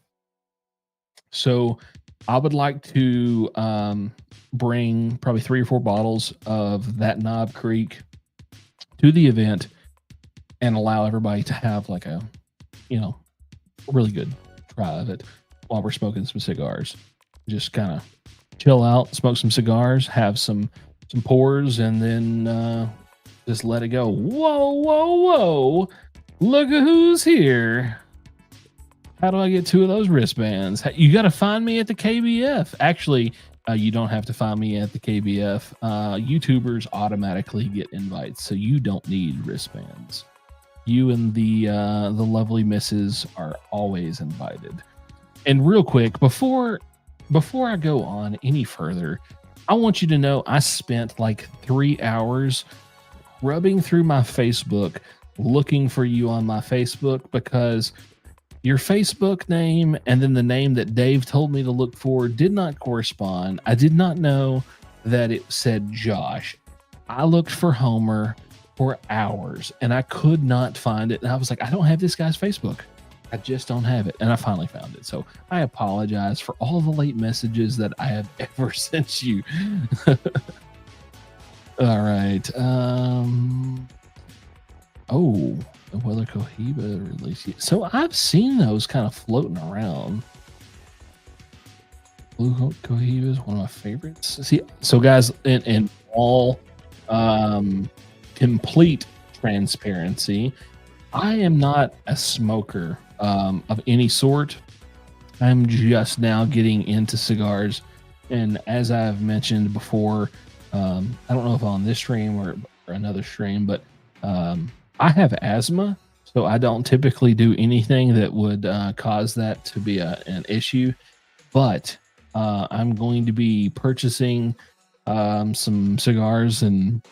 S1: So I would like to bring probably 3 or 4 bottles of that Knob Creek to the event and allow everybody to have like a, really good try of it while we're smoking some cigars. Just kind of chill out, smoke some cigars, have some pours, and then just let it go. Whoa, whoa, whoa. Look at who's here. How do I get 2 of those wristbands? You got to find me at the KBF. Actually, you don't have to find me at the KBF. YouTubers automatically get invites, so you don't need wristbands. You and the lovely misses are always invited. And real quick, before I go on any further, I want you to know I spent like 3 hours rubbing through my Facebook looking for you on my Facebook, because your Facebook name and then the name that Dave told me to look for did not correspond. I did not know that it said Josh. I looked for Homer for hours and I could not find it. And I was like, I don't have this guy's Facebook. I just don't have it. And I finally found it. So I apologize for all the late messages that I have ever sent you. All right. Oh, the Weather Cohiba release. So I've seen those kind of floating around. Blue Cohiba is one of my favorites. See, so guys, in all complete transparency, I am not a smoker of any sort. I'm just now getting into cigars, and as I've mentioned before, I don't know if on this stream or another stream, but I have asthma, so I don't typically do anything that would cause that to be an issue. But I'm going to be purchasing some cigars and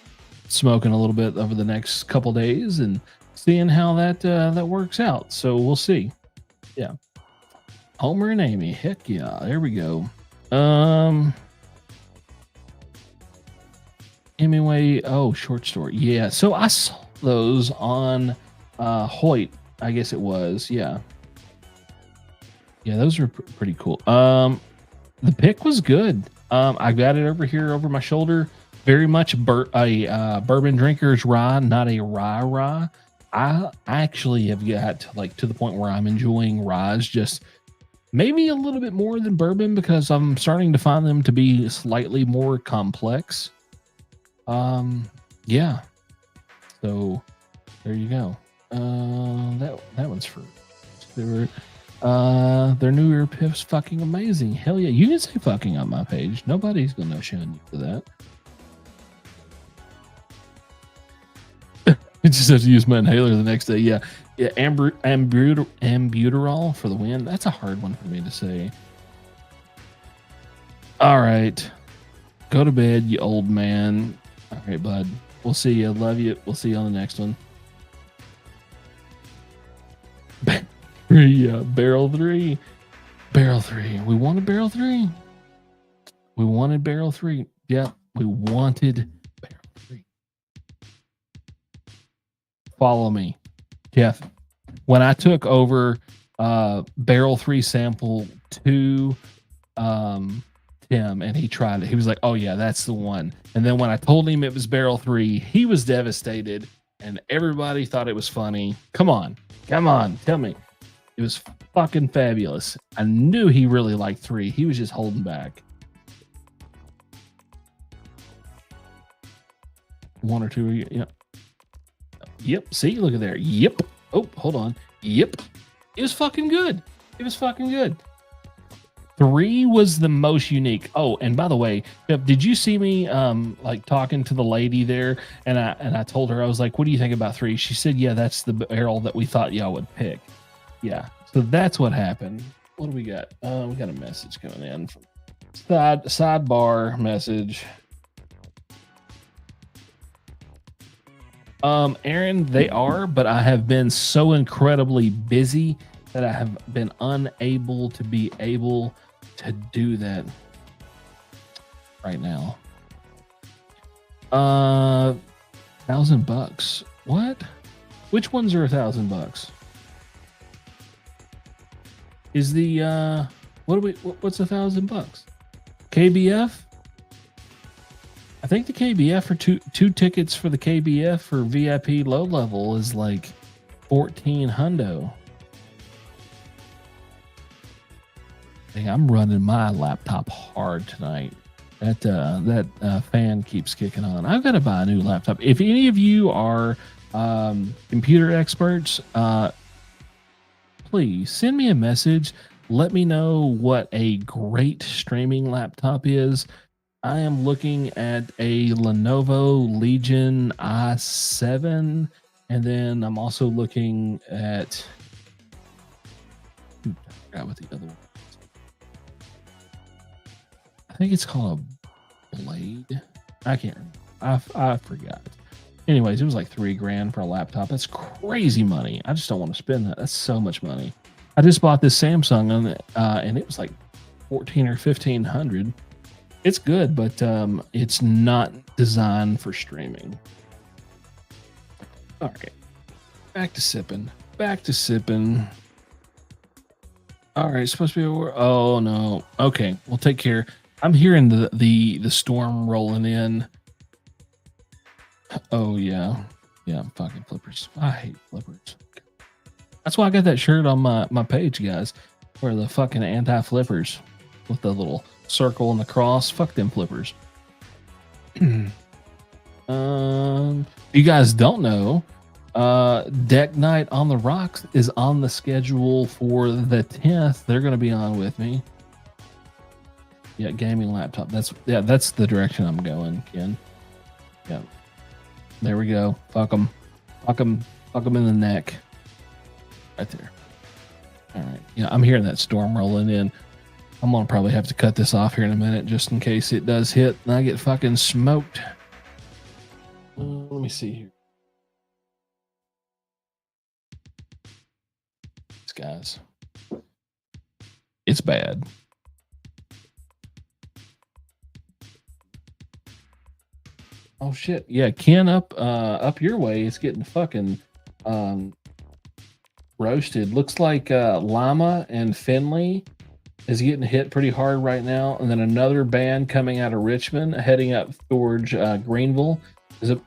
S1: smoking a little bit over the next couple days and seeing how that works out. So we'll see. Yeah, Homer and Amy. Heck yeah, there we go. Hemingway. Oh, short story. Yeah. So I saw those on Hoyt, I guess it was. Yeah, those were pretty cool. The pick was good. I got it over here over my shoulder. Very much a bourbon drinker's rye, not a rye. I actually have got to the point where I'm enjoying ryes just maybe a little bit more than bourbon, because I'm starting to find them to be slightly more complex. Yeah. So there you go. That one's for their new ear piff's fucking amazing. Hell yeah. You can say fucking on my page. Nobody's gonna shun you for that. I just have to use my inhaler the next day. Yeah. Ambuterol for the win. That's a hard one for me to say. All right. Go to bed, you old man. All right, bud. We'll see you. Love you. We'll see you on the next one. Barrel 3. We wanted barrel 3. Yeah, we wanted barrel 3. Follow me, Jeff. When I took over barrel 3 sample to Tim and he tried it, he was like, oh yeah, that's the one. And then when I told him it was barrel 3, he was devastated and everybody thought it was funny. Come on, tell me. It was fucking fabulous. I knew he really liked 3. He was just holding back. One or two. Yep. Yep. See, look at there. Yep. Oh, hold on. Yep. It was fucking good. It was fucking good. 3 was the most unique. Oh, and by the way, did you see me like talking to the lady there? And I told her, I was like, "What do you think about 3?" She said, "Yeah, that's the barrel that we thought y'all would pick." Yeah. So that's what happened. What do we got? We got a message coming in from sidebar message. Aaron, they are, but I have been so incredibly busy that I have been unable to be able to do that right now. $1,000. What? Which ones are $1,000? Is the what's $1,000? KBF? I think the KBF for two tickets for the KBF for VIP low level is like 14 hundo. Dang, I'm running my laptop hard tonight. That fan keeps kicking on. I've got to buy a new laptop. If any of you are computer experts, please send me a message. Let me know what a great streaming laptop is. I am looking at a Lenovo Legion i7, and then I'm also looking at. I forgot what the other one. I think it's called a Blade. I can't remember. I forgot. Anyways, it was like $3,000 for a laptop. That's crazy money. I just don't want to spend that. That's so much money. I just bought this Samsung and it was like $1,400 or $1,500. It's good, but it's not designed for streaming. All right, back to sipping. All right, it's supposed to be over. Oh no. Okay, we'll take care. I'm hearing the storm rolling in. Oh yeah, fucking flippers. I hate flippers. That's why I got that shirt on my page, guys. Where the fucking anti-flippers with the little circle and the cross. Fuck them flippers. You guys don't know, Deck Night on the Rocks is on the schedule for the 10th. They're going to be on with me. Yeah, gaming laptop. That's the direction I'm going, Ken. Yeah. There we go. Fuck them in the neck. Right there. All right. Yeah, I'm hearing that storm rolling in. I'm gonna probably have to cut this off here in a minute just in case it does hit and I get fucking smoked. Let me see here. These guys. It's bad. Oh shit. Yeah, Ken up your way. It's getting fucking roasted. Looks like Llama and Finley is getting hit pretty hard right now, and then another band coming out of Richmond heading up towards Greenville,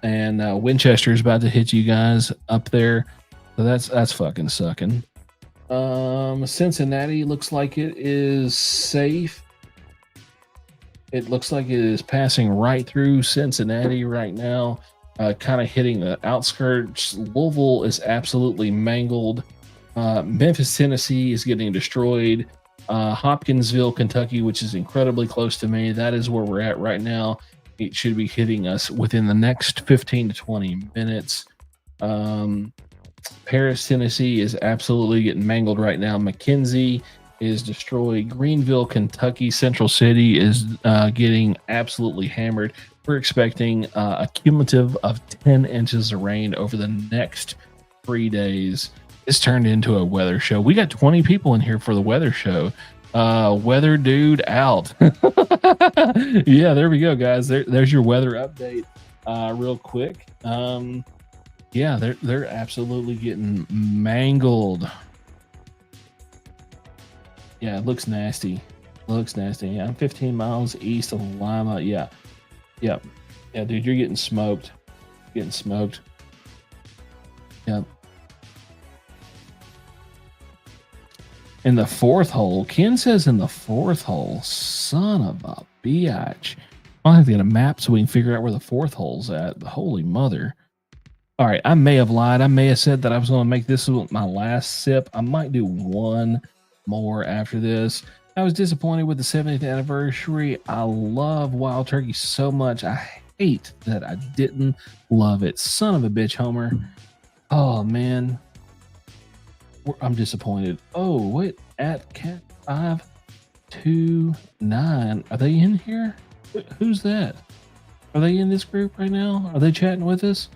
S1: and Winchester is about to hit you guys up there. So that's fucking sucking. Cincinnati looks like it is safe. It looks like it is passing right through Cincinnati right now, kind of hitting the outskirts. Louisville is absolutely mangled. Memphis, Tennessee is getting destroyed. Hopkinsville, Kentucky, which is incredibly close to me. That is where we're at right now. It should be hitting us within the next 15 to 20 minutes. Paris, Tennessee is absolutely getting mangled right now. McKenzie is destroyed. Greenville, Kentucky, Central City is getting absolutely hammered. We're expecting a cumulative of 10 inches of rain over the next 3 days. This turned into a weather show. We got 20 people in here for the weather show. Weather dude out. Yeah, there we go, guys. There's your weather update real quick. Yeah, they're absolutely getting mangled. Yeah, it looks nasty. Yeah, I'm 15 miles east of Lima. Yeah, dude, you're getting smoked. Yep. In the fourth hole, Ken says in the fourth hole, son of a biatch. I'll have to get a map so we can figure out where the fourth hole's at. Holy mother. All right, I may have lied. I may have said that I was going to make this my last sip. I might do one more after this. I was disappointed with the 70th anniversary. I love Wild Turkey so much. I hate that I didn't love it. Son of a bitch, Homer. Oh, man. I'm disappointed. Oh, wait. At Cat 529. Are they in here? Who's that? Are they in this group right now? Are they chatting with us?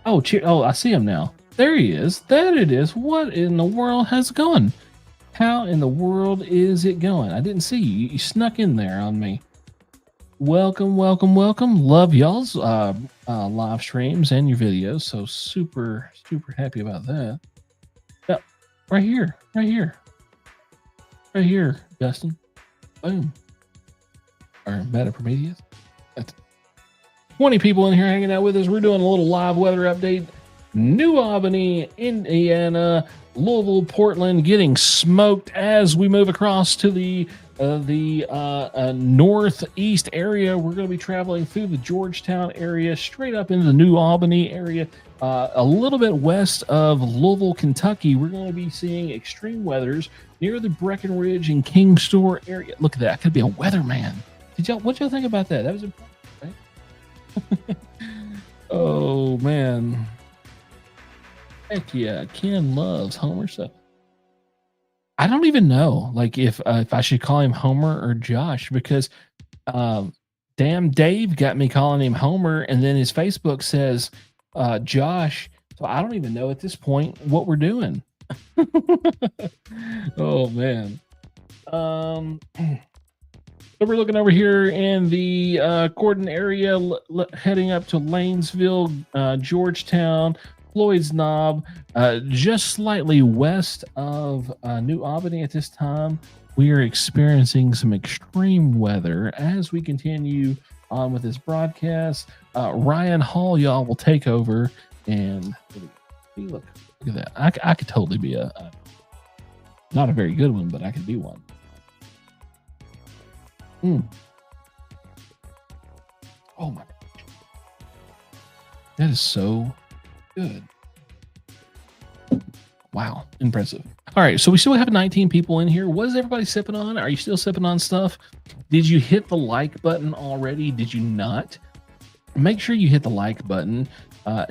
S1: Oh, oh, I see him now. There he is. There it is. What in the world has gone? How in the world is it going? I didn't see you. You snuck in there on me. Welcome, welcome, welcome. Love y'all's live streams and your videos. So super, super happy about that. Yeah, right here, right here. Right here, Dustin. Boom. Or Meta Prometheus. 20 people in here hanging out with us. We're doing a little live weather update. New Albany, Indiana, Louisville, Portland getting smoked as we move across to the northeast area. We're going to be traveling through the Georgetown area, straight up into the New Albany area. A little bit west of Louisville, Kentucky, we're going to be seeing extreme weathers near the Breckenridge and King Store area. Look at that. I could be a weatherman. What y'all think about that? That was important. Oh man, heck yeah, Ken loves Homer stuff. I don't even know like if I should call him Homer or Josh, because damn Dave got me calling him Homer, and then his Facebook says Josh, so I don't even know at this point what we're doing. Oh man. So we're looking over here in the Gordon area, heading up to Lanesville, Georgetown, Floyd's Knob, just slightly west of New Albany at this time. We are experiencing some extreme weather as we continue on with this broadcast. Ryan Hall, y'all, will take over, and look at that. I could totally be not a very good one, but I could be one. Oh my gosh. That is so good. Wow, impressive. All right, so we still have 19 people in here. What is everybody sipping on? Are you still sipping on stuff? Did you hit the like button already? Did you not? Make sure you hit the like button.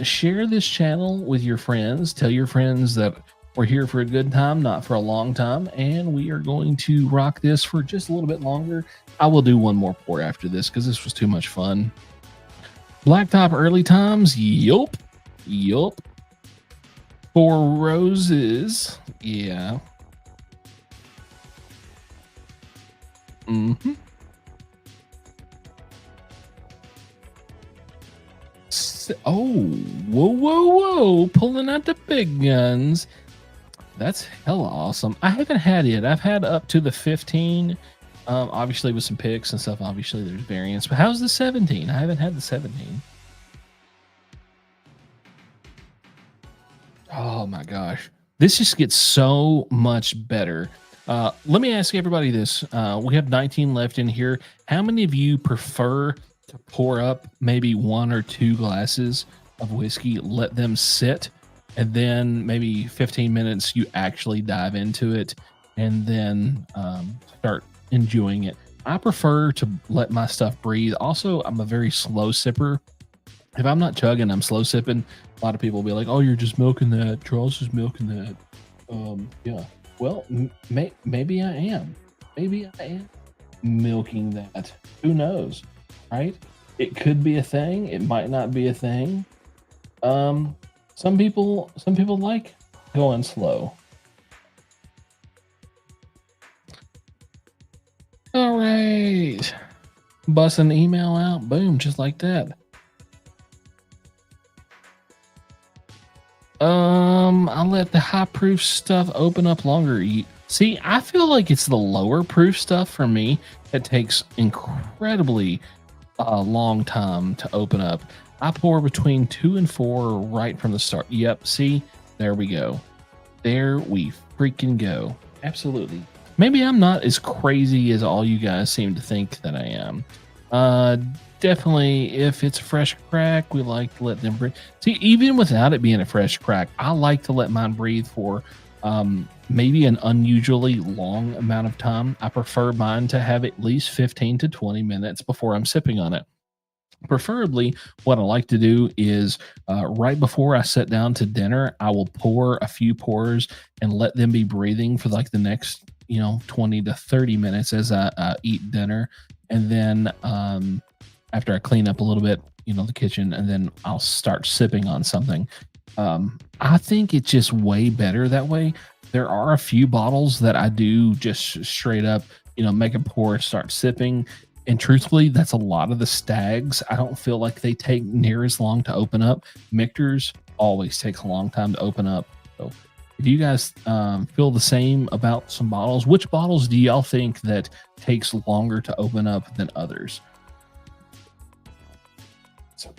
S1: Share this channel with your friends. Tell your friends that we're here for a good time, not for a long time, and we are going to rock this for just a little bit longer. I will do one more pour after this because this was too much fun. Blacktop early times, yup. 4 roses, yeah. Oh, whoa, pulling out the big guns. That's hella awesome. I haven't had it. I've had up to the 15. Obviously with some picks and stuff, obviously there's variants. But how's the 17? I haven't had the 17. Oh my gosh. This just gets so much better. Let me ask everybody this. We have 19 left in here. How many of you prefer to pour up maybe 1 or 2 glasses of whiskey, let them sit, and then maybe 15 minutes you actually dive into it and then start enjoying it? I prefer to let my stuff breathe. Also, I'm a very slow sipper. If I'm not chugging, I'm slow sipping. A lot of people will be like, oh, you're just milking that. Charles is milking that. Yeah. Well, maybe I am. Maybe I am milking that. Who knows, right? It could be a thing. It might not be a thing. Some people like going slow. All right. Bust an email out. Boom, just like that. I'll let the high proof stuff open up longer. See, I feel like it's the lower proof stuff for me that takes incredibly long time to open up. I pour between 2 and 4 right from the start. Yep, see, there we go. There we freaking go. Absolutely. Maybe I'm not as crazy as all you guys seem to think that I am. Uh, Definitely, if it's a fresh crack, we like to let them breathe. See, even without it being a fresh crack, I like to let mine breathe for maybe an unusually long amount of time. I prefer mine to have at least 15 to 20 minutes before I'm sipping on it. Preferably, what I like to do is right before I sit down to dinner, I will pour a few pours and let them be breathing for like the next, 20 to 30 minutes as I eat dinner. And then after I clean up a little bit, the kitchen, and then I'll start sipping on something. I think it's just way better that way. There are a few bottles that I do just straight up, make a pour, start sipping. And truthfully, that's a lot of the stags. I don't feel like they take near as long to open up. Michter's always takes a long time to open up. So if you guys feel the same about some bottles, which bottles do y'all think that takes longer to open up than others? So,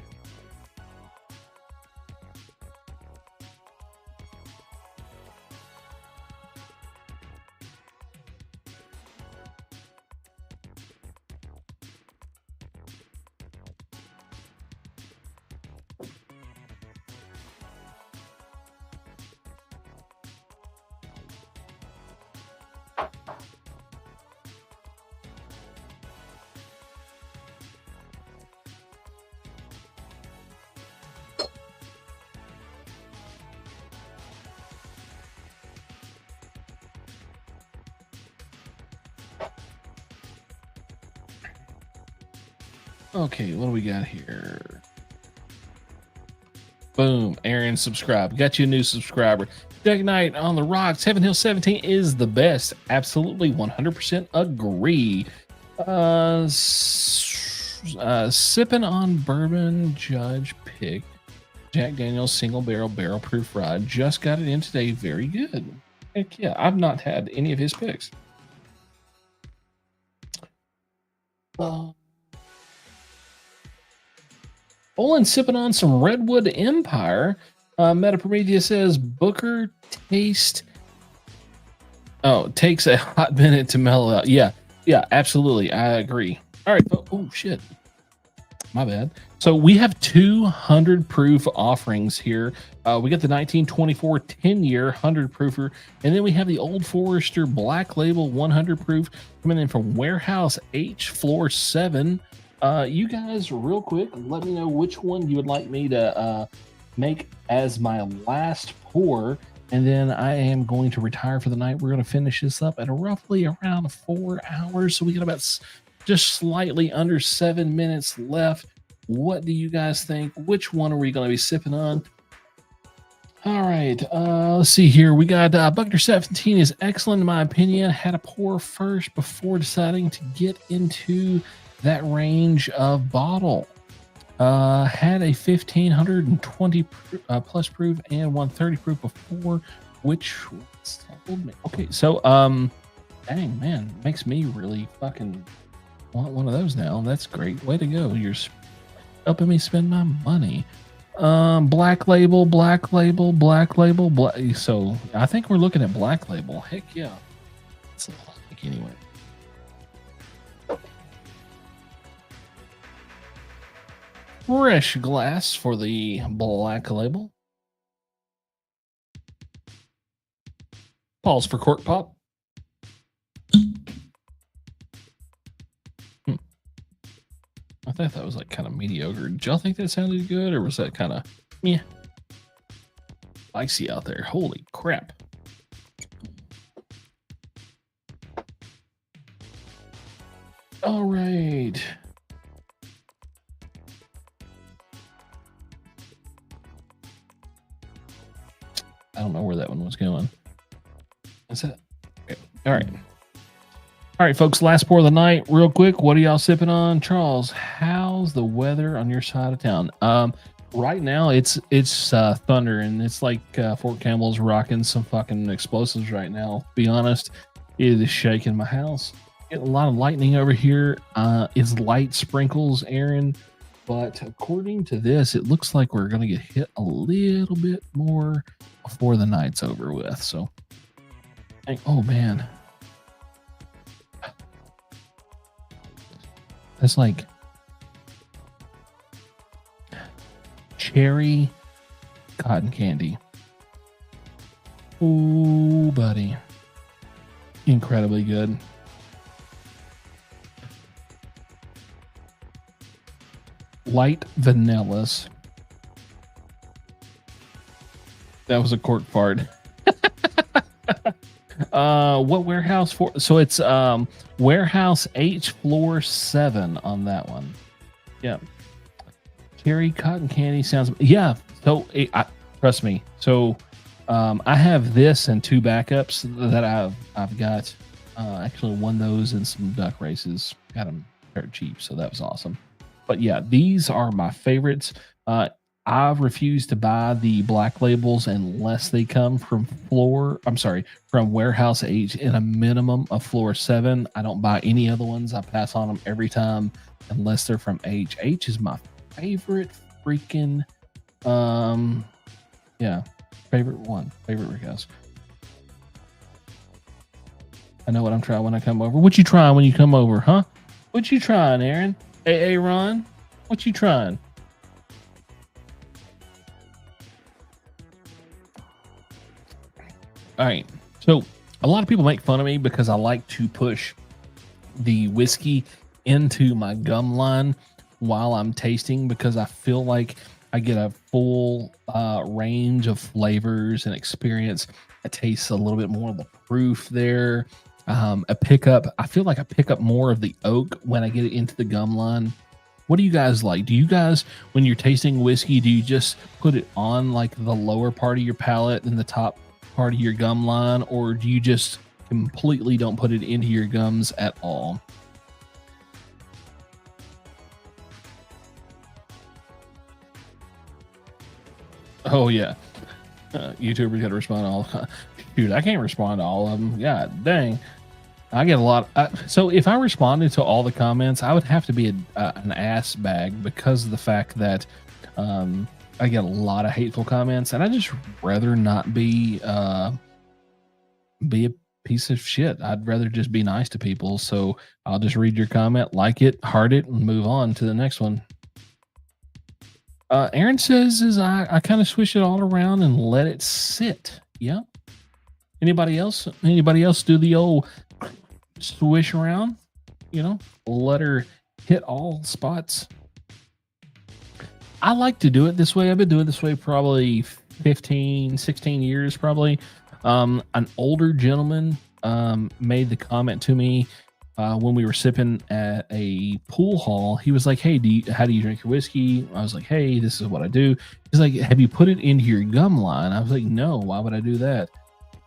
S1: okay, what do we got here? Boom, Aaron, subscribe. Got you a new subscriber. Jack Knight on the rocks. Heaven Hill 17 is the best. Absolutely, 100% agree. Sipping on bourbon judge pick. Jack Daniel's single barrel proof rye. Just got it in today. Very good. Heck yeah, I've not had any of his picks. Olin sipping on some Redwood Empire. Metaprometheus says Booker taste. Oh, takes a hot minute to mellow out. Yeah, absolutely. I agree. All right. Oh shit. My bad. So we have 200 proof offerings here. We got the 1924 10-year 100 proofer, and then we have the Old Forester Black Label 100 proof coming in from Warehouse H Floor 7. You guys, real quick, let me know which one you would like me to make as my last pour, and then I am going to retire for the night. We're going to finish this up at roughly around 4 hours, so we got about just slightly under 7 minutes left. What do you guys think? Which one are we going to be sipping on? All right, let's see here. We got Buckner 17 is excellent in my opinion. Had a pour first before deciding to get into that range of bottle. Had a 1520 plus proof and 130 proof before, which told me. Okay, so dang man, makes me really fucking want one of those now. That's great. Way to go. You're helping me spend my money. Black label. So I think we're looking at Black Label. Heck yeah. That's a lot anyway. Fresh glass for the Black Label. Pause for cork pop. I thought that was like kind of mediocre. Did y'all think that sounded good, or was that kind of yeah? Icy out there. Holy crap. All right. I don't know where that one was going. Is that? Okay. All right. All right, folks, last pour of the night. Real quick, what are y'all sipping on? Charles, how's the weather on your side of town? Right now, it's thunder, and it's like Fort Campbell's rocking some fucking explosives right now. To be honest, it is shaking my house. Getting a lot of lightning over here. It's light sprinkles, Aaron. But according to this, it looks like we're going to get hit a little bit more before the night's over with. So, oh, man. That's like cherry cotton candy. Ooh, buddy. Incredibly good. Light vanillas. That was a cork fart. What warehouse for? So it's warehouse H floor 7 on that one. Yeah. Cherry cotton candy sounds. Yeah. So trust me. So I have this and 2 backups that I've got. Actually won those in some duck races. Got them dirt cheap, so that was awesome. But yeah, these are my favorites. I refuse to buy the black labels unless they come from from warehouse H in a minimum of floor 7. I don't buy any other ones. I pass on them every time unless they're from H. H is my favorite freaking, favorite warehouse. I know what I'm trying when I come over. What you trying when you come over, huh? What you trying, Aaron? Hey, Ron, what you trying? All right. So a lot of people make fun of me because I like to push the whiskey into my gum line while I'm tasting, because I feel like I get a full range of flavors and experience. I taste a little bit more of the proof there. I feel like I pick up more of the oak when I get it into the gum line. What do you guys like? Do you guys, when you're tasting whiskey, do you just put it on like the lower part of your palate and the top part of your gum line, or do you just completely don't put it into your gums at all? Oh yeah, YouTubers got to respond to all. Dude, I can't respond to all of them. God dang, I get a lot. So if I responded to all the comments, I would have to be an ass bag, because of the fact that I get a lot of hateful comments, and I just rather not be a piece of shit. I'd rather just be nice to people. So I'll just read your comment, like it, heart it, and move on to the next one. Aaron says I kind of swish it all around and let it sit. Yeah. Anybody else do the old swish around? Let her hit all spots. I like to do it this way. I've been doing it this way probably 15, 16 years probably. An older gentleman made the comment to me when we were sipping at a pool hall. He was like, hey, how do you drink your whiskey? I was like, hey, this is what I do. He's like, have you put it into your gum line? I was like, no, why would I do that?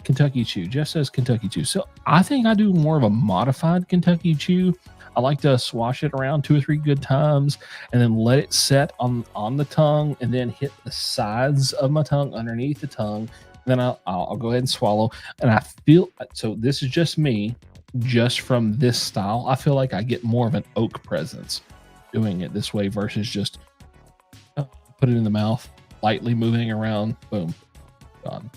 S1: Kentucky Chew. Jeff says Kentucky Chew. So I think I do more of a modified Kentucky Chew. I like to swash it around 2 or 3 good times and then let it set on the tongue, and then hit the sides of my tongue underneath the tongue. Then I'll go ahead and swallow. And I feel, so this is just me, just from this style, I feel like I get more of an oak presence doing it this way versus just put it in the mouth, lightly moving around, boom, gone.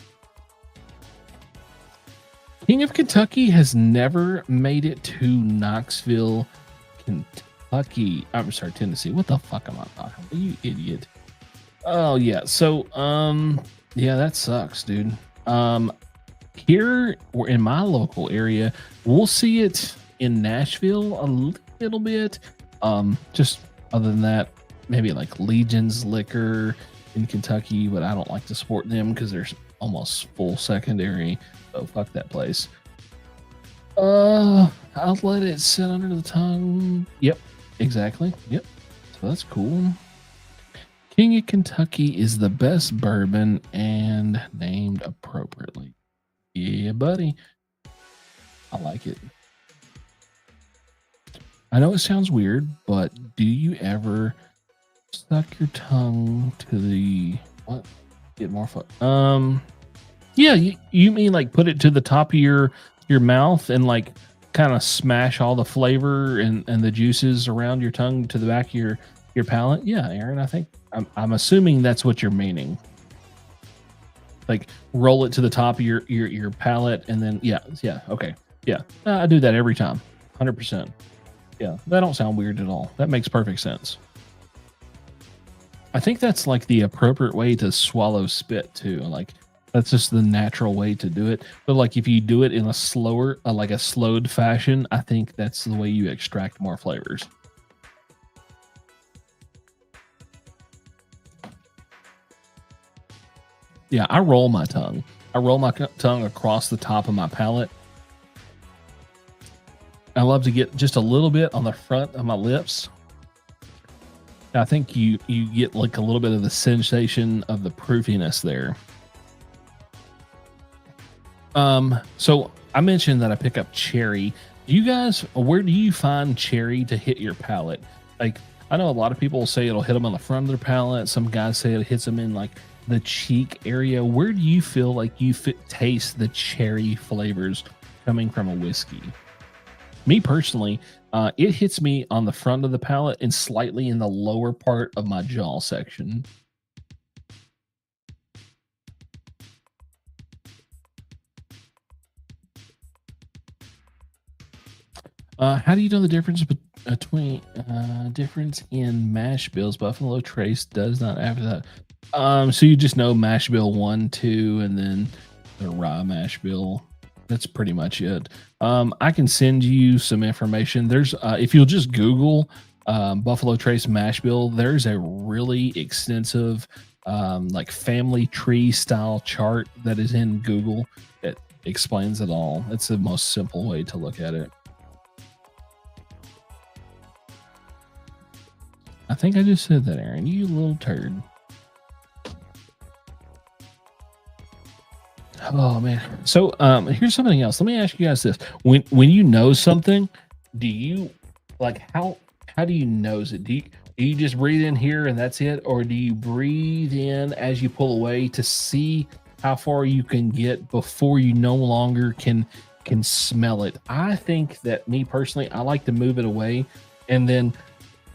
S1: King of Kentucky has never made it to Knoxville, Kentucky. I'm sorry, Tennessee. What the fuck am I talking about? You idiot. Oh yeah. So yeah, that sucks, dude. Here or in my local area, we'll see it in Nashville a little bit. Just other than that, maybe like Legion's Liquor in Kentucky, but I don't like to support them because there's almost full secondary. So fuck that place. I'll let it sit under the tongue. Yep, exactly. Yep. So that's cool. King of Kentucky is the best bourbon and named appropriately. Yeah, buddy. I like it. I know it sounds weird, but do you ever stuck your tongue to the what? Get more fun. Yeah, you mean like put it to the top of your mouth and like kind of smash all the flavor and the juices around your tongue to the back of your palate? Yeah, Aaron, I think I'm assuming that's what you're meaning. Like roll it to the top of your palate and then yeah, okay. Yeah. I do that every time. 100%. Yeah, that don't sound weird at all. That makes perfect sense. I think that's like the appropriate way to swallow spit too. Like that's just the natural way to do it. But like if you do it in a slower, like a slowed fashion, I think that's the way you extract more flavors. Yeah, I roll my tongue. I roll my tongue across the top of my palate. I love to get just a little bit on the front of my lips. I think you get like a little bit of the sensation of the proofiness there. So I mentioned that I pick up cherry. Do you guys, where do you find cherry to hit your palate? Like, I know a lot of people say it'll hit them on the front of their palate. Some guys say it hits them in like the cheek area. Where do you feel like you taste the cherry flavors coming from a whiskey? Me personally, it hits me on the front of the palate and slightly in the lower part of my jaw section. How do you know the difference between difference in mash bills? Buffalo Trace does not after that. So you just know mash bill 1, 2, and then the rye mash bill. That's pretty much it. I can send you some information. There's if you'll just Google Buffalo Trace mash bill, there's a really extensive like family tree style chart that is in Google that explains it all. It's the most simple way to look at it. I think I just said that, Aaron. You little turd. Oh man. So here's something else. Let me ask you guys this. When you know something, do you like how do you nose it? Do you just breathe in here and that's it? Or do you breathe in as you pull away to see how far you can get before you no longer can smell it? I think that me personally, I like to move it away, and then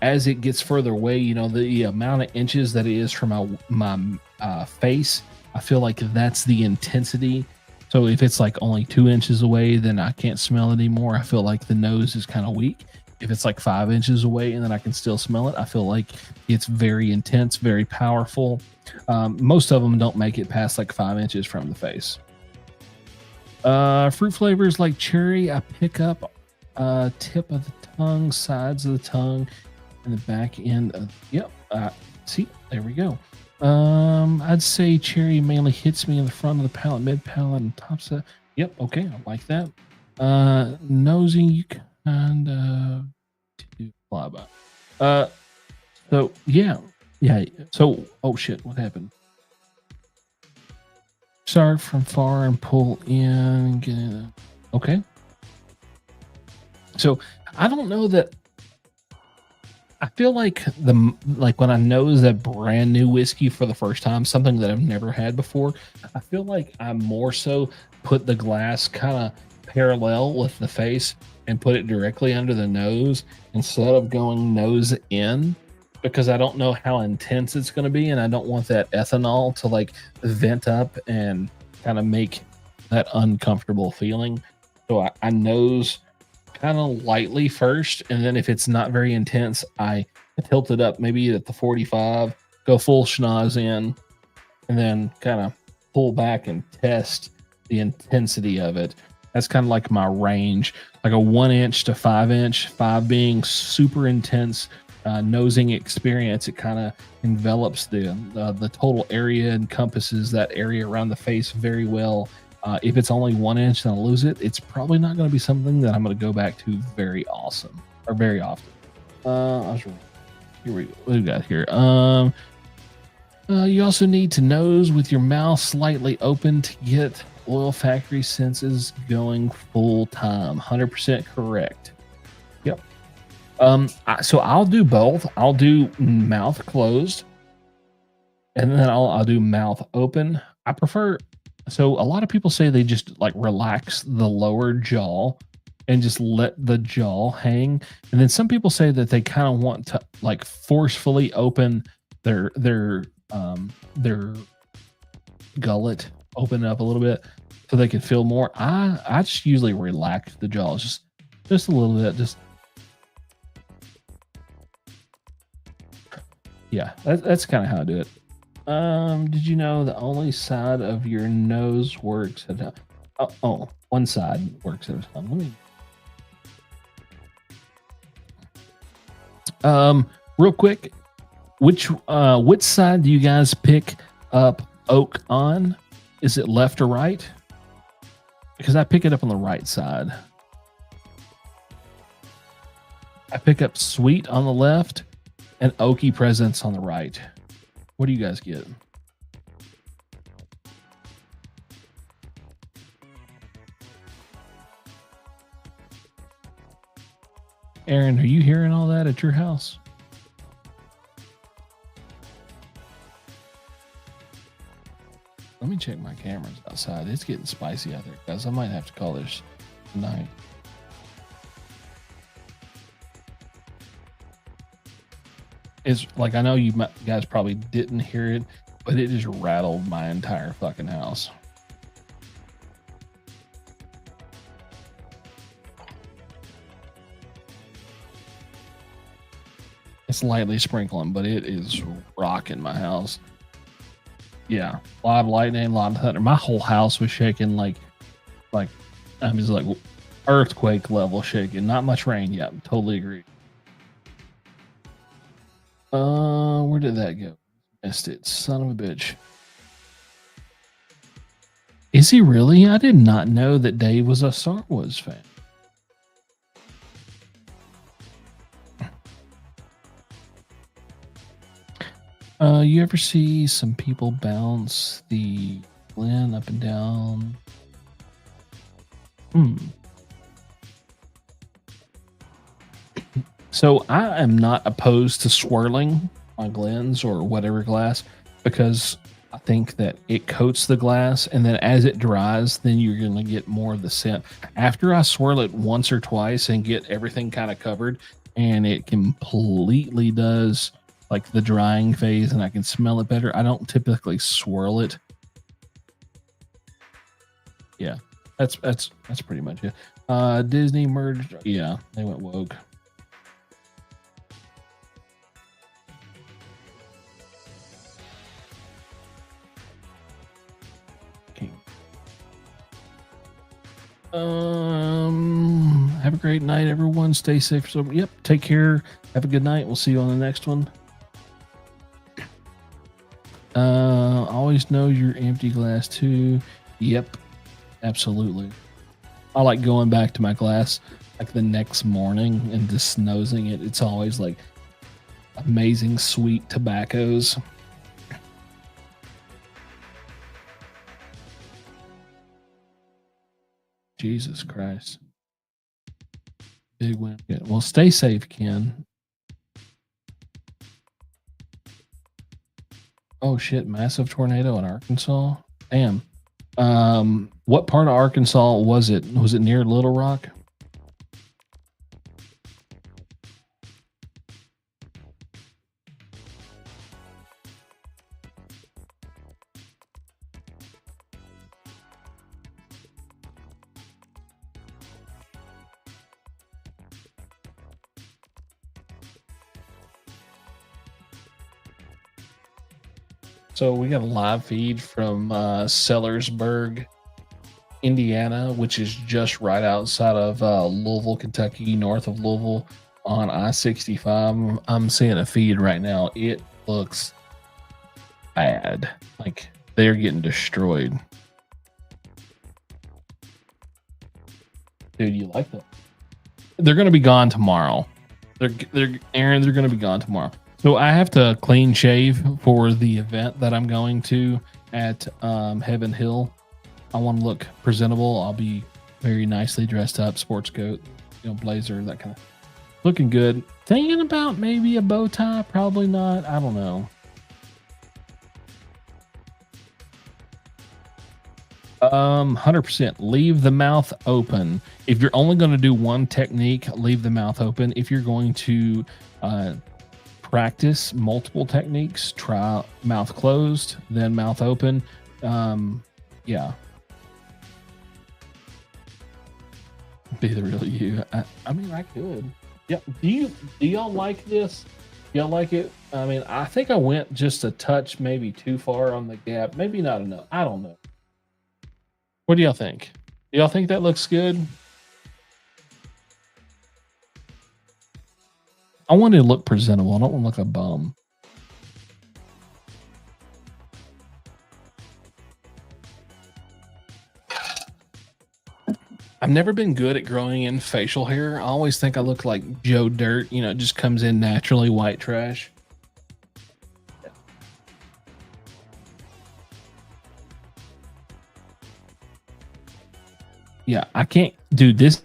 S1: as it gets further away, you know, the amount of inches that it is from my face, I feel like that's the intensity. So if it's like only 2 inches away, then I can't smell it anymore. I feel like the nose is kind of weak. If it's like 5 inches away and then I can still smell it, I feel like it's very intense, very powerful. Most of them don't make it past like 5 inches from the face. Fruit flavors like cherry, I pick up tip of the tongue, sides of the tongue, and the back end of, yep. See, there we go. I'd say cherry mainly hits me in the front of the palate, mid palate, and top side. Yep, okay, I like that. Nosing, you kind of do fly by. So yeah. So, oh shit, what happened? Start from far and pull in. Get in. Okay. So I don't know that. I feel like when I nose that brand new whiskey for the first time, something that I've never had before, I feel like I more so put the glass kind of parallel with the face and put it directly under the nose instead of going nose in, because I don't know how intense it's going to be, and I don't want that ethanol to like vent up and kind of make that uncomfortable feeling. So I nose kind of lightly first, and then if it's not very intense, I tilt it up maybe at the 45, go full schnoz in, and then kind of pull back and test the intensity of it. That's kind of like my range, like a 1 inch to 5 inch, 5 being super intense nosing experience. It kind of envelops the total area, encompasses that area around the face very well. If it's only 1 inch and I lose it, it's probably not going to be something that I'm going to go back to very often. Here we go. What do we got here? You also need to nose with your mouth slightly open to get olfactory senses going full time. 100% correct. Yep. So I'll do both. I'll do mouth closed, and then I'll do mouth open. I prefer. So a lot of people say they just like relax the lower jaw and just let the jaw hang. And then some people say that they kind of want to like forcefully open their gullet, open it up a little bit so they can feel more. I just usually relax the jaw just a little bit. Yeah, that's kind of how I do it. Did you know the only side of your nose works at a one side works at a time? Let me real quick, which side do you guys pick up oak on? Is it left or right? Because I pick it up on the right side. I pick up sweet on the left and oaky presence on the right. What do you guys get? Aaron, are you hearing all that at your house? Let me check my cameras outside. It's getting spicy out there, guys. I might have to call this tonight. It's like, I know you guys probably didn't hear it, but it just rattled my entire fucking house. It's lightly sprinkling, but it is rocking my house. Yeah, a lot of lightning, a lot of thunder. My whole house was shaking like I mean, like earthquake level shaking. Not much rain. Yeah, totally agree. Where did that go? Missed it. Son of a bitch. Is he really? I did not know that Dave was a Star Wars fan. You ever see some people bounce the Glen up and down? So I am not opposed to swirling my Glens or whatever glass, because I think that it coats the glass, and then as it dries, then you're going to get more of the scent. After I swirl it once or twice and get everything kind of covered, and it completely does like the drying phase and I can smell it better, I don't typically swirl it. Yeah, that's pretty much it. Disney merged. Yeah, they went woke. Have a great night, everyone. Stay safe. So, yep, take care. Have a good night. We'll see you on the next one. Always know your empty glass too. Yep, absolutely. I like going back to my glass like the next morning and just nosing it. It's always like amazing sweet tobaccos. Jesus Christ. Big win. Well, stay safe, Ken. Oh shit, massive tornado in Arkansas. Damn. What part of Arkansas was it? Was it near Little Rock? So we got a live feed from Sellersburg, Indiana, which is just right outside of Louisville, Kentucky, north of Louisville on I-65. I'm seeing a feed right now. It looks bad. Like they're getting destroyed. Dude, you like that? They're going to be gone tomorrow. Aaron, they're going to be gone tomorrow. So I have to clean shave for the event that I'm going to at Heaven Hill. I want to look presentable. I'll be very nicely dressed up, sports coat, blazer, that kind of looking good. Thinking about maybe a bow tie, probably not. I don't know. 100%. Leave the mouth open. If you're only going to do one technique, leave the mouth open. If you're going to practice multiple techniques, try mouth closed, then mouth open. Yeah. Be the real you. I mean, I could. Yeah. Do y'all like this? Y'all like it? I mean, I think I went just a touch, maybe too far on the gap. Maybe not enough. I don't know. What do y'all think? Do y'all think that looks good? I want it to look presentable. I don't want to look like a bum. I've never been good at growing in facial hair. I always think I look like Joe Dirt. You know, it just comes in naturally white trash. Yeah, I can't do this.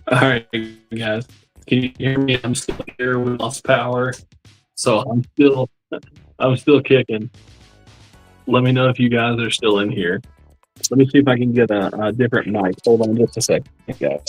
S5: All right, guys. Can you hear me? I'm still here. We lost power, so I'm still kicking. Let me know if you guys are still in here. Let me see if I can get a different mic. Hold on just a second, guys.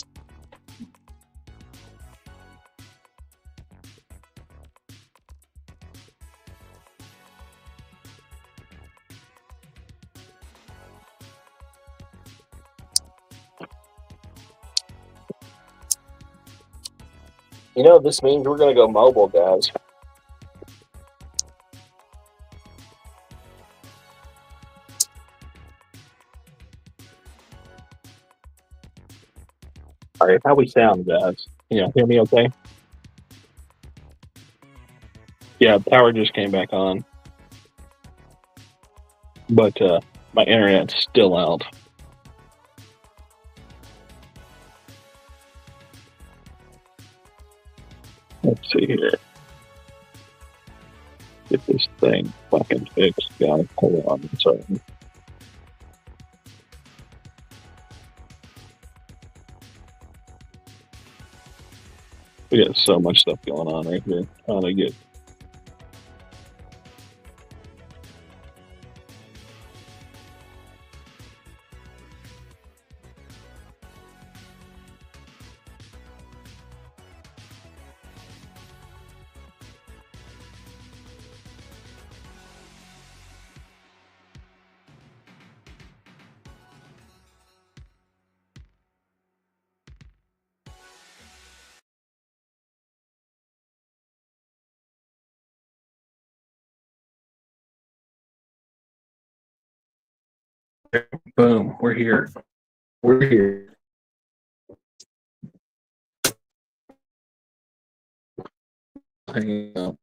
S5: You know, this means we're going to go mobile, guys. All right, how we sound, guys? Can you hear me okay? Yeah, power just came back on. But my internet's still out. Let's see here. Get this thing fucking fixed, guys. Hold on a second. We got so much stuff going on right here. Trying to get. Boom, we're here. We're here. Hang on.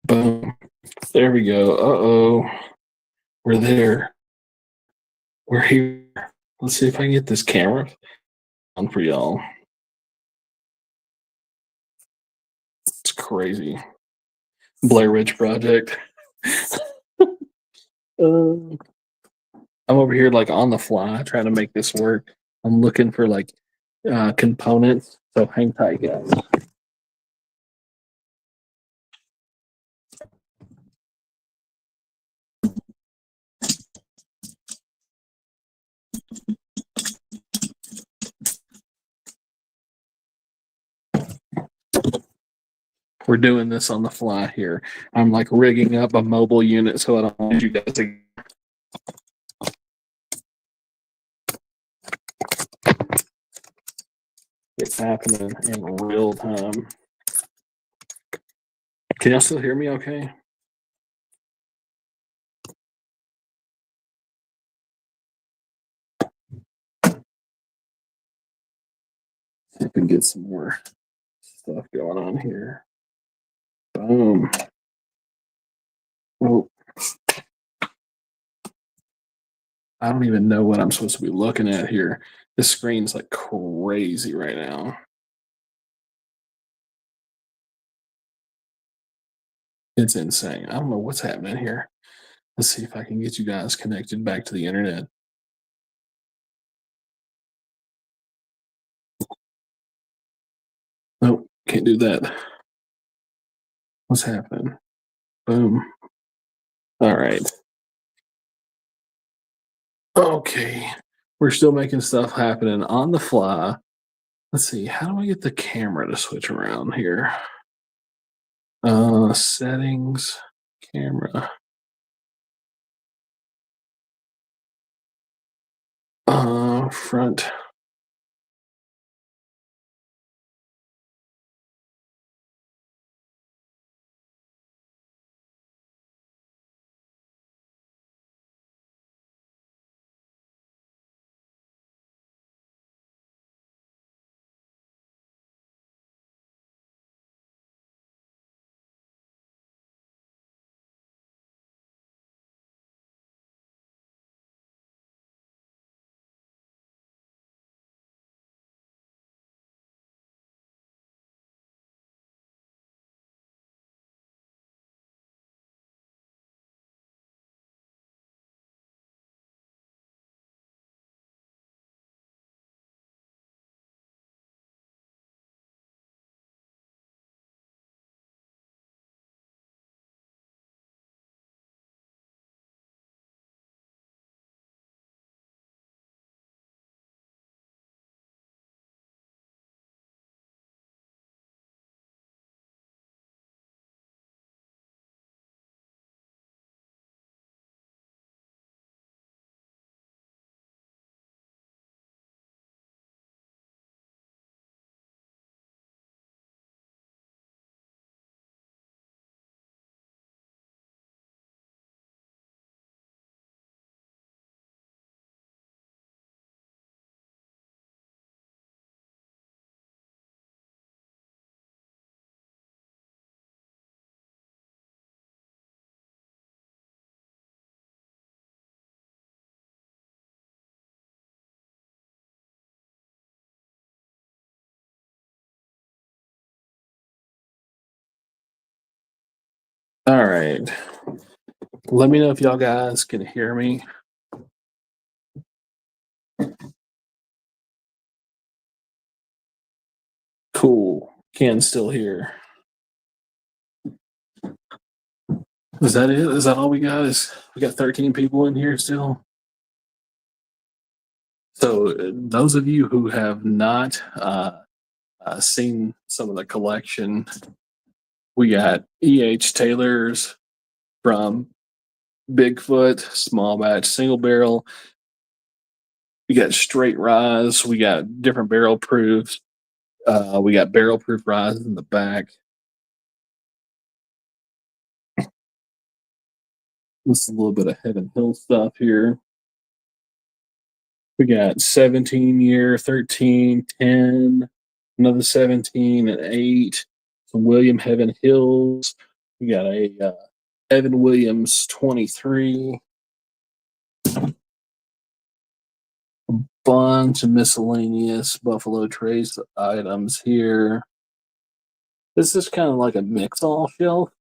S5: Boom. There we go. Uh-oh. We're there. We're here. Let's see if I can get this camera on for y'all. It's crazy. Blair Witch Project. I'm over here like on the fly trying to make this work. I'm looking for like components. So hang tight, guys. We're doing this on the fly here. I'm like rigging up a mobile unit so I don't want you guys to. It's happening in real time. Can y'all still hear me okay? See if we can get some more stuff going on here. Boom. Oh. I don't even know what I'm supposed to be looking at here. This screen's like crazy right now. It's insane. I don't know what's happening here. Let's see if I can get you guys connected back to the internet. Nope, can't do that. What's happening? Boom. All right. Okay. We're still making stuff happening on the fly. Let's see. How do I get the camera to switch around here? Settings, camera. Front. All right. Let me know if y'all guys can hear me. Cool. Can still hear. Is that it? Is that all we got? We got 13 people in here still? So those of you who have not seen some of the collection, we got E.H. Taylor's from Bigfoot, small batch, single barrel. We got straight rise. We got different barrel proofs. We got barrel proof rise in the back. This is a little bit of Heaven Hill stuff here. We got 17 year, 13, 10, another 17 and 8. Some William Heaven Hills. We got a Evan Williams 23. A bunch of miscellaneous Buffalo Trace items here. This is kind of like a mix-all shelf.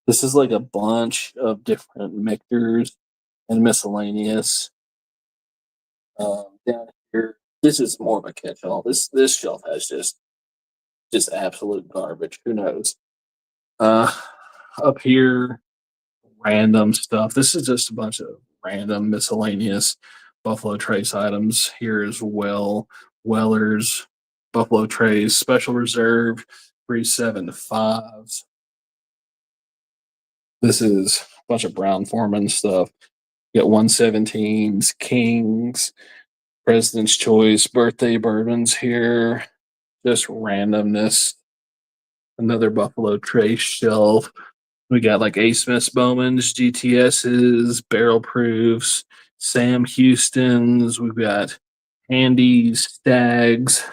S5: This is like a bunch of different mixers and miscellaneous. Down here, this is more of a catch-all. This shelf has just absolute garbage. Who knows? Up here, random stuff. This is just a bunch of random miscellaneous Buffalo Trace items here as well. Weller's, Buffalo Trace, Special Reserve, 375s. This is a bunch of Brown Foreman stuff. You got 117s, Kings, President's Choice birthday bourbons here. Just randomness. Another Buffalo Trace shelf. We got like A. Smith's Bowman's, GTS's, Barrel Proofs, Sam Houston's. We've got Handy's, Stags,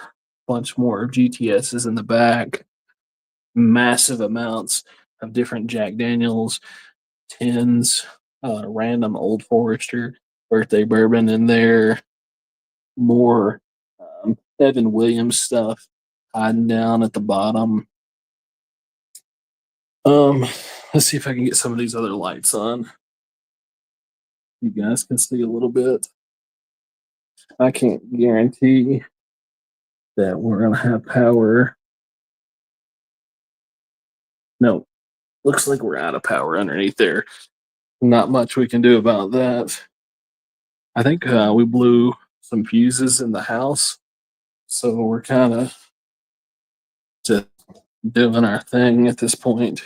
S5: bunch more GTS's in the back. Massive amounts of different Jack Daniels, tins, random Old Forester birthday bourbon in there. More Evan Williams stuff hiding down at the bottom. Let's see if I can get some of these other lights on. You guys can see a little bit. I can't guarantee that we're gonna have power. No, looks like we're out of power underneath there. Not much we can do about that. I think we blew some fuses in the house, so we're kind of just doing our thing at this point.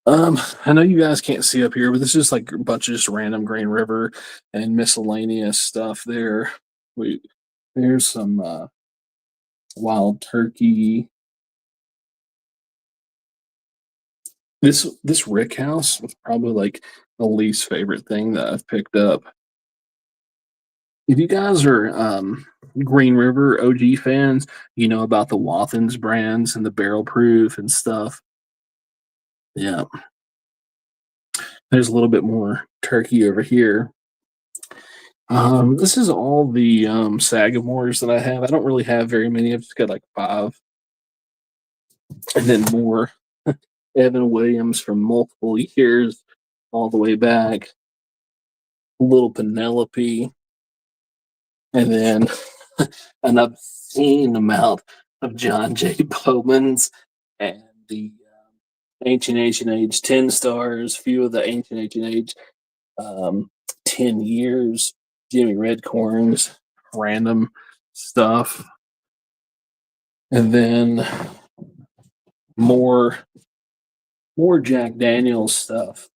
S5: I know you guys can't see up here, but this is like a bunch of just random Green River and miscellaneous stuff there. There's some wild turkey. This Rick House was probably like the least favorite thing that I've picked up. If you guys are Green River OG fans, you know about the Wathins brands and the Barrel Proof and stuff. Yeah. There's a little bit more turkey over here. This is all the Sagamores that I have. I don't really have very many. I've just got like 5. And then more Evan Williams from multiple years all the way back. A little Penelope. And then an obscene amount of John J. Bowman's and the Ancient Age 10 stars, few of the Ancient Age 10 years, Jimmy Redcorns, random stuff. And then more Jack Daniels stuff,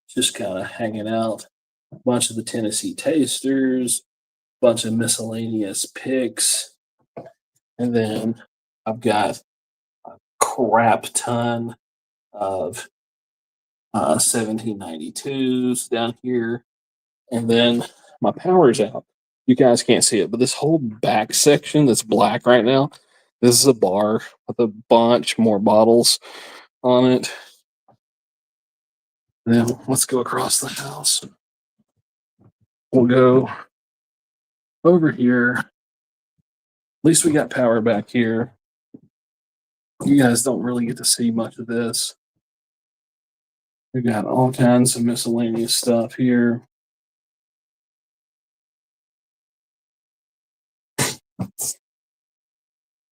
S5: just kind of hanging out. A bunch of the Tennessee Tasters, bunch of miscellaneous picks, and then I've got a crap ton of 1792s down here, and then my power's out. You guys can't see it, but this whole back section that's black right now, this is a bar with a bunch more bottles on it. Now let's go across the house. We'll go over here. At least we got power back here. You guys don't really get to see much of this. We got all kinds of miscellaneous stuff here.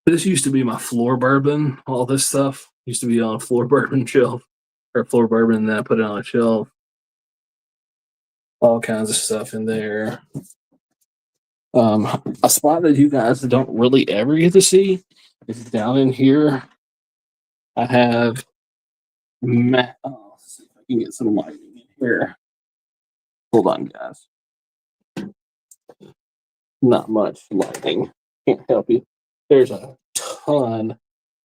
S5: This used to be my floor bourbon. All this stuff used to be on a floor bourbon shelf, or floor bourbon, and then I put it on a shelf. All kinds of stuff in there. A spot that you guys don't really ever get to see is down in here. I have let's see if I can get some lighting in here. Hold on, guys. Not much lighting. Can't help you. There's a ton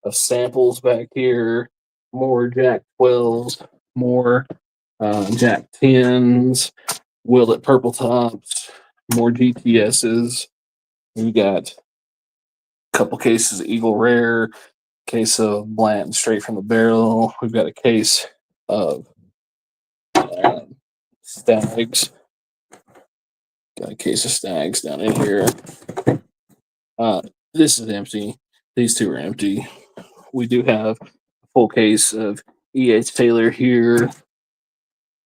S5: of samples back here. More Jack 12s, more Jack 10s, Willet Purple Tops, more GTSs. We got a couple cases of Eagle Rare, case of Blanton straight from the barrel. We've got a case of Stags. Got a case of Stags down in here. This is empty. These two are empty. We do have a full case of E.H. Taylor here.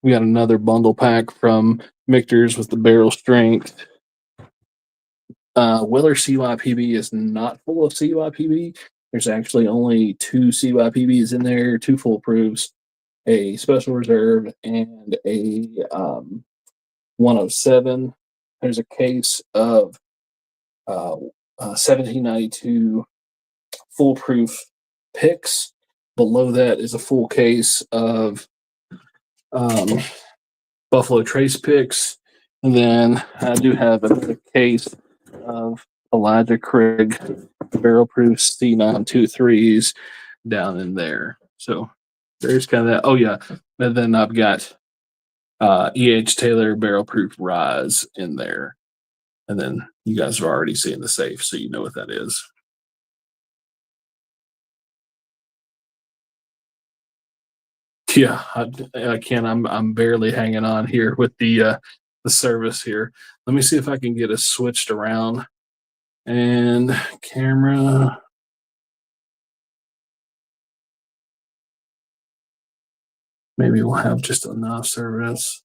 S5: We got another bundle pack from Michter's with the barrel strength. Weller CYPB is not full of CYPB. There's actually only 2 CYPBs in there, 2 full proofs, a special reserve, and a 107. There's a case of 1792 foolproof picks. Below that is a full case of Buffalo Trace picks. And then I do have another case of Elijah Craig barrel proof C923s down in there. So there's kind of that. Oh, yeah. And then I've got E.H. Taylor barrel proof Rise in there. And then you guys are already seeing the safe, so you know what that is. Yeah, I can't. I'm barely hanging on here with the service here. Let me see if I can get us switched around. And camera. Maybe we'll have just enough service.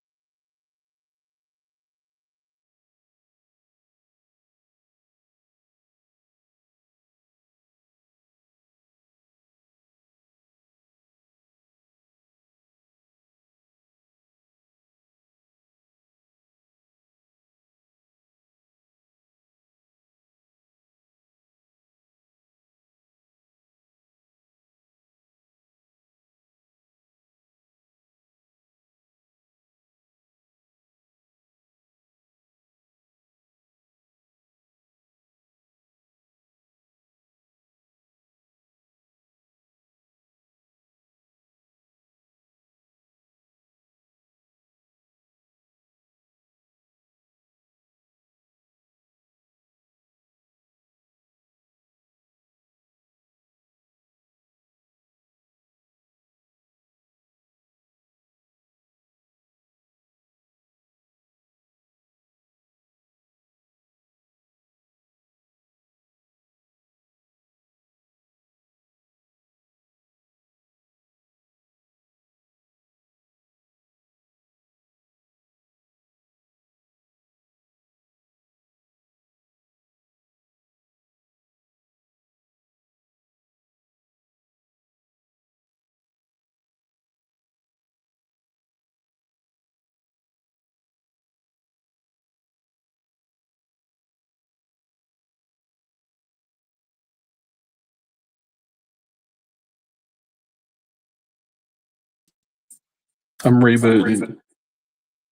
S5: I'm rebooting.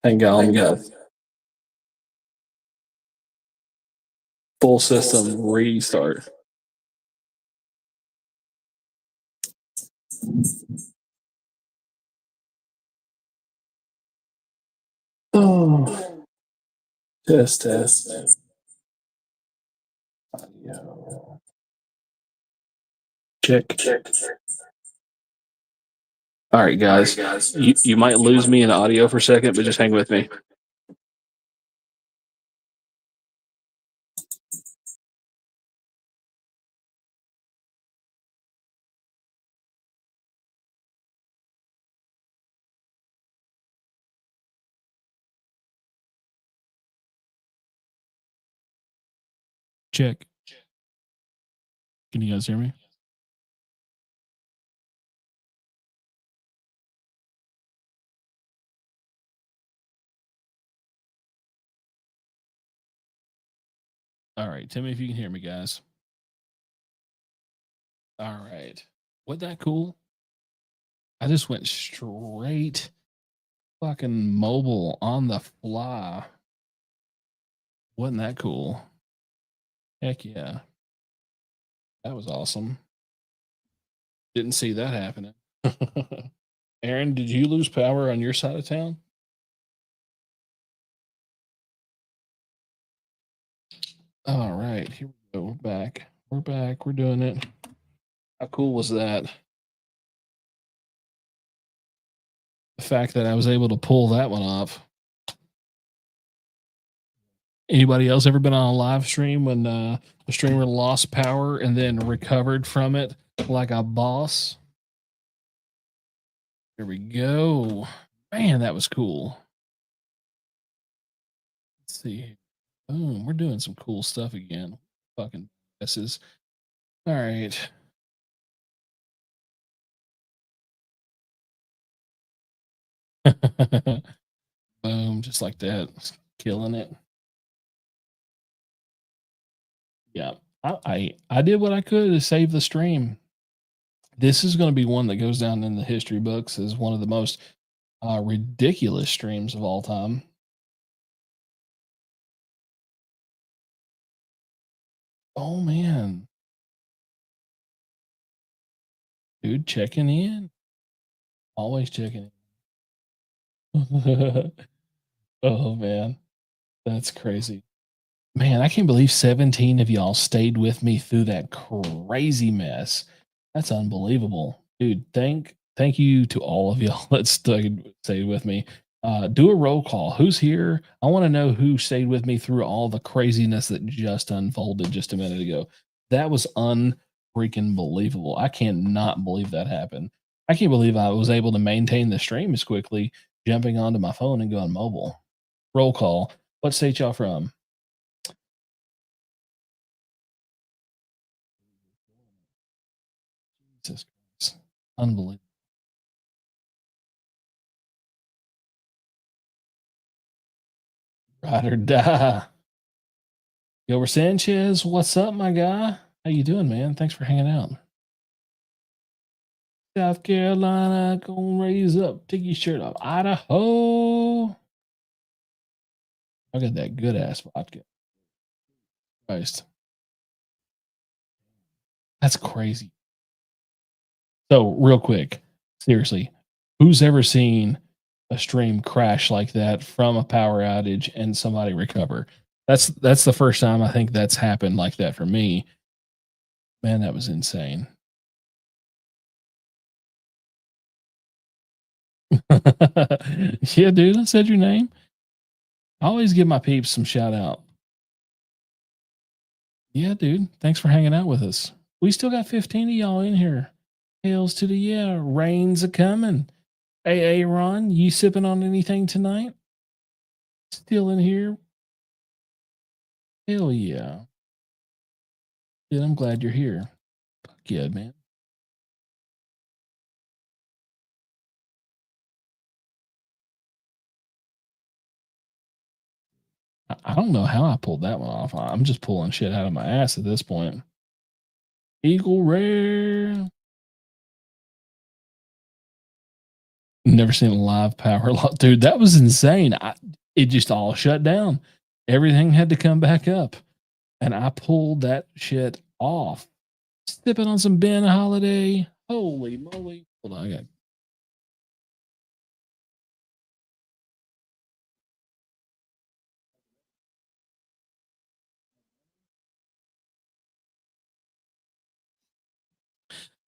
S5: Hang on, guys. Full system restart. Oh, test. Audio. Check. All right, guys. You might lose me in audio for a second, but just hang with me.
S1: Check. Can you guys hear me? All right, tell me if you can hear me, guys. All right. Wasn't that cool? I just went straight fucking mobile on the fly. Wasn't that cool? Heck yeah. That was awesome. Didn't see that happening. Aaron, did you lose power on your side of town? All right, here we go. We're back. We're doing it. How cool was that? The fact that I was able to pull that one off. Anybody else ever been on a live stream when the streamer lost power and then recovered from it like a boss? There we go. Man, that was cool. Let's see. Boom, we're doing some cool stuff again. Fucking messes. All right. Boom, just like that. Killing it. Yeah. I did what I could to save the stream. This is going to be one that goes down in the history books as one of the most ridiculous streams of all time. Oh man. Dude, checking in. Always checking in. Oh man. That's crazy. Man, I can't believe 17 of y'all stayed with me through that crazy mess. That's unbelievable. Dude, thank you to all of y'all that stayed with me. Do a roll call. Who's here? I want to know who stayed with me through all the craziness that just unfolded just a minute ago. That was unfreaking believable. I cannot believe that happened. I can't believe I was able to maintain the stream as quickly, jumping onto my phone and going mobile. Roll call. What state y'all from? Jesus Christ. Unbelievable. Ride or die. Gilbert Sanchez, what's up, my guy? How you doing, man? Thanks for hanging out. South Carolina, gonna raise up. Take your shirt off. Idaho. I got that good ass vodka. Christ. That's crazy. So, real quick, seriously, who's ever seen a stream crash like that from a power outage and somebody recover? That's the first time I think that's happened like that for me. Man, that was insane. Yeah, dude, I said your name. I always give my peeps some shout out. Yeah, dude, thanks for hanging out with us. We still got 15 of y'all in here. Hails to the yeah, rains a coming. Hey, Ron, you sipping on anything tonight? Still in here? Hell yeah. Dude, I'm glad you're here. Fuck yeah, man. I don't know how I pulled that one off. I'm just pulling shit out of my ass at this point. Eagle Rare. Never seen a live power lock. Dude, that was insane. It just all shut down. Everything had to come back up. And I pulled that shit off. Sipping on some Ben Holiday. Holy moly. Hold on, I got.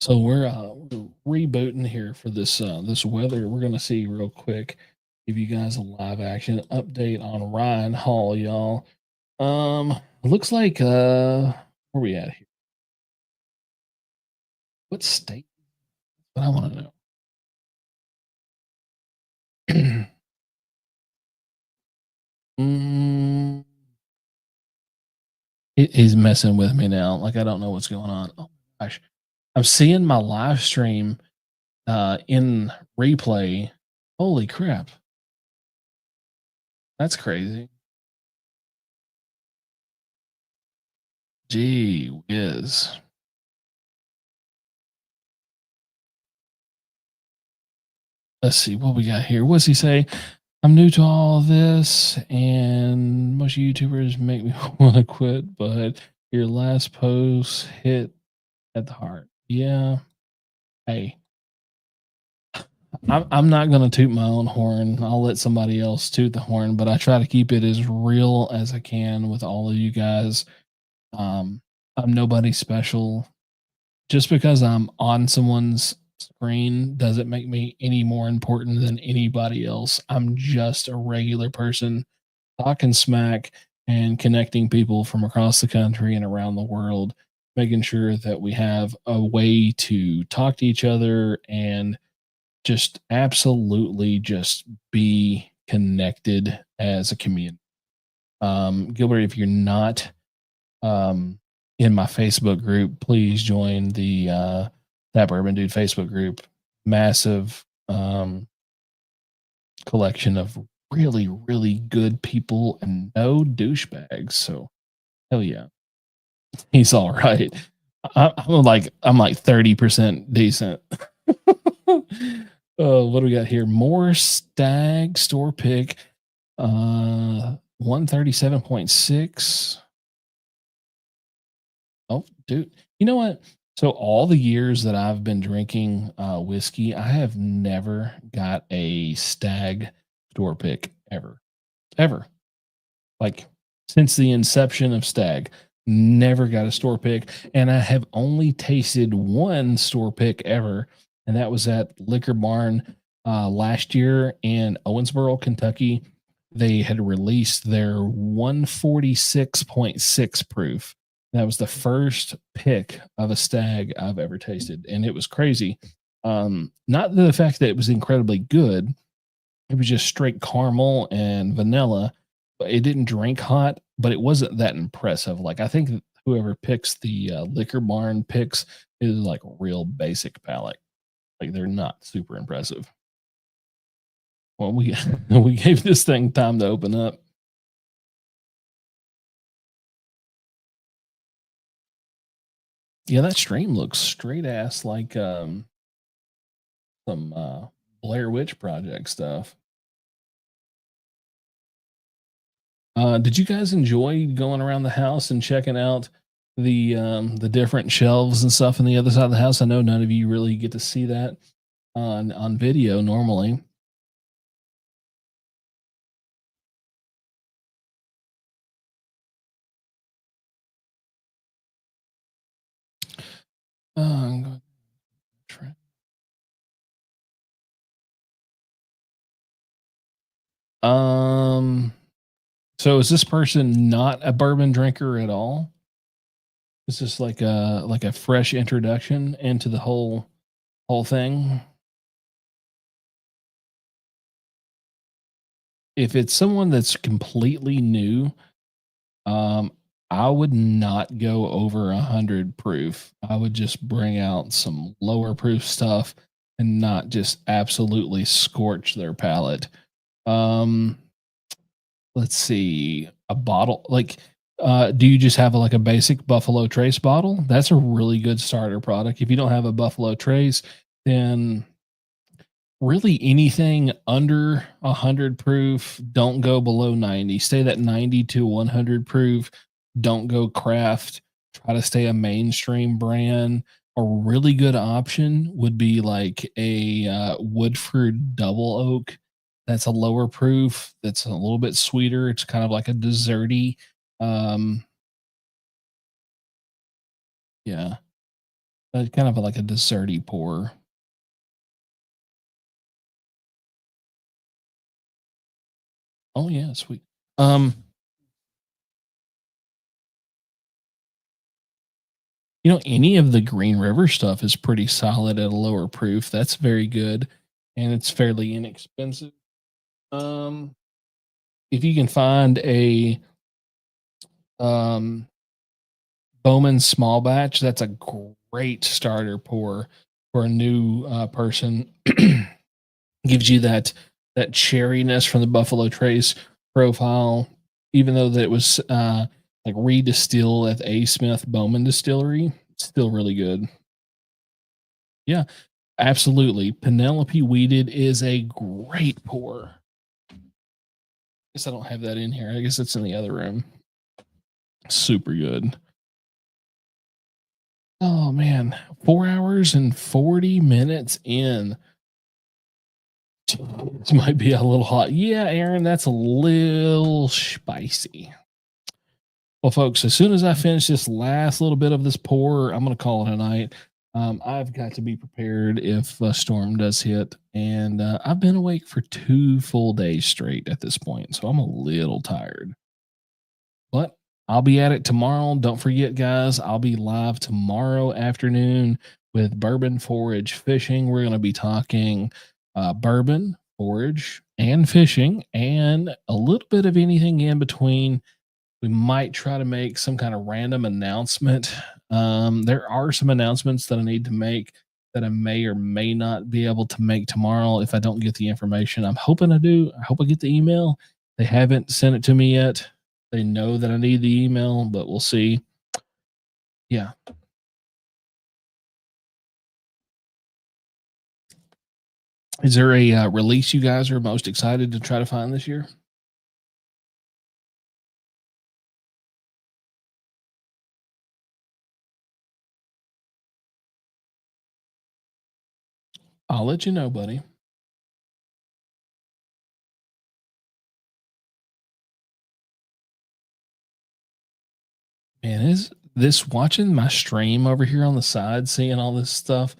S1: So we're rebooting here for this this weather. We're gonna see real quick, give you guys a live action update on Ryan Hall, y'all. Looks like where we at here? What state? But I want to know. He's messing with me now. Like I don't know what's going on. Oh my gosh. I'm seeing my live stream in replay. Holy crap. That's crazy. Gee whiz. Let's see what we got here. What's he say? I'm new to all this, and most YouTubers make me want to quit, but your last post hit at the heart. Yeah. Hey, I'm not going to toot my own horn. I'll let somebody else toot the horn, but I try to keep it as real as I can with all of you guys. I'm nobody special. Just because I'm on someone's screen doesn't make me any more important than anybody else. I'm just a regular person talking smack and connecting people from across the country and around the world, making sure that we have a way to talk to each other and just absolutely just be connected as a community. Gilbert, if you're not in my Facebook group, please join the that Bourbon Dude Facebook group. Massive collection of really, really good people and no douchebags. So hell yeah. He's all right. I'm like 30% decent. What do we got here? More Stag store pick. 137.6. Oh, dude. You know what? So all the years that I've been drinking whiskey, I have never got a Stag store pick ever. Ever. Like since the inception of Stag, never got a store pick. And I have only tasted one store pick ever, and that was at Liquor Barn last year in Owensboro, Kentucky. They had released their 146.6 proof. That was the first pick of a Stag I've ever tasted, and it was crazy. Not the fact that it was incredibly good, it was just straight caramel and vanilla. But it didn't drink hot, but it wasn't that impressive. Like I think whoever picks the Liquor Barn picks is like real basic palate. Like they're not super impressive. Well, we we gave this thing time to open up. Yeah, that stream looks straight ass like some Blair Witch Project stuff. Did you guys enjoy going around the house and checking out the different shelves and stuff on the other side of the house? I know none of you really get to see that on video normally. I'm going to try. So is this person not a bourbon drinker at all? Is this like a fresh introduction into the whole thing? If it's someone that's completely new, um, I would not go over 100 proof. I would just bring out some lower proof stuff and not just absolutely scorch their palate. Um, let's see, a bottle like do you just have like a basic Buffalo Trace bottle? That's a really good starter product. If you don't have a Buffalo Trace, then really anything under 100 proof, don't go below 90. Stay that 90 to 100 proof. Don't go craft. Try to stay a mainstream brand. A really good option would be like a Woodford Double Oak. That's a lower proof. That's a little bit sweeter. It's kind of like a desserty. Um, yeah, kind of like a desserty pour. Oh yeah, sweet. Um, any of the Green River stuff is pretty solid at a lower proof. That's very good, and it's fairly inexpensive. Um, if you can find a um Bowman small batch, that's a great starter pour for a new person. Gives you that cherryness from the Buffalo Trace profile, even though that it was like redistilled at the A. Smith Bowman Distillery. Still really good. Yeah, absolutely. Penelope Weeded is a great pour. I guess I don't have that in here. I guess it's in the other room. Super good. Oh man, 4 hours and 40 minutes in. This might be a little hot. Yeah, Aaron, that's a little spicy. Well, folks, as soon as I finish this last little bit of this pour, I'm going to call it a night. I've got to be prepared if a storm does hit. And I've been awake for 2 full days straight at this point. So I'm a little tired. But I'll be at it tomorrow. Don't forget, guys, I'll be live tomorrow afternoon with Bourbon Forage Fishing. We're going to be talking bourbon, forage, and fishing, and a little bit of anything in between. We might try to make some kind of random announcement. There are some announcements that I need to make that I may or may not be able to make tomorrow if I don't get the information. I'm hoping I do. I hope I get the email. They haven't sent it to me yet. They know that I need the email, but we'll see. Yeah. Is there a release you guys are most excited to try to find this year? I'll let you know, buddy. Man, is this watching my stream over here on the side, seeing all this stuff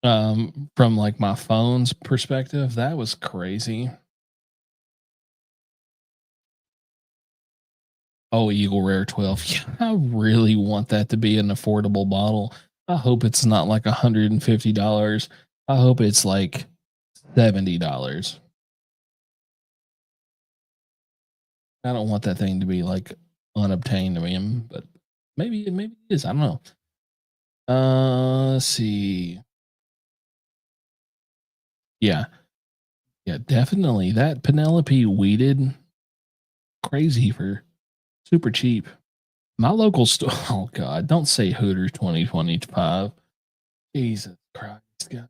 S1: from like my phone's perspective? That was crazy. Oh, Eagle Rare 12. Yeah, I really want that to be an affordable bottle. I hope it's not like $150. I hope it's like $70. I don't want that thing to be like unobtained. I mean, but maybe it is. I don't know. Let's see. Yeah. Yeah, definitely. That Penelope weeded crazy for super cheap. My local store. Oh God, don't say Hooters 2025. Jesus Christ, God.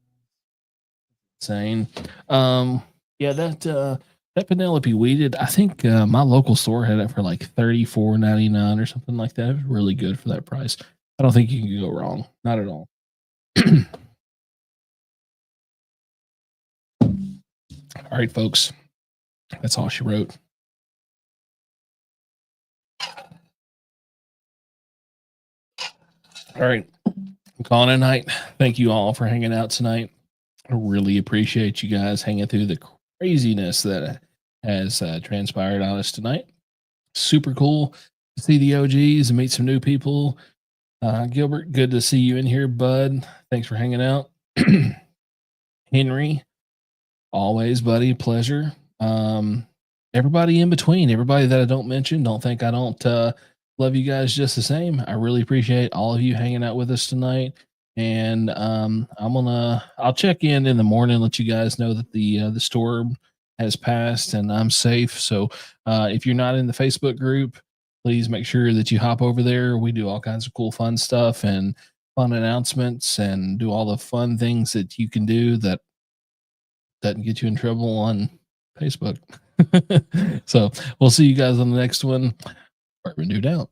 S1: Insane. Yeah, that Penelope weeded. I think my local store had it for like $34.99 or something like that. It was really good for that price. I don't think you can go wrong. Not at all. All right, folks. That's all she wrote. All right. I'm calling it a night. Thank you all for hanging out tonight. I really appreciate you guys hanging through the craziness that has transpired on us tonight. Super cool to see the OGs and meet some new people. Gilbert, good to see you in here, bud. Thanks for hanging out. Henry, always, buddy, pleasure. Everybody in between, everybody that I don't mention, don't think I don't love you guys just the same. I really appreciate all of you hanging out with us tonight. And I'll check in the morning, let you guys know that the storm has passed and I'm safe. So if you're not in the Facebook group, please make sure that you hop over there. We do all kinds of cool, fun stuff and fun announcements and do all the fun things that you can do that doesn't get you in trouble on Facebook. So we'll see you guys on the next one. Bourbon Dude out.